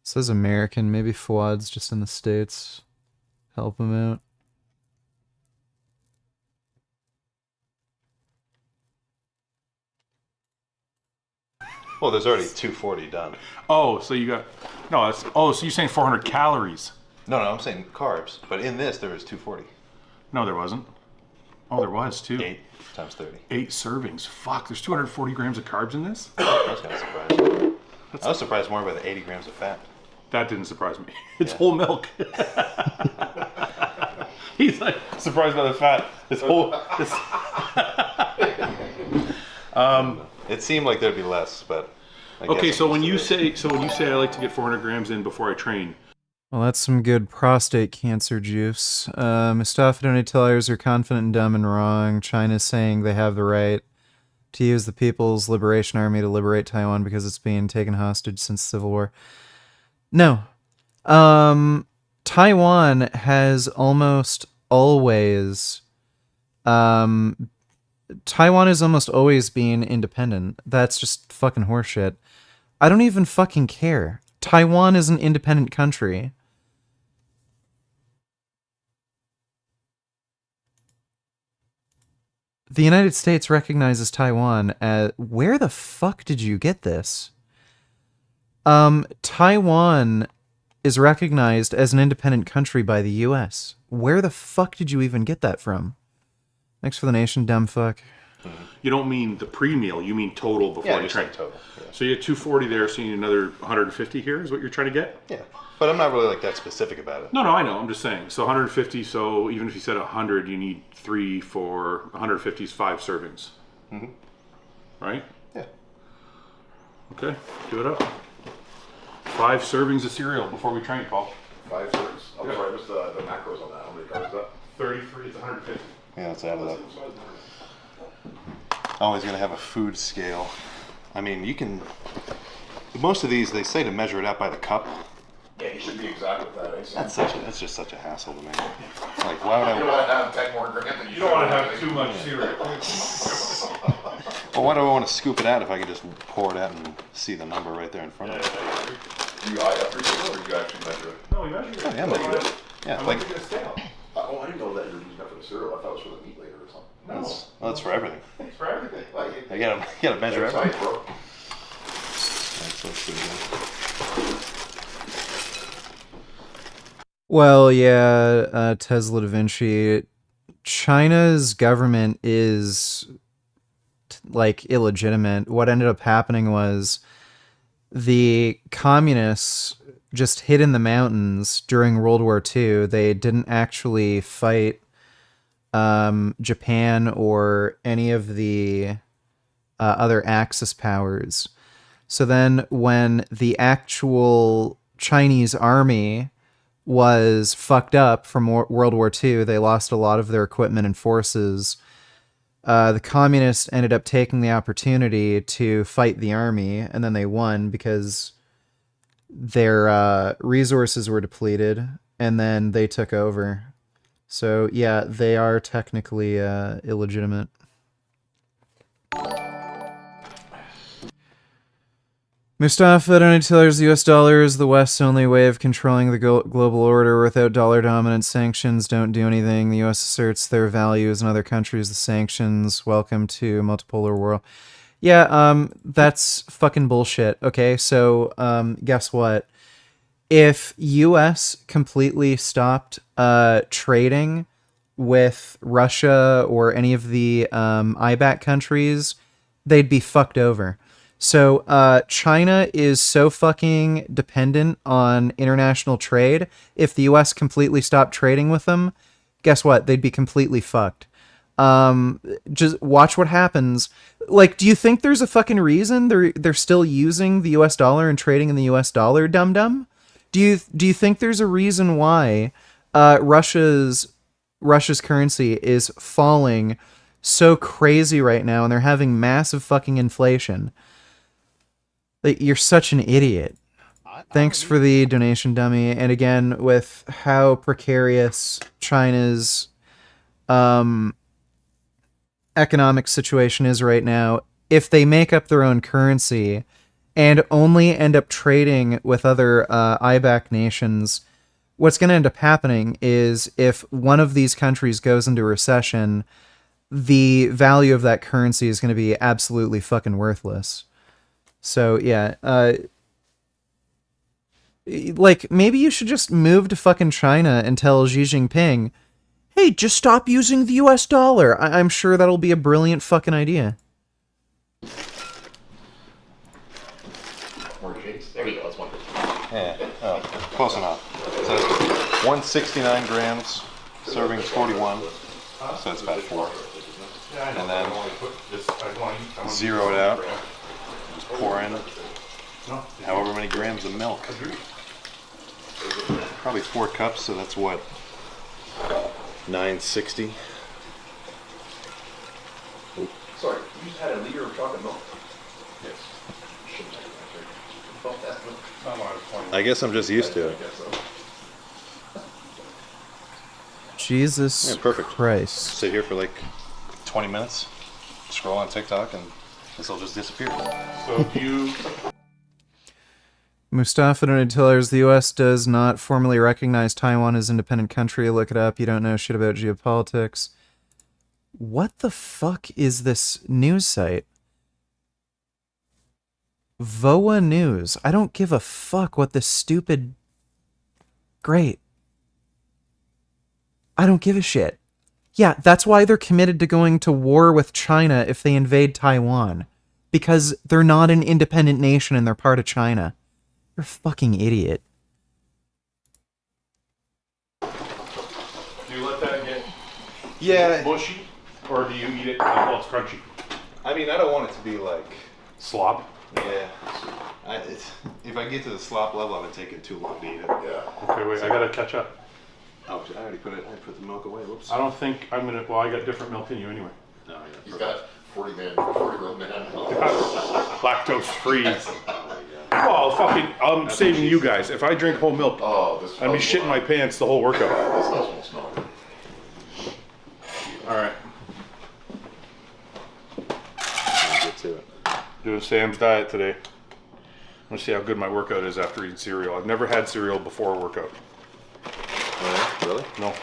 Says American. Maybe Fawad's just in the States. Help him out. Well, there's already 240 done. Oh, so you got no. That's so you're saying 400 calories? No, I'm saying carbs. But in this, there is 240. No, there wasn't. Oh, there was too. 8 times 30. 8 servings. Fuck, there's 240 grams of carbs in this? I was kind of surprised. I was surprised more by the 80 grams of fat. That didn't surprise me. It's whole milk. He's like surprised by the fat. It's whole. It seemed like there'd be less, but. Okay, so when you say I like to get 400 grams in before I train. Well, that's some good prostate cancer juice. Mustafa donated $2. You're confident and dumb and wrong. China's saying they have the right. to use the People's Liberation Army to liberate Taiwan because it's being taken hostage since the Civil War. No. Taiwan has almost always... Taiwan has almost always been independent. That's just fucking horseshit. I don't even fucking care. Taiwan is an independent country. The United States recognizes Taiwan as... Where the fuck did you get this? Taiwan is recognized as an independent country by the U.S. Where the fuck did you even get that from? Thanks for the nation, dumb fuck. You don't mean the pre-meal, you mean total before you train. Total. Yeah. So you had 240 there, so you need another 150 here is what you're trying to get? Yeah. But I'm not really like that specific about it. No, I know. I'm just saying. So 150, so even if you said 100, you need 3 for 150 is 5 servings. Mm-hmm. Right? Yeah. Okay, do it up. 5 servings of cereal before we train, Paul. 5 servings. I'm sorry, I missed the macros on that. How many carbs is that? 33, it's 150. Yeah, let's add it up. Always going to have a food scale. I mean, you can... Most of these, they say to measure it out by the cup. Yeah, you should be exact with that. That's just such a hassle to me. Like, why would I... You don't want to have 10 more grams than you don't want to have too much cereal. Well, why do I want to scoop it out if I can just pour it out and see the number right there in front of me? Do you eye up your cereal or do you actually measure it? No, we measure it. Oh, yeah, measure it. Yeah, like... I didn't know that you were using that for the cereal. I thought it was for the meat later or something. No. Well, that's for everything. It's for everything. Like, You gotta measure everything. Tight, bro. That's pretty good. Well, yeah, Tesla Da Vinci. China's government is like illegitimate. What ended up happening was the communists just hid in the mountains during World War II. They didn't actually fight Japan or any of the other Axis powers. So then when the actual Chinese army was fucked up from World War II, they lost a lot of their equipment and forces. The communists ended up taking the opportunity to fight the army, and then they won because their resources were depleted, and then they took over. So yeah, they are technically illegitimate. Mustafa Donatello's US dollar is the West's only way of controlling the global order. Without dollar dominant, sanctions don't do anything. The US asserts their values in other countries. The sanctions. Welcome to multipolar world. Yeah, that's fucking bullshit. Okay, so guess what? If US completely stopped trading with Russia or any of the IBAC countries, they'd be fucked over. So China is so fucking dependent on international trade. If the US completely stopped trading with them, guess what? They'd be completely fucked. Just watch what happens. Like, do you think there's a fucking reason they're still using the US dollar and trading in the US dollar, dum-dum? Do you think there's a reason why Russia's currency is falling so crazy right now and they're having massive fucking inflation? Like, you're such an idiot. Thanks for the donation, dummy. And again, with how precarious China's economic situation is right now, if they make up their own currency and only end up trading with other IBAC nations, what's going to end up happening is if one of these countries goes into recession, the value of that currency is going to be absolutely fucking worthless. So, yeah, like, maybe you should just move to fucking China and tell Xi Jinping, hey, just stop using the US dollar. I'm sure that'll be a brilliant fucking idea. More shakes. There you go. That's 150. Yeah, oh, close enough. So 169 grams, serving 41, so it's about 4. And then zero it out. Just pour in however many grams of milk. Probably 4 cups, so that's what, 960. Sorry, just had a liter of chocolate milk. Yes. Shouldn't have that. I guess I'm just used to it. Jesus Yeah, perfect. Christ. Sit here for like 20 minutes, scroll on TikTok, and this will just disappear. So do you... Mustafa Nutellers, the U.S. does not formally recognize Taiwan as an independent country. Look it up. You don't know shit about geopolitics. What the fuck is this news site? VOA News. I don't give a fuck what this stupid... Great. I don't give a shit. Yeah, that's why they're committed to going to war with China if they invade Taiwan. Because they're not an independent nation and they're part of China. You're a fucking idiot. Do you let that get mushy? Or do you eat it while it's crunchy? I mean, I don't want it to be like... Slop? Yeah. If I get to the slop level, I'm going to take it too long to eat it. Yeah. Okay, wait, I gotta catch up. Oh, I already put the milk away. Whoops. I don't think I'm gonna, well, I got different milk than you anyway. No, yeah. He's got 40 real men. Lactose free. Oh, fucking, I'm saving you guys. If I drink whole milk, I'd be shitting my pants the whole workout. This house won't smell good. Alright. Get to it. Doing Sam's diet today. I'm gonna see how good my workout is after eating cereal. I've never had cereal before a workout. Oh, yeah? Really? No.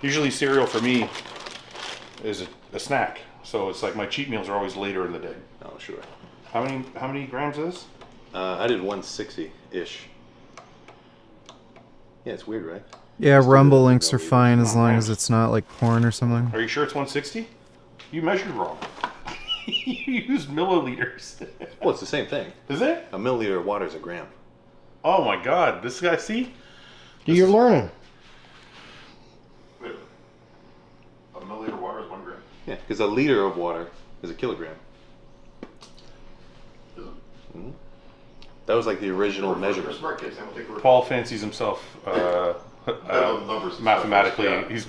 Usually cereal for me is a snack. So it's like my cheat meals are always later in the day. Oh, sure. How many grams is this? I did 160-ish. Yeah, it's weird, right? Yeah, Rumble links are fine as long as it's not like porn or something. Are you sure it's 160? You measured wrong. You used milliliters. Well, it's the same thing. Is it? A milliliter of water is a gram. Oh my god, this guy, see? You're learning. Wait, a milliliter of water is 1 gram. Yeah, because a liter of water is a kilogram. Mm-hmm. That was like the original measurement. Smart kids, they don't take Paul fancies himself mathematically. Yeah. He's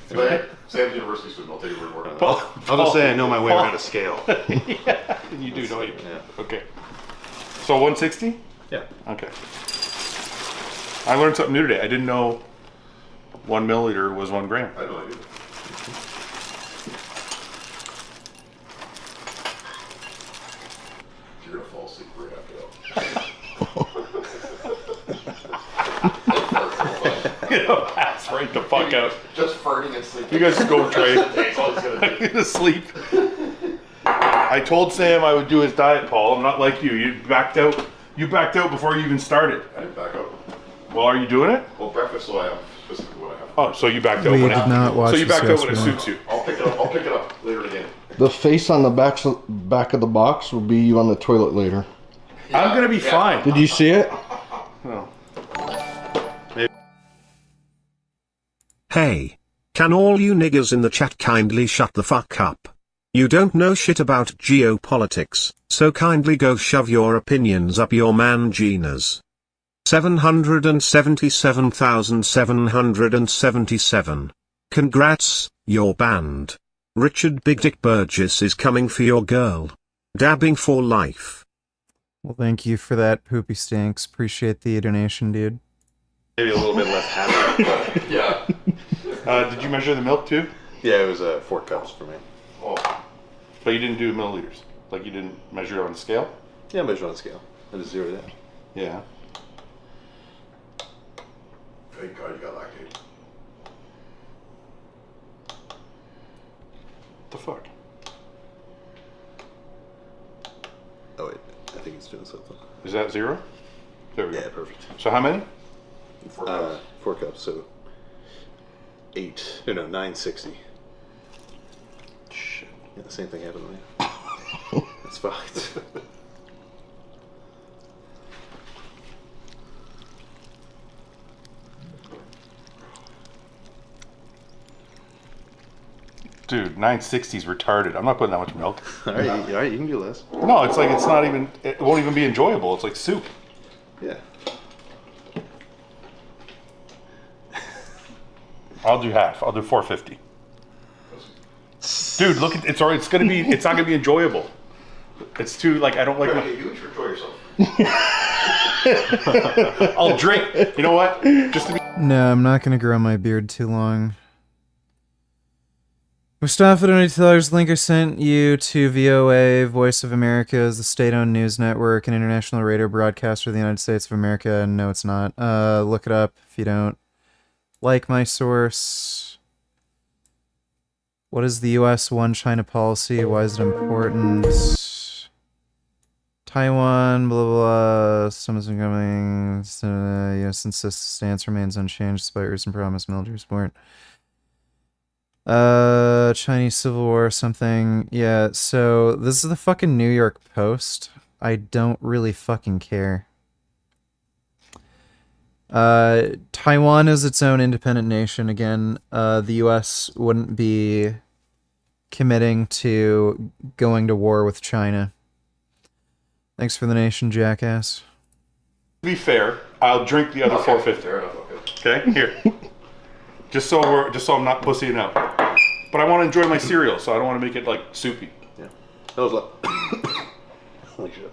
Sam's university student. I'll take your word. I'll just say I know my way around a scale. Yeah, you do, don't you? Yeah. Okay. So 160? Yeah. Okay. I learned something new today. I didn't know 1 milliliter was 1 gram. I know I do. You're gonna fall asleep right after that. Pass right the fuck out. Just farting and sleeping. You guys just go, Trey. That's all he's gonna do. I'm gonna sleep. I told Sam I would do his diet, Paul. I'm not like you. You backed out. You backed out before you even started. I didn't back up. Well, are you doing it? Well, breakfast, so I have specifically what I have. Oh, so you backed out We when did it not watch So you this backed out when it yesterday. suits you. I'll pick it up. I'll pick it up later in the game. The face on the back of the box will be you on the toilet later. I'm gonna be fine. Did you see it? No. Hey. Can all you niggers in the chat kindly shut the fuck up? You don't know shit about geopolitics, so kindly go shove your opinions up your man Gina's. 777,777. Congrats, your band. Richard Big Dick Burgess is coming for your girl. Dabbing for life. Well, thank you for that, Poopy Stinks. Appreciate the donation, dude. Maybe a little bit less happy. Yeah. Did you measure the milk too? Yeah, it was 4 cups for me. Oh. But you didn't do milliliters. Like you didn't measure it on the scale? Yeah, I measured on the scale. I just zeroed it out. Yeah. Thank God you got lactate. What the fuck? Oh wait, I think it's doing something. Is that 0? There we go. Yeah, perfect. So how many? 4 cups. 4 cups, so 960. Shit. Yeah, the same thing happened to me. It's fucked. Dude, 960 is retarded. I'm not putting that much milk. Alright, you can do less. No, it's like it's not even. It won't even be enjoyable. It's like soup. Yeah. I'll do half. I'll do 450. Dude, look at it's already. It's not gonna be enjoyable. It's too, like, I don't like... You enjoy yourself. I'll drink. You know what? Just to be... No, I'm not gonna grow my beard too long. Mustafa $20 link I sent you to VOA, Voice of America is the state-owned news network and international radio broadcaster of the United States of America, and no, it's not. Look it up if you don't like my source. What is the U.S. One China policy? Why is it important? Taiwan, blah, blah, blah. Someone's been coming. U.S. insists stance remains unchanged despite recent promised military support. Chinese Civil War or something. Yeah, so this is the fucking New York Post. I don't really fucking care. Taiwan is its own independent nation. Again, the U.S. wouldn't be committing to going to war with China. Thanks for the nation, jackass. To be fair, I'll drink the other 450. Fair enough, okay. Okay, here. Just so I'm not pussying out. But I want to enjoy my cereal, so I don't want to make it like soupy. Yeah. That was like, holy shit.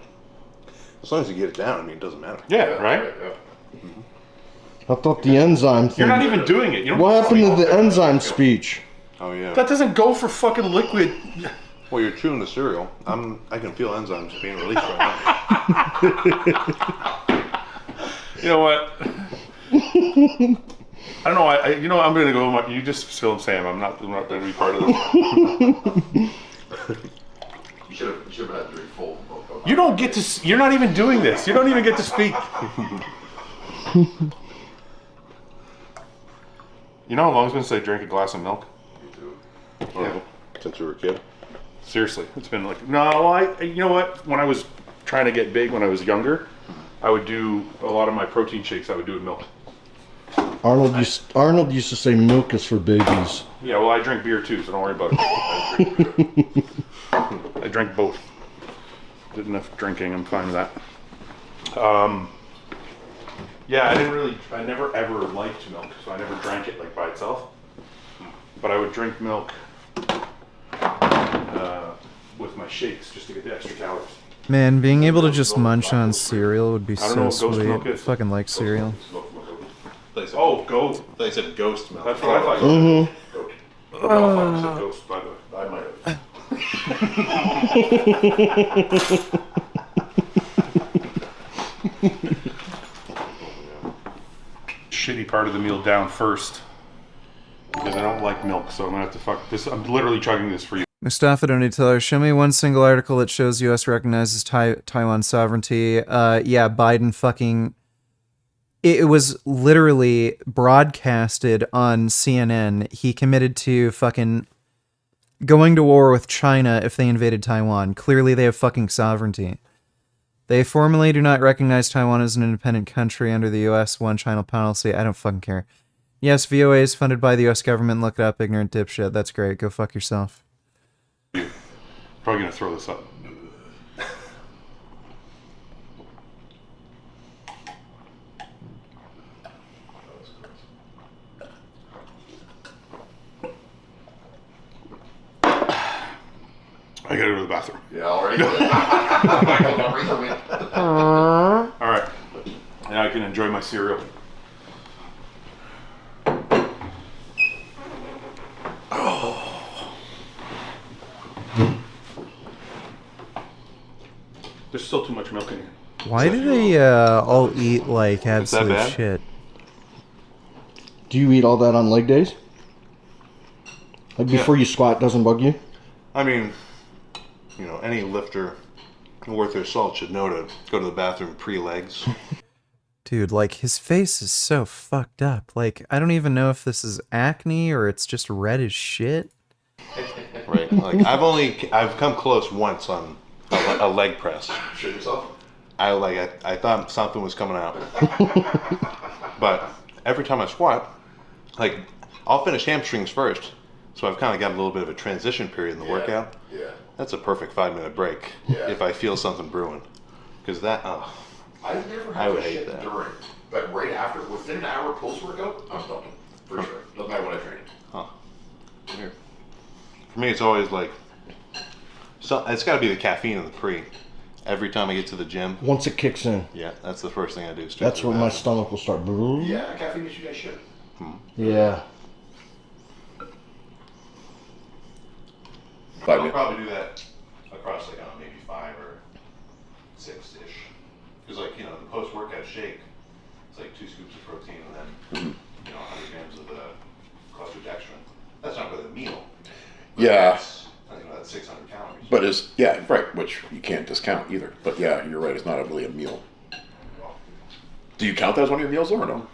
As long as you get it down, I mean, it doesn't matter. Yeah, right? I thought the enzyme thing. You're not even doing it. You don't What happened to the enzyme speech? Oh yeah. That doesn't go for fucking liquid. Well, you're chewing the cereal. I can feel enzymes being released right now. You know what? I don't know. I'm gonna go. You just film Sam. I'm not gonna be part of this. You should have had 3 full. You don't get to. You're not even doing this. You don't even get to speak. You know how long it's been since I drank a glass of milk? Me too. Yeah. Since you were a kid. Seriously, it's been like you know what? When I was trying to get big, when I was younger, I would do a lot of my protein shakes. I would do with milk. Arnold used to say milk is for babies. Yeah, well, I drink beer too, so don't worry about it. I drank both. Did enough drinking. I'm fine with that. Yeah, I never ever liked milk, so I never drank it like by itself. But I would drink milk with my shakes just to get the extra calories. Man, being able to just munch on cereal would be I don't know so what ghost milk sweet. is. Fucking like cereal. Oh, goat. They said ghost milk. That's what I thought. Mm-hmm. I thought you said ghost, by the way. I might have. Shitty part of the meal down first. Because I don't like milk, so I'm gonna have to fuck this. I'm literally chugging this for you. Mustafa $20, show me one single article that shows U.S. recognizes Taiwan sovereignty. Yeah, Biden fucking... It was literally broadcasted on CNN. He committed to fucking going to war with China if they invaded Taiwan. Clearly they have fucking sovereignty. They formally do not recognize Taiwan as an independent country under the U.S. One China policy. I don't fucking care. Yes, VOA is funded by the U.S. government. Look it up, ignorant dipshit. That's great. Go fuck yourself. Probably gonna throw this up. I gotta go to the bathroom. Yeah, already. All right. Now I can enjoy my cereal. There's still too much milk in here. Why do they all eat like absolute bad? shit? Do you eat all that on leg days? Like before you squat, doesn't bug you? I mean, you know, any lifter worth their salt should know to go to the bathroom pre-legs. Dude, like, his face is so fucked up. Like, I don't even know if this is acne or it's just red as shit. Right. Like, I've come close once on a leg press. Shit yourself? I thought something was coming out. But every time I squat, like, I'll finish hamstrings first. So I've kind of got a little bit of a transition period in the workout. Yeah. That's a perfect 5-minute break if I feel something brewing. Because that, I've never I had would to hate shit that. during, but right after, within an hour post-workout, I'm stopping. For sure. Doesn't matter when I train. Huh. Weird. For me, it's always like So it's got to be the caffeine in the pre. Every time I get to the gym. Once it kicks in. Yeah, that's the first thing I do. That's when my stomach will start boom. Yeah, caffeine is you guys should. Yeah. I'll probably do that across like maybe 5 or 6-ish. Because like, you know, the post-workout shake, it's like 2 scoops of protein and then, you know, 100 grams of the cluster dextrin. That's not really a meal. Yeah. That's, you know, that's 600 calories. But it's, yeah, right, which you can't discount either. But yeah, you're right, it's not really a meal. Do you count that as one of your meals or no?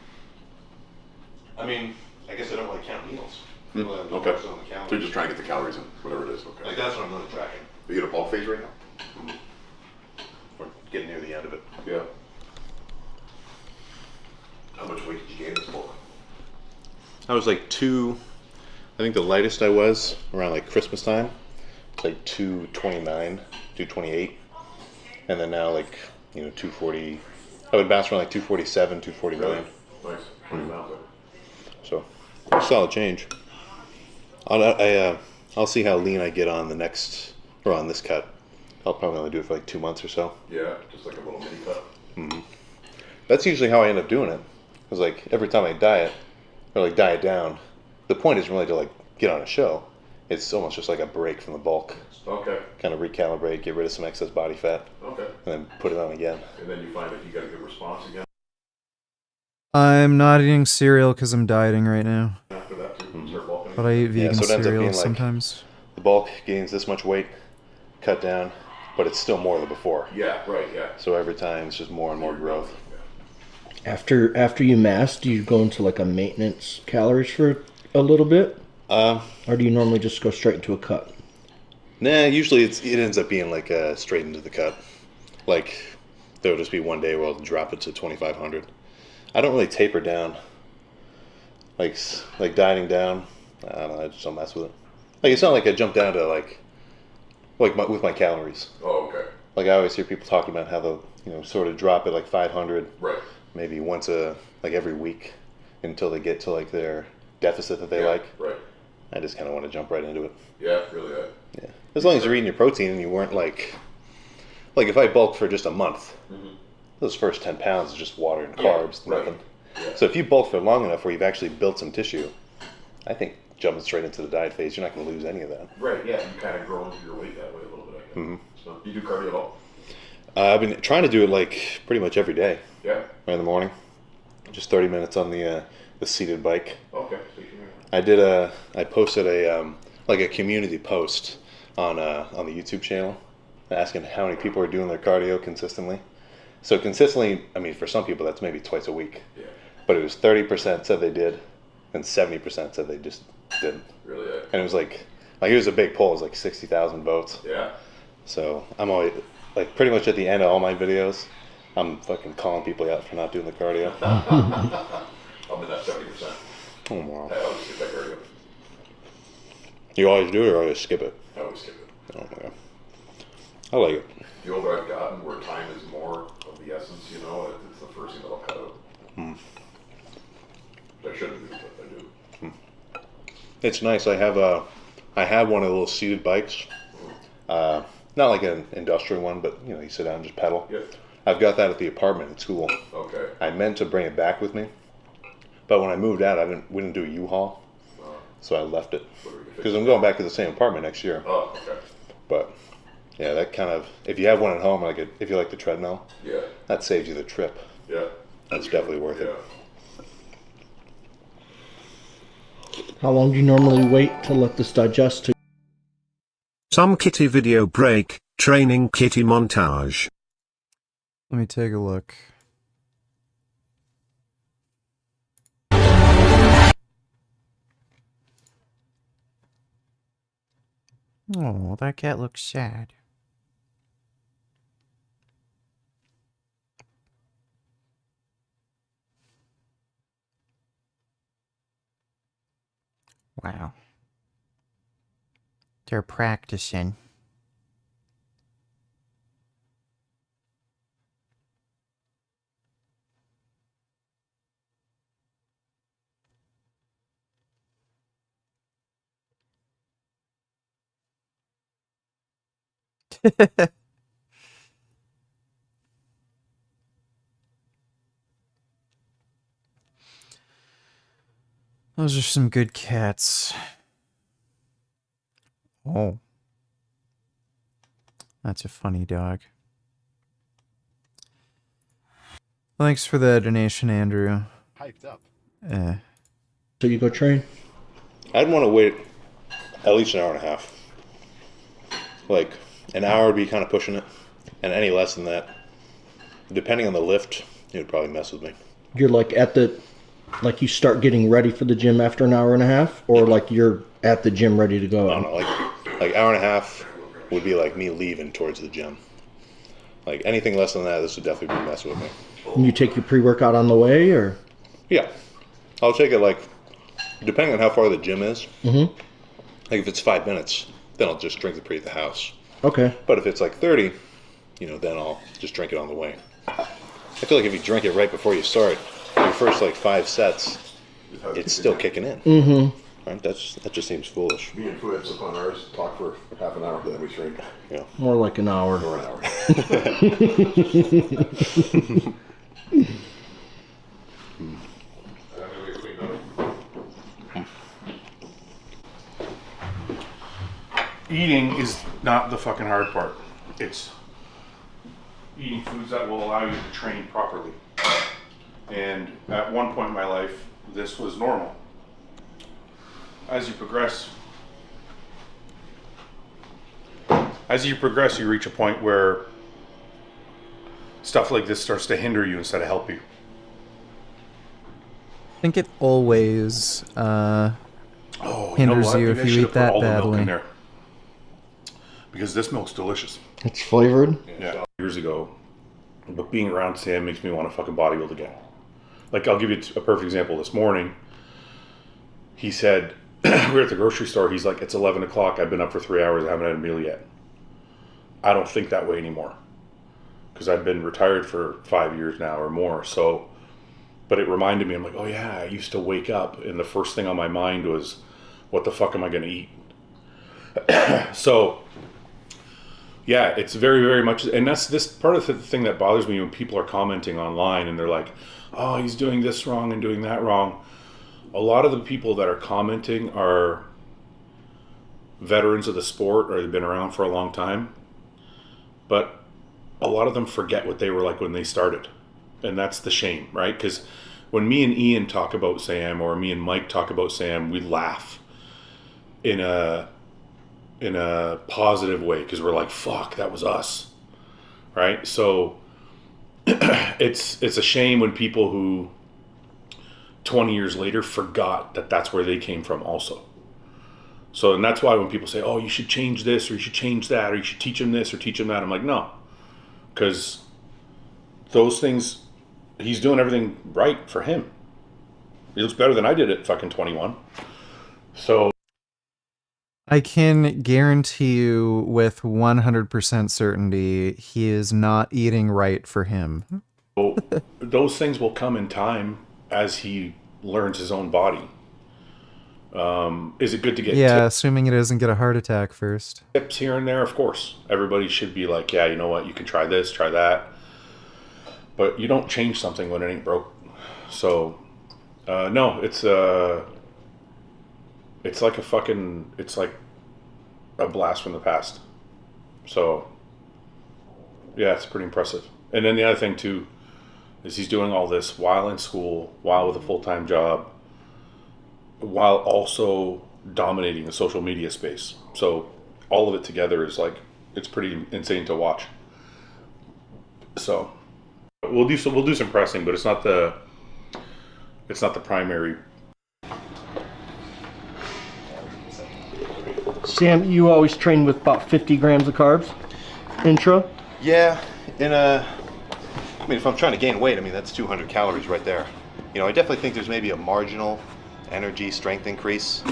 I mean, I guess I don't really count meals. Okay. So you're just trying to get the calories in, whatever it is. Okay. Like that's what I'm really tracking. Are you in a bulk phase right now? We're getting near the end of it. Yeah. How much weight did you gain this bulk? I was like I think the lightest I was around like Christmas time, it's like 229, 228. And then now like, you know, 240. I would bounce around like 247, 249. Really? Nice. 20 pounds. So, solid change. I'll see how lean I get on the next, or on this cut. I'll probably only do it for like 2 months or so. Yeah, just like a little mini cut. Mm-hmm. That's usually how I end up doing it. Because like every time I diet, or like diet down, the point isn't really to like get on a show. It's almost just like a break from the bulk. Okay. Kind of recalibrate, get rid of some excess body fat. Okay. And then put it on again. And then you find that you got a good response again. I'm not eating cereal because I'm dieting right now. After that, too, start bulking. But I eat vegan so it ends up cereal being like sometimes. the bulk gains this much weight, cut down, but it's still more than before. Yeah, right, yeah. So every time it's just more and more growth. After you mass, do you go into like a maintenance calories for a little bit? Or do you normally just go straight into a cut? Nah, usually it ends up being like straight into the cut. Like there'll just be one day where I'll drop it to 2,500. I don't really taper down. Like dieting down. I don't know. I just don't mess with it. Like it's not like I jump down to like with my calories. Oh, okay. Like I always hear people talking about how they'll sort of drop it like 500. Right. Maybe every week until they get to like their deficit that they like. Right. I just kind of want to jump right into it. Yeah, really. Yeah. As long as you're eating your protein and you weren't like if I bulked for just a month, those first 10 pounds is just water and carbs, nothing. Yeah. So if you bulk for long enough where you've actually built some tissue, I think jumping straight into the diet phase, you're not going to lose any of that. Right, yeah, you kind of grow into your weight that way a little bit, I guess. So, do you do cardio at all? I've been trying to do it like pretty much every day. Yeah. Right in the morning. Just 30 minutes on the seated bike. Okay. I posted a community post on the YouTube channel asking how many people are doing their cardio consistently. So consistently, I mean, for some people that's maybe twice a week. Yeah. But it was 30% said they did, and 70% said they just didn't. Really? And it was like here's a big poll. It was like 60,000 votes. Yeah. So I'm always like pretty much at the end of all my videos, I'm fucking calling people out for not doing the cardio. I'm in that 70%. Oh wow. I always skip that cardio. You always do it, or always skip it? I always skip it. Oh my god. I like it. The older I've gotten, where time is more of the essence, it's the first thing that I'll cut out. I shouldn't do, but I do. It's nice. I have one of the little seated bikes. Not like an industrial one, but you sit down and just pedal. Yeah. I've got that at the apartment at school. Okay. I meant to bring it back with me, but when I moved out, we didn't do a U-Haul, so I left it because I'm going back to the same apartment next year. Oh, okay. But yeah, that kind of, if you have one at home, if you like the treadmill, yeah, that saves you the trip. Yeah. That's definitely worth it. How long do you normally wait to let this digest to? Some kitty video break, training kitty montage. Let me take a look. Oh, that cat looks sad. Wow. They're practicing. Those are some good cats. Oh. That's a funny dog. Thanks for the donation, Andrew. Hyped up. So you go train? I'd want to wait at least an hour and a half. Like, an hour would be kind of pushing it. And any less than that, depending on the lift, it would probably mess with me. You're like you start getting ready for the gym after an hour and a half? Or like you're at the gym ready to go? I don't know, like hour and a half would be like me leaving towards the gym. Like anything less than that, this would definitely be messing with me. And you take your pre-workout on the way, or? Yeah. I'll take it like, depending on how far the gym is. Mm-hmm. Like if it's 5 minutes, then I'll just drink the pre at the house. Okay. But if it's like 30, then I'll just drink it on the way. I feel like if you drink it right before you start, your first like 5 sets, it's still kicking in. Mm-hmm. Right? That just seems foolish. Me and Foots up on ours, talk for half an hour, then we drink. Yeah. More like an hour. Or an hour. Eating is not the fucking hard part. It's eating foods that will allow you to train properly. And at one point in my life, this was normal. As you progress, you reach a point where stuff like this starts to hinder you instead of help you. I think it always hinders you if you eat that badly. Because this milk's delicious. It's flavored? Yeah. Years ago, but being around Sam makes me want to fucking bodybuild again. Like, I'll give you a perfect example. This morning, he said, we were at the grocery store, he's like, it's 11 o'clock, I've been up for 3 hours, I haven't had a meal yet. I don't think that way anymore. Because I've been retired for 5 years now or more, so... But it reminded me, I'm like, oh yeah, I used to wake up, and the first thing on my mind was, what the fuck am I going to eat? So... Yeah, it's very, very much, and that's this part of the thing that bothers me when people are commenting online and they're like, oh, he's doing this wrong and doing that wrong. A lot of the people that are commenting are veterans of the sport or they've been around for a long time, but a lot of them forget what they were like when they started, and that's the shame, right? Because when me and Ian talk about Sam or me and Mike talk about Sam, we laugh in a positive way because we're like, fuck, that was us, right? So it's a shame when people who 20 years later forgot that that's where they came from also. So, and that's why when people say, oh, you should change this or you should change that or you should teach him this or teach him that, I'm like, no, because those things, he's doing everything right for him. He looks better than I did at fucking 21. So I can guarantee you with 100% certainty he is not eating right for him. Those things will come in time as he learns his own body. Is it good to get assuming he doesn't get a heart attack first. Tips here and there? Of course. Everybody should be like, yeah, you know what, you can try this, try that. But you don't change something when it ain't broke. So, no, it's like it's like a blast from the past. So, yeah, it's pretty impressive. And then the other thing too, is he's doing all this while in school, while with a full-time job, while also dominating the social media space. So all of it together is like, it's pretty insane to watch. So we'll do some pressing, but it's not the primary. Sam, you always train with about 50 grams of carbs intra? Yeah, I mean, if I'm trying to gain weight, I mean, that's 200 calories right there. You know, I definitely think there's maybe a marginal energy strength increase,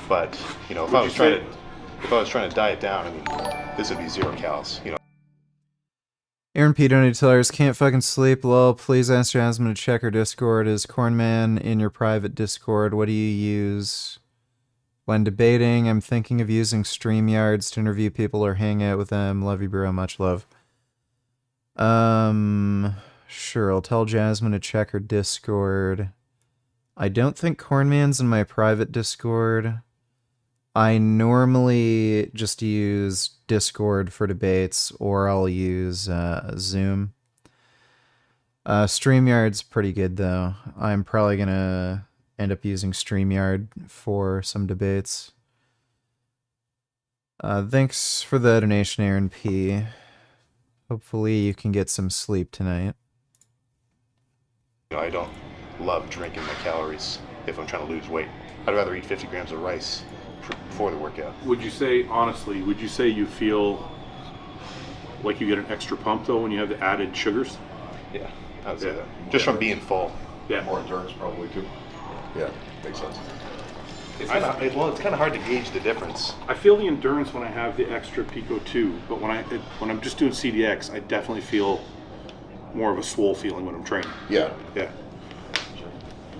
but, you know, if I was trying to diet down, I mean, this would be 0 calories, you know. Aaron P. donated to others, can't fucking sleep, lol. Please ask Jasmine to check her Discord. Is Cornman in your private Discord? What do you use? When debating, I'm thinking of using StreamYards to interview people or hang out with them. Love you, bro. Much love. Sure, I'll tell Jasmine to check her Discord. I don't think Cornman's in my private Discord. I normally just use Discord for debates, or I'll use Zoom. StreamYard's pretty good, though. I'm probably gonna end up using StreamYard for some debates. Thanks for the donation, Aaron P. Hopefully you can get some sleep tonight. I don't love drinking my calories if I'm trying to lose weight. I'd rather eat 50 grams of rice before the workout. Would you say, honestly, would you say you feel like you get an extra pump, though, when you have the added sugars? Yeah, I would say that. Just from being full. Yeah. More endurance probably too. Yeah, makes sense. It's kind of hard to gauge the difference. I feel the endurance when I have the extra Pico 2, but when I'm just doing CDX, I definitely feel more of a swole feeling when I'm training. Yeah. Yeah.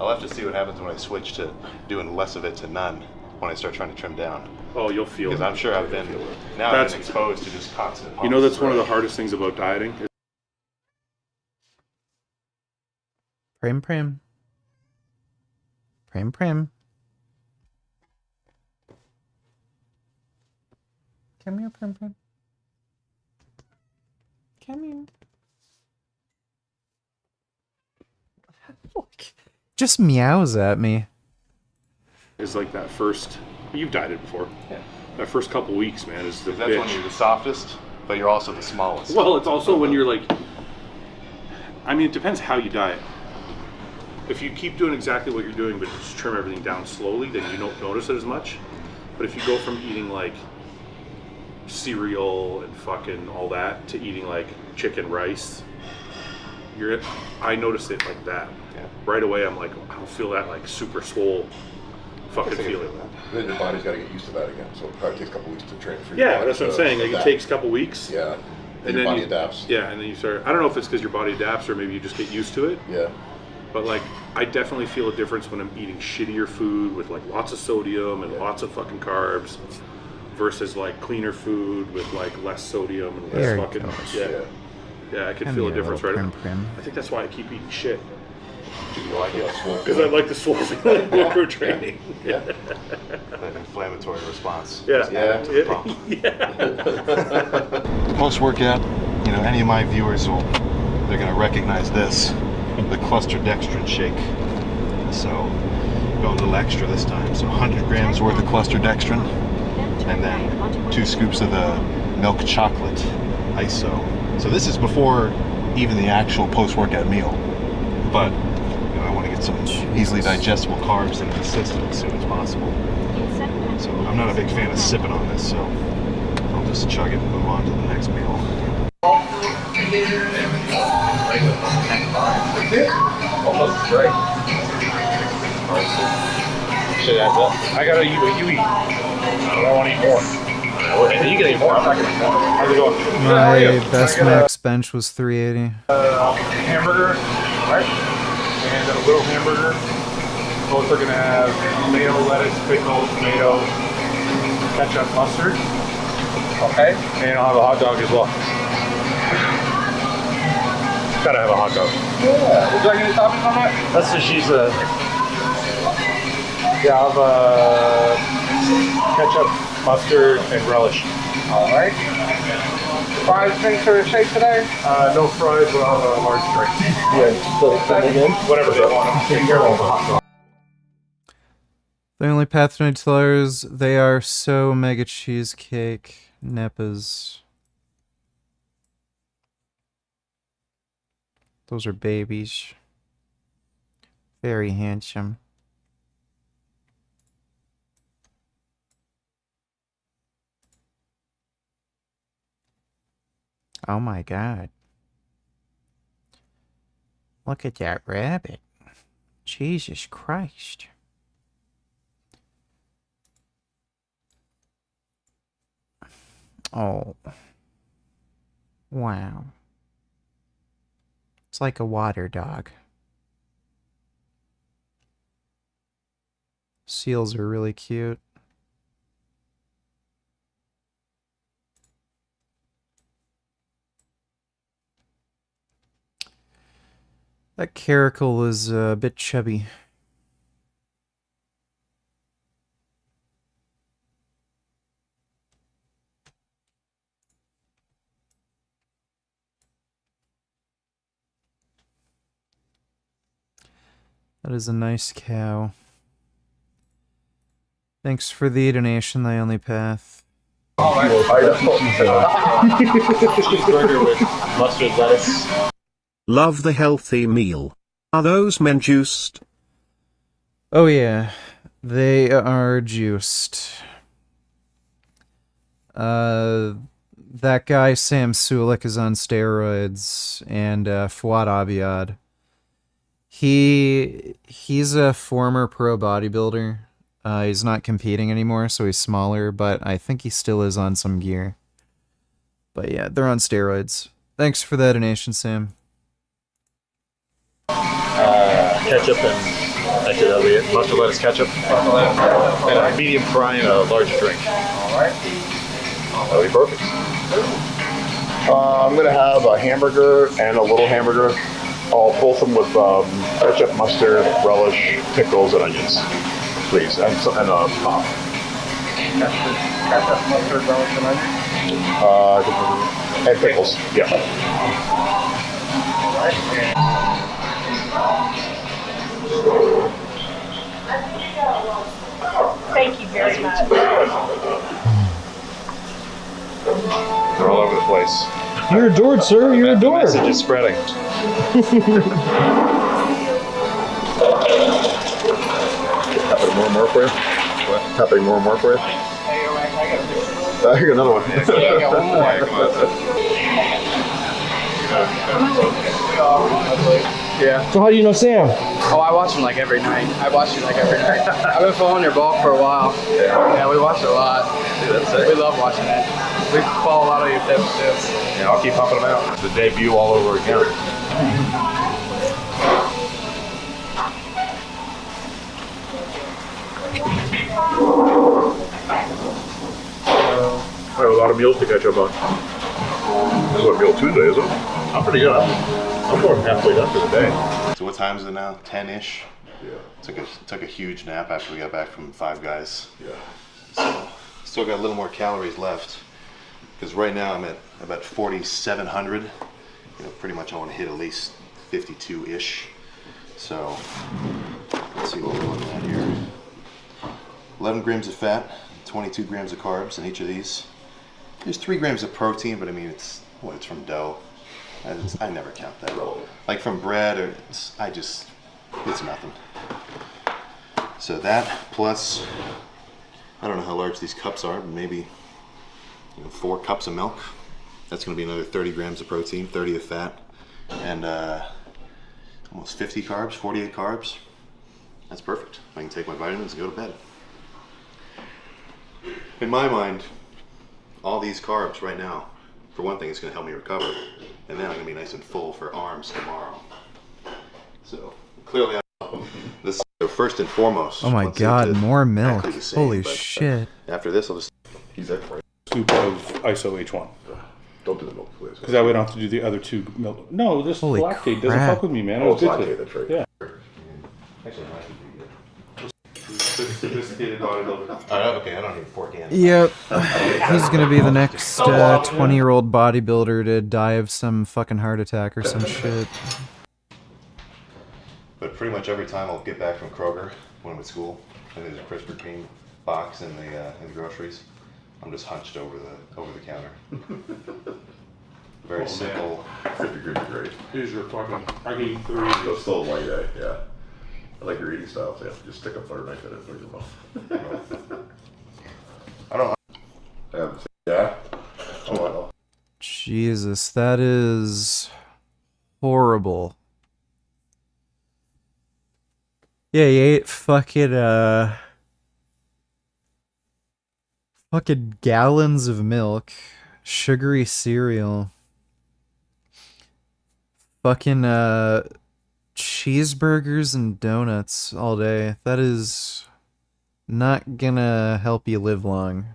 I'll have to see what happens when I switch to doing less of it to none when I start trying to trim down. Oh, you'll feel it. Because I'm sure I've been exposed to just constant pumps. You know, that's one of the hardest things about dieting. Prim. Prim. Come here, Prim. Come here. Just meows at me. It's like that first. You've dieted before. Yeah. That first couple weeks, man, is the That's bitch. when you're the softest, but you're also the smallest. Well, it's also when you're like. I mean, it depends how you diet. If you keep doing exactly what you're doing, but just trim everything down slowly, then you don't notice it as much. But if you go from eating like cereal and fucking all that to eating like chicken rice, I noticed it like that. Yeah. Right away, I'm like, I don't feel that like super swole fucking feeling. Then your body's got to get used to that again. So it probably takes a couple weeks to train for your Yeah, body that's what I'm to saying. Like adapt. it takes a couple weeks. Yeah. And your then body adapts. Yeah, and then you start. I don't know if it's because your body adapts or maybe you just get used to it. Yeah. But like, I definitely feel a difference when I'm eating shittier food with like lots of sodium and lots of fucking carbs, versus like cleaner food with like less sodium and less There it fucking. goes. Yeah, I can Come feel a here, difference little right Prim. I think that's why I keep eating shit. You like it? Because I like the swole feeling before training. Yeah. An inflammatory response. Yeah. Just add to the pump. Post-workout, you know, any of my viewers they're gonna recognize this, the cluster dextrin shake. So, go a little extra this time. So 100 grams worth of cluster dextrin, and then 2 scoops of the milk chocolate ISO. So this is before even the actual post-workout meal, but you know, I want to get some easily digestible carbs into the system as soon as possible. So I'm not a big fan of sipping on this, so I'll just chug it and move on to the next meal. Almost right. Shit adds up. I gotta eat what you eat. I don't want to eat more. You can eat more. I'm not gonna eat more. How's it going? My best max bench was 380. Hamburger, right? And a little hamburger. Both are gonna have tomato, lettuce, pickles, tomato, ketchup, mustard. Okay. And I'll have a hot dog as well. Gotta have a hot dog. Yeah. Would you like any toppings on that? That's the cheese. Yeah, I'll have ketchup, mustard, and relish. All right. Fries, drinks, or a shake today? No fries, but I'll have a large drink. Yeah, so whatever they want. I'm taking care of the hot dog. The only Pathoid tellers, they are so mega cheesecake Neppas. Those are babies. Very handsome. Oh my god. Look at that rabbit. Jesus Christ. Oh. Wow. It's like a water dog. Seals are really cute. That caracal is a bit chubby. That is a nice cow. Thanks for the donation, Thy Only Path. Cheeseburger with mustard, lettuce. Love the healthy meal. Are those men juiced? Oh yeah, they are juiced. That guy Sam Sulek is on steroids, and Fouad Abiad. He's a former pro bodybuilder. He's not competing anymore, so he's smaller, but I think he still is on some gear. But yeah, they're on steroids. Thanks for that donation, Sam. Ketchup and actually that'll be it. Mustard, lettuce, ketchup, and a medium fry and a large drink. All right. That'll be perfect. I'm gonna have a hamburger and a little hamburger. I'll pull them with ketchup, mustard, relish, pickles, and onions, please, and pop. Ketchup, mustard, relish, and onions. And pickles. Yeah. All right. Thank you very much. They're all over the place. You're adored, sir. You're adored. The message is spreading. Happening more and more for you? What? Happening more and more for you? I got another one. Yeah, I got one more. Yeah. So how do you know Sam? Oh, I watch him like every night. I've been following your blog for a while. Yeah, we watch it a lot. Dude, that's sick. We love watching it. We follow a lot of your tips too. Yeah, I'll keep pumping them out. The debut all over again. I have a lot of meals to catch up on. This is what Meal Tuesday, is it? I'm pretty good. I'm more than halfway done for the day. So what time is it now? 10-ish? Yeah. Took a huge nap after we got back from Five Guys. Yeah. So still got a little more calories left. Because right now I'm at about 4,700. You know, pretty much I want to hit at least 52-ish. So let's see what we're looking at here. 11 grams of fat, 22 grams of carbs in each of these. There's 3 grams of protein, but I mean it's from dough. I never count that. Like from bread or it's nothing. So that plus I don't know how large these cups are, but maybe 4 cups of milk. That's going to be another 30 grams of protein, 30 of fat, and almost 50 carbs, 48 carbs. That's perfect. I can take my vitamins and go to bed. In my mind, all these carbs right now, for one thing, it's going to help me recover, and then I'm going to be nice and full for arms tomorrow. So clearly, this is first and foremost. Oh my god, more milk. Holy shit. After this, I'll just... He's there for you. Scoop of ISO H1. Don't do the milk, please. Because that way I don't have to do the other 2 milk. No, this Holy lactate crap. doesn't fuck with me, man. Oh, it's lactate, that's right. Yeah. Actually, I could be sophisticated bodybuilder. Okay, I don't need 4 cans. Yep. He's gonna be the next 20-year-old bodybuilder to die of some fucking heart attack or some shit. But pretty much every time I'll get back from Kroger when I'm at school, and there's a Krispy Kreme box in the groceries, I'm just hunched over the counter. Very simple. 50 grams of great. Here's your fucking... I can eat 3. That's still a light day, yeah. I like your eating style, so you have to just stick a butter knife in it for your mouth. I don't... Yeah? Oh, well. Jesus, that is horrible. Yeah, he ate fucking gallons of milk, sugary cereal, fucking cheeseburgers and donuts all day. That is not gonna help you live long.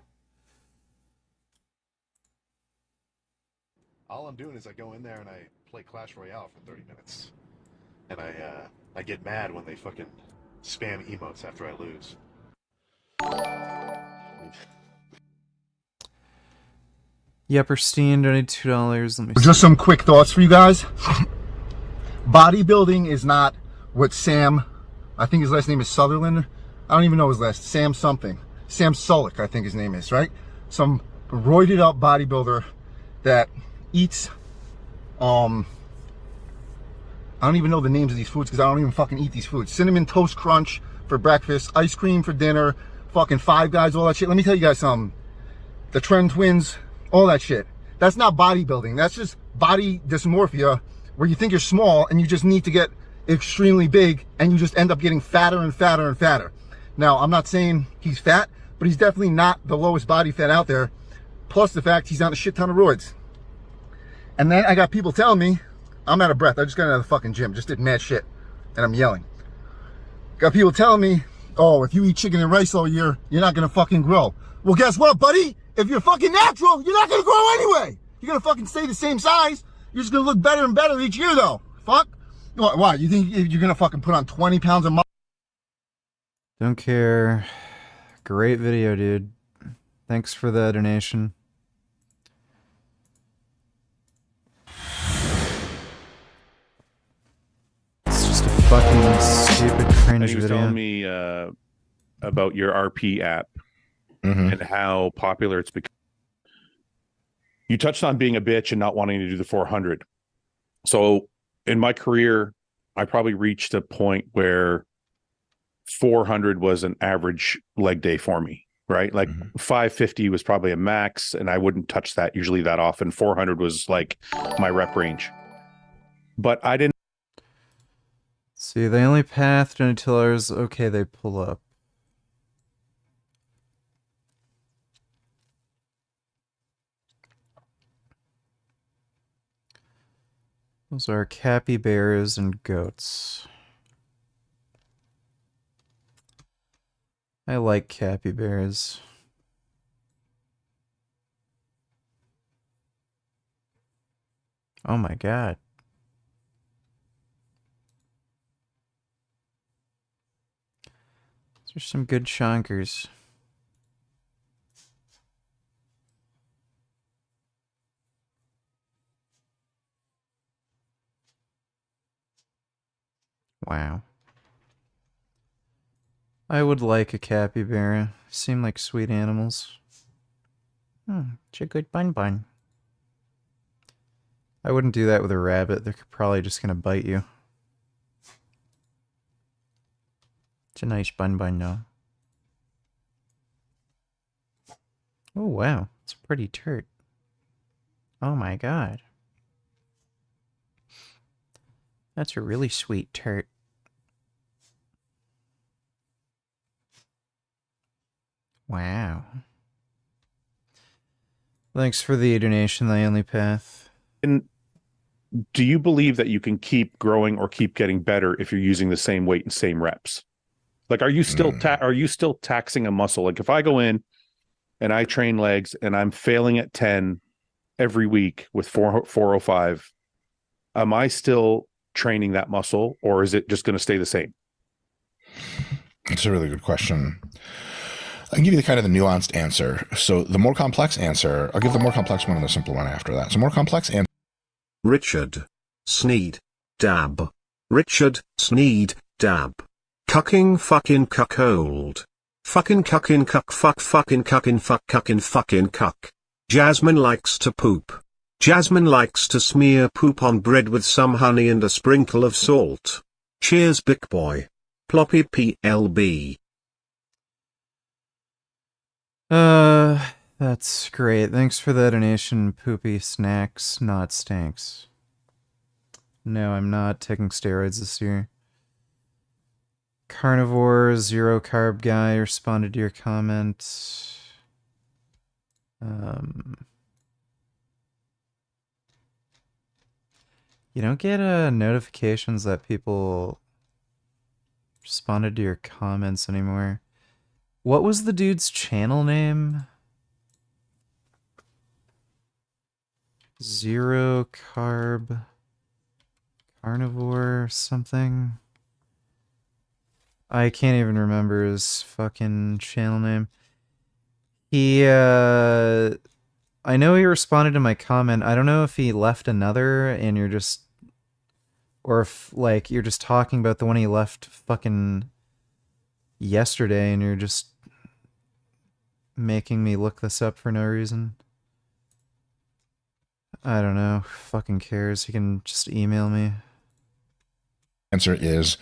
All I'm doing is I go in there and I play Clash Royale for 30 minutes. And I get mad when they fucking spam emotes after I lose. Yepperstein donated $2. Let me Just some quick thoughts for you guys. Bodybuilding is not what Sam, I think his last name is Sutherland. I don't even know his last, Sam something. Sam Sulek, I think his name is, right? Some roided up bodybuilder that eats, I don't even know the names of these foods because I don't even fucking eat these foods. Cinnamon Toast Crunch for breakfast, ice cream for dinner, fucking Five Guys, all that shit. Let me tell you guys something. The Trend Twins, all that shit. That's not bodybuilding. That's just body dysmorphia where you think you're small and you just need to get extremely big and you just end up getting fatter and fatter and fatter. Now, I'm not saying he's fat, but he's definitely not the lowest body fat out there. Plus the fact he's on a shit ton of roids. And then I got people telling me, I'm out of breath. I just got out of the fucking gym, just did mad shit. And I'm yelling. Got people telling me, oh, if you eat chicken and rice all year, you're not gonna fucking grow. Well, guess what, buddy? If you're fucking natural, you're not gonna grow anyway. You're gonna fucking stay the same size. You're just gonna look better and better each year, though. Fuck. Why? You think you're gonna fucking put on 20 pounds a month? Don't care. Great video, dude. Thanks for the donation. It's just a fucking stupid cringe He was video. telling me about your RP app and how popular it's become. You touched on being a bitch and not wanting to do the 400. So in my career, I probably reached a point where 400 was an average leg day for me, right? Like 550 was probably a max, and I wouldn't touch that usually that often. 400 was like my rep range. But I didn't. See, the only path until ours, okay, they pull up. Those are capybaras and goats. I like capybaras. Oh my god. Those are some good chonkers. Wow. I would like a capybara. Seem like sweet animals. It's a good bun. I wouldn't do that with a rabbit. They're probably just gonna bite you. It's a nice bun though. Oh wow, it's a pretty turd. Oh my god. That's a really sweet turd. Wow. Thanks for the donation, The Only Path. And do you believe that you can keep growing or keep getting better if you're using the same weight and same reps? Like, are you still taxing a muscle? Like, if I go in and I train legs and I'm failing at 10 every week with 405, am I still training that muscle, or is it just going to stay the same? It's a really good question. I can give you the kind of the nuanced answer. So the more complex answer, I'll give the more complex one and the simple one after that. So more complex answer. Richard Sneed Dab. Richard Sneed Dab. Cucking fucking cuckold. Fucking cucking cuck fuck fucking cucking fuck cucking fucking cuck. Jasmine likes to poop. Jasmine likes to smear poop on bread with some honey and a sprinkle of salt. Cheers, big boy. Ploppy PLB. That's great. Thanks for the donation, Poopy Snacks, not Stanks. No, I'm not taking steroids this year. Carnivore, zero carb guy responded to your comment. You don't get notifications that people responded to your comments anymore. What was the dude's channel name? Zero Carb Carnivore something. I can't even remember his fucking channel name. He, I know he responded to my comment. I don't know if he left another and you're just, or if, like, you're just talking about the one he left fucking yesterday and you're just making me look this up for no reason. I don't know. Fucking cares. You can just email me. Answer is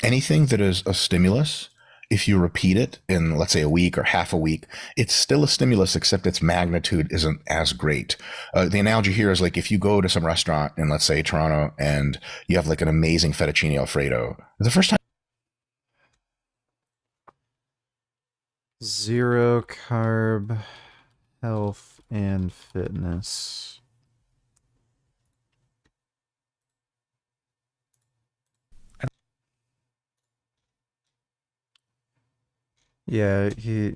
anything that is a stimulus. If you repeat it in, let's say, a week or half a week, it's still a stimulus, except its magnitude isn't as great. The analogy here is like if you go to some restaurant in, let's say, Toronto, and you have like an amazing fettuccine Alfredo. The first time. Zero carb, health, and fitness. Yeah, he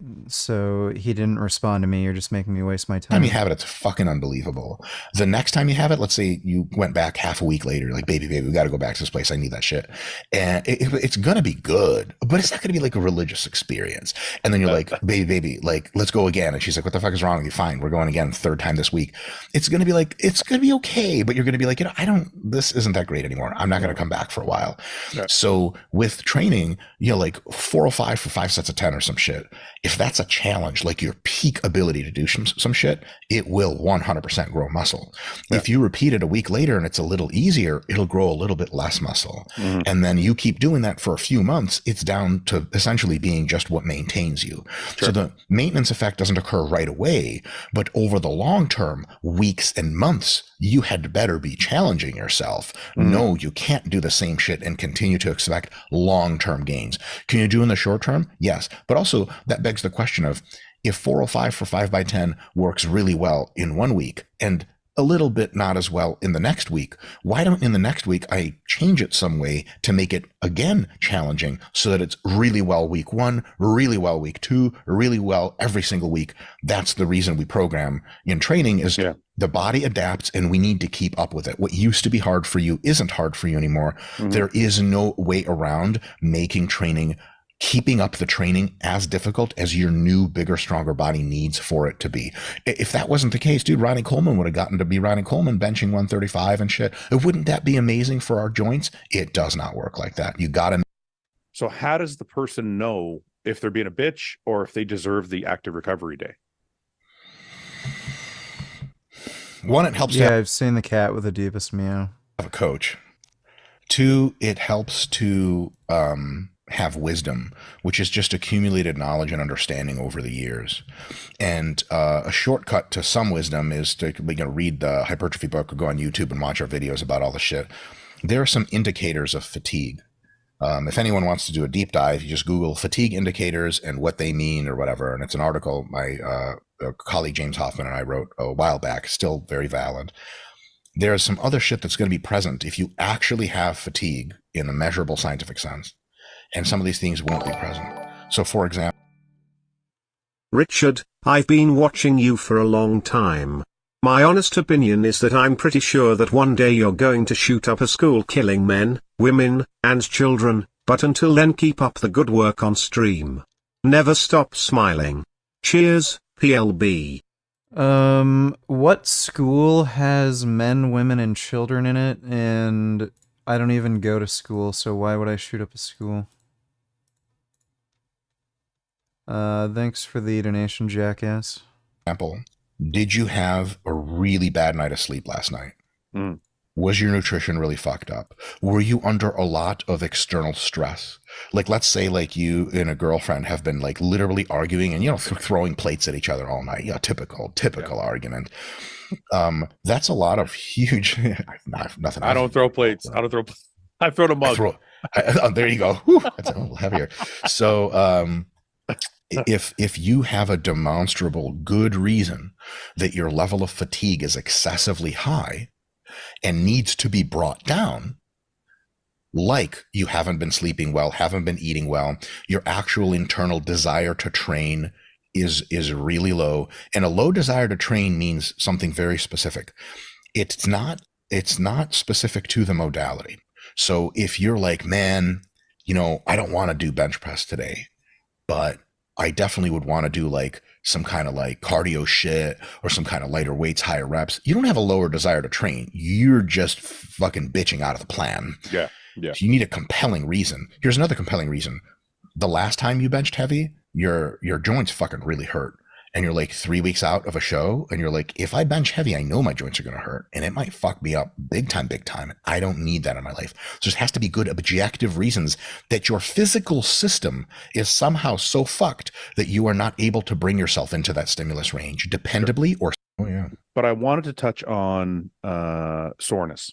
didn't respond to me. You're just making me waste my time. Time you have it, it's fucking unbelievable. The next time you have it, let's say you went back half a week later, like, baby, we got to go back to this place. I need that shit. And it's going to be good, but it's not going to be like a religious experience. And then you're like, baby, like, let's go again. And she's like, what the fuck is wrong with you? Fine, we're going again, third time this week. It's going to be like, it's going to be okay, but you're going to be like, this isn't that great anymore. I'm not going to come back for a while. Yeah. So with training, like 405 for 5 sets of 10 or some shit. If that's a challenge, like your peak ability to do some shit, it will 100% grow muscle. Yeah. If you repeat it a week later and it's a little easier, it'll grow a little bit less muscle. Mm-hmm. And then you keep doing that for a few months, it's down to essentially being just what maintains you. Sure. So the maintenance effect doesn't occur right away, but over the long term, weeks and months, you had better be challenging yourself. Mm-hmm. No, you can't do the same shit and continue to expect long-term gains. Can you do in the short term? Yes. But also that begs the question of if 405 for 5x10 works really well in 1 week and a little bit not as well in the next week, why don't in the next week I change it some way to make it again challenging so that it's really well week 1, really well week 2, really well every single week. That's the reason we program in training is the body adapts and we need to keep up with it. What used to be hard for you isn't hard for you anymore. Mm-hmm. There is no way around making training, keeping up the training as difficult as your new, bigger, stronger body needs for it to be. If that wasn't the case, dude, Ronnie Coleman would have gotten to be Ronnie Coleman benching 135 and shit. Wouldn't that be amazing for our joints? It does not work like that. You got to. So how does the person know if they're being a bitch or if they deserve the active recovery day? One, it helps. Yeah, I've seen the cat with the deepest meow. Have a coach. 2, it helps to have wisdom, which is just accumulated knowledge and understanding over the years. And a shortcut to some wisdom is to read the hypertrophy book or go on YouTube and watch our videos about all the shit. There are some indicators of fatigue. If anyone wants to do a deep dive, you just Google fatigue indicators and what they mean or whatever. And it's an article my colleague James Hoffman and I wrote a while back, still very valid. There's some other shit that's going to be present if you actually have fatigue in a measurable scientific sense. And some of these things won't be present. So for example, Richard, I've been watching you for a long time. My honest opinion is that I'm pretty sure that one day you're going to shoot up a school killing men, women, and children, but until then keep up the good work on stream. Never stop smiling. Cheers, PLB. What school has men, women, and children in it? And I don't even go to school, so why would I shoot up a school? Thanks for the donation, jackass. Example, did you have a really bad night of sleep last night? Mm. Was your nutrition really fucked up? Were you under a lot of external stress? Like, let's say like you and a girlfriend have been like literally arguing and, throwing plates at each other all night. Yeah, typical argument. That's a lot of huge, nothing. I don't throw plates. I throw a mug. There you go. Whew, that's a little heavier. So, if you have a demonstrable good reason that your level of fatigue is excessively high and needs to be brought down, like you haven't been sleeping well, haven't been eating well, your actual internal desire to train is really low. And a low desire to train means something very specific. It's not it's not specific to the modality. So if you're like, man, you know, I don't want to do bench press today, but I definitely would want to do like some kind of like cardio shit or some kind of lighter weights, higher reps. You don't have a lower desire to train. You're just fucking bitching out of the plan. Yeah. Yeah. So you need a compelling reason. Here's another compelling reason. The last time you benched heavy, your joints fucking really hurt. And you're like 3 weeks out of a show and you're like, if I bench heavy, I know my joints are going to hurt and it might fuck me up big time. I don't need that in my life. So there has to be good objective reasons that your physical system is somehow so fucked that you are not able to bring yourself into that stimulus range dependably or. Oh yeah. But I wanted to touch on soreness,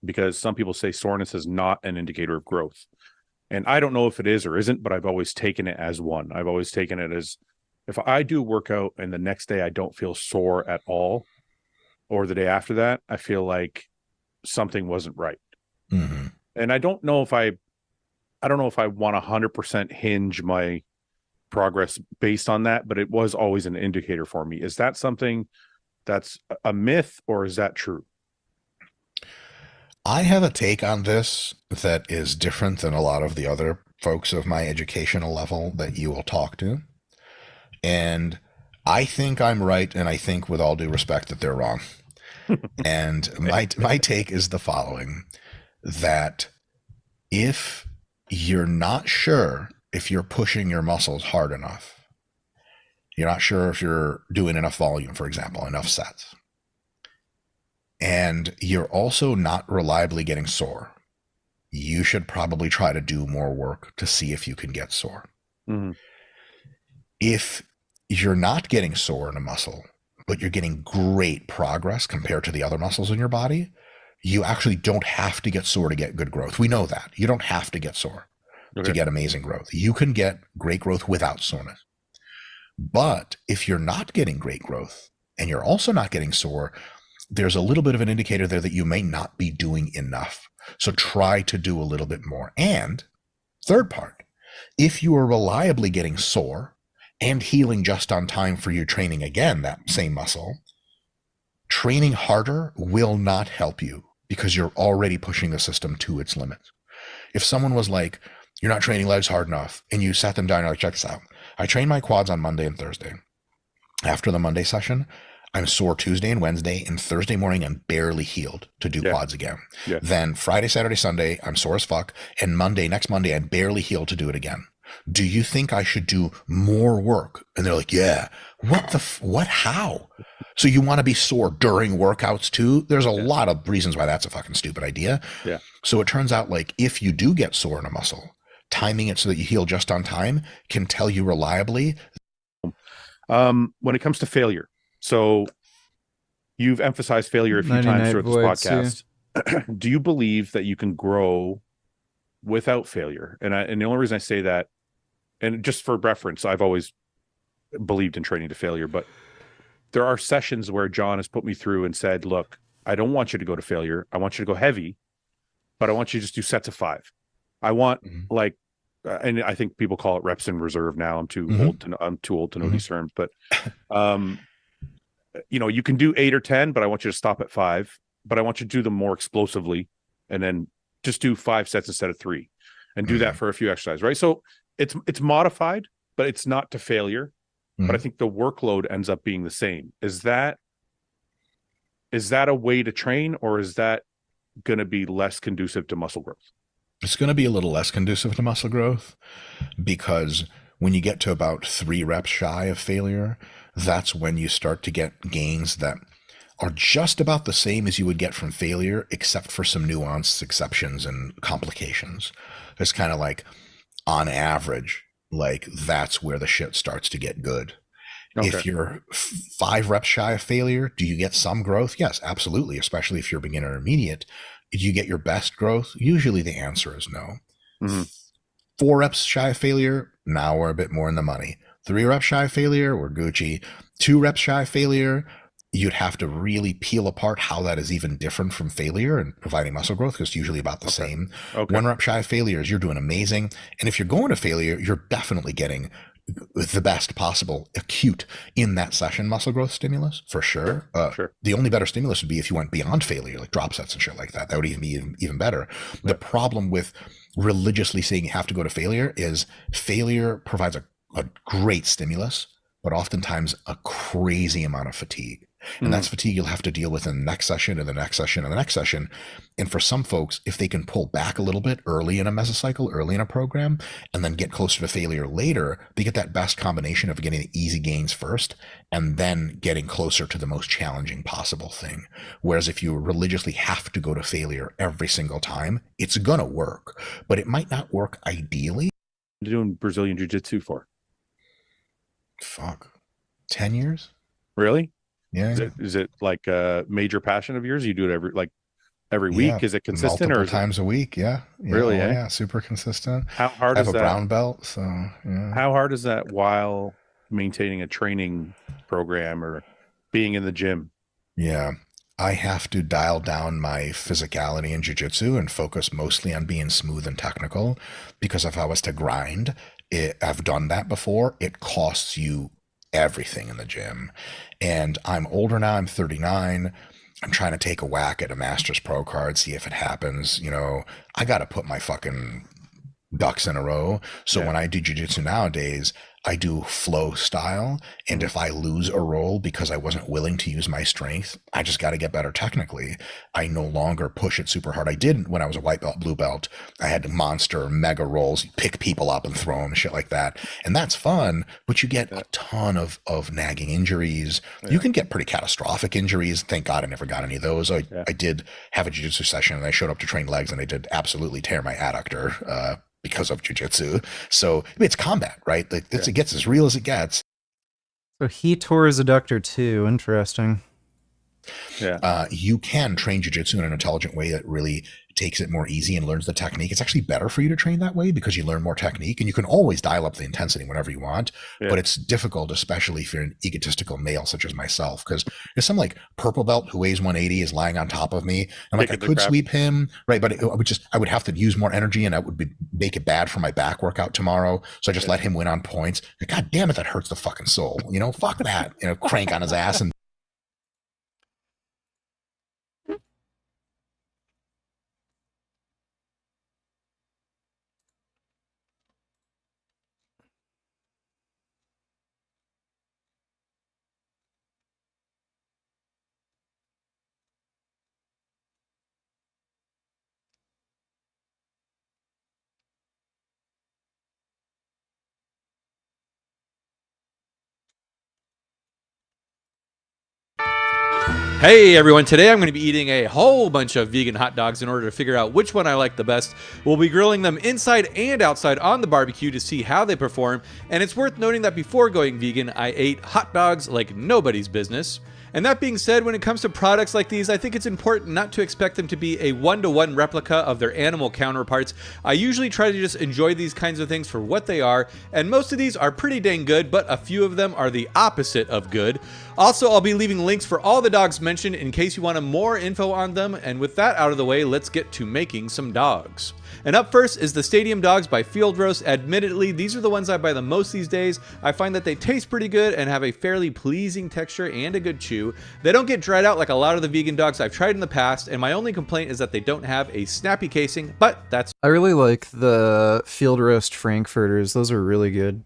because some people say soreness is not an indicator of growth. And I don't know if it is or isn't, but I've always taken it as one. I've always taken it as, if I do a workout and the next day I don't feel sore at all, or the day after that, I feel like something wasn't right. Mm-hmm. And I don't know if I want to 100% hinge my progress based on that, but it was always an indicator for me. Is that something that's a myth, or is that true? I have a take on this that is different than a lot of the other folks of my educational level that you will talk to. And I think I'm right, and I think with all due respect that they're wrong. And my take is the following, that if you're not sure if you're pushing your muscles hard enough, you're not sure if you're doing enough volume, for example, enough sets, and you're also not reliably getting sore, you should probably try to do more work to see if you can get sore. Mm-hmm. If you're not getting sore in a muscle, but you're getting great progress compared to the other muscles in your body, you actually don't have to get sore to get good growth. We know that. You don't have to get sore to get amazing growth. You can get great growth without soreness. But if you're not getting great growth and you're also not getting sore, there's a little bit of an indicator there that you may not be doing enough. So try to do a little bit more. And third part, if you are reliably getting sore and healing just on time for your training again, that same muscle, training harder will not help you because you're already pushing the system to its limits. If someone was like, you're not training legs hard enough, and you sat them down and you're like, check this out. I train my quads on Monday and Thursday. After the Monday session, I'm sore Tuesday and Wednesday, and Thursday morning I'm barely healed to do quads again. Yeah. Then Friday, Saturday, Sunday, I'm sore as fuck, and next Monday, I'm barely healed to do it again. Do you think I should do more work? And they're like, yeah. What? How? So you want to be sore during workouts too? There's a lot of reasons why that's a fucking stupid idea. Yeah. So it turns out, like, if you do get sore in a muscle, timing it so that you heal just on time can tell you reliably. When it comes to failure, so you've emphasized failure a few times throughout this podcast. Yeah. Do you believe that you can grow without failure? And the only reason I say that, and just for reference, I've always believed in training to failure, but there are sessions where John has put me through and said, look, I don't want you to go to failure. I want you to go heavy, but I want you to just do sets of 5. I want and I think people call it reps in reserve now. I'm too old to know these terms, but you can do 8 or 10, but I want you to stop at 5, but I want you to do them more explosively, and then just do 5 sets instead of 3, and do that for a few exercises, right? So it's modified, but it's not to failure. But I think the workload ends up being the same. Is that a way to train, or is that going to be less conducive to muscle growth? It's going to be a little less conducive to muscle growth, because when you get to about 3 reps shy of failure, that's when you start to get gains that are just about the same as you would get from failure, except for some nuanced exceptions and complications. It's kind of like, on average, like, that's where the shit starts to get good. Okay. If you're 5 reps shy of failure, do you get some growth? Yes, absolutely. Especially if you're beginner intermediate. Do you get your best growth? Usually the answer is no. 4 reps shy of failure, now we're a bit more in the money. 3 reps shy of failure, we're Gucci. 2 reps shy of failure, you'd have to really peel apart how that is even different from failure and providing muscle growth, because it's usually about the same. 1 rep shy of failure is you're doing amazing. And if you're going to failure, you're definitely getting the best possible acute in that session muscle growth stimulus for sure. The only better stimulus would be if you went beyond failure, like drop sets and shit like that. That would even be even better. The problem with religiously saying you have to go to failure is failure provides a great stimulus, but oftentimes a crazy amount of fatigue. And that's fatigue you'll have to deal with in the next session and the next session and the next session. And for some folks, if they can pull back a little bit early in a mesocycle, early in a program, and then get closer to failure later, they get that best combination of getting the easy gains first and then getting closer to the most challenging possible thing. Whereas if you religiously have to go to failure every single time, it's going to work, but it might not work ideally. You're doing Brazilian Jiu-Jitsu for? 10 years. Really? Yeah. Is it like a major passion of yours? You do it every week? Is it consistent multiple or times a week? Yeah. Really? Yeah, super consistent. How hard I is have that? a brown belt, so yeah. How hard is that while maintaining a training program or being in the gym? Yeah. I have to dial down my physicality in jiu-jitsu and focus mostly on being smooth and technical, because if I was to grind, I've done that before, it costs you everything in the gym. And I'm older now, I'm 39. I'm trying to take a whack at a Masters Pro card, see if it happens. You know, I got to put my fucking ducks in a row. So when I do jiu-jitsu nowadays, I do flow style. And if I lose a roll because I wasn't willing to use my strength, I just got to get better technically. I no longer push it super hard. I did when I was a white belt, blue belt. I had monster mega rolls, pick people up and throw them, shit like that. And that's fun, but you get a ton of nagging injuries. You can get pretty catastrophic injuries. Thank God I never got any of those. I did have a jiu-jitsu session and I showed up to train legs and I did absolutely tear my adductor, because of jiu-jitsu. So I mean, it's combat, right? Like it gets as real as it gets. So he tore his adductor too. Interesting. You can train jiu-jitsu in an intelligent way that really takes it more easy and learns the technique. It's actually better for you to train that way because you learn more technique, and you can always dial up the intensity whenever you want. But it's difficult, especially if you're an egotistical male such as myself, because there's some like purple belt who weighs 180 is lying on top of me. I'm like, I could sweep him, right? But I would have to use more energy, and that would make it bad for my back workout tomorrow. So I just let him win on points. Like, God damn it, that hurts the fucking soul. You know, fuck that. You know, crank on his ass and. Hey everyone, today I'm going to be eating a whole bunch of vegan hot dogs in order to figure out which one I like the best. We'll be grilling them inside and outside on the barbecue to see how they perform, and it's worth noting that before going vegan, I ate hot dogs like nobody's business. And that being said, when it comes to products like these, I think it's important not to expect them to be a one-to-one replica of their animal counterparts. I usually try to just enjoy these kinds of things for what they are, and most of these are pretty dang good, but a few of them are the opposite of good. Also, I'll be leaving links for all the dogs mentioned in case you want more info on them, and with that out of the way, let's get to making some dogs. And up first is the Stadium Dogs by Field Roast. Admittedly, these are the ones I buy the most these days. I find that they taste pretty good and have a fairly pleasing texture and a good chew. They don't get dried out like a lot of the vegan dogs I've tried in the past, and my only complaint is that they don't have a snappy casing, but that's... I really like the Field Roast Frankfurters. Those are really good.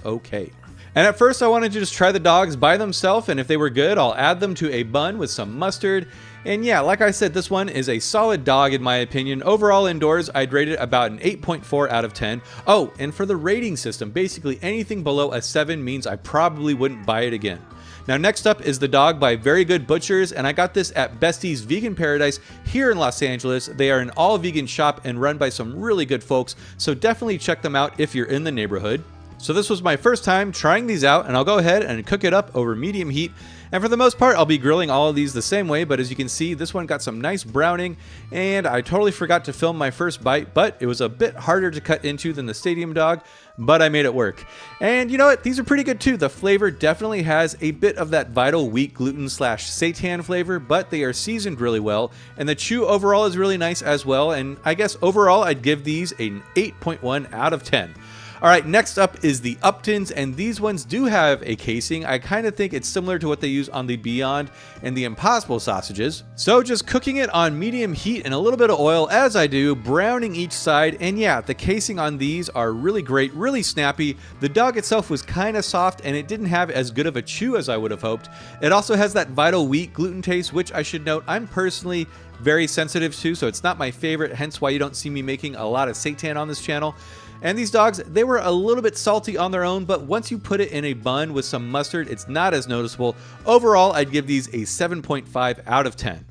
Okay. And at first I wanted to just try the dogs by themselves, and if they were good, I'll add them to a bun with some mustard. And yeah, like I said, this one is a solid dog in my opinion. Overall indoors, I'd rate it about an 8.4 out of 10. Oh, and for the rating system, basically anything below a 7 means I probably wouldn't buy it again. Now next up is the dog by Very Good Butchers, and I got this at Bestie's Vegan Paradise here in Los Angeles. They are an all vegan shop and run by some really good folks, so definitely check them out if you're in the neighborhood. So this was my first time trying these out, and I'll go ahead and cook it up over medium heat. And for the most part, I'll be grilling all of these the same way, but as you can see, this one got some nice browning, and I totally forgot to film my first bite, but it was a bit harder to cut into than the Stadium Dog, but I made it work. And you know what? These are pretty good too. The flavor definitely has a bit of that Vital Wheat Gluten / seitan flavor, but they are seasoned really well, and the chew overall is really nice as well, and I guess overall I'd give these an 8.1 out of 10. All right, next up is the Uptons, and these ones do have a casing. I kind of think it's similar to what they use on the Beyond and the Impossible sausages. So just cooking it on medium heat and a little bit of oil as I do, browning each side, and yeah, the casing on these are really great, really snappy. The dog itself was kind of soft and it didn't have as good of a chew as I would have hoped. It also has that Vital Wheat gluten taste, which I should note I'm personally very sensitive to, so it's not my favorite, hence why you don't see me making a lot of seitan on this channel. And these dogs, they were a little bit salty on their own, but once you put it in a bun with some mustard, it's not as noticeable. Overall, I'd give these a 7.5 out of 10.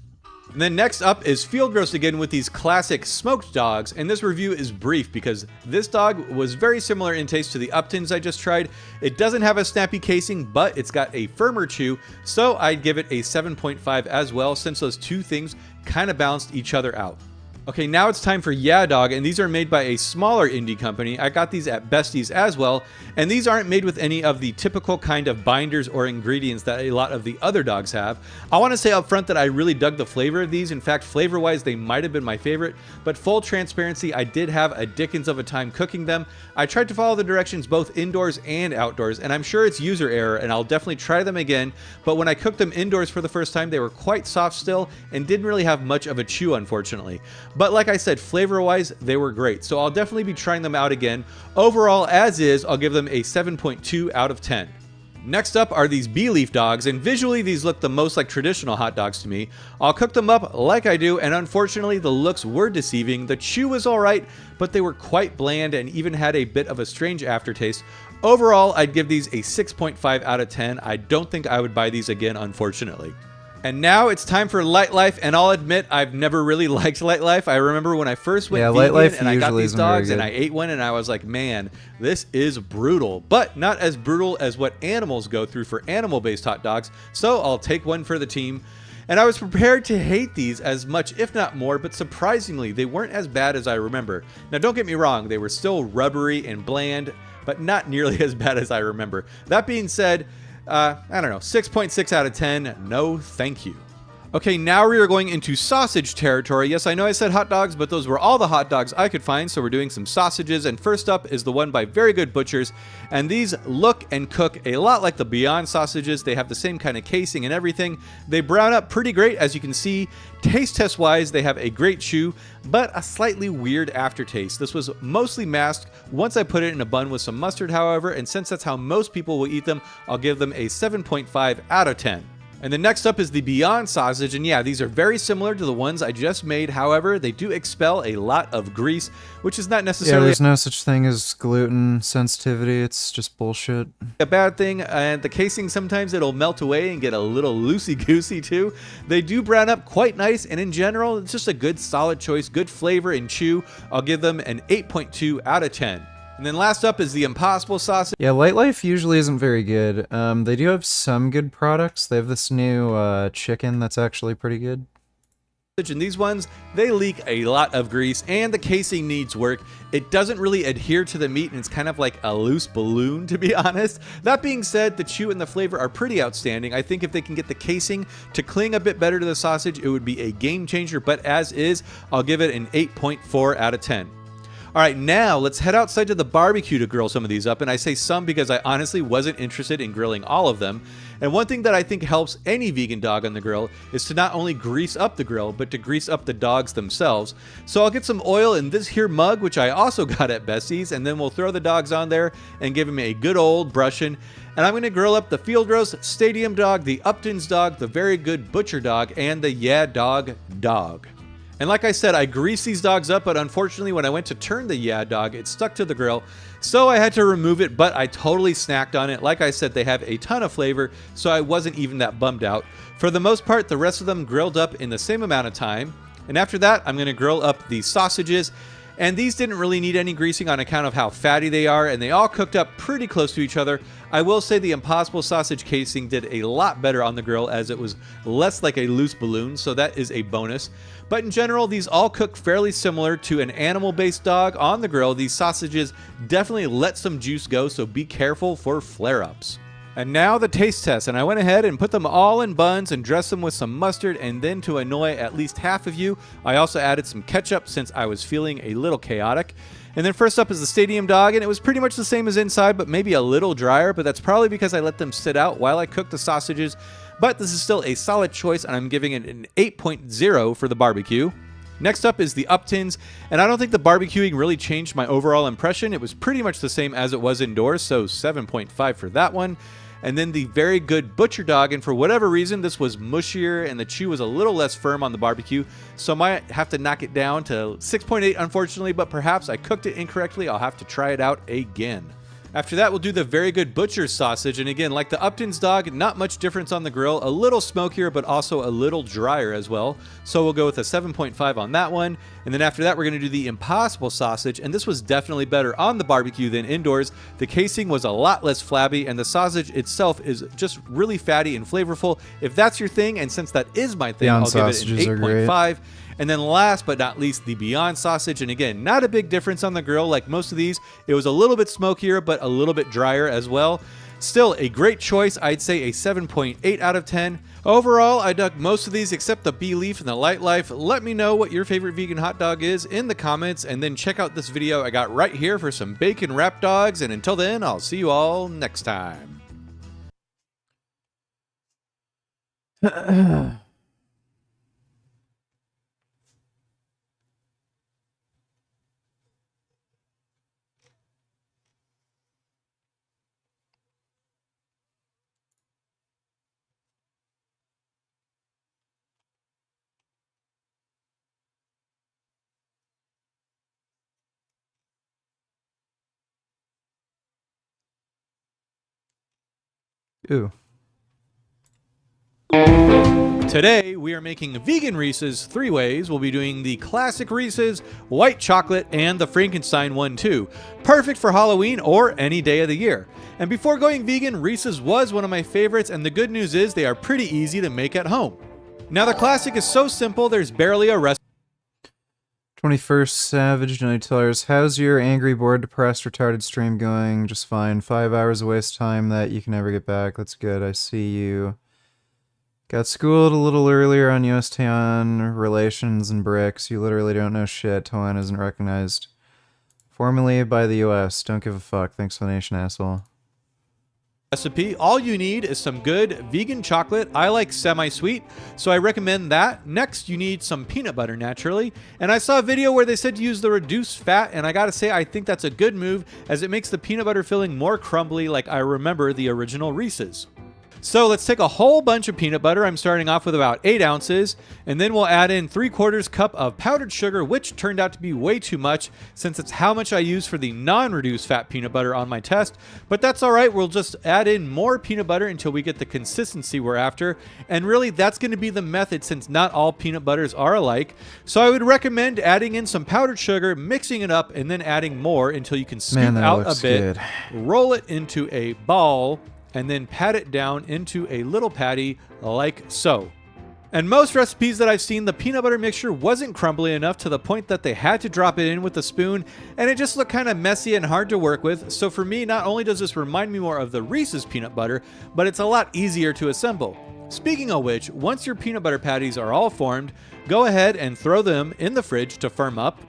And then next up is Field Roast again with these classic smoked dogs, and this review is brief because this dog was very similar in taste to the Uptons I just tried. It doesn't have a snappy casing, but it's got a firmer chew, so I'd give it a 7.5 as well, since those two things kind of balanced each other out. Okay, now it's time for Yeah Dog, and these are made by a smaller indie company. I got these at Besties as well, and these aren't made with any of the typical kind of binders or ingredients that a lot of the other dogs have. I want to say up front that I really dug the flavor of these. In fact, flavor-wise, they might have been my favorite, but full transparency, I did have a dickens of a time cooking them. I tried to follow the directions both indoors and outdoors, and I'm sure it's user error, and I'll definitely try them again, but when I cooked them indoors for the first time, they were quite soft still and didn't really have much of a chew, unfortunately. But like I said, flavor-wise, they were great, so I'll definitely be trying them out again. Overall, as is, I'll give them a 7.2 out of 10. Next up are these Bee Leaf dogs, and visually these look the most like traditional hot dogs to me. I'll cook them up like I do, and unfortunately the looks were deceiving. The chew was alright, but they were quite bland and even had a bit of a strange aftertaste. Overall, I'd give these a 6.5 out of 10. I don't think I would buy these again, unfortunately. And now it's time for Light Life, and I'll admit I've never really liked Light Life. I remember when I first went vegan and I got these dogs and I ate one and I was like, man, this is brutal. But not as brutal as what animals go through for animal-based hot dogs, so I'll take one for the team. And I was prepared to hate these as much, if not more, but surprisingly, they weren't as bad as I remember. Now don't get me wrong, they were still rubbery and bland, but not nearly as bad as I remember. That being said, I don't know, 6.6 out of 10, no thank you. Okay, now we are going into sausage territory. Yes, I know I said hot dogs, but those were all the hot dogs I could find, so we're doing some sausages, and first up is the one by Very Good Butchers, and these look and cook a lot like the Beyond sausages. They have the same kind of casing and everything. They brown up pretty great, as you can see. Taste test wise, they have a great chew, but a slightly weird aftertaste. This was mostly masked once I put it in a bun with some mustard, however, and since that's how most people will eat them, I'll give them a 7.5 out of 10. And the next up is the Beyond sausage, and yeah, these are very similar to the ones I just made. However, they do expel a lot of grease, which is not necessarily... Yeah, there's no such thing as gluten sensitivity. It's just bullshit. A bad thing, and the casing, sometimes it'll melt away and get a little loosey-goosey too. They do brown up quite nice, and in general, it's just a good solid choice, good flavor and chew. I'll give them an 8.2 out of 10. And then last up is the Impossible sausage. Yeah, Light Life usually isn't very good. They do have some good products. They have this new chicken that's actually pretty good. And these ones, they leak a lot of grease, and the casing needs work. It doesn't really adhere to the meat, and it's kind of like a loose balloon, to be honest. That being said, the chew and the flavor are pretty outstanding. I think if they can get the casing to cling a bit better to the sausage, it would be a game changer, but as is, I'll give it an 8.4 out of 10. All right, now let's head outside to the barbecue to grill some of these up, and I say some because I honestly wasn't interested in grilling all of them. And one thing that I think helps any vegan dog on the grill is to not only grease up the grill, but to grease up the dogs themselves. So I'll get some oil in this here mug, which I also got at Bestie's, and then we'll throw the dogs on there and give them a good old brushing. And I'm going to grill up the Field Roast, Stadium Dog, the Upton's Dog, the Very Good Butcher Dog, and the Yeah Dog Dog. And like I said, I greased these dogs up, but unfortunately when I went to turn the Yeah Dog, it stuck to the grill, so I had to remove it, but I totally snacked on it. Like I said, they have a ton of flavor, so I wasn't even that bummed out. For the most part, the rest of them grilled up in the same amount of time. And after that, I'm going to grill up the sausages. And these didn't really need any greasing on account of how fatty they are, and they all cooked up pretty close to each other. I will say the Impossible sausage casing did a lot better on the grill, as it was less like a loose balloon, so that is a bonus. But in general, these all cook fairly similar to an animal-based dog on the grill. These sausages definitely let some juice go, so be careful for flare-ups. And now the taste test, and I went ahead and put them all in buns and dressed them with some mustard, and then to annoy at least half of you, I also added some ketchup since I was feeling a little chaotic. And then first up is the Stadium Dog, and it was pretty much the same as inside, but maybe a little drier, but that's probably because I let them sit out while I cooked the sausages. But this is still a solid choice, and I'm giving it an 8.0 for the barbecue. Next up is the Uptons, and I don't think the barbecuing really changed my overall impression. It was pretty much the same as it was indoors, so 7.5 for that one. And then the Very Good Butcher Dog, and for whatever reason, this was mushier and the chew was a little less firm on the barbecue, so I might have to knock it down to 6.8 unfortunately, but perhaps I cooked it incorrectly. I'll have to try it out again. After that, we'll do the Very Good Butcher Sausage, and again, like the Upton's Dog, not much difference on the grill, a little smokier, but also a little drier as well. So we'll go with a 7.5 on that one. And then after that, we're going to do the Impossible Sausage, and this was definitely better on the barbecue than indoors. The casing was a lot less flabby, and the sausage itself is just really fatty and flavorful. If that's your thing, and since that is my thing, I'll give it an 8.5. And then last but not least, the Beyond Sausage. And again, not a big difference on the grill like most of these. It was a little bit smokier, but a little bit drier as well. Still a great choice. I'd say a 7.8 out of 10. Overall, I dug most of these except the Bee Leaf and the Light Life. Let me know what your favorite vegan hot dog is in the comments, and then check out this video I got right here for some bacon wrap dogs. And until then, I'll see you all next time. Ooh. Today, we are making vegan Reese's 3 ways. We'll be doing the classic Reese's, white chocolate, and the Frankenstein one too. Perfect for Halloween or any day of the year. And before going vegan, Reese's was one of my favorites, and the good news is they are pretty easy to make at home. Now the classic is so simple, there's barely a recipe. 21st Savage No Tellers. How's your angry, bored, depressed, retarded stream going? Just fine. 5 hours of waste time that you can never get back. That's good. I see you. Got schooled a little earlier on US-Taiwan relations and BRICS. You literally don't know shit. Taiwan isn't recognized formally by the US. Don't give a fuck. Thanks for the nation, asshole. Recipe. All you need is some good vegan chocolate. I like semi-sweet, so I recommend that. Next, you need some peanut butter, naturally. And I saw a video where they said to use the reduced fat, and I gotta say, I think that's a good move, as it makes the peanut butter filling more crumbly like I remember the original Reese's. So let's take a whole bunch of peanut butter. I'm starting off with about 8 ounces, and then we'll add in 3/4 cup of powdered sugar, which turned out to be way too much since it's how much I use for the non-reduced fat peanut butter on my test. But that's all right. We'll just add in more peanut butter until we get the consistency we're after. And really, that's going to be the method since not all peanut butters are alike. So I would recommend adding in some powdered sugar, mixing it up, and then adding more until you can scoop out a bit, roll it into a ball, and then pat it down into a little patty like so. And most recipes that I've seen, the peanut butter mixture wasn't crumbly enough to the point that they had to drop it in with a spoon, and it just looked kind of messy and hard to work with. So for me, not only does this remind me more of the Reese's peanut butter, but it's a lot easier to assemble. Speaking of which, once your peanut butter patties are all formed, go ahead and throw them in the fridge to firm up.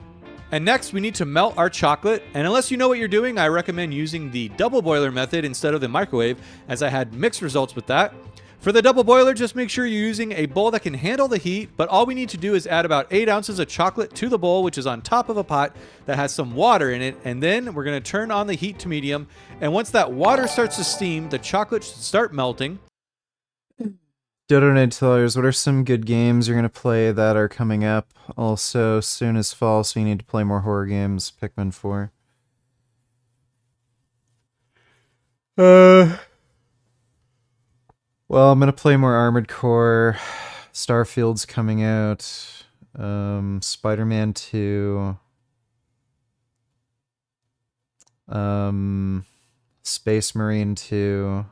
And next, we need to melt our chocolate, and unless you know what you're doing, I recommend using the double boiler method instead of the microwave, as I had mixed results with that. For the double boiler, just make sure you're using a bowl that can handle the heat, but all we need to do is add about 8 ounces of chocolate to the bowl, which is on top of a pot that has some water in it, and then we're going to turn on the heat to medium, and once that water starts to steam, the chocolate should start melting. Dodo Tellers, what are some good games you're going to play that are coming up? Also, soon as fall, so you need to play more horror games. Pikmin 4. Well, I'm going to play more Armored Core. Starfield's coming out. Spider-Man 2. Space Marine 2.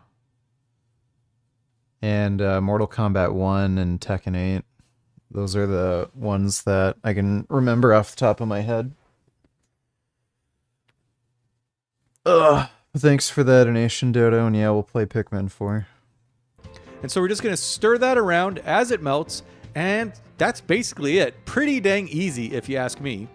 And Mortal Kombat 1 and Tekken 8. Those are the ones that I can remember off the top of my head. Ugh. Thanks for the donation, Dodo, and yeah, we'll play Pikmin 4. And so we're just going to stir that around as it melts, and that's basically it. Pretty dang easy, if you ask me.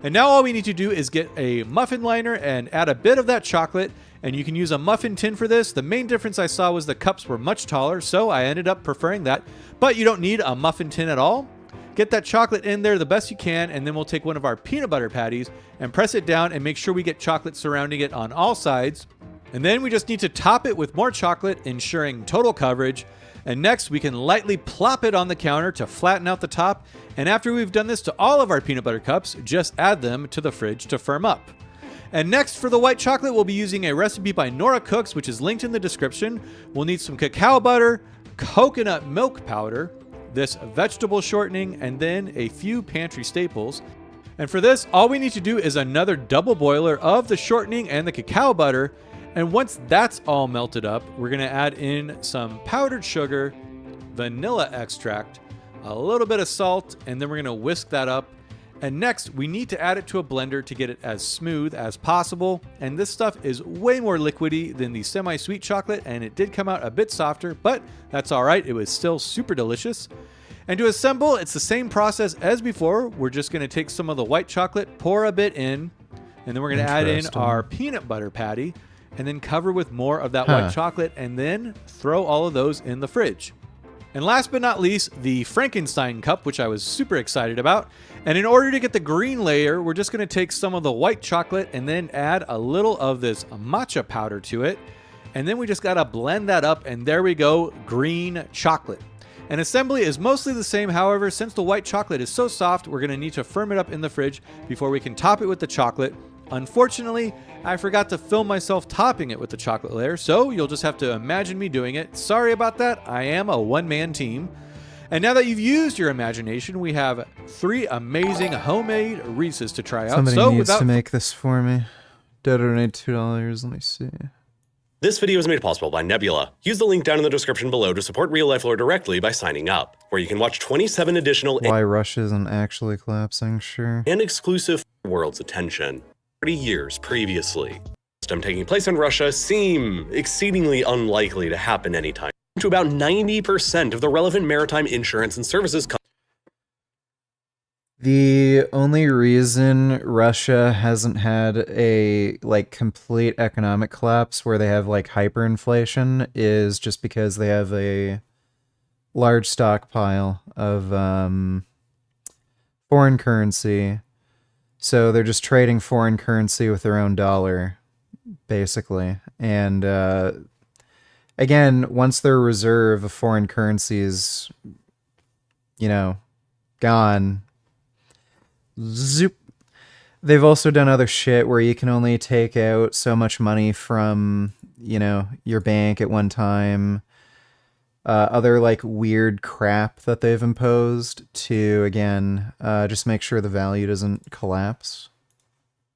And now all we need to do is get a muffin liner and add a bit of that chocolate, and you can use a muffin tin for this. The main difference I saw was the cups were much taller, so I ended up preferring that. But you don't need a muffin tin at all. Get that chocolate in there the best you can, and then we'll take one of our peanut butter patties and press it down and make sure we get chocolate surrounding it on all sides. And then we just need to top it with more chocolate, ensuring total coverage. And next, we can lightly plop it on the counter to flatten out the top. And after we've done this to all of our peanut butter cups, just add them to the fridge to firm up. And next, for the white chocolate, we'll be using a recipe by Nora Cooks, which is linked in the description. We'll need some cacao butter, coconut milk powder, this vegetable shortening, and then a few pantry staples. And for this, all we need to do is another double boiler of the shortening and the cacao butter. And once that's all melted up, we're going to add in some powdered sugar, vanilla extract, a little bit of salt, and then we're going to whisk that up. And next, we need to add it to a blender to get it as smooth as possible. And this stuff is way more liquidy than the semi-sweet chocolate, and it did come out a bit softer, but that's all right. It was still super delicious. And to assemble, it's the same process as before. We're just going to take some of the white chocolate, pour a bit in, and then we're going to add in our peanut butter patty, and then cover with more of that white chocolate, and then throw all of those in the fridge. And last but not least, the Frankenstein cup, which I was super excited about. And in order to get the green layer, we're just going to take some of the white chocolate and then add a little of this matcha powder to it. And then we just got to blend that up, and there we go, green chocolate. And assembly is mostly the same. However, since the white chocolate is so soft, we're going to need to firm it up in the fridge before we can top it with the chocolate. Unfortunately, I forgot to film myself topping it with the chocolate layer, so you'll just have to imagine me doing it. Sorry about that. I am a one-man team. And now that you've used your imagination, we have 3 amazing homemade Reese's to try out. Somebody needs to make this for me. Donate $2. Let me see. This video is made possible by Nebula. Use the link down in the description below to support Real Life Lore directly by signing up, where you can watch 27 additional Why Russia isn't actually collapsing, sure. and exclusive World's Attention. 30 years previously. System taking place in Russia seem exceedingly unlikely to happen anytime. To about 90% of the relevant maritime insurance and services companies. The only reason Russia hasn't had a complete economic collapse where they have hyperinflation is just because they have a large stockpile of foreign currency. So they're just trading foreign currency with their own dollar, basically. And again, once their reserve of foreign currency is, gone, zoop. They've also done other shit where you can only take out so much money from, your bank at one time. Other weird crap that they've imposed to, again, just make sure the value doesn't collapse.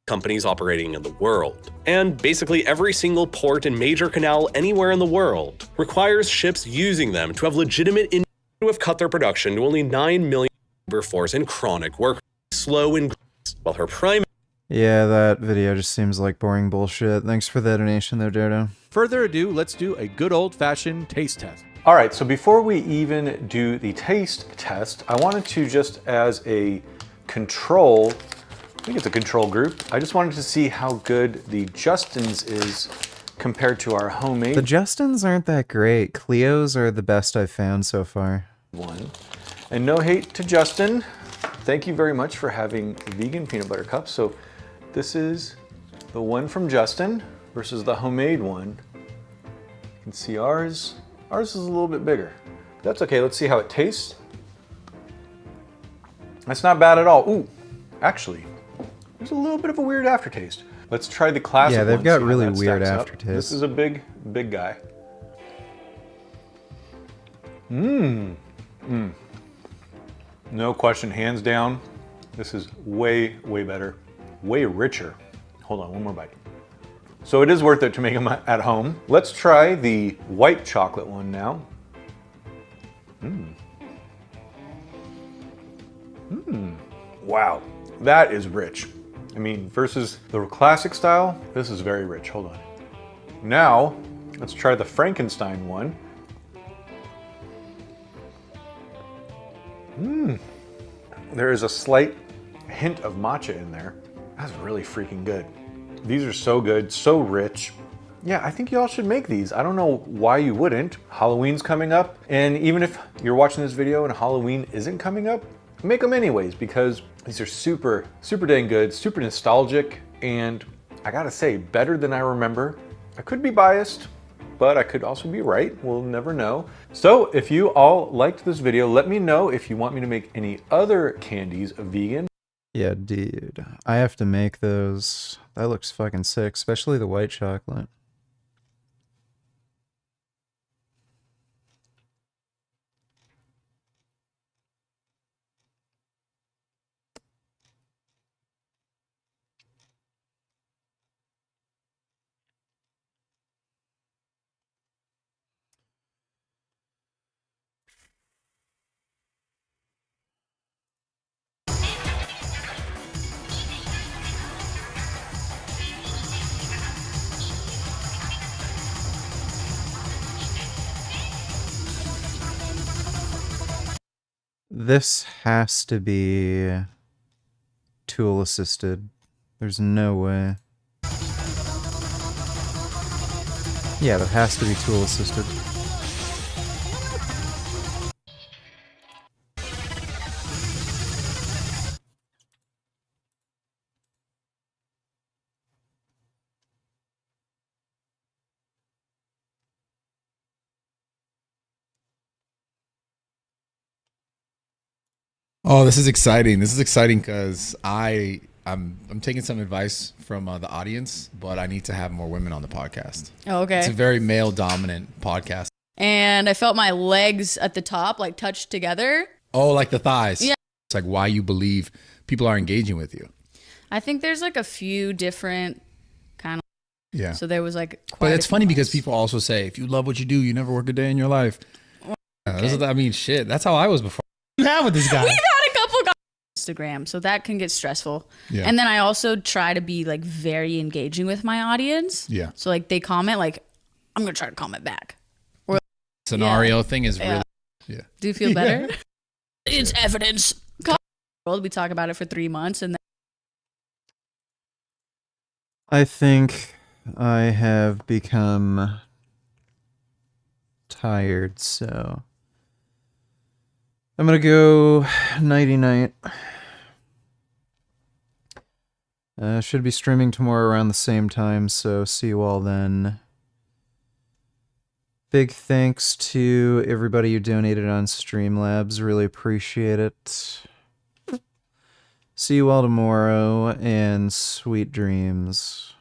Companies operating in the world. And basically every single port and major canal anywhere in the world requires ships using them to have legitimate to have cut their production to only 9 million labor force and chronic work. Slow and while her prime. Yeah, that video just seems like boring bullshit. Thanks for the donation though, Dodo. Further ado, let's do a good old-fashioned taste test. All right, so before we even do the taste test, I wanted to just as a control, I think it's a control group, I just wanted to see how good the Justin's is compared to our homemade. The Justin's aren't that great. Cleo's are the best I've found so far. One. And no hate to Justin. Thank you very much for having vegan peanut butter cups. So this is the one from Justin versus the homemade one. You can see ours. Ours is a little bit bigger. That's okay, let's see how it tastes. That's not bad at all. Ooh, actually, there's a little bit of a weird aftertaste. Let's try the classic one. Yeah, they've got really weird aftertaste. This is a big guy. No question, hands down, this is way, way better, way richer. Hold on, one more bite. So it is worth it to make them at home. Let's try the white chocolate one now. Wow, that is rich. I mean, versus the classic style, this is very rich. Hold on. Now, let's try the Frankenstein one. There is a slight hint of matcha in there. That's really freaking good. These are so good, so rich. Yeah, I think y'all should make these. I don't know why you wouldn't. Halloween's coming up, and even if you're watching this video and Halloween isn't coming up, make them anyways, because these are super, super dang good, super nostalgic, and I gotta say, better than I remember. I could be biased, but I could also be right. We'll never know. So if you all liked this video, let me know if you want me to make any other candies vegan. Yeah, dude. I have to make those. That looks fucking sick, especially the white chocolate. This has to be tool assisted. There's no way. Yeah, that has to be tool assisted. Oh, this is exciting. This is exciting because I'm taking some advice from the audience, but I need to have more women on the podcast. Oh, okay. It's a very male dominant podcast. And I felt my legs at the top like touched together. Oh, like the thighs. Yeah. It's like why you believe people are engaging with you. I think there's like a few different kind of. Yeah. So there was like. But it's funny because people also say if you love what you do, you never work a day in your life. Okay. I mean, shit. That's how I was before. Now with this guy. We've had a couple guys on Instagram, so that can get stressful. Yeah. And then I also try to be like very engaging with my audience. Yeah. So like they comment, like I'm gonna try to comment back. Or Scenario thing is really. Yeah. Do you feel better? Yeah. It's evidence. We talk about it for 3 months, and then I think I have become tired, so I'm gonna go nighty-night. Should be streaming tomorrow around the same time, so see you all then. Big thanks to everybody who donated on Streamlabs. Really appreciate it. See you all tomorrow, and sweet dreams.